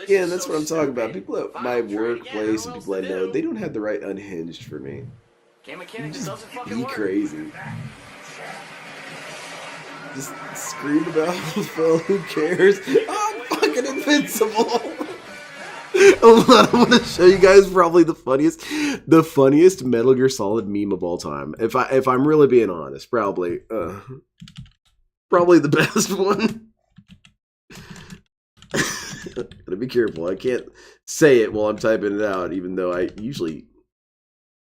Yeah, that's what I'm talking about. People at my workplace and people I know, they don't have the right unhinged for me. Game mechanic just doesn't fucking Be work. crazy. Just scream about Phil, who cares? I'm fucking invincible. Hold on, I'm gonna show you guys probably the funniest Metal Gear Solid meme of all time. If I'm really being honest, probably. Probably the best one. Gotta be careful. I can't say it while I'm typing it out, even though I usually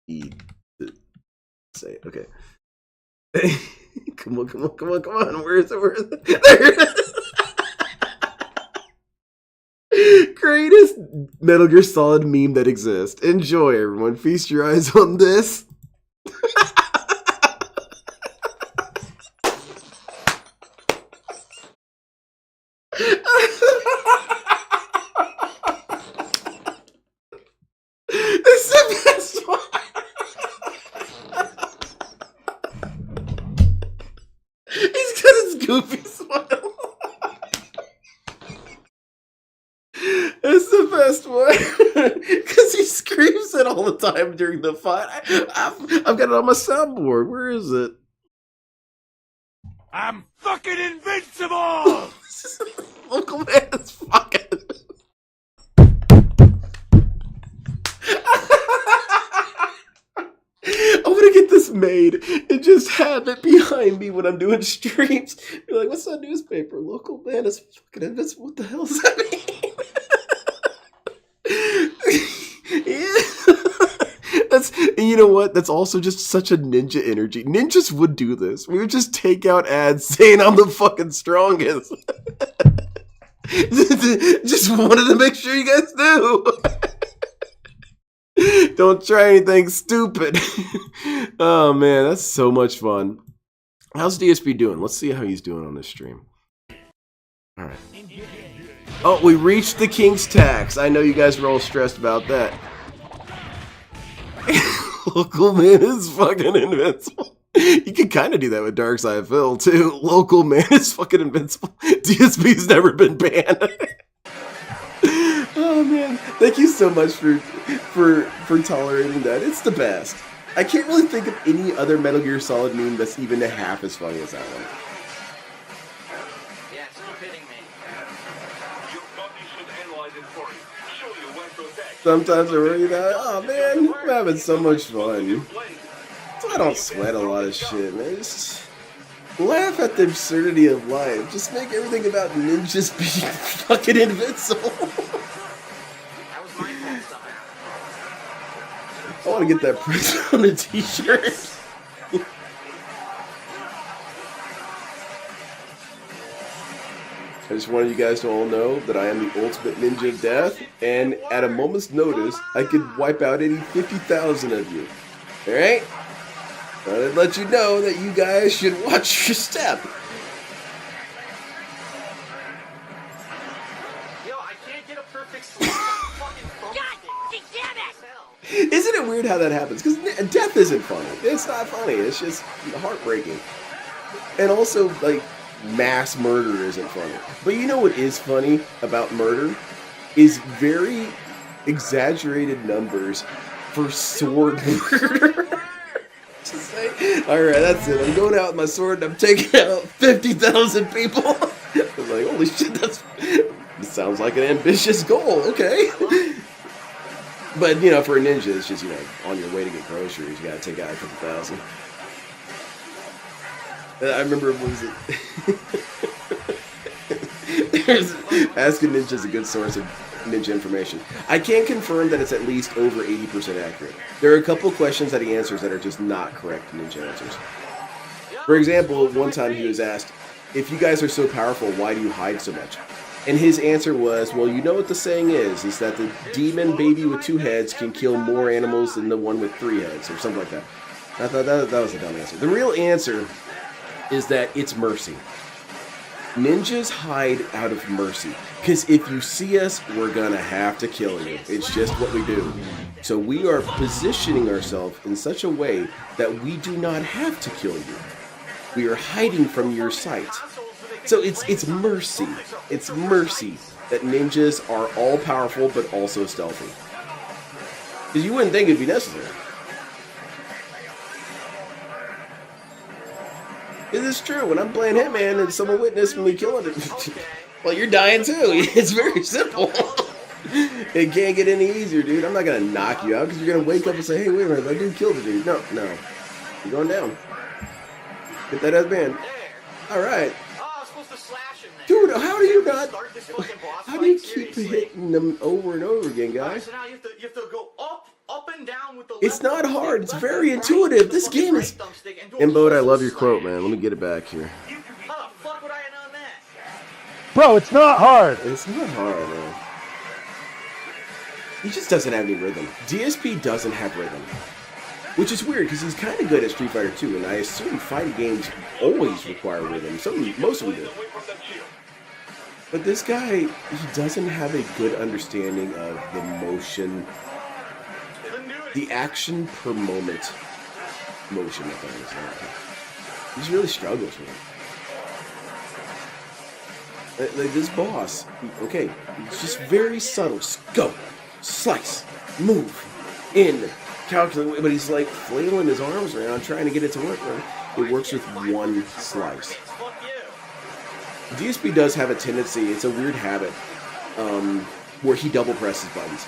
need to say it. Okay. Come on. Where is it? There it is. Greatest Metal Gear Solid meme that exists. Enjoy, everyone. Feast your eyes on this. It's the best one. He's got his goofy smile. It's the best one because he screams it all the time during the fight. I've got it on my soundboard. Where is it? I'm fucking invincible! Local man is fucking. I'm gonna get this made and just have it behind me when I'm doing streams. You're like, what's that newspaper? Local man is fucking invincible. What the hell does that mean? Yeah. And you know what? That's also just such a ninja energy. Ninjas would do this. We would just take out ads saying I'm the fucking strongest. Just wanted to make sure you guys knew. Don't try anything stupid. Oh man, that's so much fun. How's DSP doing? Let's see how he's doing on this stream. Alright. Oh, we reached the King's Tax. I know you guys were all stressed about that. Local man is fucking invincible. You can kind of do that with Dark Side of Phil too. Local man is fucking invincible. DSP's never been banned. Oh man, thank you so much for tolerating that. It's the best. I can't really think of any other Metal Gear Solid meme that's even half as funny as that one. Yeah, stop hitting me. Your body should analyze it for you. Surely you went through that. Sometimes I worry that, oh man, I'm having so much fun. So I don't sweat a lot of shit, man. Just laugh at the absurdity of life. Just make everything about ninjas being fucking invincible. I want to get that print on a t-shirt. I just wanted you guys to all know that I am the ultimate ninja of death, and at a moment's notice, I could wipe out any 50,000 of you. Alright? I'd let you know that you guys should watch your step. Yo, I can't get a perfect swing. God damn it! Isn't it weird how that happens? Because death isn't funny. It's not funny. It's just heartbreaking. And also, like, mass murder isn't funny. But you know what is funny about murder? Is very exaggerated numbers for sword murder. Just say, alright, that's it. I'm going out with my sword and I'm taking out 50,000 people. I was like, holy shit, this sounds like an ambitious goal. Okay. But, you know, for a ninja, it's just, you know, on your way to get groceries, you gotta take out a couple thousand. I remember, what was it? Ask a Ninja is a good source of ninja information. I can confirm that it's at least over 80% accurate. There are a couple questions that he answers that are just not correct ninja answers. For example, one time he was asked, if you guys are so powerful, why do you hide so much? And his answer was, well, you know what the saying is that the demon baby with 2 heads can kill more animals than the one with 3 heads, or something like that. I thought that was a dumb answer. The real answer is that it's mercy. Ninjas hide out of mercy. Because if you see us, we're gonna have to kill you. It's just what we do. So we are positioning ourselves in such a way that we do not have to kill you. We are hiding from your sight. So it's mercy. It's mercy that ninjas are all powerful but also stealthy. Because you wouldn't think it'd be necessary. It is true. When I'm playing Hitman and someone witnessed me killing it, well, you're dying too. It's very simple. It can't get any easier, dude. I'm not gonna knock you out because you're gonna wake up and say, "Hey, wait a minute, that dude killed the dude." No, you're going down. Get that ass banned. All right. Dude, how do you not? How do you keep hitting them over and over again, guys? So now you have to go up and down with the It's not hard. It's very intuitive. This game is. Imbode, I love your quote, man. Let me get it back here. How the fuck would I have known that? Bro, it's not hard. It's not hard, man. He just doesn't have any rhythm. DSP doesn't have rhythm. Which is weird, because he's kind of good at Street Fighter 2, and I assume fighting games always require rhythm. Most of them do. But this guy, he doesn't have a good understanding of the motion, the action per moment motion of things. He just really struggles with it. Like this boss, okay, it's just very subtle. Just go, slice, move, in, calculate, but he's like flailing his arms around trying to get it to work. Right? It works with one slice. DSP does have a tendency, it's a weird habit, where he double presses buttons.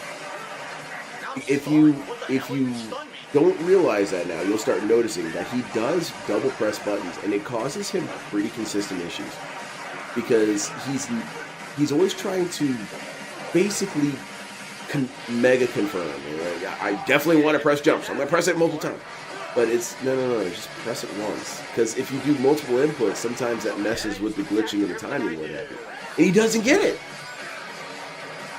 If you don't realize that now, you'll start noticing that he does double press buttons, and it causes him pretty consistent issues. Because he's always trying to basically mega confirm. Right? I definitely want to press jump, so I'm going to press it multiple times. But it's, no, just press it once. Because if you do multiple inputs, sometimes that messes with the glitching and the timing or whatever. And he doesn't get it.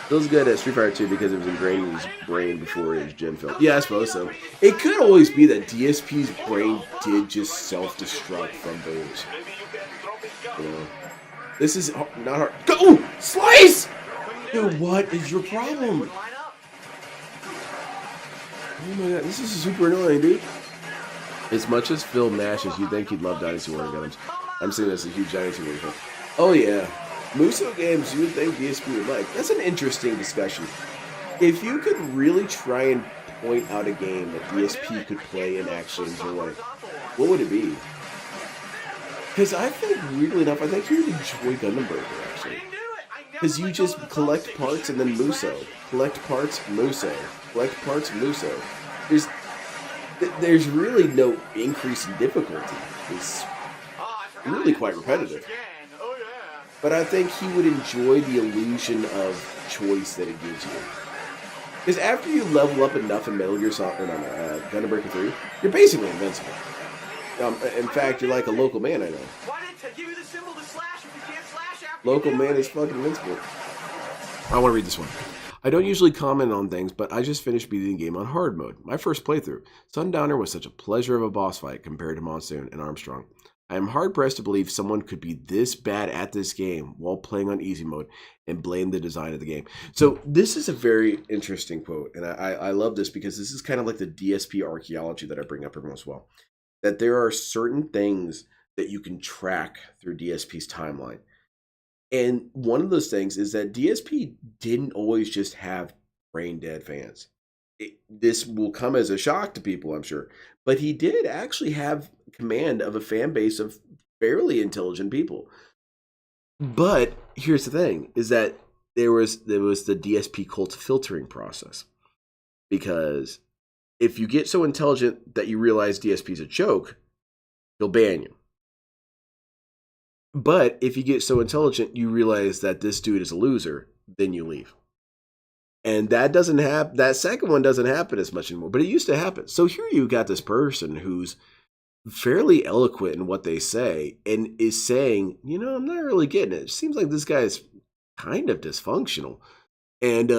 Feels good at Street Fighter 2 because it was ingrained in his brain before his gen film. Yeah, I suppose so. It could always be that DSP's brain did just self-destruct from boobs. You know? This is not hard. Go! Slice! Dude, what is your problem? Oh my god, this is super annoying, dude. As much as Phil mashes, you'd think he'd love Dynasty Warrior games. I'm seeing this as a huge Dynasty Warrior fan. Oh yeah. Muso games you would think DSP would like. That's an interesting discussion. If you could really try and point out a game that DSP could play and actually enjoy, what would it be? Because I think, weirdly enough, I think you would enjoy Gundam Breaker, actually. Because you just collect parts and then Muso. Collect parts, Muso. Collect parts, Muso. There's really no increase in difficulty. It's really quite repetitive. But I think he would enjoy the illusion of choice that it gives you. Because after you level up enough in Metal Gear Solid, Gundam Breaker 3, you're basically invincible. In fact, you're like a local man, I know. Local man is fucking invincible. I want to read this one. I don't usually comment on things, but I just finished beating the game on hard mode. My first playthrough. Sundowner was such a pleasure of a boss fight compared to Monsoon and Armstrong. I am hard-pressed to believe someone could be this bad at this game while playing on easy mode and blame the design of the game. So this is a very interesting quote, and I love this because this is kind of like the DSP archaeology that I bring up every once in a while. That there are certain things that you can track through DSP's timeline. And one of those things is that DSP didn't always just have brain-dead fans. This will come as a shock to people, I'm sure. But he did actually have command of a fan base of fairly intelligent people. But here's the thing, is that there was the DSP cult filtering process. Because if you get so intelligent that you realize DSP's a joke, he'll ban you. But if you get so intelligent you realize that this dude is a loser, then you leave. And that doesn't happen. That second one doesn't happen as much anymore, but it used to happen. So here you got this person who's fairly eloquent in what they say and is saying, you know, I'm not really getting it. It seems like this guy's kind of dysfunctional. And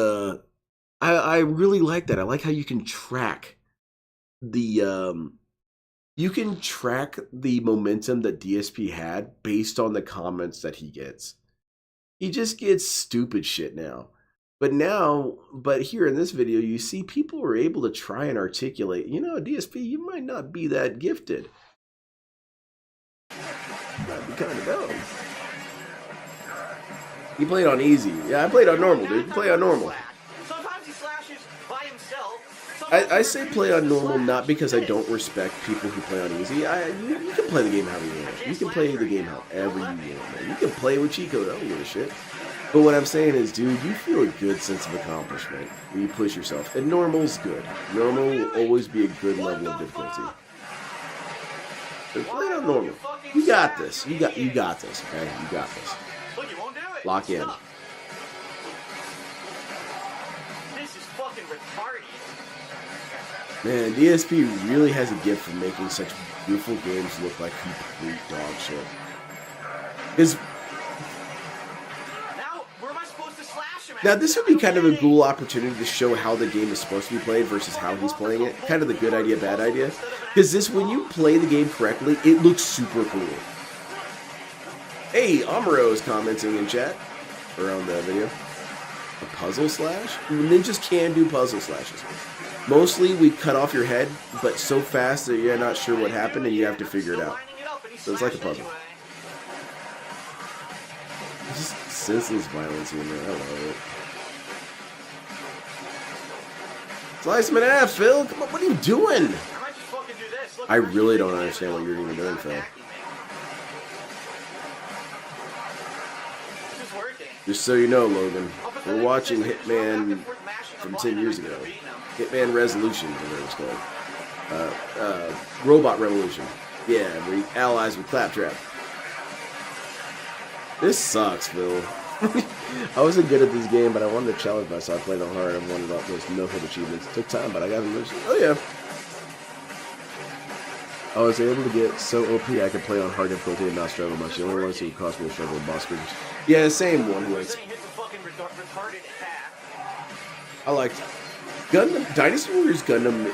I really like that. I like how you can track the momentum that DSP had based on the comments that he gets. He just gets stupid shit now. But here in this video, you see people are able to try and articulate, you know, DSP, you might not be that gifted. Might be kind of dumb. You played on easy. Yeah, I played on normal, dude. You play on normal. Sometimes he slashes by himself. I say play on normal not because I don't respect people who play on easy. You can play the game however you want. You can play the game however you want, man. You can play with cheat code. I don't give a shit. But what I'm saying is, dude, you feel a good sense of accomplishment when you push yourself. And normal's good. Normal will always be a good level of difficulty. But play on normal. You got this. You got this, okay? You got this. Look, you won't do Lock in. This is fucking retarded. Man, DSP really has a gift for making such beautiful games look like complete dog shit. Because now this would be kind of a cool opportunity to show how the game is supposed to be played versus how he's playing it. Kind of the good idea, bad idea. Because this, when you play the game correctly, it looks super cool. Hey, Amuro is commenting in chat or on the video. A puzzle slash? Ninjas can do puzzle slashes. Mostly we cut off your head, but so fast that you're not sure what happened and you have to figure it out. So it's like a puzzle. Just senseless violence in there. I love it. Slice him in half, Phil. Come on, what are you doing? I really don't understand what you're even doing, Phil. Just so you know, Logan, we're watching Hitman from 10 years ago. Hitman Resolution, whatever it's called. Robot Revolution. Yeah, we allies with Claptrap. This sucks, Phil. I wasn't good at this game, but I wanted to challenge myself. I played it hard. I wanted all those no-hit achievements. It took time, but I got them. Oh, yeah. I was able to get so OP I could play on hard difficulty and not struggle much. The only ones who cost me a struggle with boss creatures. Yeah, same one. I liked Gundam. Dynasty Warriors Gundam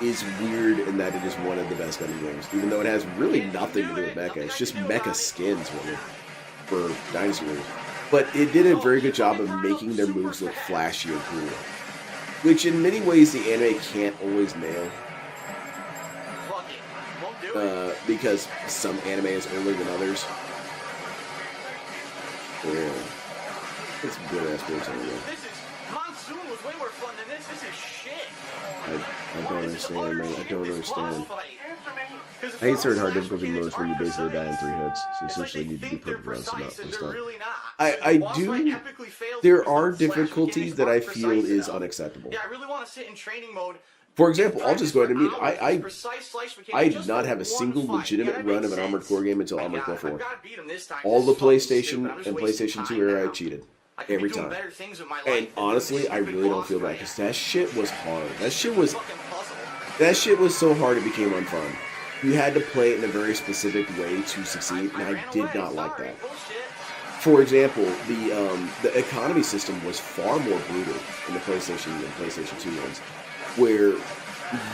is weird in that it is one of the best Gundam games, even though it has really nothing to do with mecha. It's just mecha skins, really, for Dynasty Warriors. But it did a very good job of making their moves look flashy and cool, which in many ways the anime can't always nail. Because some anime is older than others. Yeah. It's good ass games anyway. Monsoon was way more fun than this. This is shit. I don't understand, man. I don't understand. I hate certain hard difficulty modes where you basically die in 3 hits. So you essentially need to do perfect runs to not waste time. I do. There are difficulties that I feel is unacceptable. Yeah, I really want to sit in training mode. For example, I'll just go ahead and admit I did not have a single legitimate run of an Armored Core game until Armored Core 4. All the PlayStation and PlayStation 2 era, I cheated. Every time. And honestly, I really don't feel bad, because that shit was hard. That shit was so hard it became unfun. You had to play it in a very specific way to succeed, and I did not like that. For example, the economy system was far more brutal in the PlayStation and PlayStation 2 ones, where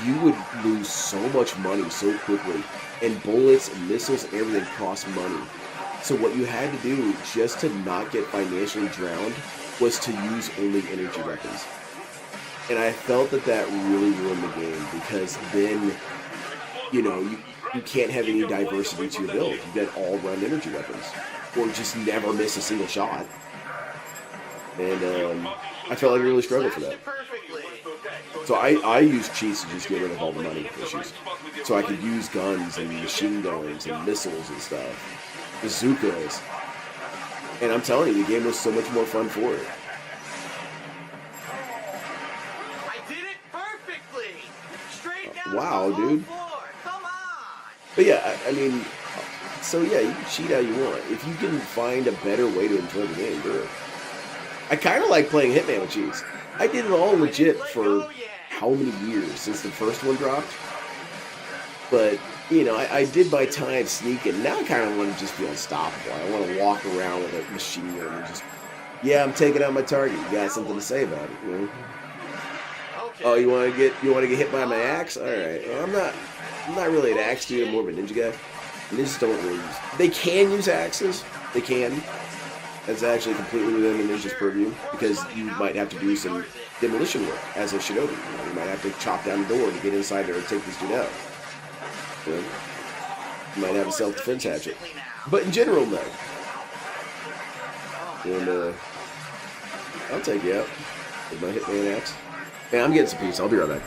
you would lose so much money so quickly, and bullets and missiles and everything cost money. So what you had to do just to not get financially drowned was to use only energy weapons. And I felt that really ruined the game, because then, you know, you can't have any diversity to your build. You got all run energy weapons, or just never miss a single shot. And I felt like I really struggled for that. So I used cheats to just get rid of all the money issues. So I could use guns and machine guns and missiles and stuff. Bazookas. And I'm telling you, the game was so much more fun for it. I did it perfectly! Straight down Wow, dude. Come on! But yeah, I mean, so yeah, you can cheat how you want. If you can find a better way to enjoy the game, do it. I kind of like playing Hitman with cheats. I did it all legit for how many years since the first one dropped? But, you know, I did my time sneaking. Now I kind of want to just be unstoppable. I want to walk around with a machine gun and just, yeah, I'm taking out my target. You got something to say about it, you know? Oh, you want to get hit by my axe? All right. Well, I'm not really an axe dude. I'm more of a ninja guy. Ninjas don't really use. They can use axes. They can. That's actually completely within the ninja's purview, because you might have to do some demolition work as a shinobi. You might have to chop down the door to get inside there and take this dude out. You know? You might have a self-defense hatchet. But in general, no. And I'll take you out with my Hitman axe. Man, I'm getting some pizza. I'll be right back.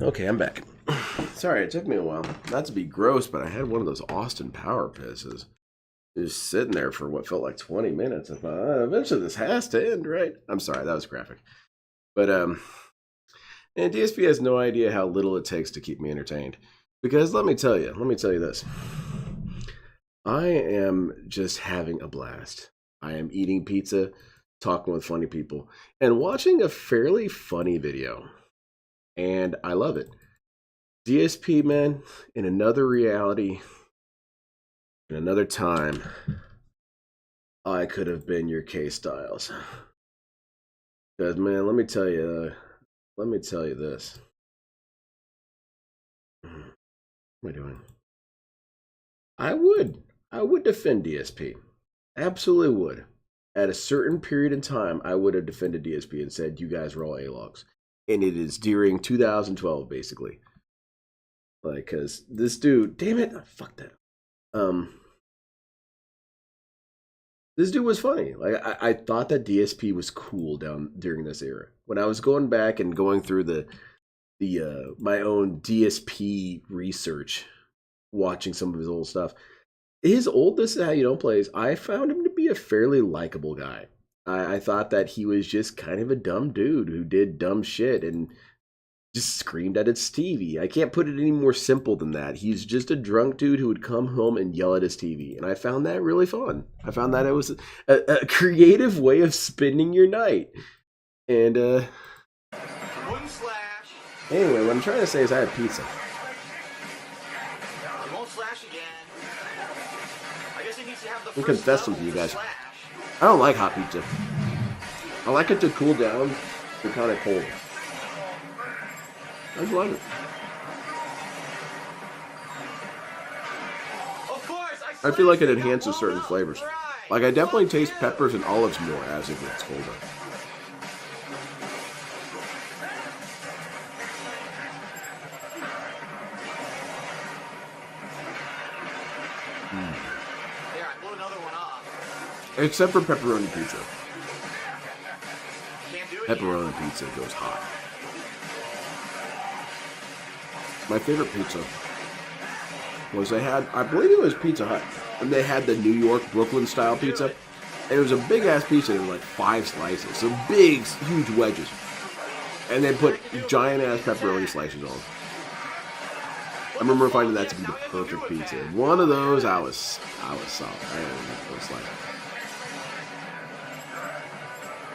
Okay, I'm back. Sorry, it took me a while. Not to be gross, but I had one of those Austin power pisses. Just sitting there for what felt like 20 minutes. I thought, eventually this has to end, right? I'm sorry, that was graphic. But, and DSP has no idea how little it takes to keep me entertained. Because let me tell you this. I am just having a blast. I am eating pizza, talking with funny people, and watching a fairly funny video. And I love it. DSP, man, in another reality, in another time, I could have been your K-Styles. Because, man, let me tell you this. What am I doing? I would defend DSP. Absolutely would. At a certain period in time, I would have defended DSP and said, you guys are all A-logs. And it is during 2012, basically. Like, because this dude, damn it, fuck that. This dude was funny. Like, I thought that DSP was cool during this era. When I was going back and going through the my own DSP research, watching some of his old stuff, his old This Is How You Don't Plays, I found him to be a fairly likable guy. I thought that he was just kind of a dumb dude who did dumb shit and just screamed at his TV. I can't put it any more simple than that. He's just a drunk dude who would come home and yell at his TV. And I found that really fun. I found that it was a creative way of spending your night. And, anyway, what I'm trying to say is I had pizza. He won't slash again. I guess he needs to have the I'm confessing to you guys. I don't like hot pizza. I like it to cool down to kind of cold. I just like it. I feel like it enhances certain flavors. Like, I definitely taste peppers and olives more as it gets colder. Except for pepperoni pizza. Pepperoni pizza goes hot. My favorite pizza was they had, I believe it was Pizza Hut, and they had the New York Brooklyn style pizza. And it was a big ass pizza in like 5 slices, so big, huge wedges. And they put giant ass pepperoni slices on. I remember finding that to be the perfect pizza. And one of those, I was solid. I didn't know those slices.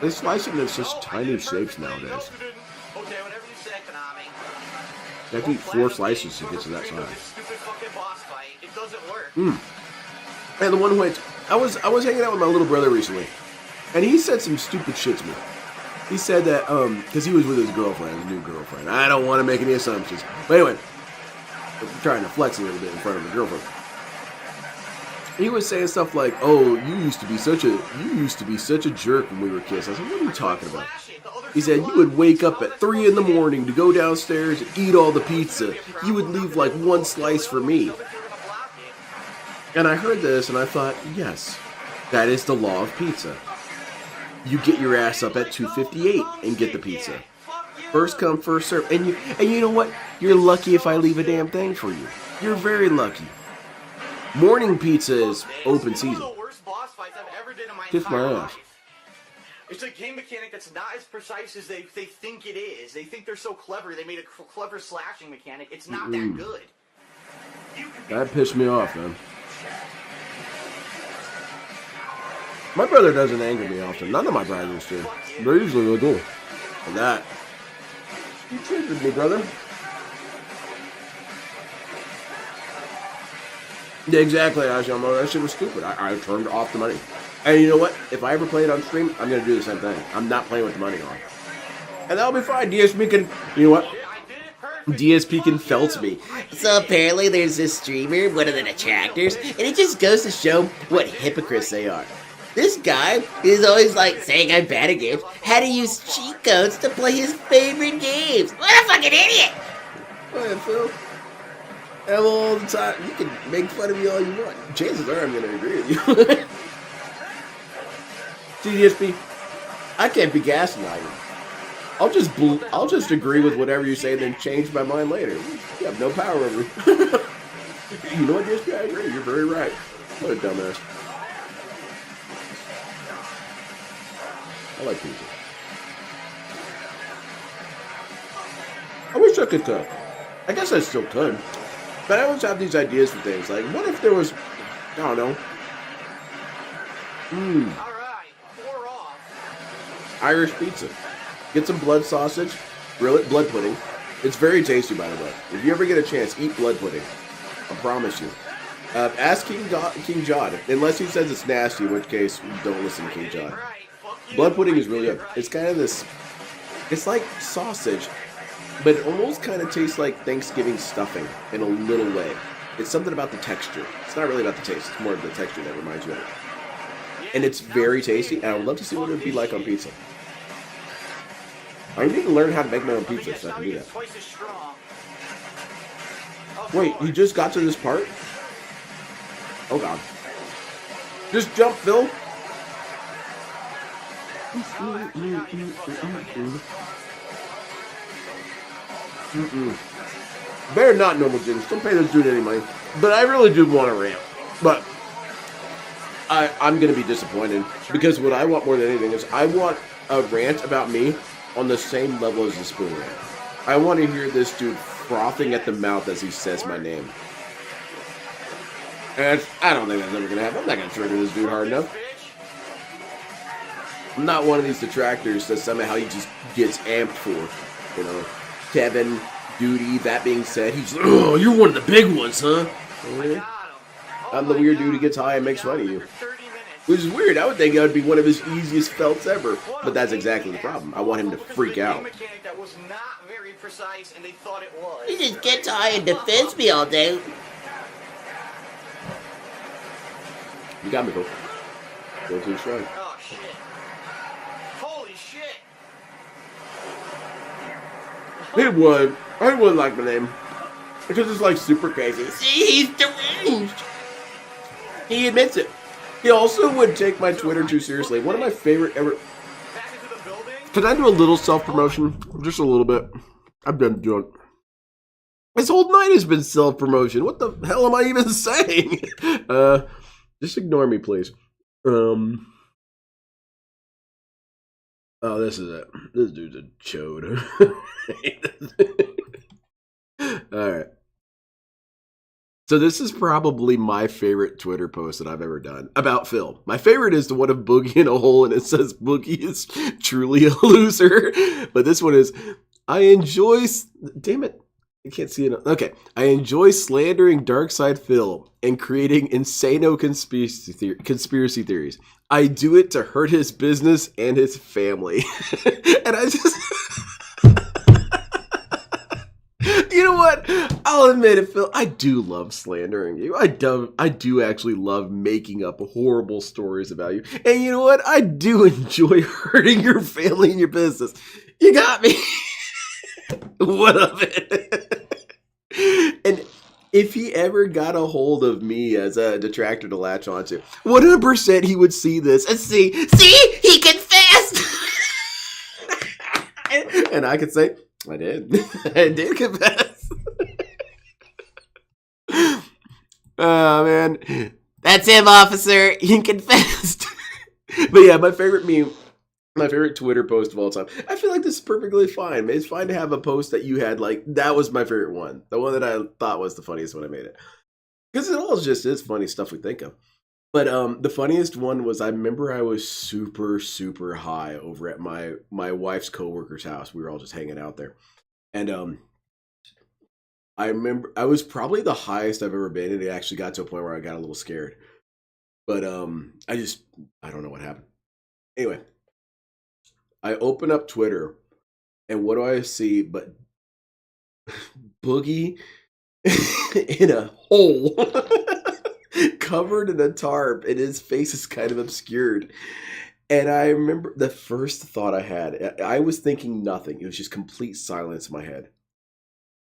They slice it in such tiny shapes nowadays. You have to eat 4 slices to get to that size. And the one who I was hanging out with my little brother recently, and he said some stupid shit to me. He said that because he was with his girlfriend, his new girlfriend. I don't want to make any assumptions, but anyway, I'm trying to flex a little bit in front of his girlfriend. He was saying stuff like, "Oh, you used to be such a jerk when we were kids." I said, "What are you talking about?" He said, "You would wake up at 3 in the morning to go downstairs and eat all the pizza. You would leave like 1 slice for me." And I heard this and I thought, yes, that is the law of pizza. You get your ass up at 2:58 and get the pizza. First come, first serve. And you know what? You're lucky if I leave a damn thing for you. You're very lucky. Morning pizza is open season. Kiss my ass. It's a game mechanic that's not as precise as they think it is. They think they're so clever. They made a clever slashing mechanic. It's not that good. That pissed me off, man. My brother doesn't anger me often. None of my brothers do. But usually they do. And that. You triggered me, brother. Yeah, exactly, Ajamo. That shit was stupid. I turned off the money. And you know what? If I ever play it on stream, I'm going to do the same thing. I'm not playing with the money on. And that'll be fine. DSP can, you know what? DSP can felt me. So apparently there's this streamer, one of the detractors, and it just goes to show what hypocrites they are. This guy is always like saying I'm bad at games, how to use cheat codes to play his favorite games. What a fucking idiot! Go ahead, Phil. And all the time, you can make fun of me all you want. Chances are I'm going to agree with you. See, DSP, I can't be gaslighting. I'll just agree with whatever you say and then change my mind later. You have no power over me. You know what, DSP? I agree. You're very right. What a dumbass. I like pizza. I wish I could cook. I guess I still could. But I always have these ideas for things. Like, what if there was, I don't know. Irish pizza. Get some blood sausage, grill it, blood pudding. It's very tasty, by the way. If you ever get a chance, eat blood pudding. I promise you. Ask King John, unless he says it's nasty, in which case, don't listen to King John. Blood pudding is really good. It's kind of this, it's like sausage, but it almost kind of tastes like Thanksgiving stuffing in a little way. It's something about the texture. It's not really about the taste. It's more of the texture that reminds you of it. And it's very tasty, and I would love to see what it would be like on pizza. I need to learn how to make my own pizza so I can do that. Wait, you just got to this part? Oh god. Just jump, Phil. Better not normal gyms. Don't pay this dude any money. But I really do want to rant. But I'm going to be disappointed. Because what I want more than anything is I want a rant about me on the same level as the spoon rant. I want to hear this dude frothing at the mouth as he says my name. And I don't think that's ever going to happen. I'm not going to trigger this dude hard enough. I'm not one of these detractors that somehow he just gets amped for. You know, Kevin, Duty, that being said, he's like, oh, you're one of the big ones, huh? I'm the weird dude who gets high and makes fun of you. Which is weird. I would think that would be one of his easiest felts ever. But that's exactly the problem. I want him to freak out. He just gets high and defends me all day. You got me, Cole. Go to the shrine. Oh, shit. Holy shit. I would like my name. Because it's like super crazy. See, he's deranged. He admits it. He also would take my Twitter too seriously. One of my favorite ever... Can I do a little self-promotion? Just a little bit. I've been doing... This whole night has been self-promotion. What the hell am I even saying? Just ignore me, please. Oh, this is it. This dude's a chode. Alright. So this is probably my favorite Twitter post that I've ever done about Phil. My favorite is the one of Boogie in a hole, and it says Boogie is truly a loser. But this one is, I enjoy... Damn it. I can't see it. Okay. I enjoy slandering Darkside Phil and creating insano conspiracy theories. I do it to hurt his business and his family. And I just... You know what? I'll admit it, Phil. I do love slandering you. I do actually love making up horrible stories about you. And you know what? I do enjoy hurting your family and your business. You got me. What of it? And if he ever got a hold of me as a detractor to latch onto, 100% he would see this and see, he confessed. And I could say, I did. I did confess. Oh, man. That's him, officer. He confessed. But yeah, my favorite meme, my favorite Twitter post of all time. I feel like this is perfectly fine. It's fine to have a post that you had, like, that was my favorite one. The one that I thought was the funniest when I made it. Because it all just is funny stuff we think of. But the funniest one was, I remember I was super, super high over at my wife's coworker's house. We were all just hanging out there. And I remember I was probably the highest I've ever been, and it actually got to a point where I got a little scared. But I don't know what happened. Anyway, I open up Twitter, and what do I see but Boogie in a hole. Covered in a tarp, and his face is kind of obscured. And I remember the first thought I had, I was thinking nothing. It was just complete silence in my head.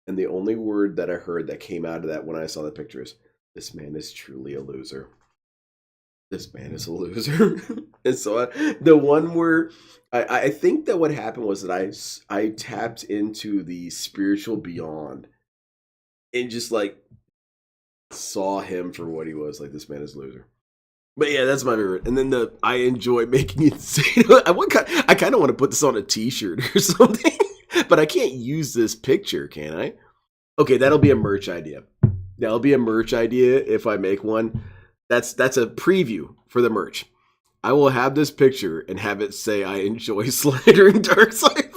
And the only word that I heard that came out of that when I saw the picture is, this man is truly a loser. this man is a loser. And so the one where I think that what happened was that I tapped into the spiritual beyond and just like saw him for what he was. Like, this man is a loser. But yeah, that's my favorite. And then I enjoy making insane. I kind of want to put this on a t-shirt or something, but I can't use this picture, can I? Okay, that'll be a merch idea. That'll be a merch idea if I make one. That's a preview for the merch. I will have this picture and have it say I enjoy slandering Darkseid.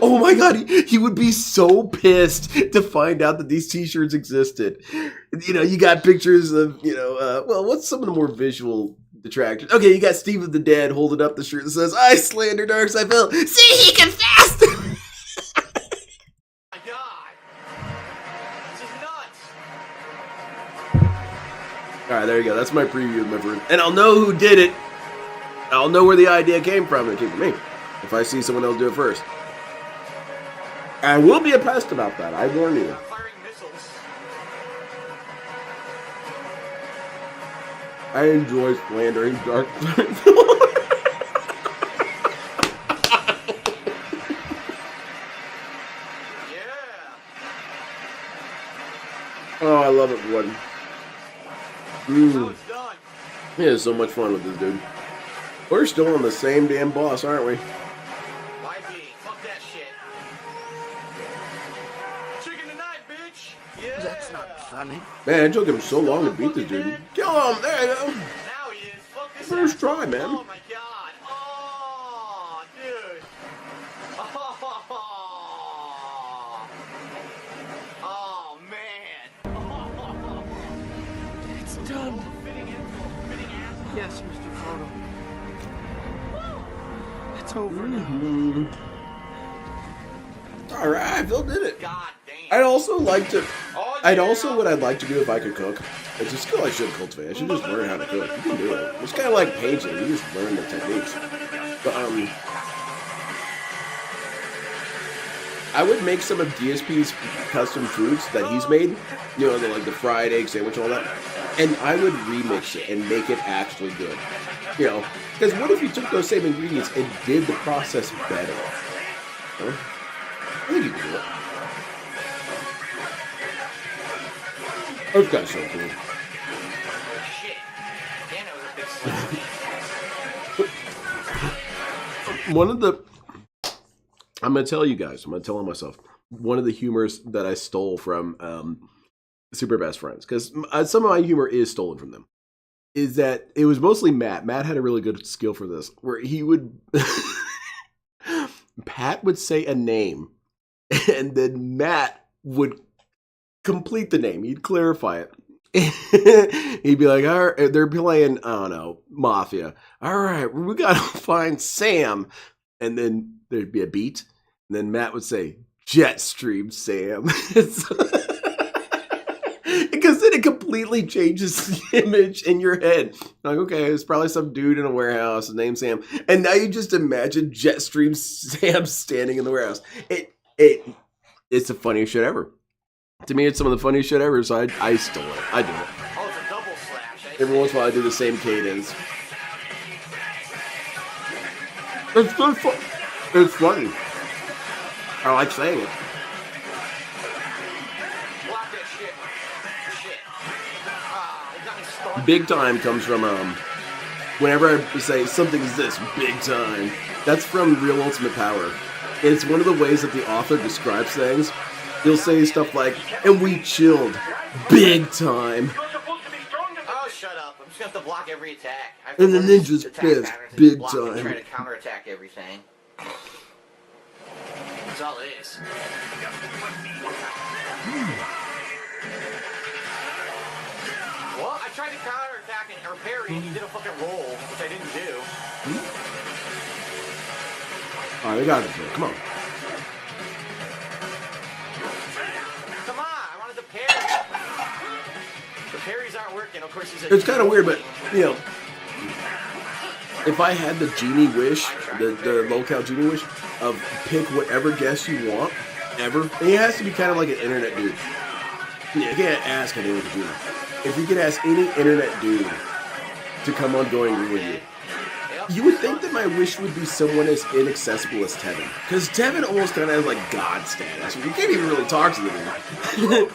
Oh my god, he would be so pissed to find out that these t-shirts existed. You know, you got pictures of, well, what's some of the more visual detractors? Okay, you got Steve of the Dead holding up the shirt that says, I slander Darkseid Phil. See, he confessed! Alright, there you go. That's my preview of my first. And I'll know who did it. I'll know where the idea came from. It came from me. If I see someone else do it first. I will be a pest about that. I warn you. I enjoy slandering Darkseid. Oh, I love it, Gordon. It is so much fun with this dude. We're still on the same damn boss, aren't we? That's not funny. Man, it took him so long to beat this dude. Kill him! There you go. First try, man. Oh my god. Oh, dude. Oh, man. It's done. Yes, Mr. Frodo. It's over now. All right, Phil did it. I'd also like to. I'd also what I'd like to do if I could cook. It's a skill I should cultivate. I should just learn how to cook. You can do it. It's kind of like painting. You just learn the techniques. But I would make some of DSP's custom foods that he's made. You know, like the fried egg sandwich, all that. And I would remix it and make it actually good. You know, because what if you took those same ingredients and did the process better? Huh? I think you can do it. Those guys so cool. One of the, I'm gonna tell you guys. I'm gonna tell myself one of the humors that I stole from Super Best Friends, because some of my humor is stolen from them. Is that it was mostly Matt. Matt had a really good skill for this, where he would, Pat would say a name, and then Matt would complete the name. He'd clarify it. He'd be like, all right, they're playing, I don't know, Mafia. All right, we gotta find Sam. And then there'd be a beat. And then Matt would say, Jetstream Sam. Because then it completely changes the image in your head. Like, okay, it's probably some dude in a warehouse named Sam. And now you just imagine Jetstream Sam standing in the warehouse. It's the funniest shit ever. To me, it's some of the funniest shit ever, so I stole it. I do it. Oh, it's a double slash. Every once in a while, I do the same cadence. It's good fun. It's funny. I like saying it. Block that shit. Shit. Big time comes from, whenever I say something is this, big time, that's from Real Ultimate Power. And it's one of the ways that the author describes things. He'll say stuff like, and we chilled big time. Oh, shut up. I'm just going to have to block every attack. And the ninja's pissed big time. Try to counterattack everything. That's all it is. Well, I tried to counterattack or parry, and you did a fucking roll, which I didn't do. Alright, we got it here. Come on. Come on, I wanted to parry. The parries aren't working. Of course, he's a It's kind of weird, but, you know, if I had the genie wish, the locale genie wish, of pick whatever guest you want, ever, and he has to be kind of like an internet dude. Yeah, you can't ask anyone to do it. If you could ask any internet dude to come on Going Green with you would think that my wish would be someone as inaccessible as Tevin. Because Tevin almost kind of has like God status. You can't even really talk to the dude.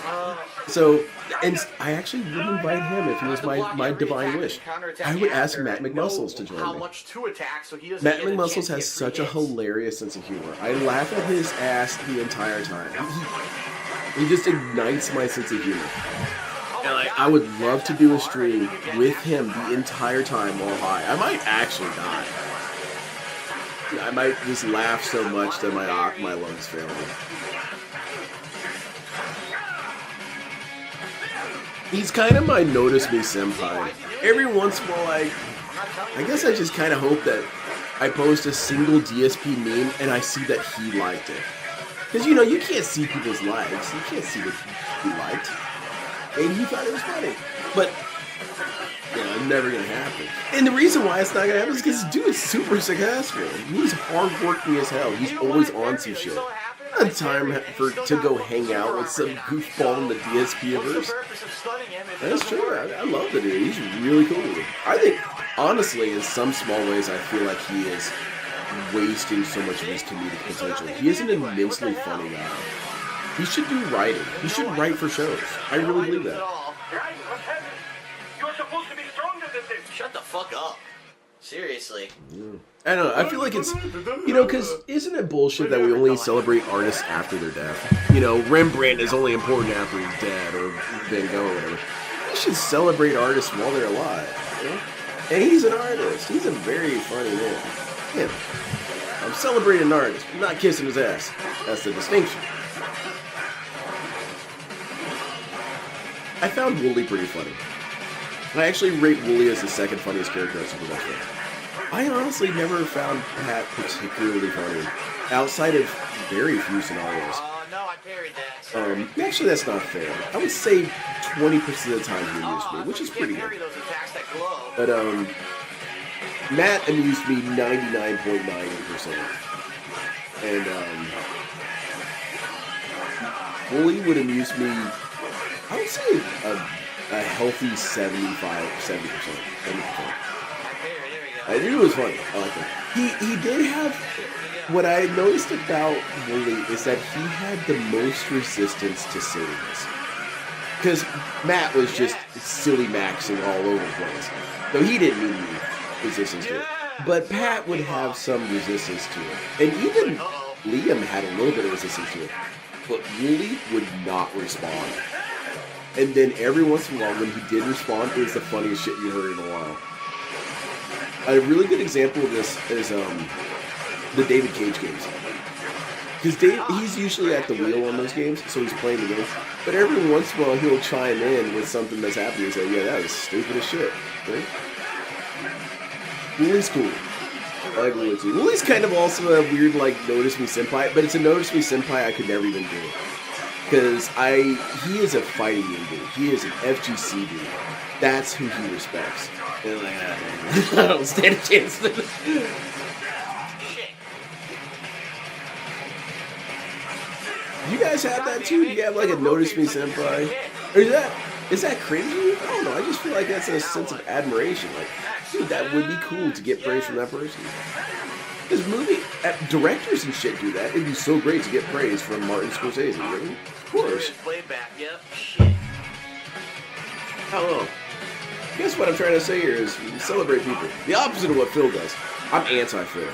So, and I actually would invite him if he was my divine wish. I would ask Matt McMuscles to join me. Matt McMuscles has such a hilarious sense of humor. I laugh at his ass the entire time. He just ignites my sense of humor. And I would love to do a stream with him the entire time while high. I might actually die. I might just laugh so much that my lungs fail me. He's kind of my notice me senpai. Every once in a while, I guess I just kind of hope that I post a single DSP meme and I see that he liked it. Because, you know, you can't see people's likes. You can't see what he liked. And he thought it was funny. But, you know, it's never going to happen. And the reason why it's not going to happen is because this dude's super successful. He's hardworking as hell. He's always on some shit. Not time to go hang out with some goofball in the DSP-verse. That's true. I love the dude. He's really cool. I think, honestly, in some small ways, I feel like he is wasting so much of his comedic potential. He is an immensely funny guy. He should do writing. He should write for shows. I really believe that. You're supposed to be stronger than this. Shut the fuck up. Seriously. I don't know. I feel like it's, you know, because isn't it bullshit that we only celebrate artists after their death? You know, Rembrandt is only important after he's dead, or Van Gogh or whatever. We should celebrate artists while they're alive. You know? And he's an artist. He's a very funny man. Yeah. I'm celebrating an artist. I'm not kissing his ass. That's the distinction. I found Wooly pretty funny. I actually rate Wooly as the second funniest character on Super Metroid. I honestly never found Pat particularly funny, outside of very few scenarios. No, I parried that. Actually, that's not fair. I would say 20% of the time he amused me, which is pretty good. But, Matt amused me 99.9%. And, Wooly would amuse me, I would say, a healthy 70%. I knew it was funny. I like that. He did have... What I noticed about Wooly is that he had the most resistance to silliness. Because Matt was just silly maxing all over the place. So he didn't need any resistance to it. But Pat would have some resistance to it. And even Liam had a little bit of resistance to it. But Wooly would not respond. And then every once in a while, when he did respond, it was the funniest shit you heard in a while. A really good example of this is the David Cage games. Because he's usually at the wheel on those games, so he's playing the games. But every once in a while, he'll chime in with something that's happening and say, yeah, that was stupid as shit. Right? Wooly's cool. I like Wooly too. Wooly's kind of also a weird, like, notice me senpai, but it's a notice me senpai I could never even do. Because he is a fighting game dude. He is an FGC dude. That's who he respects. And like, I don't stand a chance. You guys have that too? You have like a notice me senpai? Or is that cringy? I don't know. I just feel like that's a sense of admiration. Like, dude, that would be cool to get praise from that person. Because movie directors and shit do that. It'd be so great to get praise from Martin Scorsese, right? Of course. I don't know. I guess what I'm trying to say here is celebrate people. The opposite of what Phil does. I'm anti-Phil.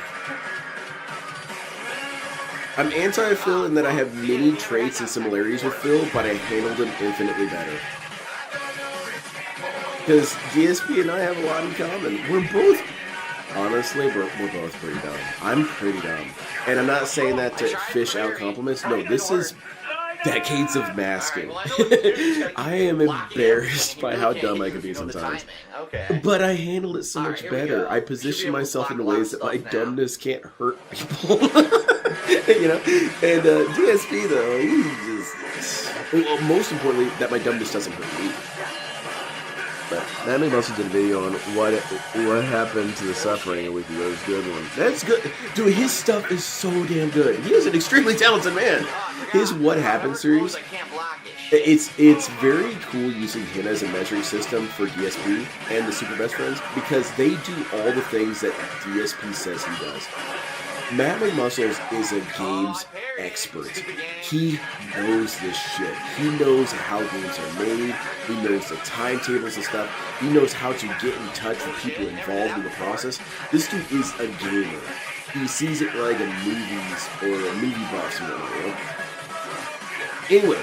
I'm anti-Phil in that I have many traits and similarities with Phil, but I handled him infinitely better. Because DSP and I have a lot in common. We're both, honestly, we're both pretty dumb. I'm pretty dumb. And I'm not saying that to fish out compliments. No, this is decades of masking. I am embarrassed by how dumb I can be sometimes. But I handled it so much better. I position myself in ways that my dumbness can't hurt people. You know? And DSP, though, he's just... Well, most importantly, that my dumbness doesn't hurt me. But Matt also did a video on what happened to the suffering with those good ones. That's good. Dude, his stuff is so damn good. He is an extremely talented man. his What Happened series, it's very cool using him as a measuring system for DSP and the Super Best Friends because they do all the things that DSP says he does. Matt McMuscles is a games expert. He knows this shit. He knows how games are made. He knows the timetables and stuff. He knows how to get in touch with people involved in the process. This dude is a gamer. He sees it like in movies or a movie buffs or whatever. Anyway,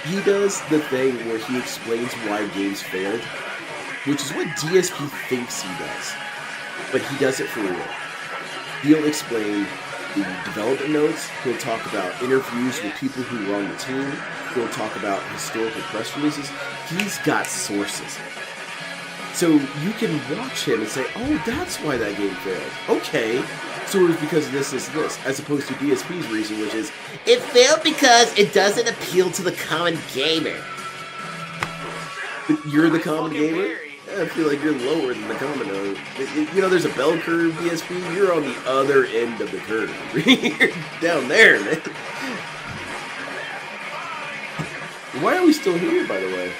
he does the thing where he explains why games failed, which is what DSP thinks he does. But he does it for real. He'll explain the development notes. He'll talk about interviews with people who were on the team. He'll talk about historical press releases. He's got sources. So you can watch him and say, oh, that's why that game failed. Okay, so it was because of this, as opposed to DSP's reason, which is, it failed because it doesn't appeal to the common gamer. You're the common gamer? I feel like you're lower than the common. You know, there's a bell curve, DSP. You're on the other end of the curve. You're down there, man. Why are we still here, by the way?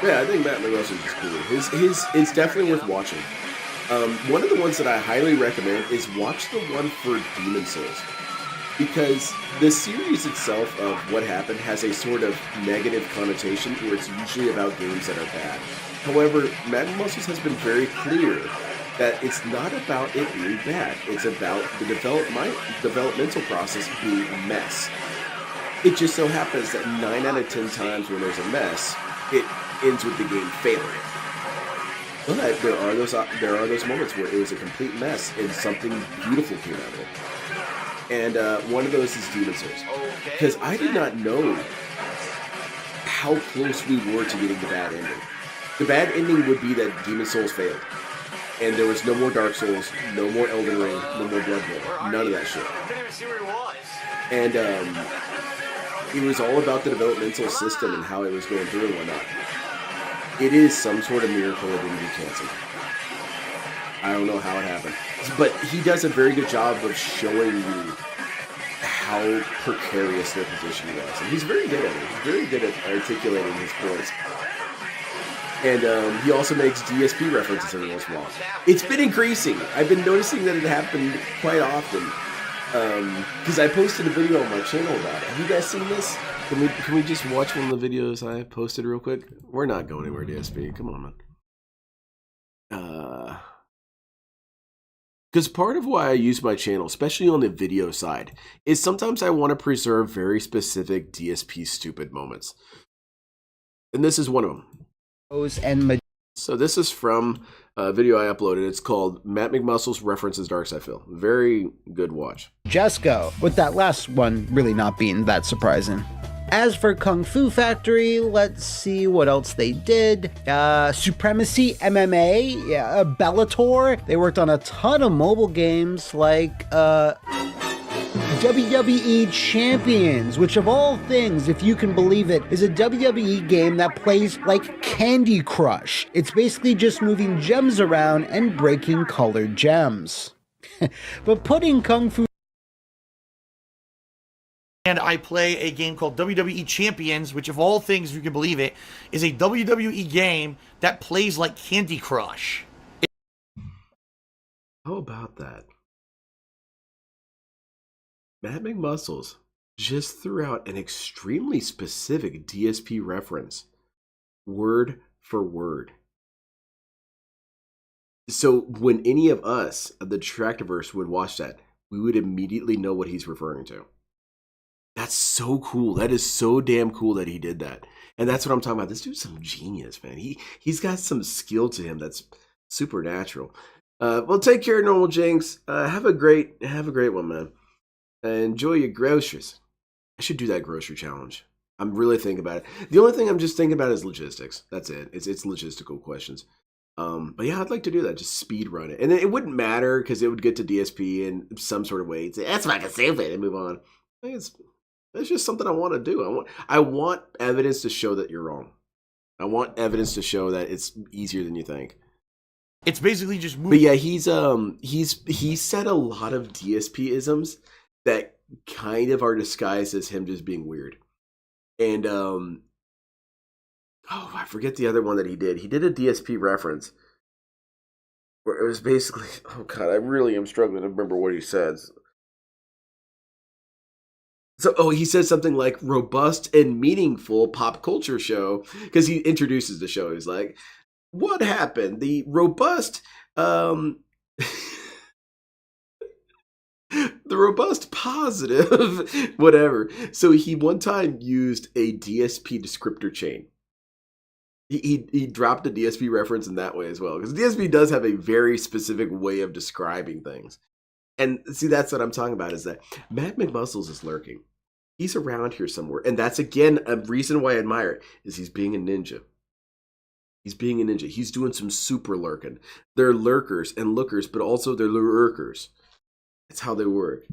Yeah, I think Matt McMuscles is cool. It's definitely worth watching. One of the ones that I highly recommend is watch the one for Demon Souls. Because the series itself of What Happened has a sort of negative connotation where it's usually about games that are bad. However, Matt McMuscles has been very clear that it's not about it being bad. It's about the developmental process being a mess. It just so happens that 9 out of 10 times when there's a mess, it ends with the game failing. But there are those moments where it was a complete mess and something beautiful came out of it. And one of those is Demon Souls. Because I did not know how close we were to getting the bad ending. The bad ending would be that Demon Souls failed. And there was no more Dark Souls, no more Elden Ring, no more Bloodborne. None of that shit. And it was all about the developmental system and how it was going through and whatnot. It is some sort of miracle it didn't get canceled. I don't know how it happened. But he does a very good job of showing you how precarious their position was. And he's very good at it. He's very good at articulating his points. And he also makes DSP references every once in a while. It's been increasing. I've been noticing that it happened quite often. Because I posted a video on my channel about it. Have you guys seen this? Can we just watch one of the videos I posted real quick? We're not going anywhere, DSP. Come on, man. Because part of why I use my channel, especially on the video side, is sometimes I want to preserve very specific DSP stupid moments. And this is one of them. So this is from a video I uploaded. It's called Matt McMuscles References Dark Side Phil. Very good watch. Jesco, with that last one really not being that surprising. As for Kung Fu Factory, let's see what else they did. Supremacy MMA, Bellator. They worked on a ton of mobile games like WWE Champions, which of all things, if you can believe it, is a WWE game that plays like Candy Crush. It's basically just moving gems around and breaking colored gems. But putting Kung Fu and I play a game called WWE Champions, which of all things, if you can believe it, is a WWE game that plays like Candy Crush. How about that? Matt McMuscles just threw out an extremely specific DSP reference, word for word. So when any of us of the Detractorverse would watch that, we would immediately know what he's referring to. That's so cool. That is so damn cool that he did that. And that's what I'm talking about. This dude's some genius, man. He's got some skill to him that's supernatural. Well, take care, Normal Jinx. Have a great one, man. Enjoy your groceries. I should do that grocery challenge. I'm really thinking about it. The only thing I'm just thinking about is logistics. That's it. It's logistical questions. But yeah, I'd like to do that. Just speed run it. And it wouldn't matter because it would get to DSP in some sort of way. Say, that's fucking stupid, and move on. I think it's just something I want to do. I want evidence to show that you're wrong. I want evidence to show that it's easier than you think. It's basically just moving. But yeah, he's said a lot of DSP isms that kind of are disguised as him just being weird. And I forget the other one that he did. He did a DSP reference where it was basically, oh god, I really am struggling to remember what he says. So, he said something like robust and meaningful pop culture show, because he introduces the show. He's like, what happened? The robust, the robust positive, whatever. So he one time used a DSP descriptor chain. He dropped a DSP reference in that way as well, because DSP does have a very specific way of describing things. And see, that's what I'm talking about, is that Matt McMuscles is lurking. He's around here somewhere. And that's, again, a reason why I admire it, is he's being a ninja. He's being a ninja. He's doing some super lurking. They're lurkers and lookers, but also they're lurkers. That's how they work.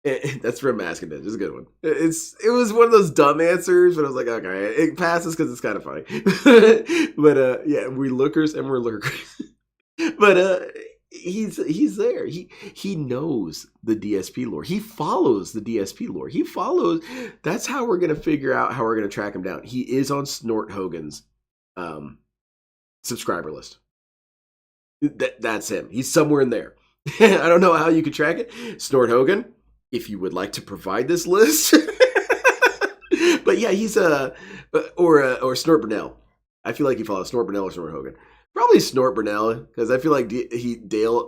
And that's from Masking Ninja. It's a good one. It was one of those dumb answers, but I was like, okay, it passes because it's kind of funny. But yeah, we lookers and we're lurkers. But he's there. He knows the DSP lore. He follows the DSP lore. He follows. That's how we're gonna figure out how we're gonna track him down. He is on Snort Hogan's subscriber list. That's him. He's somewhere in there. I don't know how you could track it. Snort Hogan, if you would like to provide this list. But yeah, he's or Snort Burnell. I feel like he follows Snort Burnell or Snort Hogan. Probably Snort Burnell, because I feel like not Dale.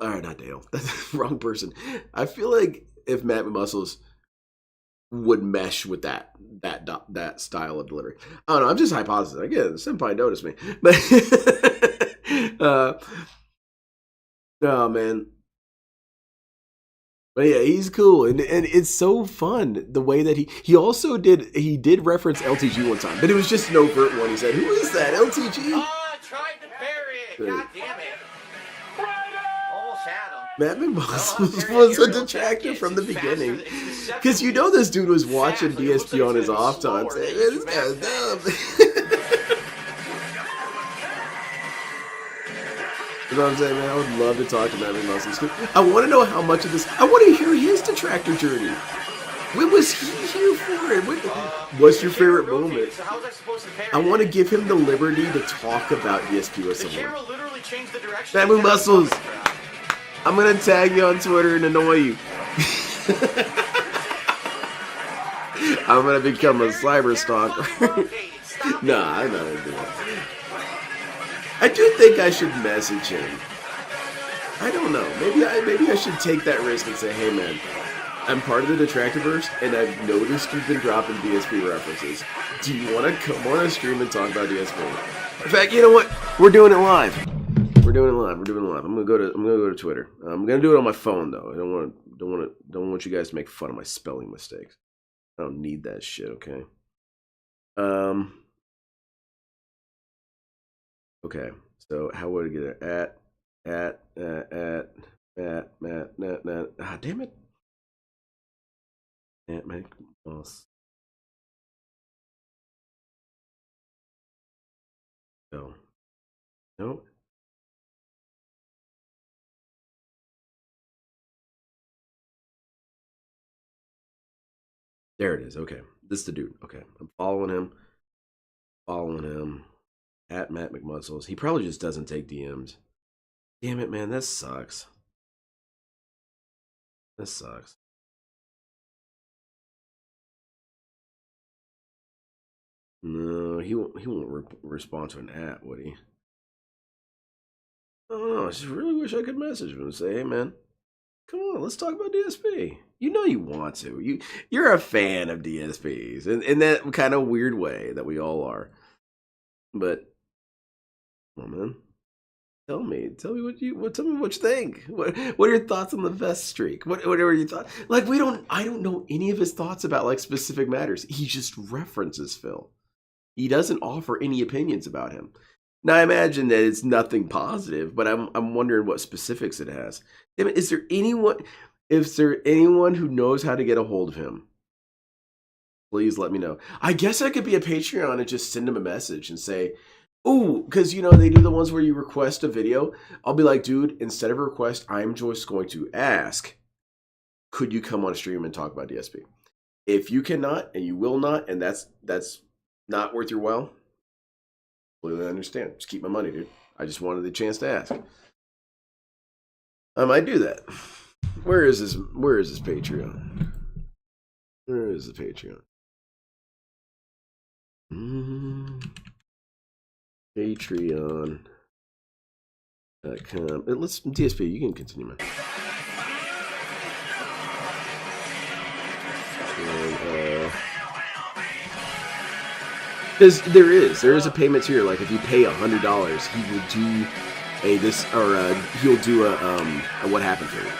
That's the wrong person. I feel like if Matt McMuscles would mesh with that style of delivery. I don't know. I'm just hypothesizing. Again, Senpai noticed me. But oh man. But yeah, he's cool, and it's so fun the way that he also did reference LTG one time, but it was just an overt one. He said, "Who is that LTG?" Oh, I tried to bury it. God damn it! Almost had him. Matt McMuscles was a detractor from the beginning, because you know this dude was watching DSP on his off time. Saying, "Man, this guy's dumb." You know what I'm saying, man? I would love to talk to Matt McMuscles. I want to know how much of this. I want to hear his detractor journey. When was he here for it? What's your favorite moment? I want to give him the liberty to talk about DSP with someone. Matt McMuscles, I'm gonna tag you on Twitter and annoy you. I'm gonna become a cyber stalker. Nah, I'm not gonna do that. I do think I should message him. I don't know. Maybe I should take that risk and say, hey man, I'm part of the Detractorverse, and I've noticed you've been dropping DSP references. Do you want to come on a stream and talk about DSP? In fact, you know what? We're doing it live. We're doing it live. I'm gonna go to Twitter. I'm gonna do it on my phone though. I don't want you guys to make fun of my spelling mistakes. I don't need that shit. Okay. Okay, so how would I get there? Matt. Ah, damn it. Matt McMuscles. No. There it is. Okay, this is the dude. Okay, I'm following him. At Matt McMuscles. He probably just doesn't take DMs. Damn it, man. That sucks. No, he won't respond to an at, would he? Oh, I just really wish I could message him and say, hey, man, come on, let's talk about DSP. You know you want to. You're a fan of DSPs in that kind of weird way that we all are. But come on, man. Tell me what you think. What are your thoughts on the vest streak? What are your thoughts? Like I don't know any of his thoughts about like specific matters. He just references Phil. He doesn't offer any opinions about him. Now I imagine that it's nothing positive, but I'm wondering what specifics it has. Damn it, is there anyone who knows how to get a hold of him? Please let me know. I guess I could be a Patreon and just send him a message and say, oh, because, you know, they do the ones where you request a video. I'll be like, dude, instead of a request, I'm just going to ask could you come on stream and talk about DSP? If you cannot and you will not, and that's not worth your while, completely understand. Just keep my money, dude. I just wanted the chance to ask. I might do that. Where is this Patreon? Where is the Patreon? Patreon.com. Let's DSP. You can continue, man. Because there is a payment tier. Like if you pay $100, he will do he'll do a what happened for you.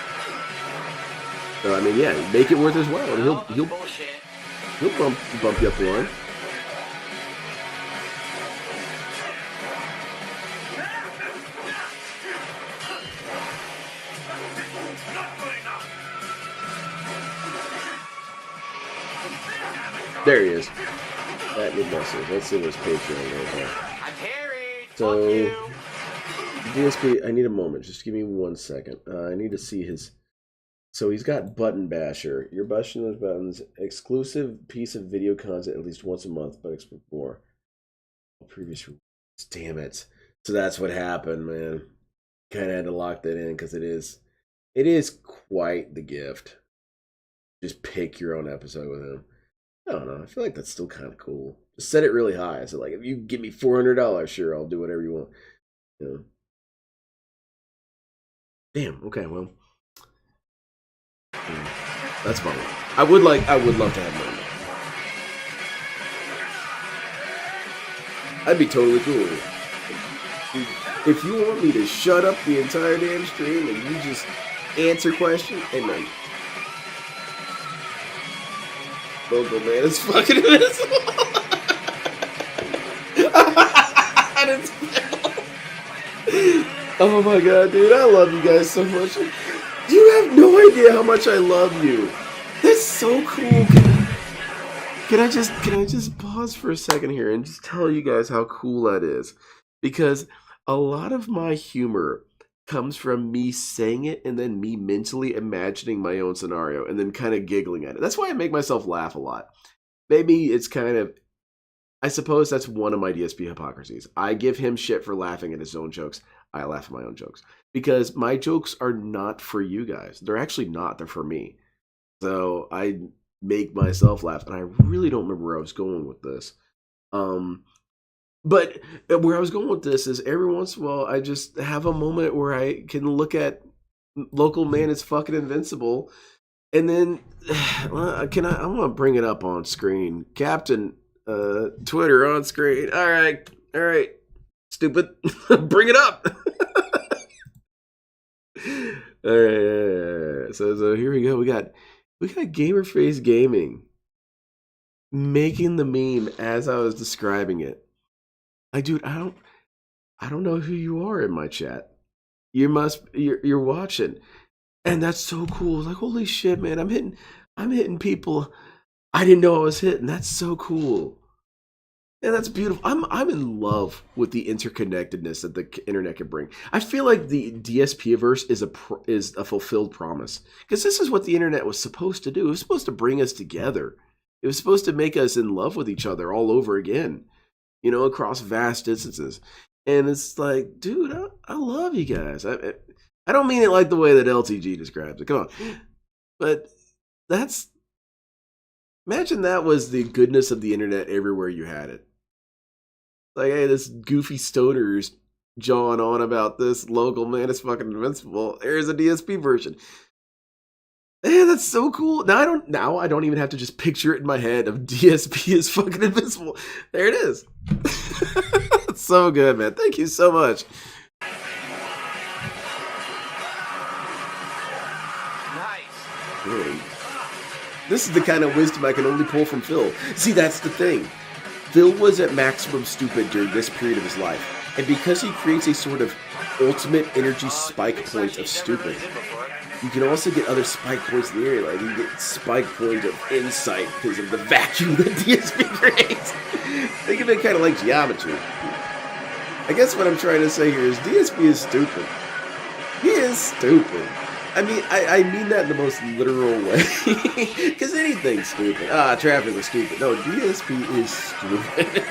So I mean, yeah, make it worth his while, and he'll bump you up the line. There he is. That mid message. Let's see what's Patreon right now. So, DSP, I need a moment. Just give me 1 second. I need to see his. So he's got Button Basher. You're bashing those buttons. Exclusive piece of video content at least once a month, but expect more. Previous. Damn it. So that's what happened, man. Kind of had to lock that in because it is quite the gift. Just pick your own episode with him. I don't know. I feel like that's still kind of cool. Just set it really high. So like, if you give me $400, sure, I'll do whatever you want. You know? Damn. Okay. Well, that's fine. I would love to have money. I'd be totally cool with it. If you want me to shut up the entire damn stream and you just answer questions, hey man. Local man is fucking invincible. Oh my god, dude, I love you guys so much. You have no idea how much I love you. That's so cool. Can I just pause for a second here and just tell you guys how cool that is? Because a lot of my humor comes from me saying it and then me mentally imagining my own scenario and then kind of giggling at it. That's why I make myself laugh a lot. Maybe it's kind of, I suppose that's one of my DSP hypocrisies. I give him shit for laughing at his own jokes. I laugh at my own jokes. Because my jokes are not for you guys. They're actually not. They're for me. So I make myself laugh. And I really don't remember where I was going with this. But where I was going with this is every once in a while, I just have a moment where I can look at Local Man is fucking invincible. And then, I'm going to bring it up on screen. Captain, Twitter on screen. All right. Stupid. Bring it up. All right. So here we go. We got Gamerface Gaming making the meme as I was describing it. Dude, I don't know who you are in my chat. You're watching. And that's so cool. Like, holy shit, man. I'm hitting people I didn't know I was hitting. That's so cool. And that's beautiful. I'm in love with the interconnectedness that the internet can bring. I feel like the DSP-verse is a fulfilled promise. Because this is what the internet was supposed to do. It was supposed to bring us together. It was supposed to make us in love with each other all over again. You know, across vast distances. And it's like, dude, I love you guys. I don't mean it like the way that LTG describes it. Come on. But imagine that was the goodness of the internet everywhere you had it. Like, hey, this goofy stoner's jawing on about this Local Man is fucking invincible. There's a DSP version. Man, that's so cool. Now I don't even have to just picture it in my head of DSP is fucking invincible. There it is. It's so good, man. Thank you so much. Nice. Really? This is the kind of wisdom I can only pull from Phil. See, that's the thing. Phil was at maximum stupid during this period of his life. And because he creates a sort of ultimate energy spike point of stupid, you can also get other spike points in the area. Like, you get spike points of insight because of the vacuum that DSP creates. Think of it kind of like geometry. I guess what I'm trying to say here is DSP is stupid. He is stupid. I mean, I mean that in the most literal way. Because anything's stupid. Traffic was stupid. No, DSP is stupid.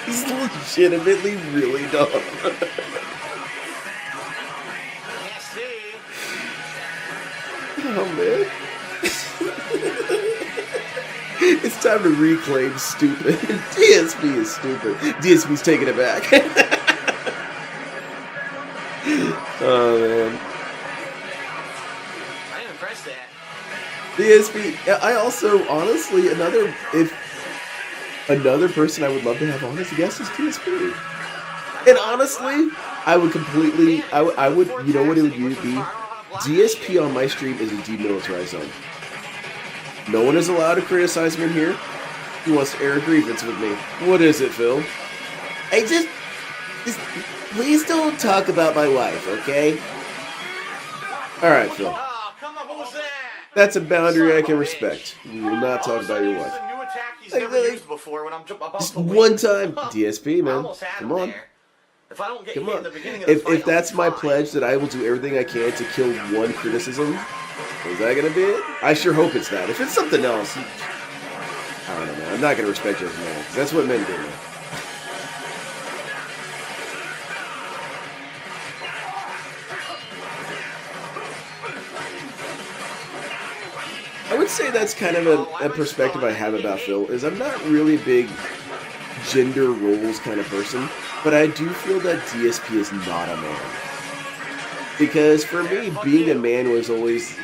He's legitimately really dumb. Oh, man. It's time to reclaim stupid. DSP is stupid. DSP's taking it back. Oh, man. I am impressed that. DSP. I also, honestly, another person I would love to have on as a guest is DSP. And honestly, I would completely, I would, you know what it would be? DSP on my stream is a demilitarized zone. No one is allowed to criticize him in here. He wants to air a grievance with me. What is it, Phil? I just please don't talk about my wife, okay? Alright, Phil. That's a boundary I can respect. We will not talk about your wife. Just one time. DSP, man. Come on. Come on. If that's my pledge that I will do everything I can to kill one criticism, is that gonna be it? I sure hope it's that. If it's something else, I don't know, man. I'm not gonna respect you as a man. That's what men do, man. I would say that's kind of a perspective I have about Phil, is I'm not really a big gender roles kind of person, but I do feel that DSP is not a man. Because for me, being a man was always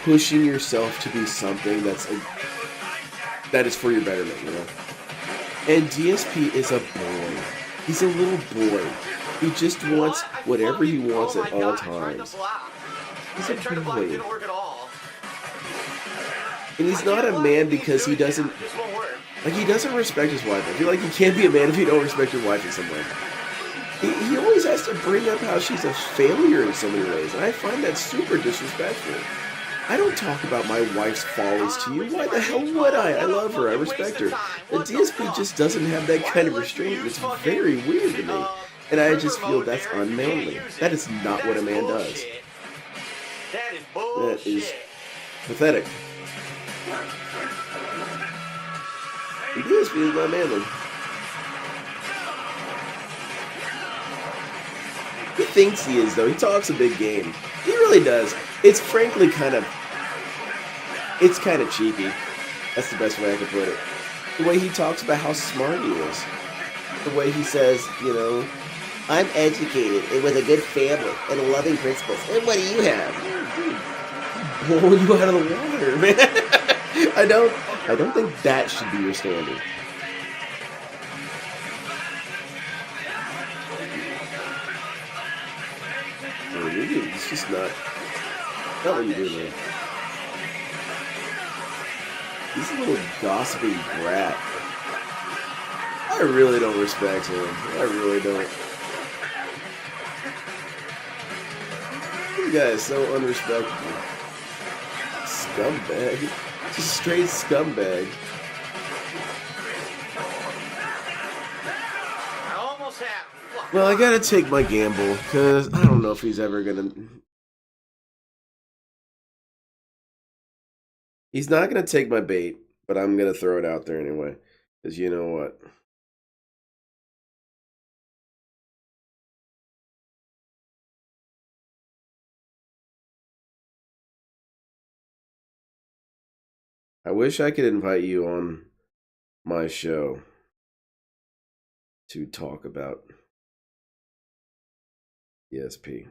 pushing yourself to be something that is for your betterment, you know? And DSP is a boy. He's a little boy. He just wants whatever he wants at all times. He's a boy. And he's not a man because he doesn't respect his wife. I feel like you can't be a man if you don't respect your wife in some way. He always has to bring up how she's a failure in so many ways, and I find that super disrespectful. I don't talk about my wife's follies to you. Why the hell would I? I love her. I respect her. The DSP just doesn't have that kind of restraint. It's very weird to me. And I just feel that's unmanly. That is not what a man does. That is pathetic. The DSP is not manly. He thinks he is, though. He talks a big game. He really does. It's frankly kind of cheeky. That's the best way I could put it. The way he talks about how smart he is. The way he says, you know, I'm educated and with a good family and loving principles. And what do you have? Blow you out of the water, man. I don't think that should be your standard. It's just not what you do, man. He's a little gossipy brat. I really don't respect him. I really don't. This guy is so unrespectable. Scumbag. Just straight scumbag. Well, I gotta take my gamble, because I don't know if he's ever gonna... He's not gonna take my bait, but I'm gonna throw it out there anyway. Because you know what? I wish I could invite you on my show to talk about DSP.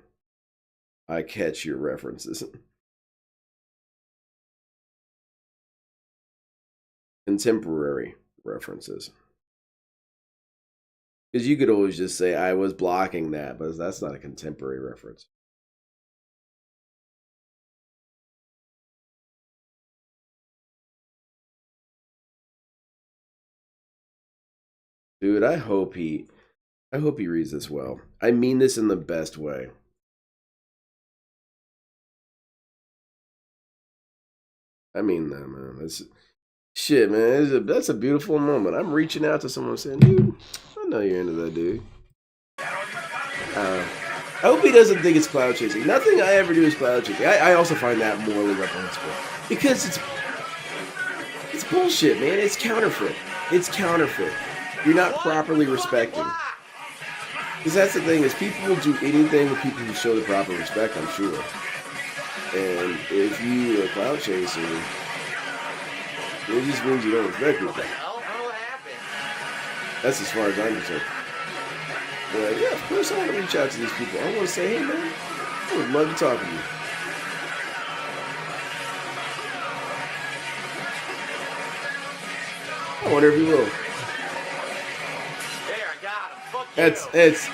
I catch your references. Contemporary references. Because you could always just say, I was blocking that, but that's not a contemporary reference. Dude, I hope he reads this well. I mean this in the best way. I mean that, man. That's shit, man. That's a beautiful moment. I'm reaching out to someone saying, dude, I know you're into that, dude. I hope he doesn't think it's cloud chasing. Nothing I ever do is cloud chasing. I also find that morally reprehensible. Because it's bullshit, man. It's counterfeit. It's counterfeit. You're not properly respecting. Because that's the thing, is people will do anything with people who show the proper respect, I'm sure. And if you are a cloud chaser, it just means you don't respect people. That's as far as I'm concerned. But yeah, of course I want to reach out to these people. I want to say, hey man, I would love to talk to you. I wonder if he will. There, I got him. Fuck you. It's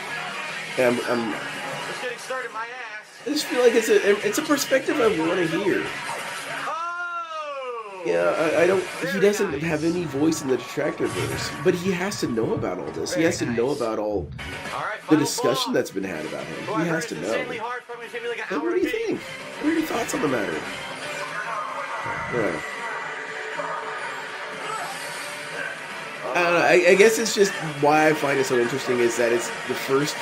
I'm Just getting started my ass. I just feel like it's a perspective I want to hear. Yeah, I don't. He doesn't have any voice in the detractorverse, but he has to know about all this. He has to know about all the discussion that's been had about him. He has to know. What do you think? What are your thoughts on the matter? Yeah. I don't know. I guess it's just why I find it so interesting is that it's the first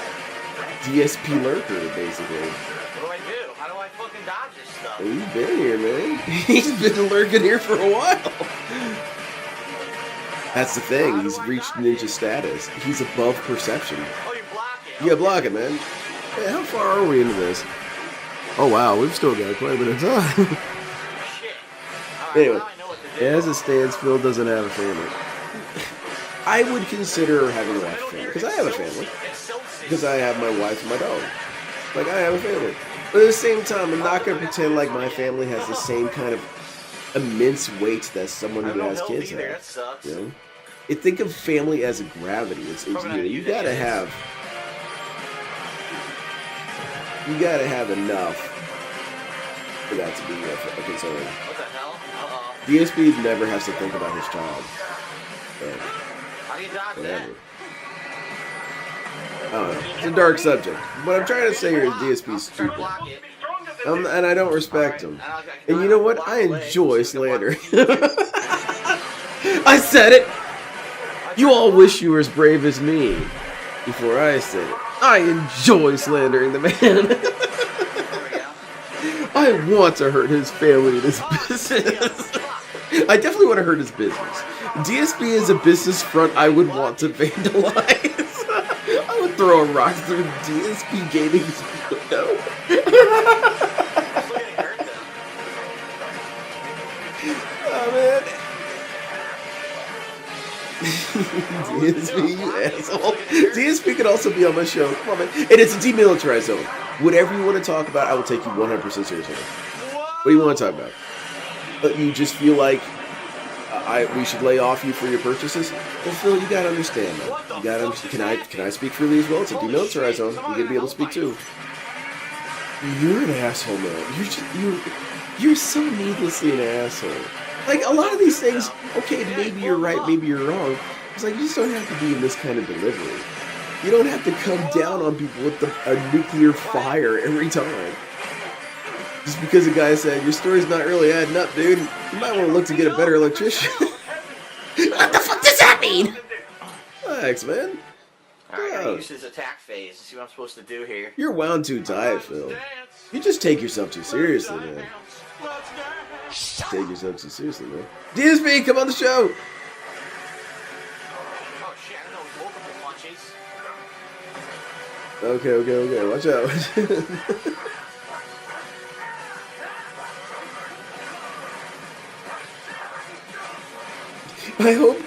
DSP lurker, basically. What do I do? How do I fucking dodge this stuff? Well, he's been here, man. He's been lurking here for a while. That's the thing. He's reached ninja status. He's above perception. Oh, you block it. Yeah, block it, man. Hey, how far are we into this? Oh, wow. We've still got quite a bit of time. Anyway, as it stands, Phil doesn't have a family. I would consider having a wife and family, because I have a family. Because I have my wife and my dog. Like, I have a family. But at the same time, I'm not going to pretend like my family has the same kind of immense weight that someone who has kids has. You know? Think of family as a gravity. You gotta have enough for that to be a concern. What the hell? DSP never has to think about his child. But How do you dodge that? I don't know. It's a dark subject. What I'm trying to say here is DSP is stupid. And I don't respect him. And you know what? I enjoy slander. I said it! You all wish you were as brave as me before I said it. I enjoy slandering the man. I want to hurt his family and his business. I definitely want to hurt his business. DSP is a business front I would want to vandalize. I would throw a rock through DSP Gaming's window. Oh man. DSP, you asshole. DSP could also be on my show. Come on, man. And it's a demilitarized zone. Whatever you want to talk about, I will take you 100% seriously. What do you want to talk about? You just feel like we should lay off you for your purchases? Well, Phil, you gotta understand that. You gotta understand. Can I speak freely as well? It's a demilitarized zone. You gotta be able to speak too. You're an asshole, man. You're so needlessly an asshole. Like, a lot of these things, okay, maybe you're right, maybe you're wrong. It's like, you just don't have to be in this kind of delivery. You don't have to come down on people with a nuclear fire every time. Just because a guy said, your story's not really adding up, dude. You might want to look to get a better electrician. What the fuck does that mean? Thanks, man. Alright, I gotta use his attack phase to see what I'm supposed to do here. You're wound too tight, Phil. You just take yourself too seriously, man. Take yourself too seriously, man. DSP, come on the show! Oh shit, I know multiple punches. Okay, watch out.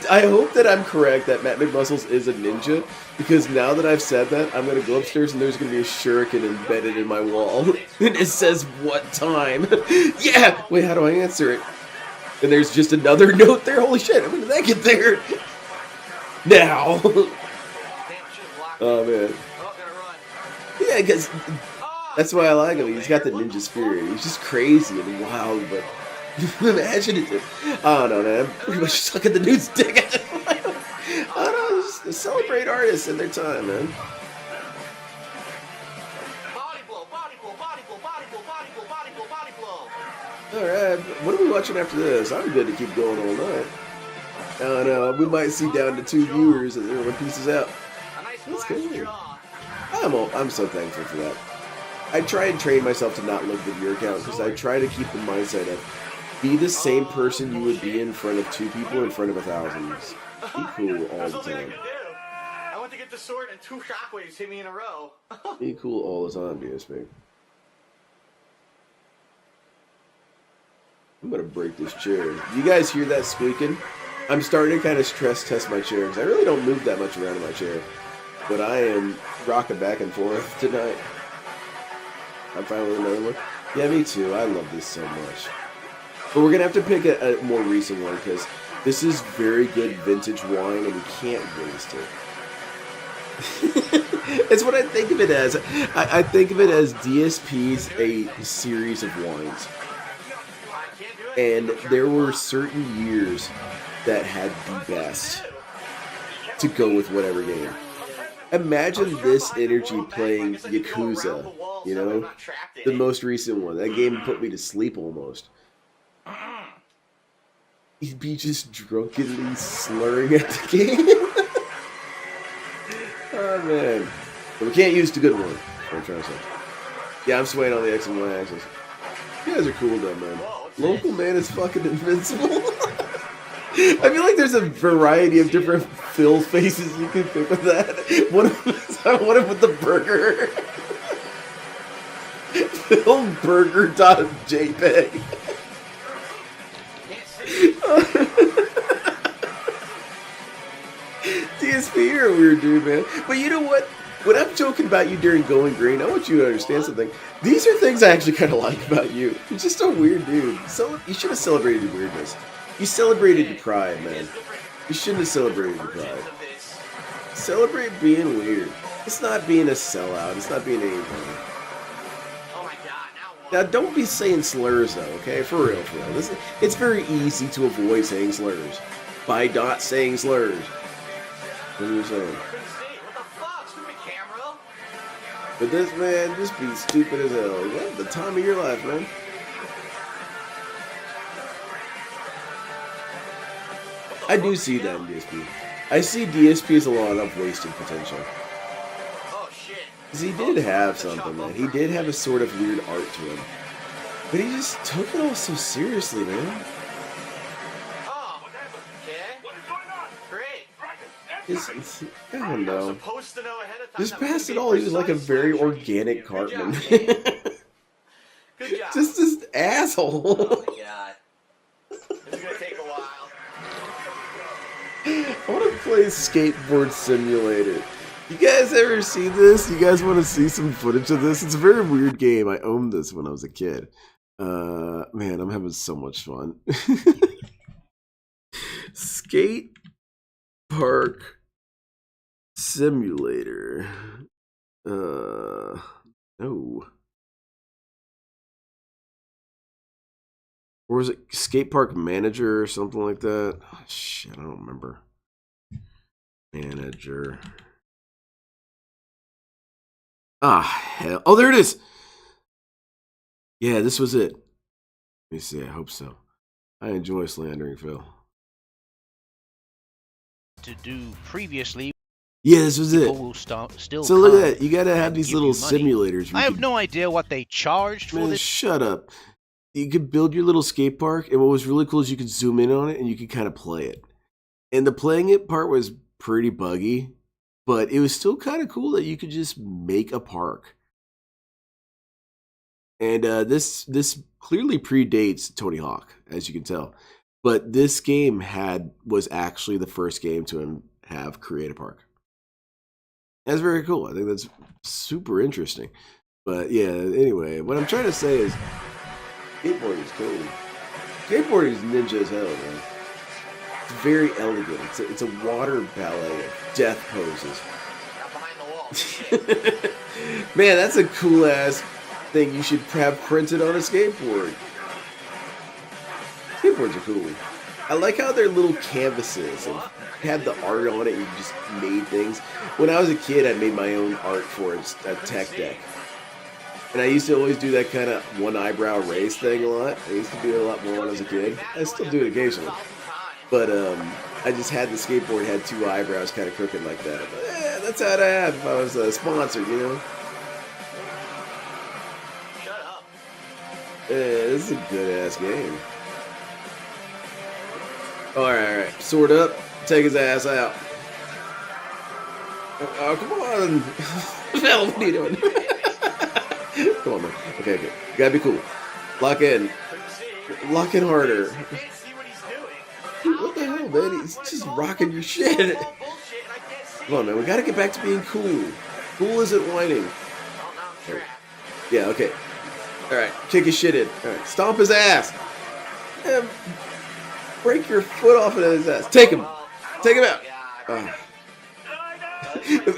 I hope that I'm correct that Matt McMuscles is a ninja, because now that I've said that, I'm gonna go upstairs and there's gonna be a shuriken embedded in my wall, and it says what time. Yeah. Wait, how do I answer it? And there's just another note there. Holy shit! When did that get there? Now. Oh man. Yeah, because that's why I like him. He's got the ninja spirit. He's just crazy and wild, but imaginative. I don't know, man. I'm pretty much sucking the dude's dick. I don't know. Just celebrate artists and their time, man. Alright, what are we watching after this? I'm good to keep going all night. I don't know. We might see down to 2 viewers and everyone pieces out. That's cool. I'm so thankful for that. I try and train myself to not look at your account because I try to keep the mindset of be the same person you would be in front of 2 people in front of 1,000. Be cool all the time. I went to get the sword and 2 shockwaves hit me in a row. Be cool all the time, DSP. I'm gonna break this chair. You guys hear that squeaking? I'm starting to kind of stress test my chair because I really don't move that much around in my chair. But I am rocking back and forth tonight. I'm fine with another one. Yeah, me too. I love this so much. But we're gonna have to pick a more recent one because this is very good vintage wine and we can't waste it. It's what I think of it as. I think of it as DSP's a series of wines. And there were certain years that had the best to go with whatever game. Imagine this energy playing Yakuza, you know? The most recent one. That game put me to sleep almost. He'd be just drunkenly slurring at the game. Oh, man. But we can't use the good one. That's what I'm trying to say. Yeah, I'm swaying on the X and Y axis. You guys are cool though, man. Local man is fucking invincible. I feel like there's a variety of different Phil faces you can pick with that. One of them is, I want to put the burger. Phil burger.jpg. DSP, you're a weird dude, man. But you know what? When I'm joking about you during Going Green, I want you to understand something. These are things I actually kind of like about you. You're just a weird dude. So you should have celebrated your weirdness. You celebrated your pride, man. You shouldn't have celebrated your pride. Celebrate being weird. It's not being a sellout. It's not being anything. Now, don't be saying slurs, though, okay? For real, for real. It's very easy to avoid saying slurs by not saying slurs. What are you saying? But this man just be stupid as hell. What the time of your life, man? I do see that in DSP. I see DSP as a lot of wasted potential. Because he did have something, man. He did have a sort of weird art to him. But he just took it all so seriously, man. I don't know. Just past it all, he was like a very organic Cartman. Just this asshole. Oh my god. This is gonna take a while. I want to play Skateboard Simulator. You guys ever see this? You guys want to see some footage of this? It's a very weird game. I owned this when I was a kid. Man, I'm having so much fun. Skate Park Simulator. No. Or was it Skate Park Manager or something like that? Oh, shit, I don't remember. Manager. Ah, hell. Oh, there it is. Yeah, this was it. Let me see. I hope so. I enjoy slandering Phil. To do previously. Yeah, this was it. Will still so look at that. You gotta have these little simulators. I have no idea what they charged for this. Shut up. You could build your little skate park, and what was really cool is you could zoom in on it and you could kind of play it. And the playing it part was pretty buggy, but it was still kind of cool that you could just make a park. And this clearly predates Tony Hawk, as you can tell. But this game was actually the first game to have create a park. That's very cool. I think that's super interesting. But yeah, anyway, what I'm trying to say is skateboarding is cool. Skateboarding is ninja as hell, man. It's very elegant. It's a water ballet of death poses. Man, that's a cool ass thing you should have printed on a skateboard. Skateboards are cool. I like how they're little canvases and had the art on it and you just made things. When I was a kid, I made my own art for a tech deck. And I used to always do that kind of one eyebrow raise thing a lot. I used to do it a lot more when I was a kid. I still do it occasionally. But I just had the skateboard had 2 eyebrows kind of crooked like that. I'm like, That's how I'd have if I was sponsored, you know? Shut up. Yeah, this is a good-ass game. Alright. Sword up. Take his ass out. Oh, come on. Phil, what are you doing? Come on, man. Okay. You gotta be cool. Lock in. Lock in harder. What the hell, man? He's just rocking your shit. Come on, man. We gotta get back to being cool. Cool isn't whining. Yeah, okay. Alright. Kick his shit in. Alright. Stomp his ass. Man, break your foot off of his ass. Take him. Take him out.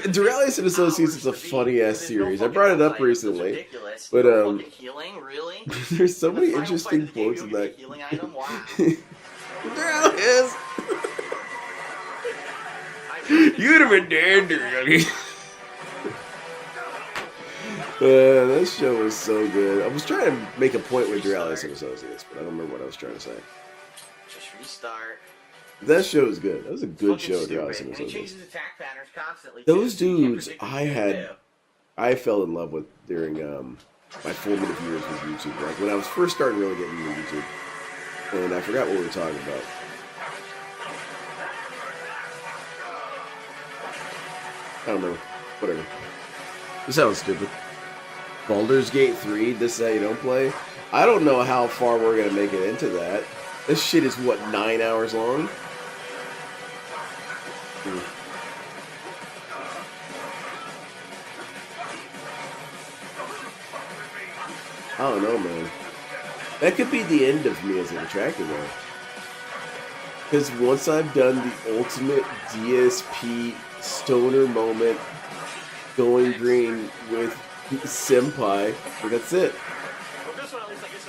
Duralius and Associates is a funny ass series. I brought it up recently, but there's so many interesting quotes in that. Duralius, you'd have been dead, Duralius. That show was so good. I was trying to make a point with Duralius and Associates, but I don't remember what I was trying to say. Just restart. That show is good. That was a good show, Duralius and Associates. Those dudes I fell in love with during my formative years with YouTube. Like when I was first starting really getting into YouTube. And I forgot what we were talking about. I don't remember. Whatever. This sounds stupid. Baldur's Gate 3, this is how you don't play? I don't know how far we're going to make it into that. This shit is, what, 9 hours long? I don't know, man. That could be the end of me as a detractor, though. Because once I've done the ultimate DSP stoner moment, going green with Senpai, that's it.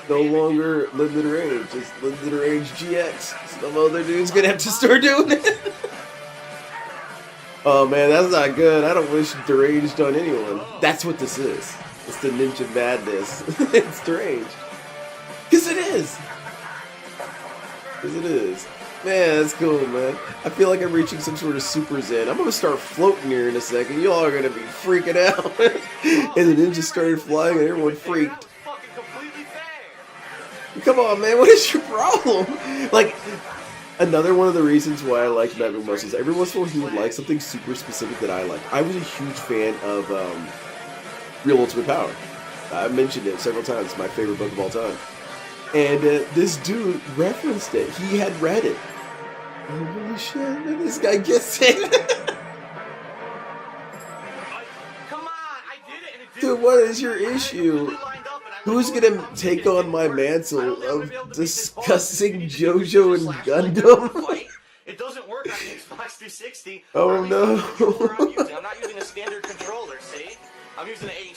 No longer limited range, just limited range GX. Some other dude's gonna have to start doing it. Oh man, that's not good. I don't wish deranged on anyone. That's what this is. It's the ninja madness. It's deranged. Because it is. Because it is. Man, that's cool, man. I feel like I'm reaching some sort of super zen. I'm gonna start floating here in a second. Y'all are gonna be freaking out. And the ninja started flying and everyone freaked. Come on, man, what is your problem? Like, another one of the reasons why I like Matt McMush is every once in a while he would like something super specific that I like. I was a huge fan of Real Ultimate Power. I mentioned it several times. It's my favorite book of all time. And this dude referenced it. He had read it. Oh, holy shit, and this guy gets it. Dude, what is your issue? Who's gonna take on my mantle of discussing JoJo and Gundam? It doesn't work on the Xbox 360. Oh no. I'm not using a standard controller, see? I'm using a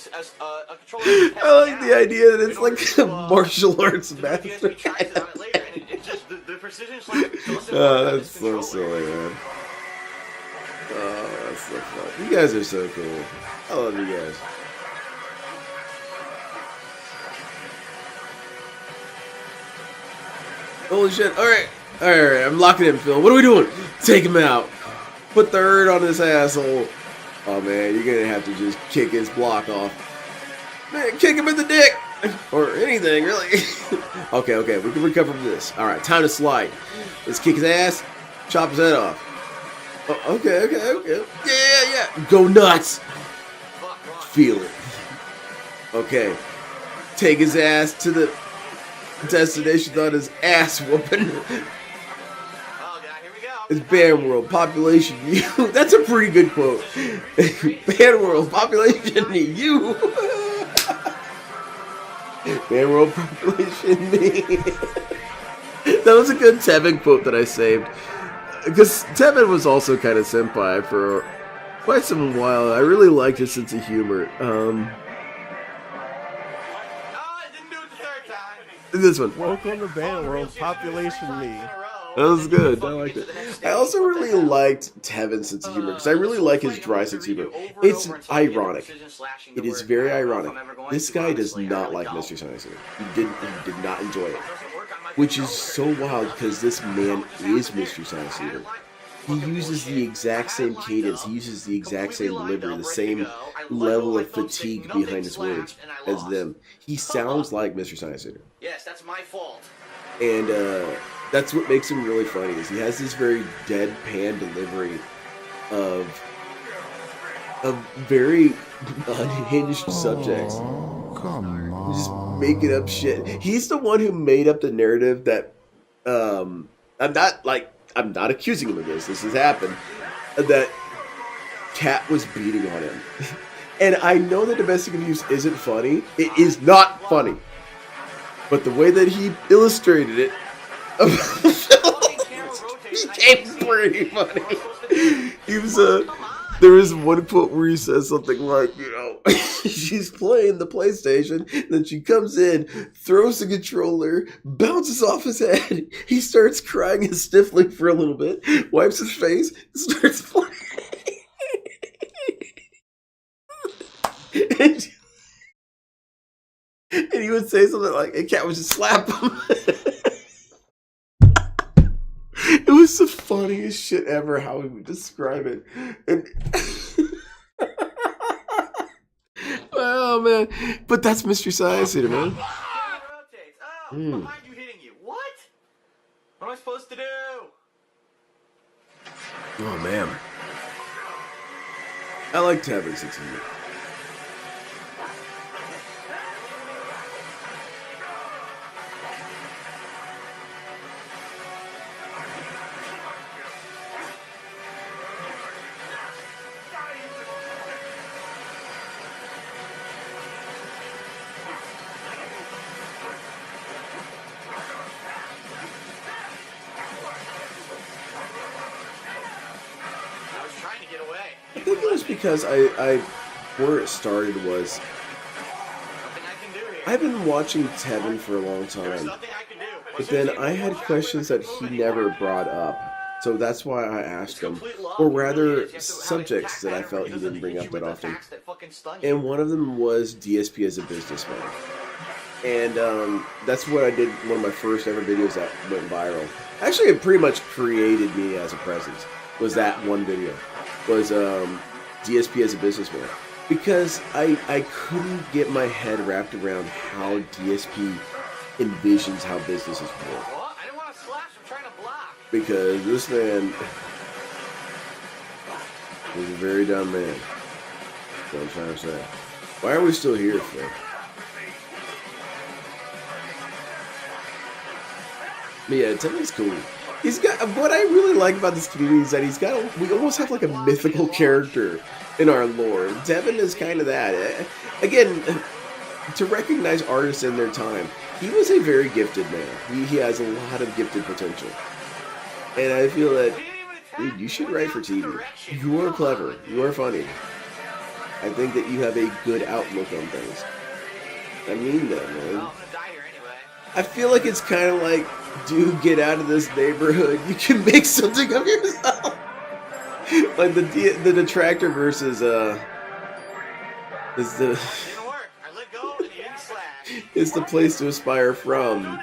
controller. I like the idea that it's like a martial arts master. Oh, that's so silly, man. Oh, that's so fun. You guys are so cool. I love you guys. Holy shit. Alright. Alright, I'm locking in, Phil. What are we doing? Take him out. Put the hurt on this asshole. Oh, man, you're gonna have to just kick his block off. Man, kick him in the dick! Or anything, really. Okay, we can recover from this. Alright, time to slide. Let's kick his ass, chop his head off. Oh, okay. Yeah. Go nuts! Feel it. Okay. Take his ass to the destination on his ass whooping. It's Ban World, population you. That's a pretty good quote. Ban World, population you. Ban World, population me. That was a good Tevin quote that I saved. Because Tevin was also kind of senpai for quite some while. I really liked his sense of humor. This one. Welcome to Ban World, population me. That was good. I liked it. I also really liked Tevin's sense of humor because I really like his dry sense of humor. It's ironic. It is very ironic. This guy does not like Mystery Science Theater. He did not enjoy it, which is so wild because this man is Mystery Science Theater. he uses the exact same cadence, he uses the exact same delivery, the same level of fatigue behind his words as them. He sounds like Mr. Science Theater. Yes, that's my fault. And that's what makes him really funny, is he has this very deadpan delivery of very unhinged subjects. Come on. Just making up shit. He's the one who made up the narrative that I'm not accusing him of this. This has happened. That Kat was beating on him. And I know that domestic abuse isn't funny. It is not funny. But the way that he illustrated it became pretty funny. He was there was one quote where he says something like, she's playing the PlayStation, then she comes in, throws the controller, bounces off his head, he starts crying and sniffling for a little bit, wipes his face, starts playing. and he would say something like, and Cat would just slap him. It was the funniest shit ever how he would describe it. And oh man. But that's Mr. Science Theater, man. Behind you hitting you. What? What am I supposed to do? Oh man. I like Tavern 16. I think it was because I where it started was I've been watching Tevin for a long time, but then I had questions that he never brought up, so that's why I asked him, or rather subjects that I felt he didn't bring up that often, and one of them was DSP as a businessman, and that's what I did, one of my first ever videos that went viral. Actually, it pretty much created me as a presence, was that one video. Was DSP as a businessman, because I couldn't get my head wrapped around how DSP envisions how businesses work. I didn't want to slash, I'm trying to block. Because this man is a very dumb man. That's what I'm trying to say. Why are we still here, Phil? But yeah, Timmy's cool. He's got, what I really like about this community is that we almost have like a mythical character in our lore. Devin is kind of that. Again, to recognize artists in their time, he was a very gifted man. He has a lot of gifted potential. And I feel that, dude, you should write for TV. You are clever. You are funny. I think that you have a good outlook on things. I mean that, man. I feel like it's kind of like, dude, get out of this neighborhood. You can make something of yourself. Like the detractor versus is the is the place to aspire from.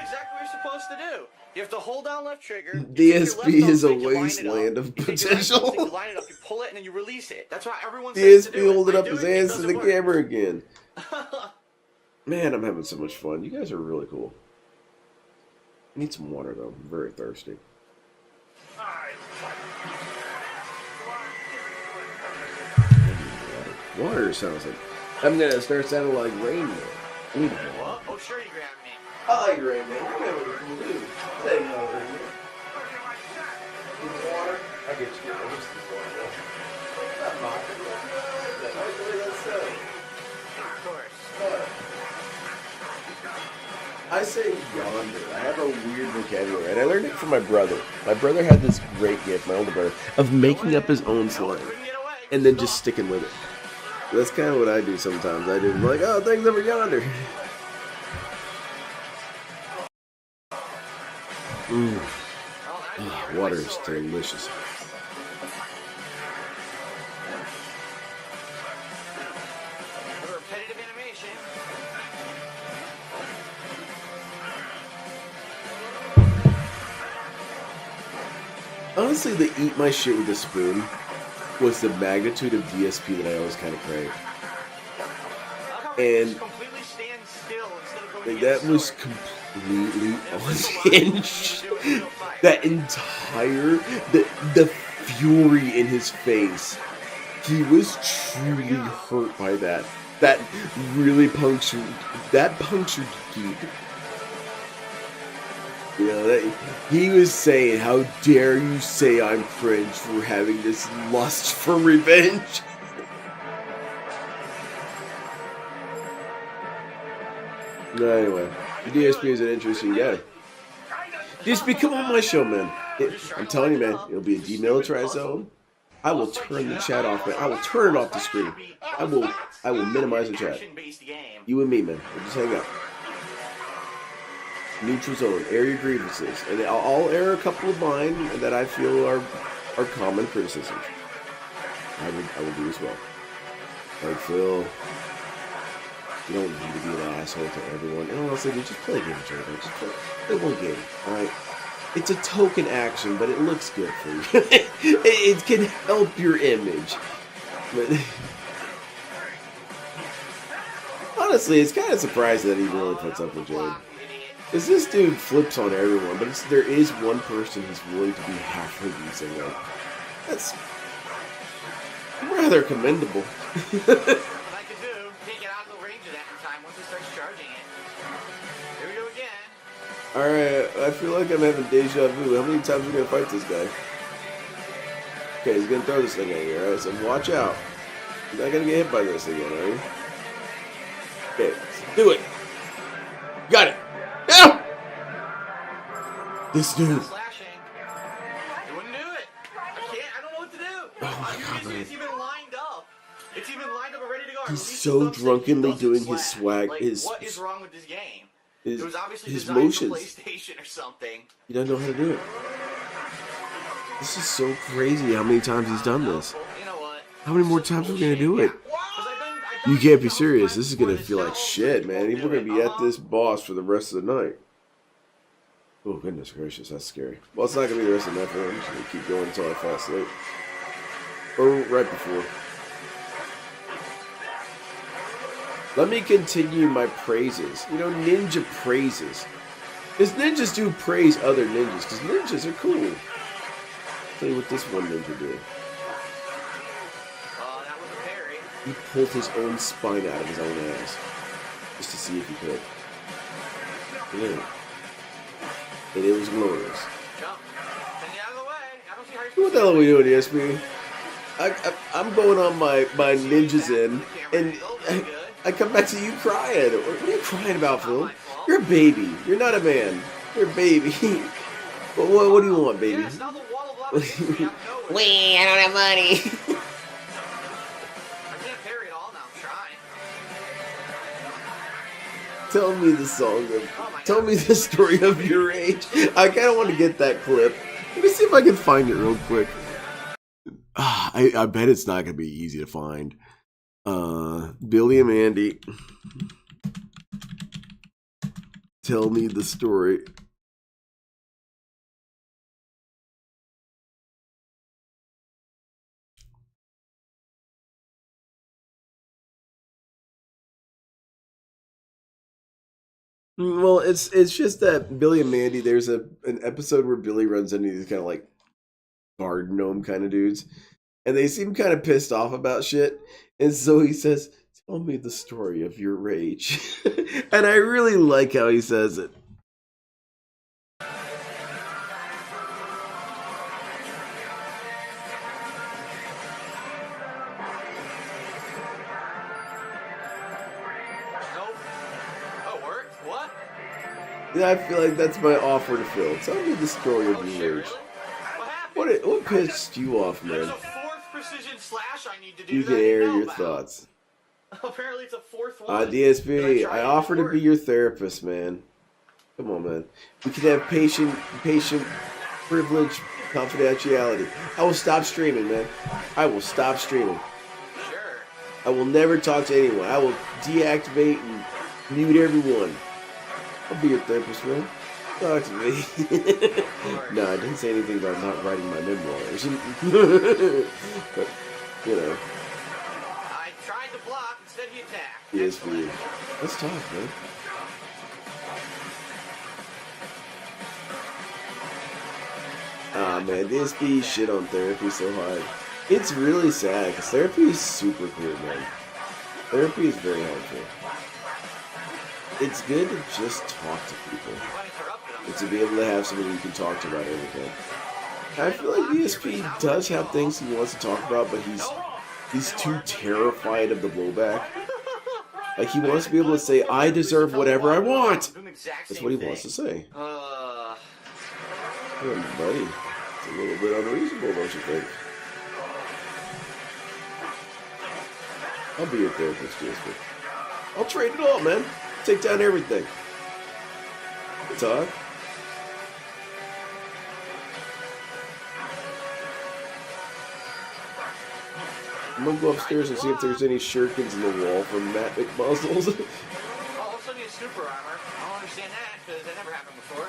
You have to hold down left trigger. DSP is a wasteland of potential. You line it up, you pull it, and then you release it. That's why everyone says to do it. DSP holding up his hands to the camera again. Man, I'm having so much fun. You guys are really cool. I need some water, though. I'm very thirsty. Water sounds like... I'm going to start sounding like Rain Man. I need water. Oh, sure you grabbed me. I like Rain Man. You're never cool, dude. Say no, Rain Man. Need water? I get you. I'm just this water, though. Not mocking. That's the way that's said. Of course. I say yonder. I have a weird vocabulary, and I learned it from my brother. My brother had this great gift, my older brother, of making up his own slang, and then just sticking with it. That's kind of what I do sometimes. I do, I'm like, oh, things over yonder. Oh, water is delicious. Honestly, the eat my shit with a spoon was the magnitude of DSP that I always kind of craved. And like, that was completely unhinged. That entire, the fury in his face. He was truly hurt by that. That really punctured deep. You know, that, he was saying, how dare you say I'm cringe for having this lust for revenge? No, anyway, the DSP is an interesting guy. DSP, come on my show, man. I'm telling you, man, it'll be a demilitarized zone. I will turn the chat off, man. I will turn it off the screen. I will minimize the chat. You and me, man. We'll just hang out. Neutral zone. Air your grievances. And I'll air a couple of mine that I feel are common criticisms. I will do as well. Like, Phil, you don't need to be an asshole to everyone. And honestly, dude, just play a game with everybody. Just play one game, alright? It's a token action, but it looks good for you. it can help your image. But honestly, it's kind of surprising that he really puts up with Jade. Because this dude flips on everyone, but there is one person who's willing to be halfway decent with. That's rather commendable. Alright, I feel like I'm having deja vu. How many times are we gonna fight this guy? Okay, he's gonna throw this thing at you, alright? So watch out. You're not gonna get hit by this again, are you? Okay, do it! Got it! Now! This dude. Oh my god, man. It's even lined up and ready to go. He's so drunkenly doing his swag. What is wrong with this game? It was obviously his designed motions. for PlayStation or something. He doesn't know how to do it. This is so crazy how many times he's done this. How many more times are we gonna do it? You can't be serious. This is gonna feel like shit, man. We're gonna be at this boss for the rest of the night. Oh goodness gracious, that's scary. Well, it's not gonna be the rest of the night for him. I'm just gonna keep going until I fall asleep. Or right before. Let me continue my praises. You know, ninja praises. Because ninjas do praise other ninjas, because ninjas are cool. I'll tell you what this one ninja did. He pulled his own spine out of his own ass. Just to see if he could. Yeah. And it was glorious. What the hell are we doing, DSP? I'm going on my ninjas in, and I come back to you crying. What are you crying about, Phil? You're a baby. You're not a man. You're a baby. What do you want, baby? Wait, I don't have money. Tell me the song tell me the story of your age. I kind of want to get that clip. Let me see if I can find it real quick. I bet it's not going to be easy to find. Billy and Mandy. Tell me the story. Well, it's just that Billy and Mandy, there's an episode where Billy runs into these kind of like guard gnome kind of dudes, and they seem kind of pissed off about shit, and so he says, tell me the story of your rage. And I really like how he says it. Yeah, I feel like that's my offer to Phil. Tell me the story of your rage. What pissed you off, man? You can air your thoughts. Apparently it's a fourth one. DSP, I offer to be your therapist, man. Come on, man. We can have patient privilege, confidentiality. I will stop streaming, man. I will stop streaming. I will never talk to anyone. I will deactivate and mute everyone. I'll be your therapist, man. Talk to me. No, I didn't say anything about not writing my memoirs. But, you know. I tried to block instead you attacked. DSP. Let's talk, man. Ah, man, DSP shit on therapy so hard. It's really sad, because therapy is super cool, man. Therapy is very helpful. It's good to just talk to people. And to be able to have somebody you can talk to about everything. I feel like DSP does have things he wants to talk about, but he's too terrified of the blowback. Like, he wants to be able to say, I deserve whatever I want! That's what he wants to say. Oh, buddy. It's a little bit unreasonable, don't you think? I'll be your therapist, DSP. I'll trade it all, man. Take down everything. Talk. I'm gonna go upstairs and see if there's any shurikens in the wall from Matt McMuzzles. Oh, also need super armor. I don't understand that because that never happened before.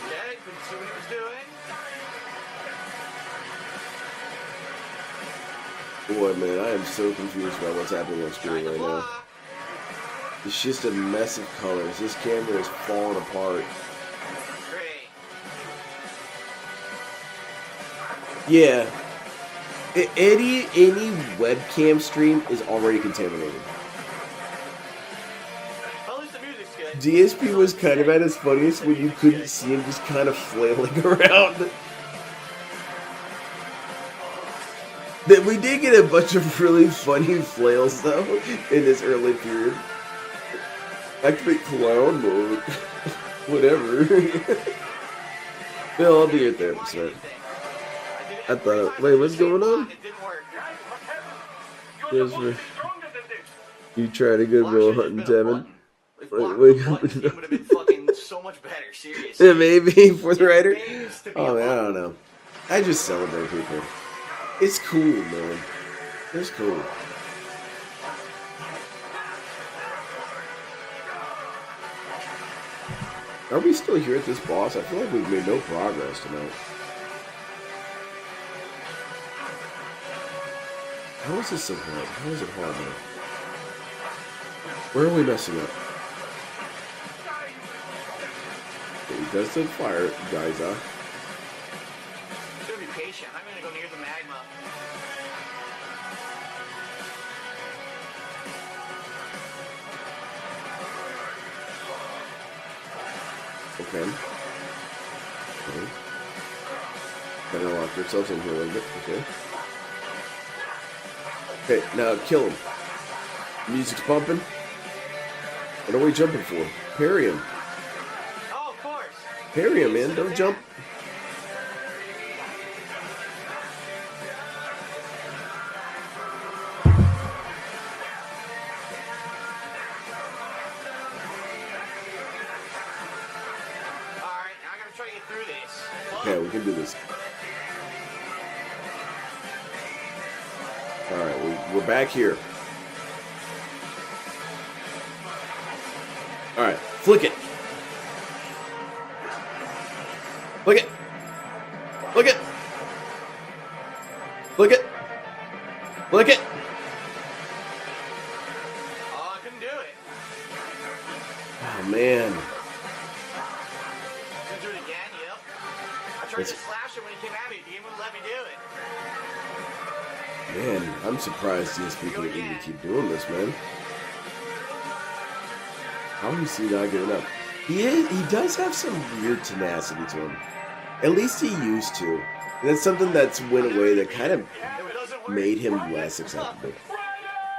Okay, couldn't see what he was doing. Boy, man, I am so confused about what's happening on screen right now. It's just a mess of colors. This camera is falling apart. Yeah. Any webcam stream is already contaminated. DSP was kind of at his funniest when you couldn't see him just kind of flailing around. We did get a bunch of really funny flails though in this early period. Activate clown mode. Whatever. Bill, I'll be your therapist, man. I thought, wait, what's going on? You tried a good roll hunting, Tevin. Wait, So much better, seriously. Yeah, maybe for the writer. Oh man, I don't know. I just celebrate people. It's cool, man. It's cool. Are we still here at this boss? I feel like we've made no progress tonight. How is this so hard? How is it hard now? Where are we messing up? Okay, he does the fire, guys, huh? Should be patient. I'm gonna go near the magma. Okay. Okay. Gotta lock yourselves in here a little bit. Okay. Okay, now kill him. Music's pumping. What are we jumping for? Parry him. Oh, of course. Parry him, man. Don't jump. Alright, now I gotta try to get through this. Okay, we can do this. Alright, we're back here. Alright, flick it. Flick it. Flick it. Flick it. Flick it. Oh, I couldn't do it. Oh, man. Couldn't do it again, yep. I tried to slash it when he came at me. He wouldn't let me do it. Man, I'm surprised DSP can even keep doing this, man. How is he not giving up? He does have some weird tenacity to him. At least he used to. And that's something that's went away that kind of made him less acceptable.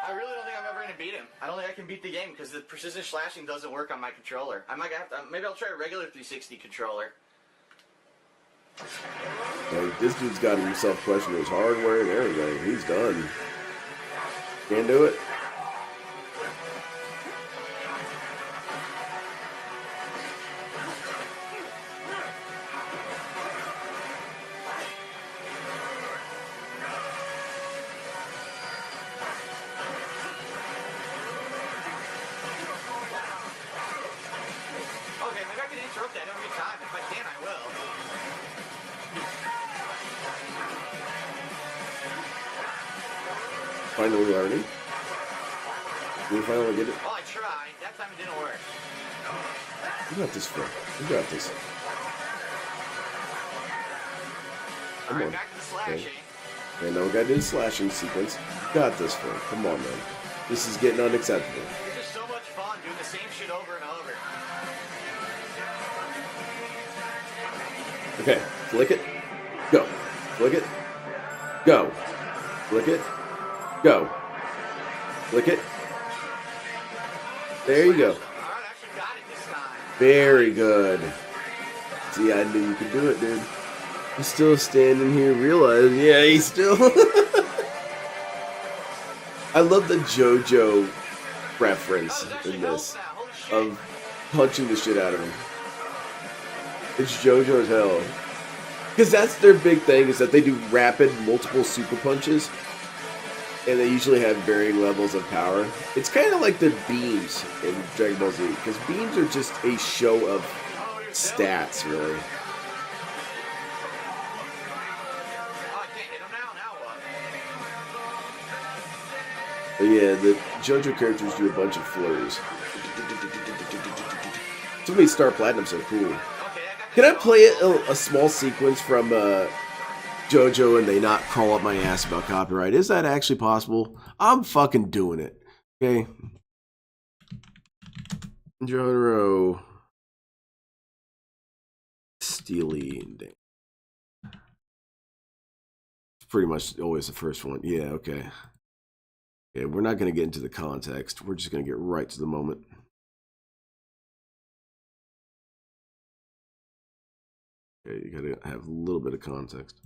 I really don't think I'm ever going to beat him. I don't think I can beat the game because the precision slashing doesn't work on my controller. I might have to, maybe I'll try a regular 360 controller. Like, this dude's got himself questioning his hardware and everything. He's done. Can't do it. Okay, maybe I Finally learning. We finally get it. Well, I tried. That time it didn't work. You got this, Phil. You got this. Come on. Back to the slashing. Okay, now we gotta do the slashing sequence. You got this, Phil. Come on, man. This is getting unacceptable. It's just so much fun doing the same shit over and over. Okay, flick it. Go. Flick it. Go. Flick it. Go. Flick it. There you go. Very good. See, I knew you could do it, dude. He's still standing here realizing, yeah, he's still... I love the JoJo reference in this, of punching the shit out of him. It's JoJo as hell. Because that's their big thing, is that they do rapid, multiple super punches. And they usually have varying levels of power. It's kind of like the beams in Dragon Ball Z, because beams are just a show of stats, really. But yeah, the JoJo characters do a bunch of flurries. That's what made Star Platinum so cool. Can I play a small sequence from JoJo and they not crawl up my ass about copyright? Is that actually possible? I'm fucking doing it. Okay. Jotaro. Steely. It's pretty much always the first one. Yeah, okay. Okay, we're not going to get into the context. We're just going to get right to the moment. Okay, you got to have a little bit of context.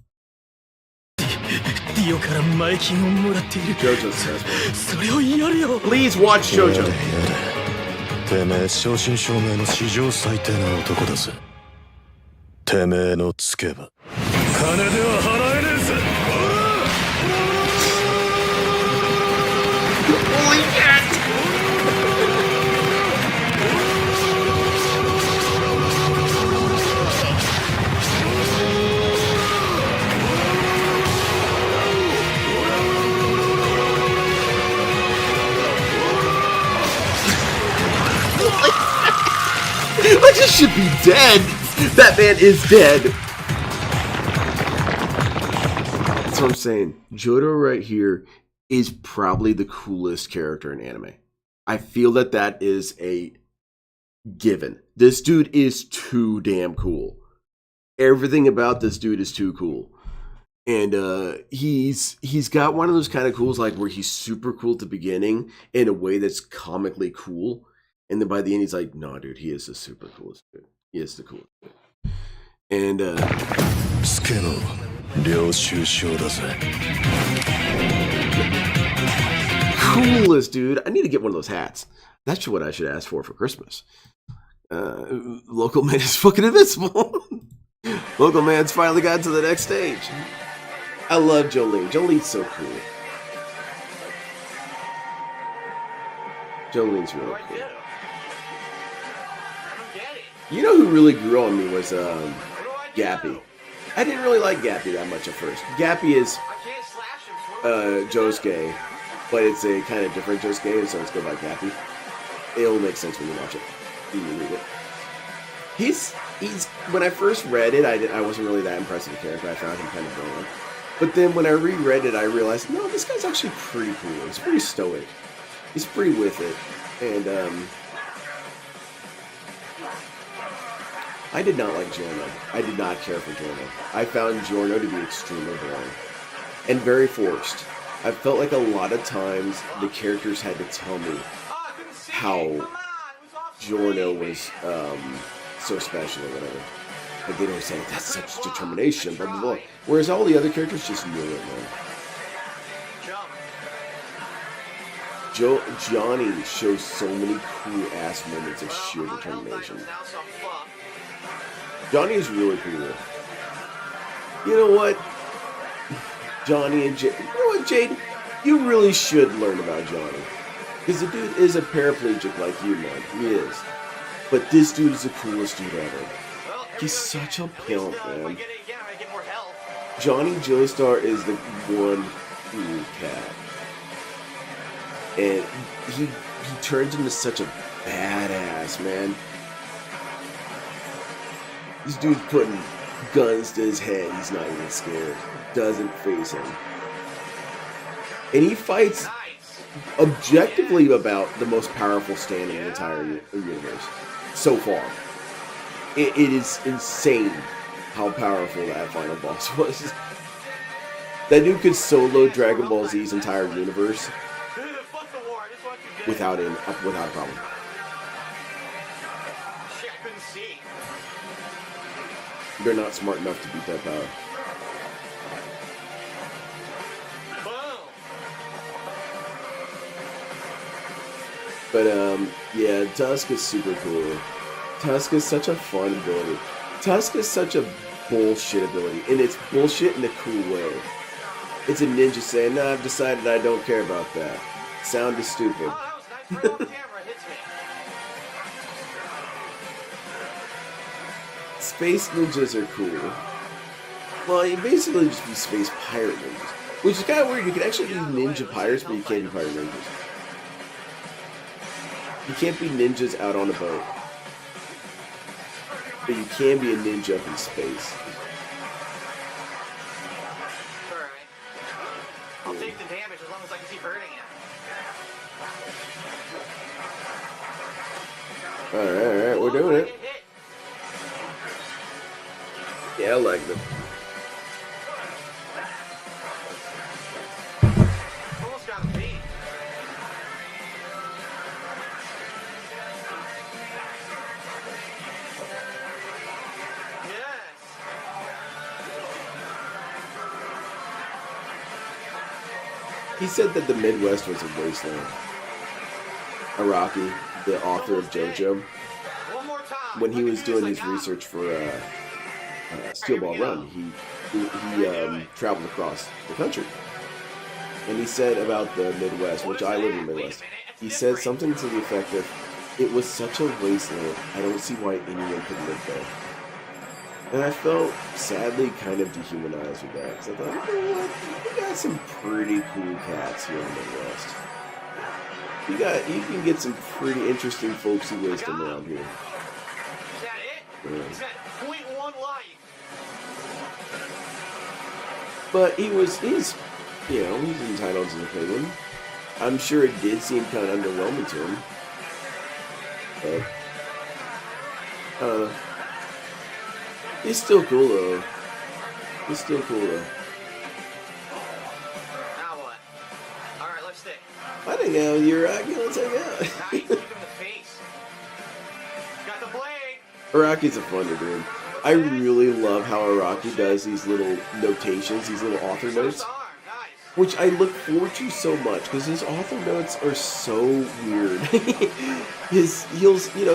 JoJo's successful. Please watch JoJo. てめえ正真正銘の史上最低な男だぜ。てめえのつけば金では払えねえぜ。Holy shit! I just should be dead. That man is dead. That's what I'm saying. Jotaro right here is probably the coolest character in anime. I feel that that is a given. This dude is too damn cool. Everything about this dude is too cool. And he's got one of those kind of cools, like where he's super cool at the beginning in a way that's comically cool. And then by the end, he's like, no, dude, he is the super coolest dude. He is the coolest dude. And, coolest dude. I need to get one of those hats. That's what I should ask for Christmas. Local man is fucking invincible. Local man's finally gotten to the next stage. I love Jolene. Jolene's so cool. Jolene's really cool. You know who really grew on me was Gappy. I didn't really like Gappy that much at first. Gappy is Josuke, but it's a kind of different Josuke, and so let's go by Gappy. It'll make sense when you watch it. When you read it. He's when I first read it, I wasn't really that impressed with the character. I found him kind of boring. But then when I reread it, I realized, no, this guy's actually pretty cool. He's pretty stoic. He's pretty with it. And I did not like Giorno. I did not care for Giorno. I found Giorno to be extremely boring and very forced. I felt like a lot of times the characters had to tell me how Giorno was so special or whatever. But they don't say, that's such determination, blah, blah, blah. Whereas all the other characters just knew it, man. Johnny shows so many cool-ass moments of sheer determination. Johnny is really cool. You know what? Johnny and Jade. You know what, Jade? You really should learn about Johnny. Because the dude is a paraplegic like you, man. He is. But this dude is the coolest dude ever. He's such a pimp, man. Johnny Joestar is the one cool cat. and he turns into such a badass, man. This dude's putting guns to his head. He's not even scared. Doesn't face him. And he fights objectively about the most powerful stand in the entire universe so far. It is insane how powerful that final boss was. That dude could solo Dragon Ball Z's entire universe without a problem. They're not smart enough to beat that power. But yeah, Tusk is super cool. Tusk is such a fun ability. Tusk is such a bullshit ability, and it's bullshit in a cool way. It's a ninja saying, "No, I've decided I don't care about that. Sound is stupid." Space ninjas are cool. Well, you basically just be space pirate ninjas, which is kind of weird. You can actually be ninja pirates, but you can't be pirate ninjas. You can't be ninjas out on a boat, but you can be a ninja up in space. Alright. I'll take the damage as long as I can keep hurting it. Alright, we're doing it. Yeah, I like them. Almost got him beat. He said that the Midwest was a wasteland. Araki, the author of JoJo, when he was doing his research for Steel Ball Run, he traveled across the country. And he said about the Midwest, which I live in the Midwest, he said something to the effect of, "It was such a wasteland, I don't see why anyone could live there." And I felt sadly kind of dehumanized with that, because I thought, you know what, we got some pretty cool cats here in the Midwest. You can get some pretty interesting folksy wisdom around here. Is that it? Yeah. He's got 0.1 life. But he's entitled to his opinion. I'm sure it did seem kind of underwhelming to him. But, I don't know. He's still cool though. He's still cool though. Now what? Alright, let's stick. I think you're let's hang out. Nice, in the face. Got the blade. Araki's a funny dude. I really love how Araki does these little notations, these little author notes, which I look forward to so much because his author notes are so weird.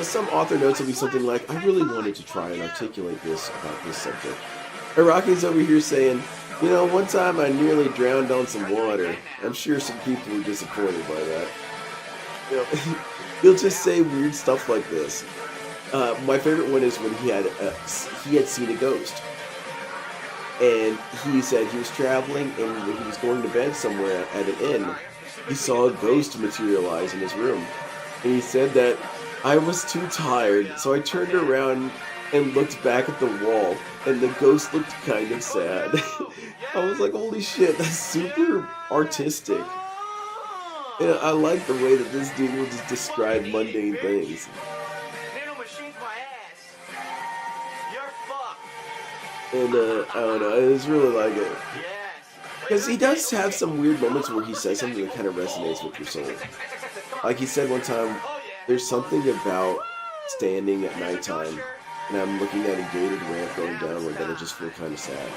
Some author notes will be something like, "I really wanted to try and articulate this about this subject." Araki's over here saying, "One time I nearly drowned on some water. I'm sure some people were disappointed by that." He'll just say weird stuff like this. My favorite one is when he had seen a ghost. And he said he was traveling, and when he was going to bed somewhere at an inn, he saw a ghost materialize in his room. And he said that, "I was too tired, so I turned around and looked back at the wall, and the ghost looked kind of sad." I was like, holy shit, that's super artistic. And I like the way that this dude will just describe mundane things. And I don't know, I just really like it. Because he does have some weird moments where he says something that kind of resonates with your soul. Like he said one time, there's something about standing at nighttime and I'm looking at a gated ramp going downward that I just feel kind of sad.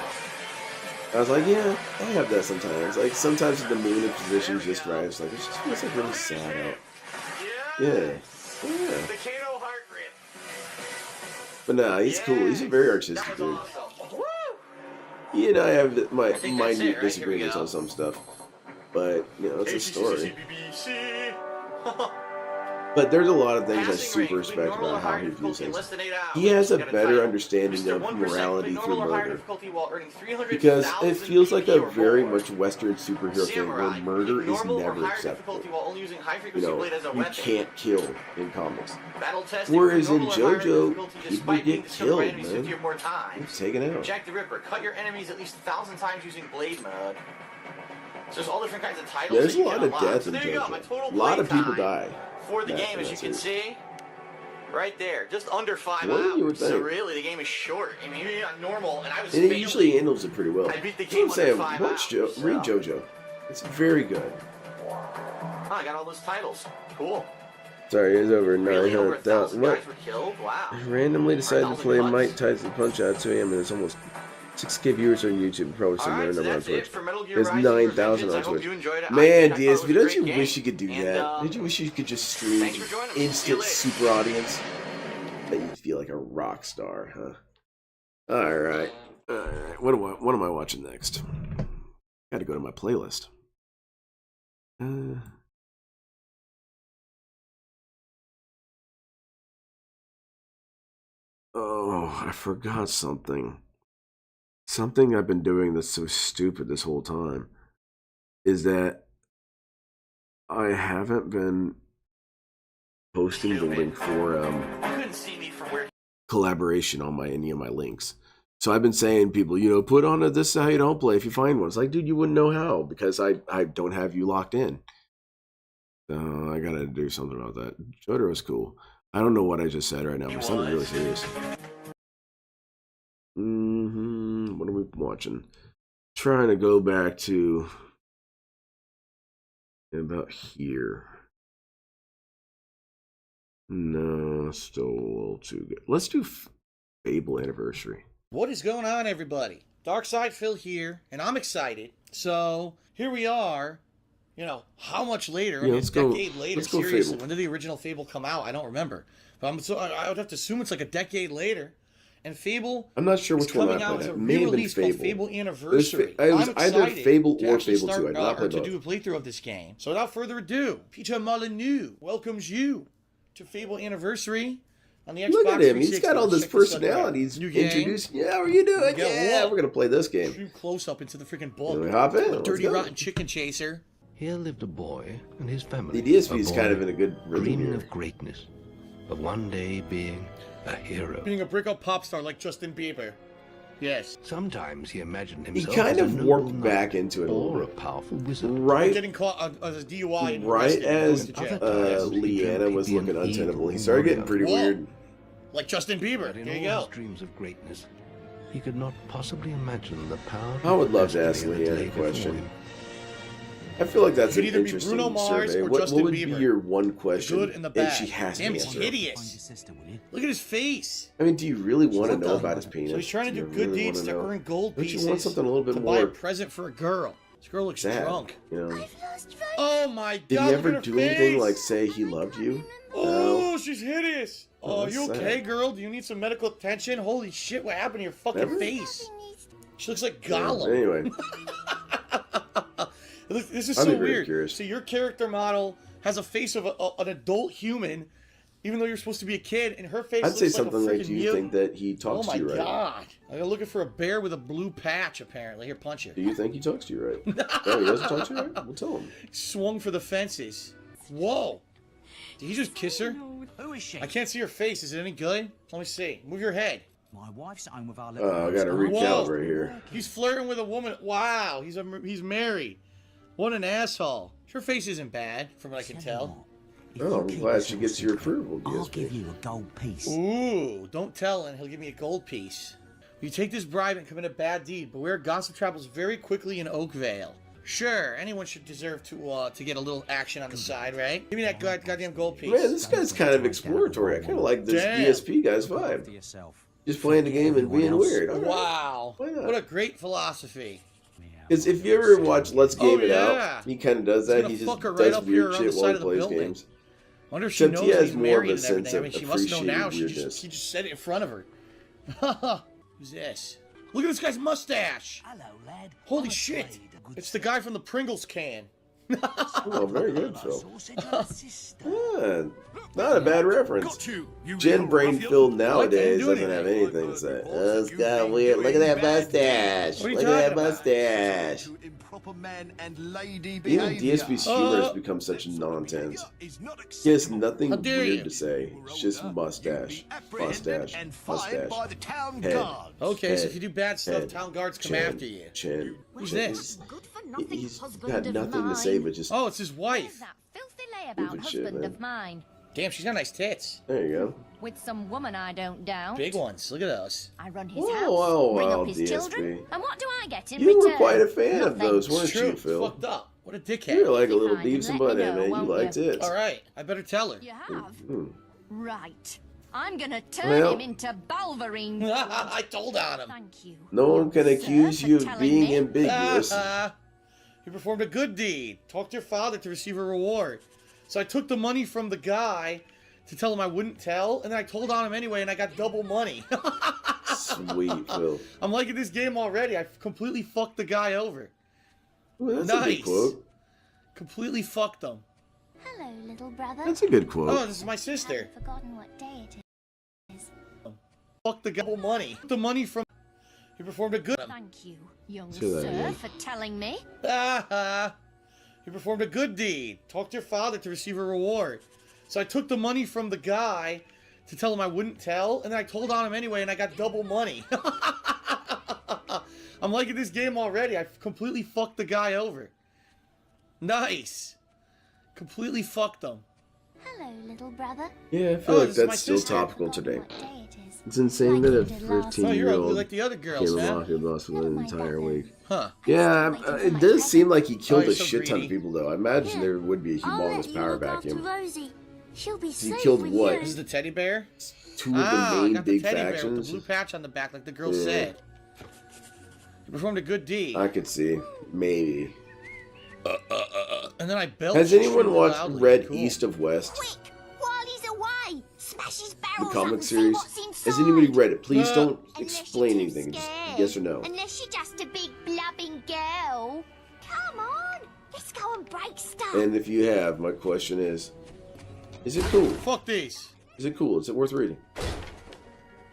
I was like, yeah, I have that sometimes. Like sometimes the moon in position just right, it's like, it just feels like really sad out. Yeah. But nah, he's cool. He's a very artistic dude. He and I have my minute disagreements on some stuff, but it's a story. But there's a lot of things I super respect about how he views things. He has a better understanding of morality through murder. Because it feels like a very much Western superhero thing where murder is never acceptable. You know, you can't kill in comics. Whereas in JoJo, people get killed, man. He's taken out. Jack the Ripper, cut your enemies at least 1,000 times using blade mode. So there's all different kinds of titles. Yeah, there's a lot of death in JoJo. A lot of people die. For the game, as you can see, right there, just under 5 hours. So really, the game is short. I mean, you're not normal, and I was. And it usually handles it pretty well. I beat the game under 5 hours. Read JoJo. It's very good. Oh, I got all those titles. Cool. Sorry, it's over 900,000. What? Guys were killed. Wow. I randomly decided to play Mike Tyson Punch Out 2 AM, and it's almost 6K viewers on YouTube, probably similar number on Twitch. There's 9,000 on Twitch. Man, DSP, don't you wish you could do that? Don't you wish you could just stream instant super audience? That you'd feel like a rock star, huh? Alright. Alright. What am I watching next? Gotta go to my playlist. Oh, I forgot something. Something I've been doing that's so stupid this whole time is that I haven't been posting the link for collaboration on any of my links. So I've been saying people, you know, put on this is how you don't play if you find one. It's like, dude, you wouldn't know how because I don't have you locked in. So I gotta do something about that. Jotaro's cool. I don't know what I just said right now, but something really serious. What are we watching? Trying to go back to about here. No, still a little too good. Let's do Fable Anniversary. What is going on, everybody? Darkside Phil here, and I'm excited. So here we are. You know, how much later? Yeah, I mean, a decade later. Let's go Seriously, Fable. when did the original Fable come out? I don't remember. But I would have to assume it's like a decade later. And Fable I'm not sure is which one I coming out played. with a It may have been re-release called Fable. Fable Anniversary. It was I'm either excited Fable to or actually Fable 2. I start, did not play or to both. do a playthrough of this game. So without further ado, Peter Molyneux welcomes you to Fable Anniversary on the Xbox Look at him. 360. He's got all this Check this out. personality. He's New game. introducing. Yeah, how are you doing? Yeah, we're going to play this game. Zoom close up into the freaking book. Can we hop in? Let's Dirty go. Rotten Chicken Chaser. Here lived a boy and his family. The DSP is kind of in a good rhythm dreaming here. of greatness, of one day being a hero. Being a breakout pop star like Justin Bieber. Yes. Sometimes he imagined He himself kind as a of noble warped knight back into it a little or a bit. powerful wizard. Right, Getting caught as a DUI and right arrested and as going to jail. Leanna was looking untenable, he started getting pretty Whoa. weird. Like Justin Bieber. But in There you all go. his dreams of greatness, he could not possibly imagine the power. I would love to and ask destiny that Leanna lay a before question. him. I feel like that's It could an either be interesting Bruno Mars survey. or What Justin would Bieber. be your one question? The good and the bad. she has Damn, to he's answer. hideous. Look at his face. I mean, do you really want to know about his penis? So he's trying to do you good really deeds wanna to know? earn gold Don't pieces. you want something a little bit to buy a more present for a girl. This girl looks sad? drunk. You know? Oh my god. Did he look ever at her do anything face. like say he loved you? Oh, she's hideous. Oh, Oh, you that's okay, sad. girl? Do you need some medical attention? Holy shit, what happened to your fucking Never? face? She looks like Yeah, Gollum. anyway, Look, this is I'd so be very weird. curious. So your character model has a face of an adult human, even though you're supposed to be a kid, and her face I'd looks say like something a like, freaking do you mutant. think that he talks Oh my to you right? god. I'm looking for a bear with a blue patch, apparently. Here, punch her. Do you think he talks to you right? No, he doesn't talk to you right? We'll tell him. Swung for the fences. Whoa. Did he just kiss her? Who is she? I can't see her face. Is it any good? Let me see. Move your head. My wife's at home with our Oh, I gotta recalibrate here. He's flirting with a woman. Wow. He's married. What an asshole. Her face isn't bad, from what I can tell. Oh, I'm glad she gets your approval, I'll DSP. give you a gold piece. Ooh, don't tell and he'll give me a gold piece. You take this bribe and commit a bad deed. Beware, gossip travels very quickly in Oakvale. Sure, anyone should deserve to get a little action on the side, right? Give me that goddamn gold piece. Man, this guy's kind of exploratory. I kind of like this Damn. DSP guy's vibe. Just playing the game and being weird. All right. Wow. Why not? What a great philosophy. Because if you ever watch Let's Game It yeah. Out, he kind of does He's that. gonna He just fuck her right does up here weird on the shit while side he of the plays building. games. Wonder if she Except knows he has he's more of married a and sense everything. I of mean, she must know now. weirdness. She just said it in front of her. Who's this? Look at this guy's mustache. Hello, lad. Holy shit. It's the guy from the Pringles can. Oh, very good, Phil. Yeah, not a bad reference. Gen brain Phil nowadays doesn't have anything to say. Oh, it's got weird. Look at that mustache. Look at that mustache. Even DSP's humor has become such nonsense. He has nothing weird to say. It's just mustache. Mustache. Mustache. Head. Okay, so if you do bad stuff, town guards come after you. Chin. Who's this? He's got nothing to say but just. Oh, it's his wife. That filthy layabout husband of mine. Damn, she's got nice tits. There you go. With some woman I don't doubt. Big ones. Look at those. I run his Whoa, house, whoa, bring wow, up his DSP. children, and what do I get in You return? were quite a fan of Nothing. those, weren't It's true. you, Phil? Fucked up. What a dickhead. You're like a little Fine, Beavis and let me Butthead, know, man. You won't liked you? it. All right, I better tell her. You have? Hmm. Right. I'm gonna turn Well- him into Balverine. I told on him. Thank you. No one can Sir, accuse for you of telling being me. ambiguous. You performed a good deed. Talked to your father to receive a reward. So I took the money from the guy to tell him I wouldn't tell, and then I told on him anyway, and I got double money. Sweet, Phil. I'm liking this game already. I completely fucked the guy over. Ooh, that's a Nice. good quote. Completely fucked him. Hello, little brother. That's a good quote. Oh, this is my sister. I've forgotten what day it is. Fuck the double money. The money from. You performed a good. Thank you, young Say that sir, again. for telling me. You performed a good deed. Talked to your father to receive a reward. So I took the money from the guy to tell him I wouldn't tell, and then I told on him anyway, and I got double money. I'm liking this game already. I completely fucked the guy over. Nice. Completely fucked him. Hello, little brother. Yeah, I feel Oh, like this is my that's still sister. topical today. What day it is. It's insane that a Oh, you're ugly 15-year-old like the other girls, came huh? along and lost for an entire week. Huh. Yeah, it does seem like he killed you're a so shit ton of greedy. people, though. I imagine there would be a I'll let humongous you power look after vacuum. Rosie. She'll be He safe killed with what? you. This is the teddy bear? Two of the I main got the big teddy bear with factions. the blue patch on the back, like the girl Yeah. said. You performed a good deed. I could see. Maybe. And then I belched Has anyone extremely watched loudly. Red Cool. East of West? While he's away, smash his The barrels up comic and see series? what's inside. Has anybody read it? Please don't Unless explain you're too anything. Just scared. yes or no. Unless you're just a big blubbing girl. Come on, let's go and break stuff. And if you have, my question is it cool? Fuck these. Is it cool? Is it worth reading?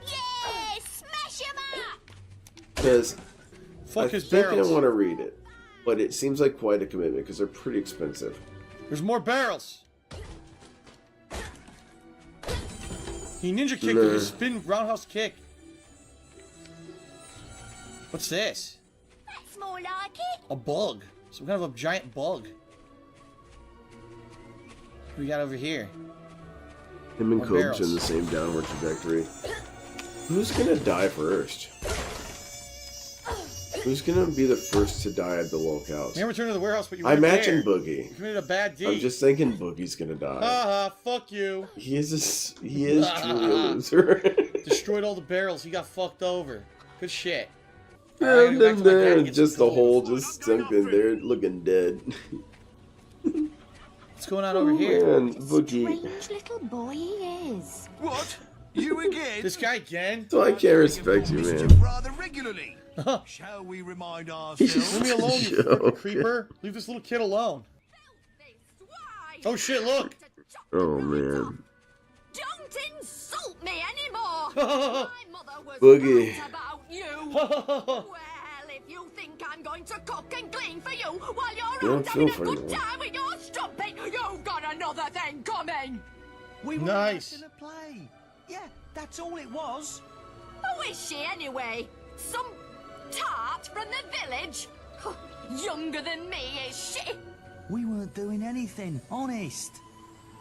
Yeah, smash him up. Because Fuck I his think barrels. I want to read it, but it seems like quite a commitment because they're pretty expensive. There's more barrels. He ninja kicked with his spin roundhouse kick. What's this? That's more like it. A bug. Some kind of a giant bug. What we got over here? Him and More Coach barrels. in the same downward trajectory. Who's gonna die first? Who's gonna be the first to die at the locales? You return to the warehouse, but you I weren't imagine there. Boogie. You committed a bad deed. I'm just thinking Boogie's gonna die. Haha, fuck you. He is truly a loser. Destroyed all the barrels. He got fucked over. Good shit. And then Alright, I gotta go back to my dad there, and get just some the hole just sunk in there, looking dead. What's going on over here? Man, Boogie. Strange little boy he is. What? You again? This guy again? So I can't respect you, man. Rather regularly. Shall we remind ourselves? Leave me alone, you frickin' creeper. Leave this little kid alone. Oh shit, look! Oh man. Don't insult me anymore. My mother was Boogie. right about you. Well, if you think I'm going to cook and clean for you while you're Yeah, out feel having a for good you. time with your strumpet, you've got another thing coming. We were Nice. in a play. Yeah, that's all it was. Who is she anyway? Some tart from the village? Younger than me, is she? We weren't doing anything, honest.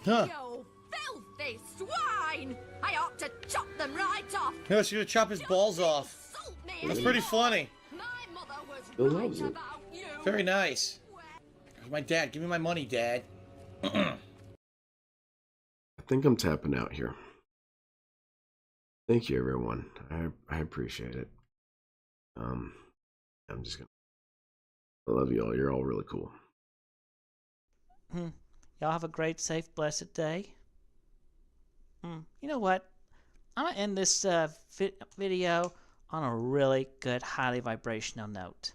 Huh. You filthy swine! I ought to chop them right off. Yeah, she's gonna chop his balls off. That's pretty funny. Bill loves it. Very nice. Where's my dad? Give me my money, Dad. I think I'm tapping out here. Thank you, everyone. I appreciate it. I'm just gonna. I love you all. You're all really cool. Y'all have a great, safe, blessed day. You know what? I'm gonna end this video on a really good, highly vibrational note.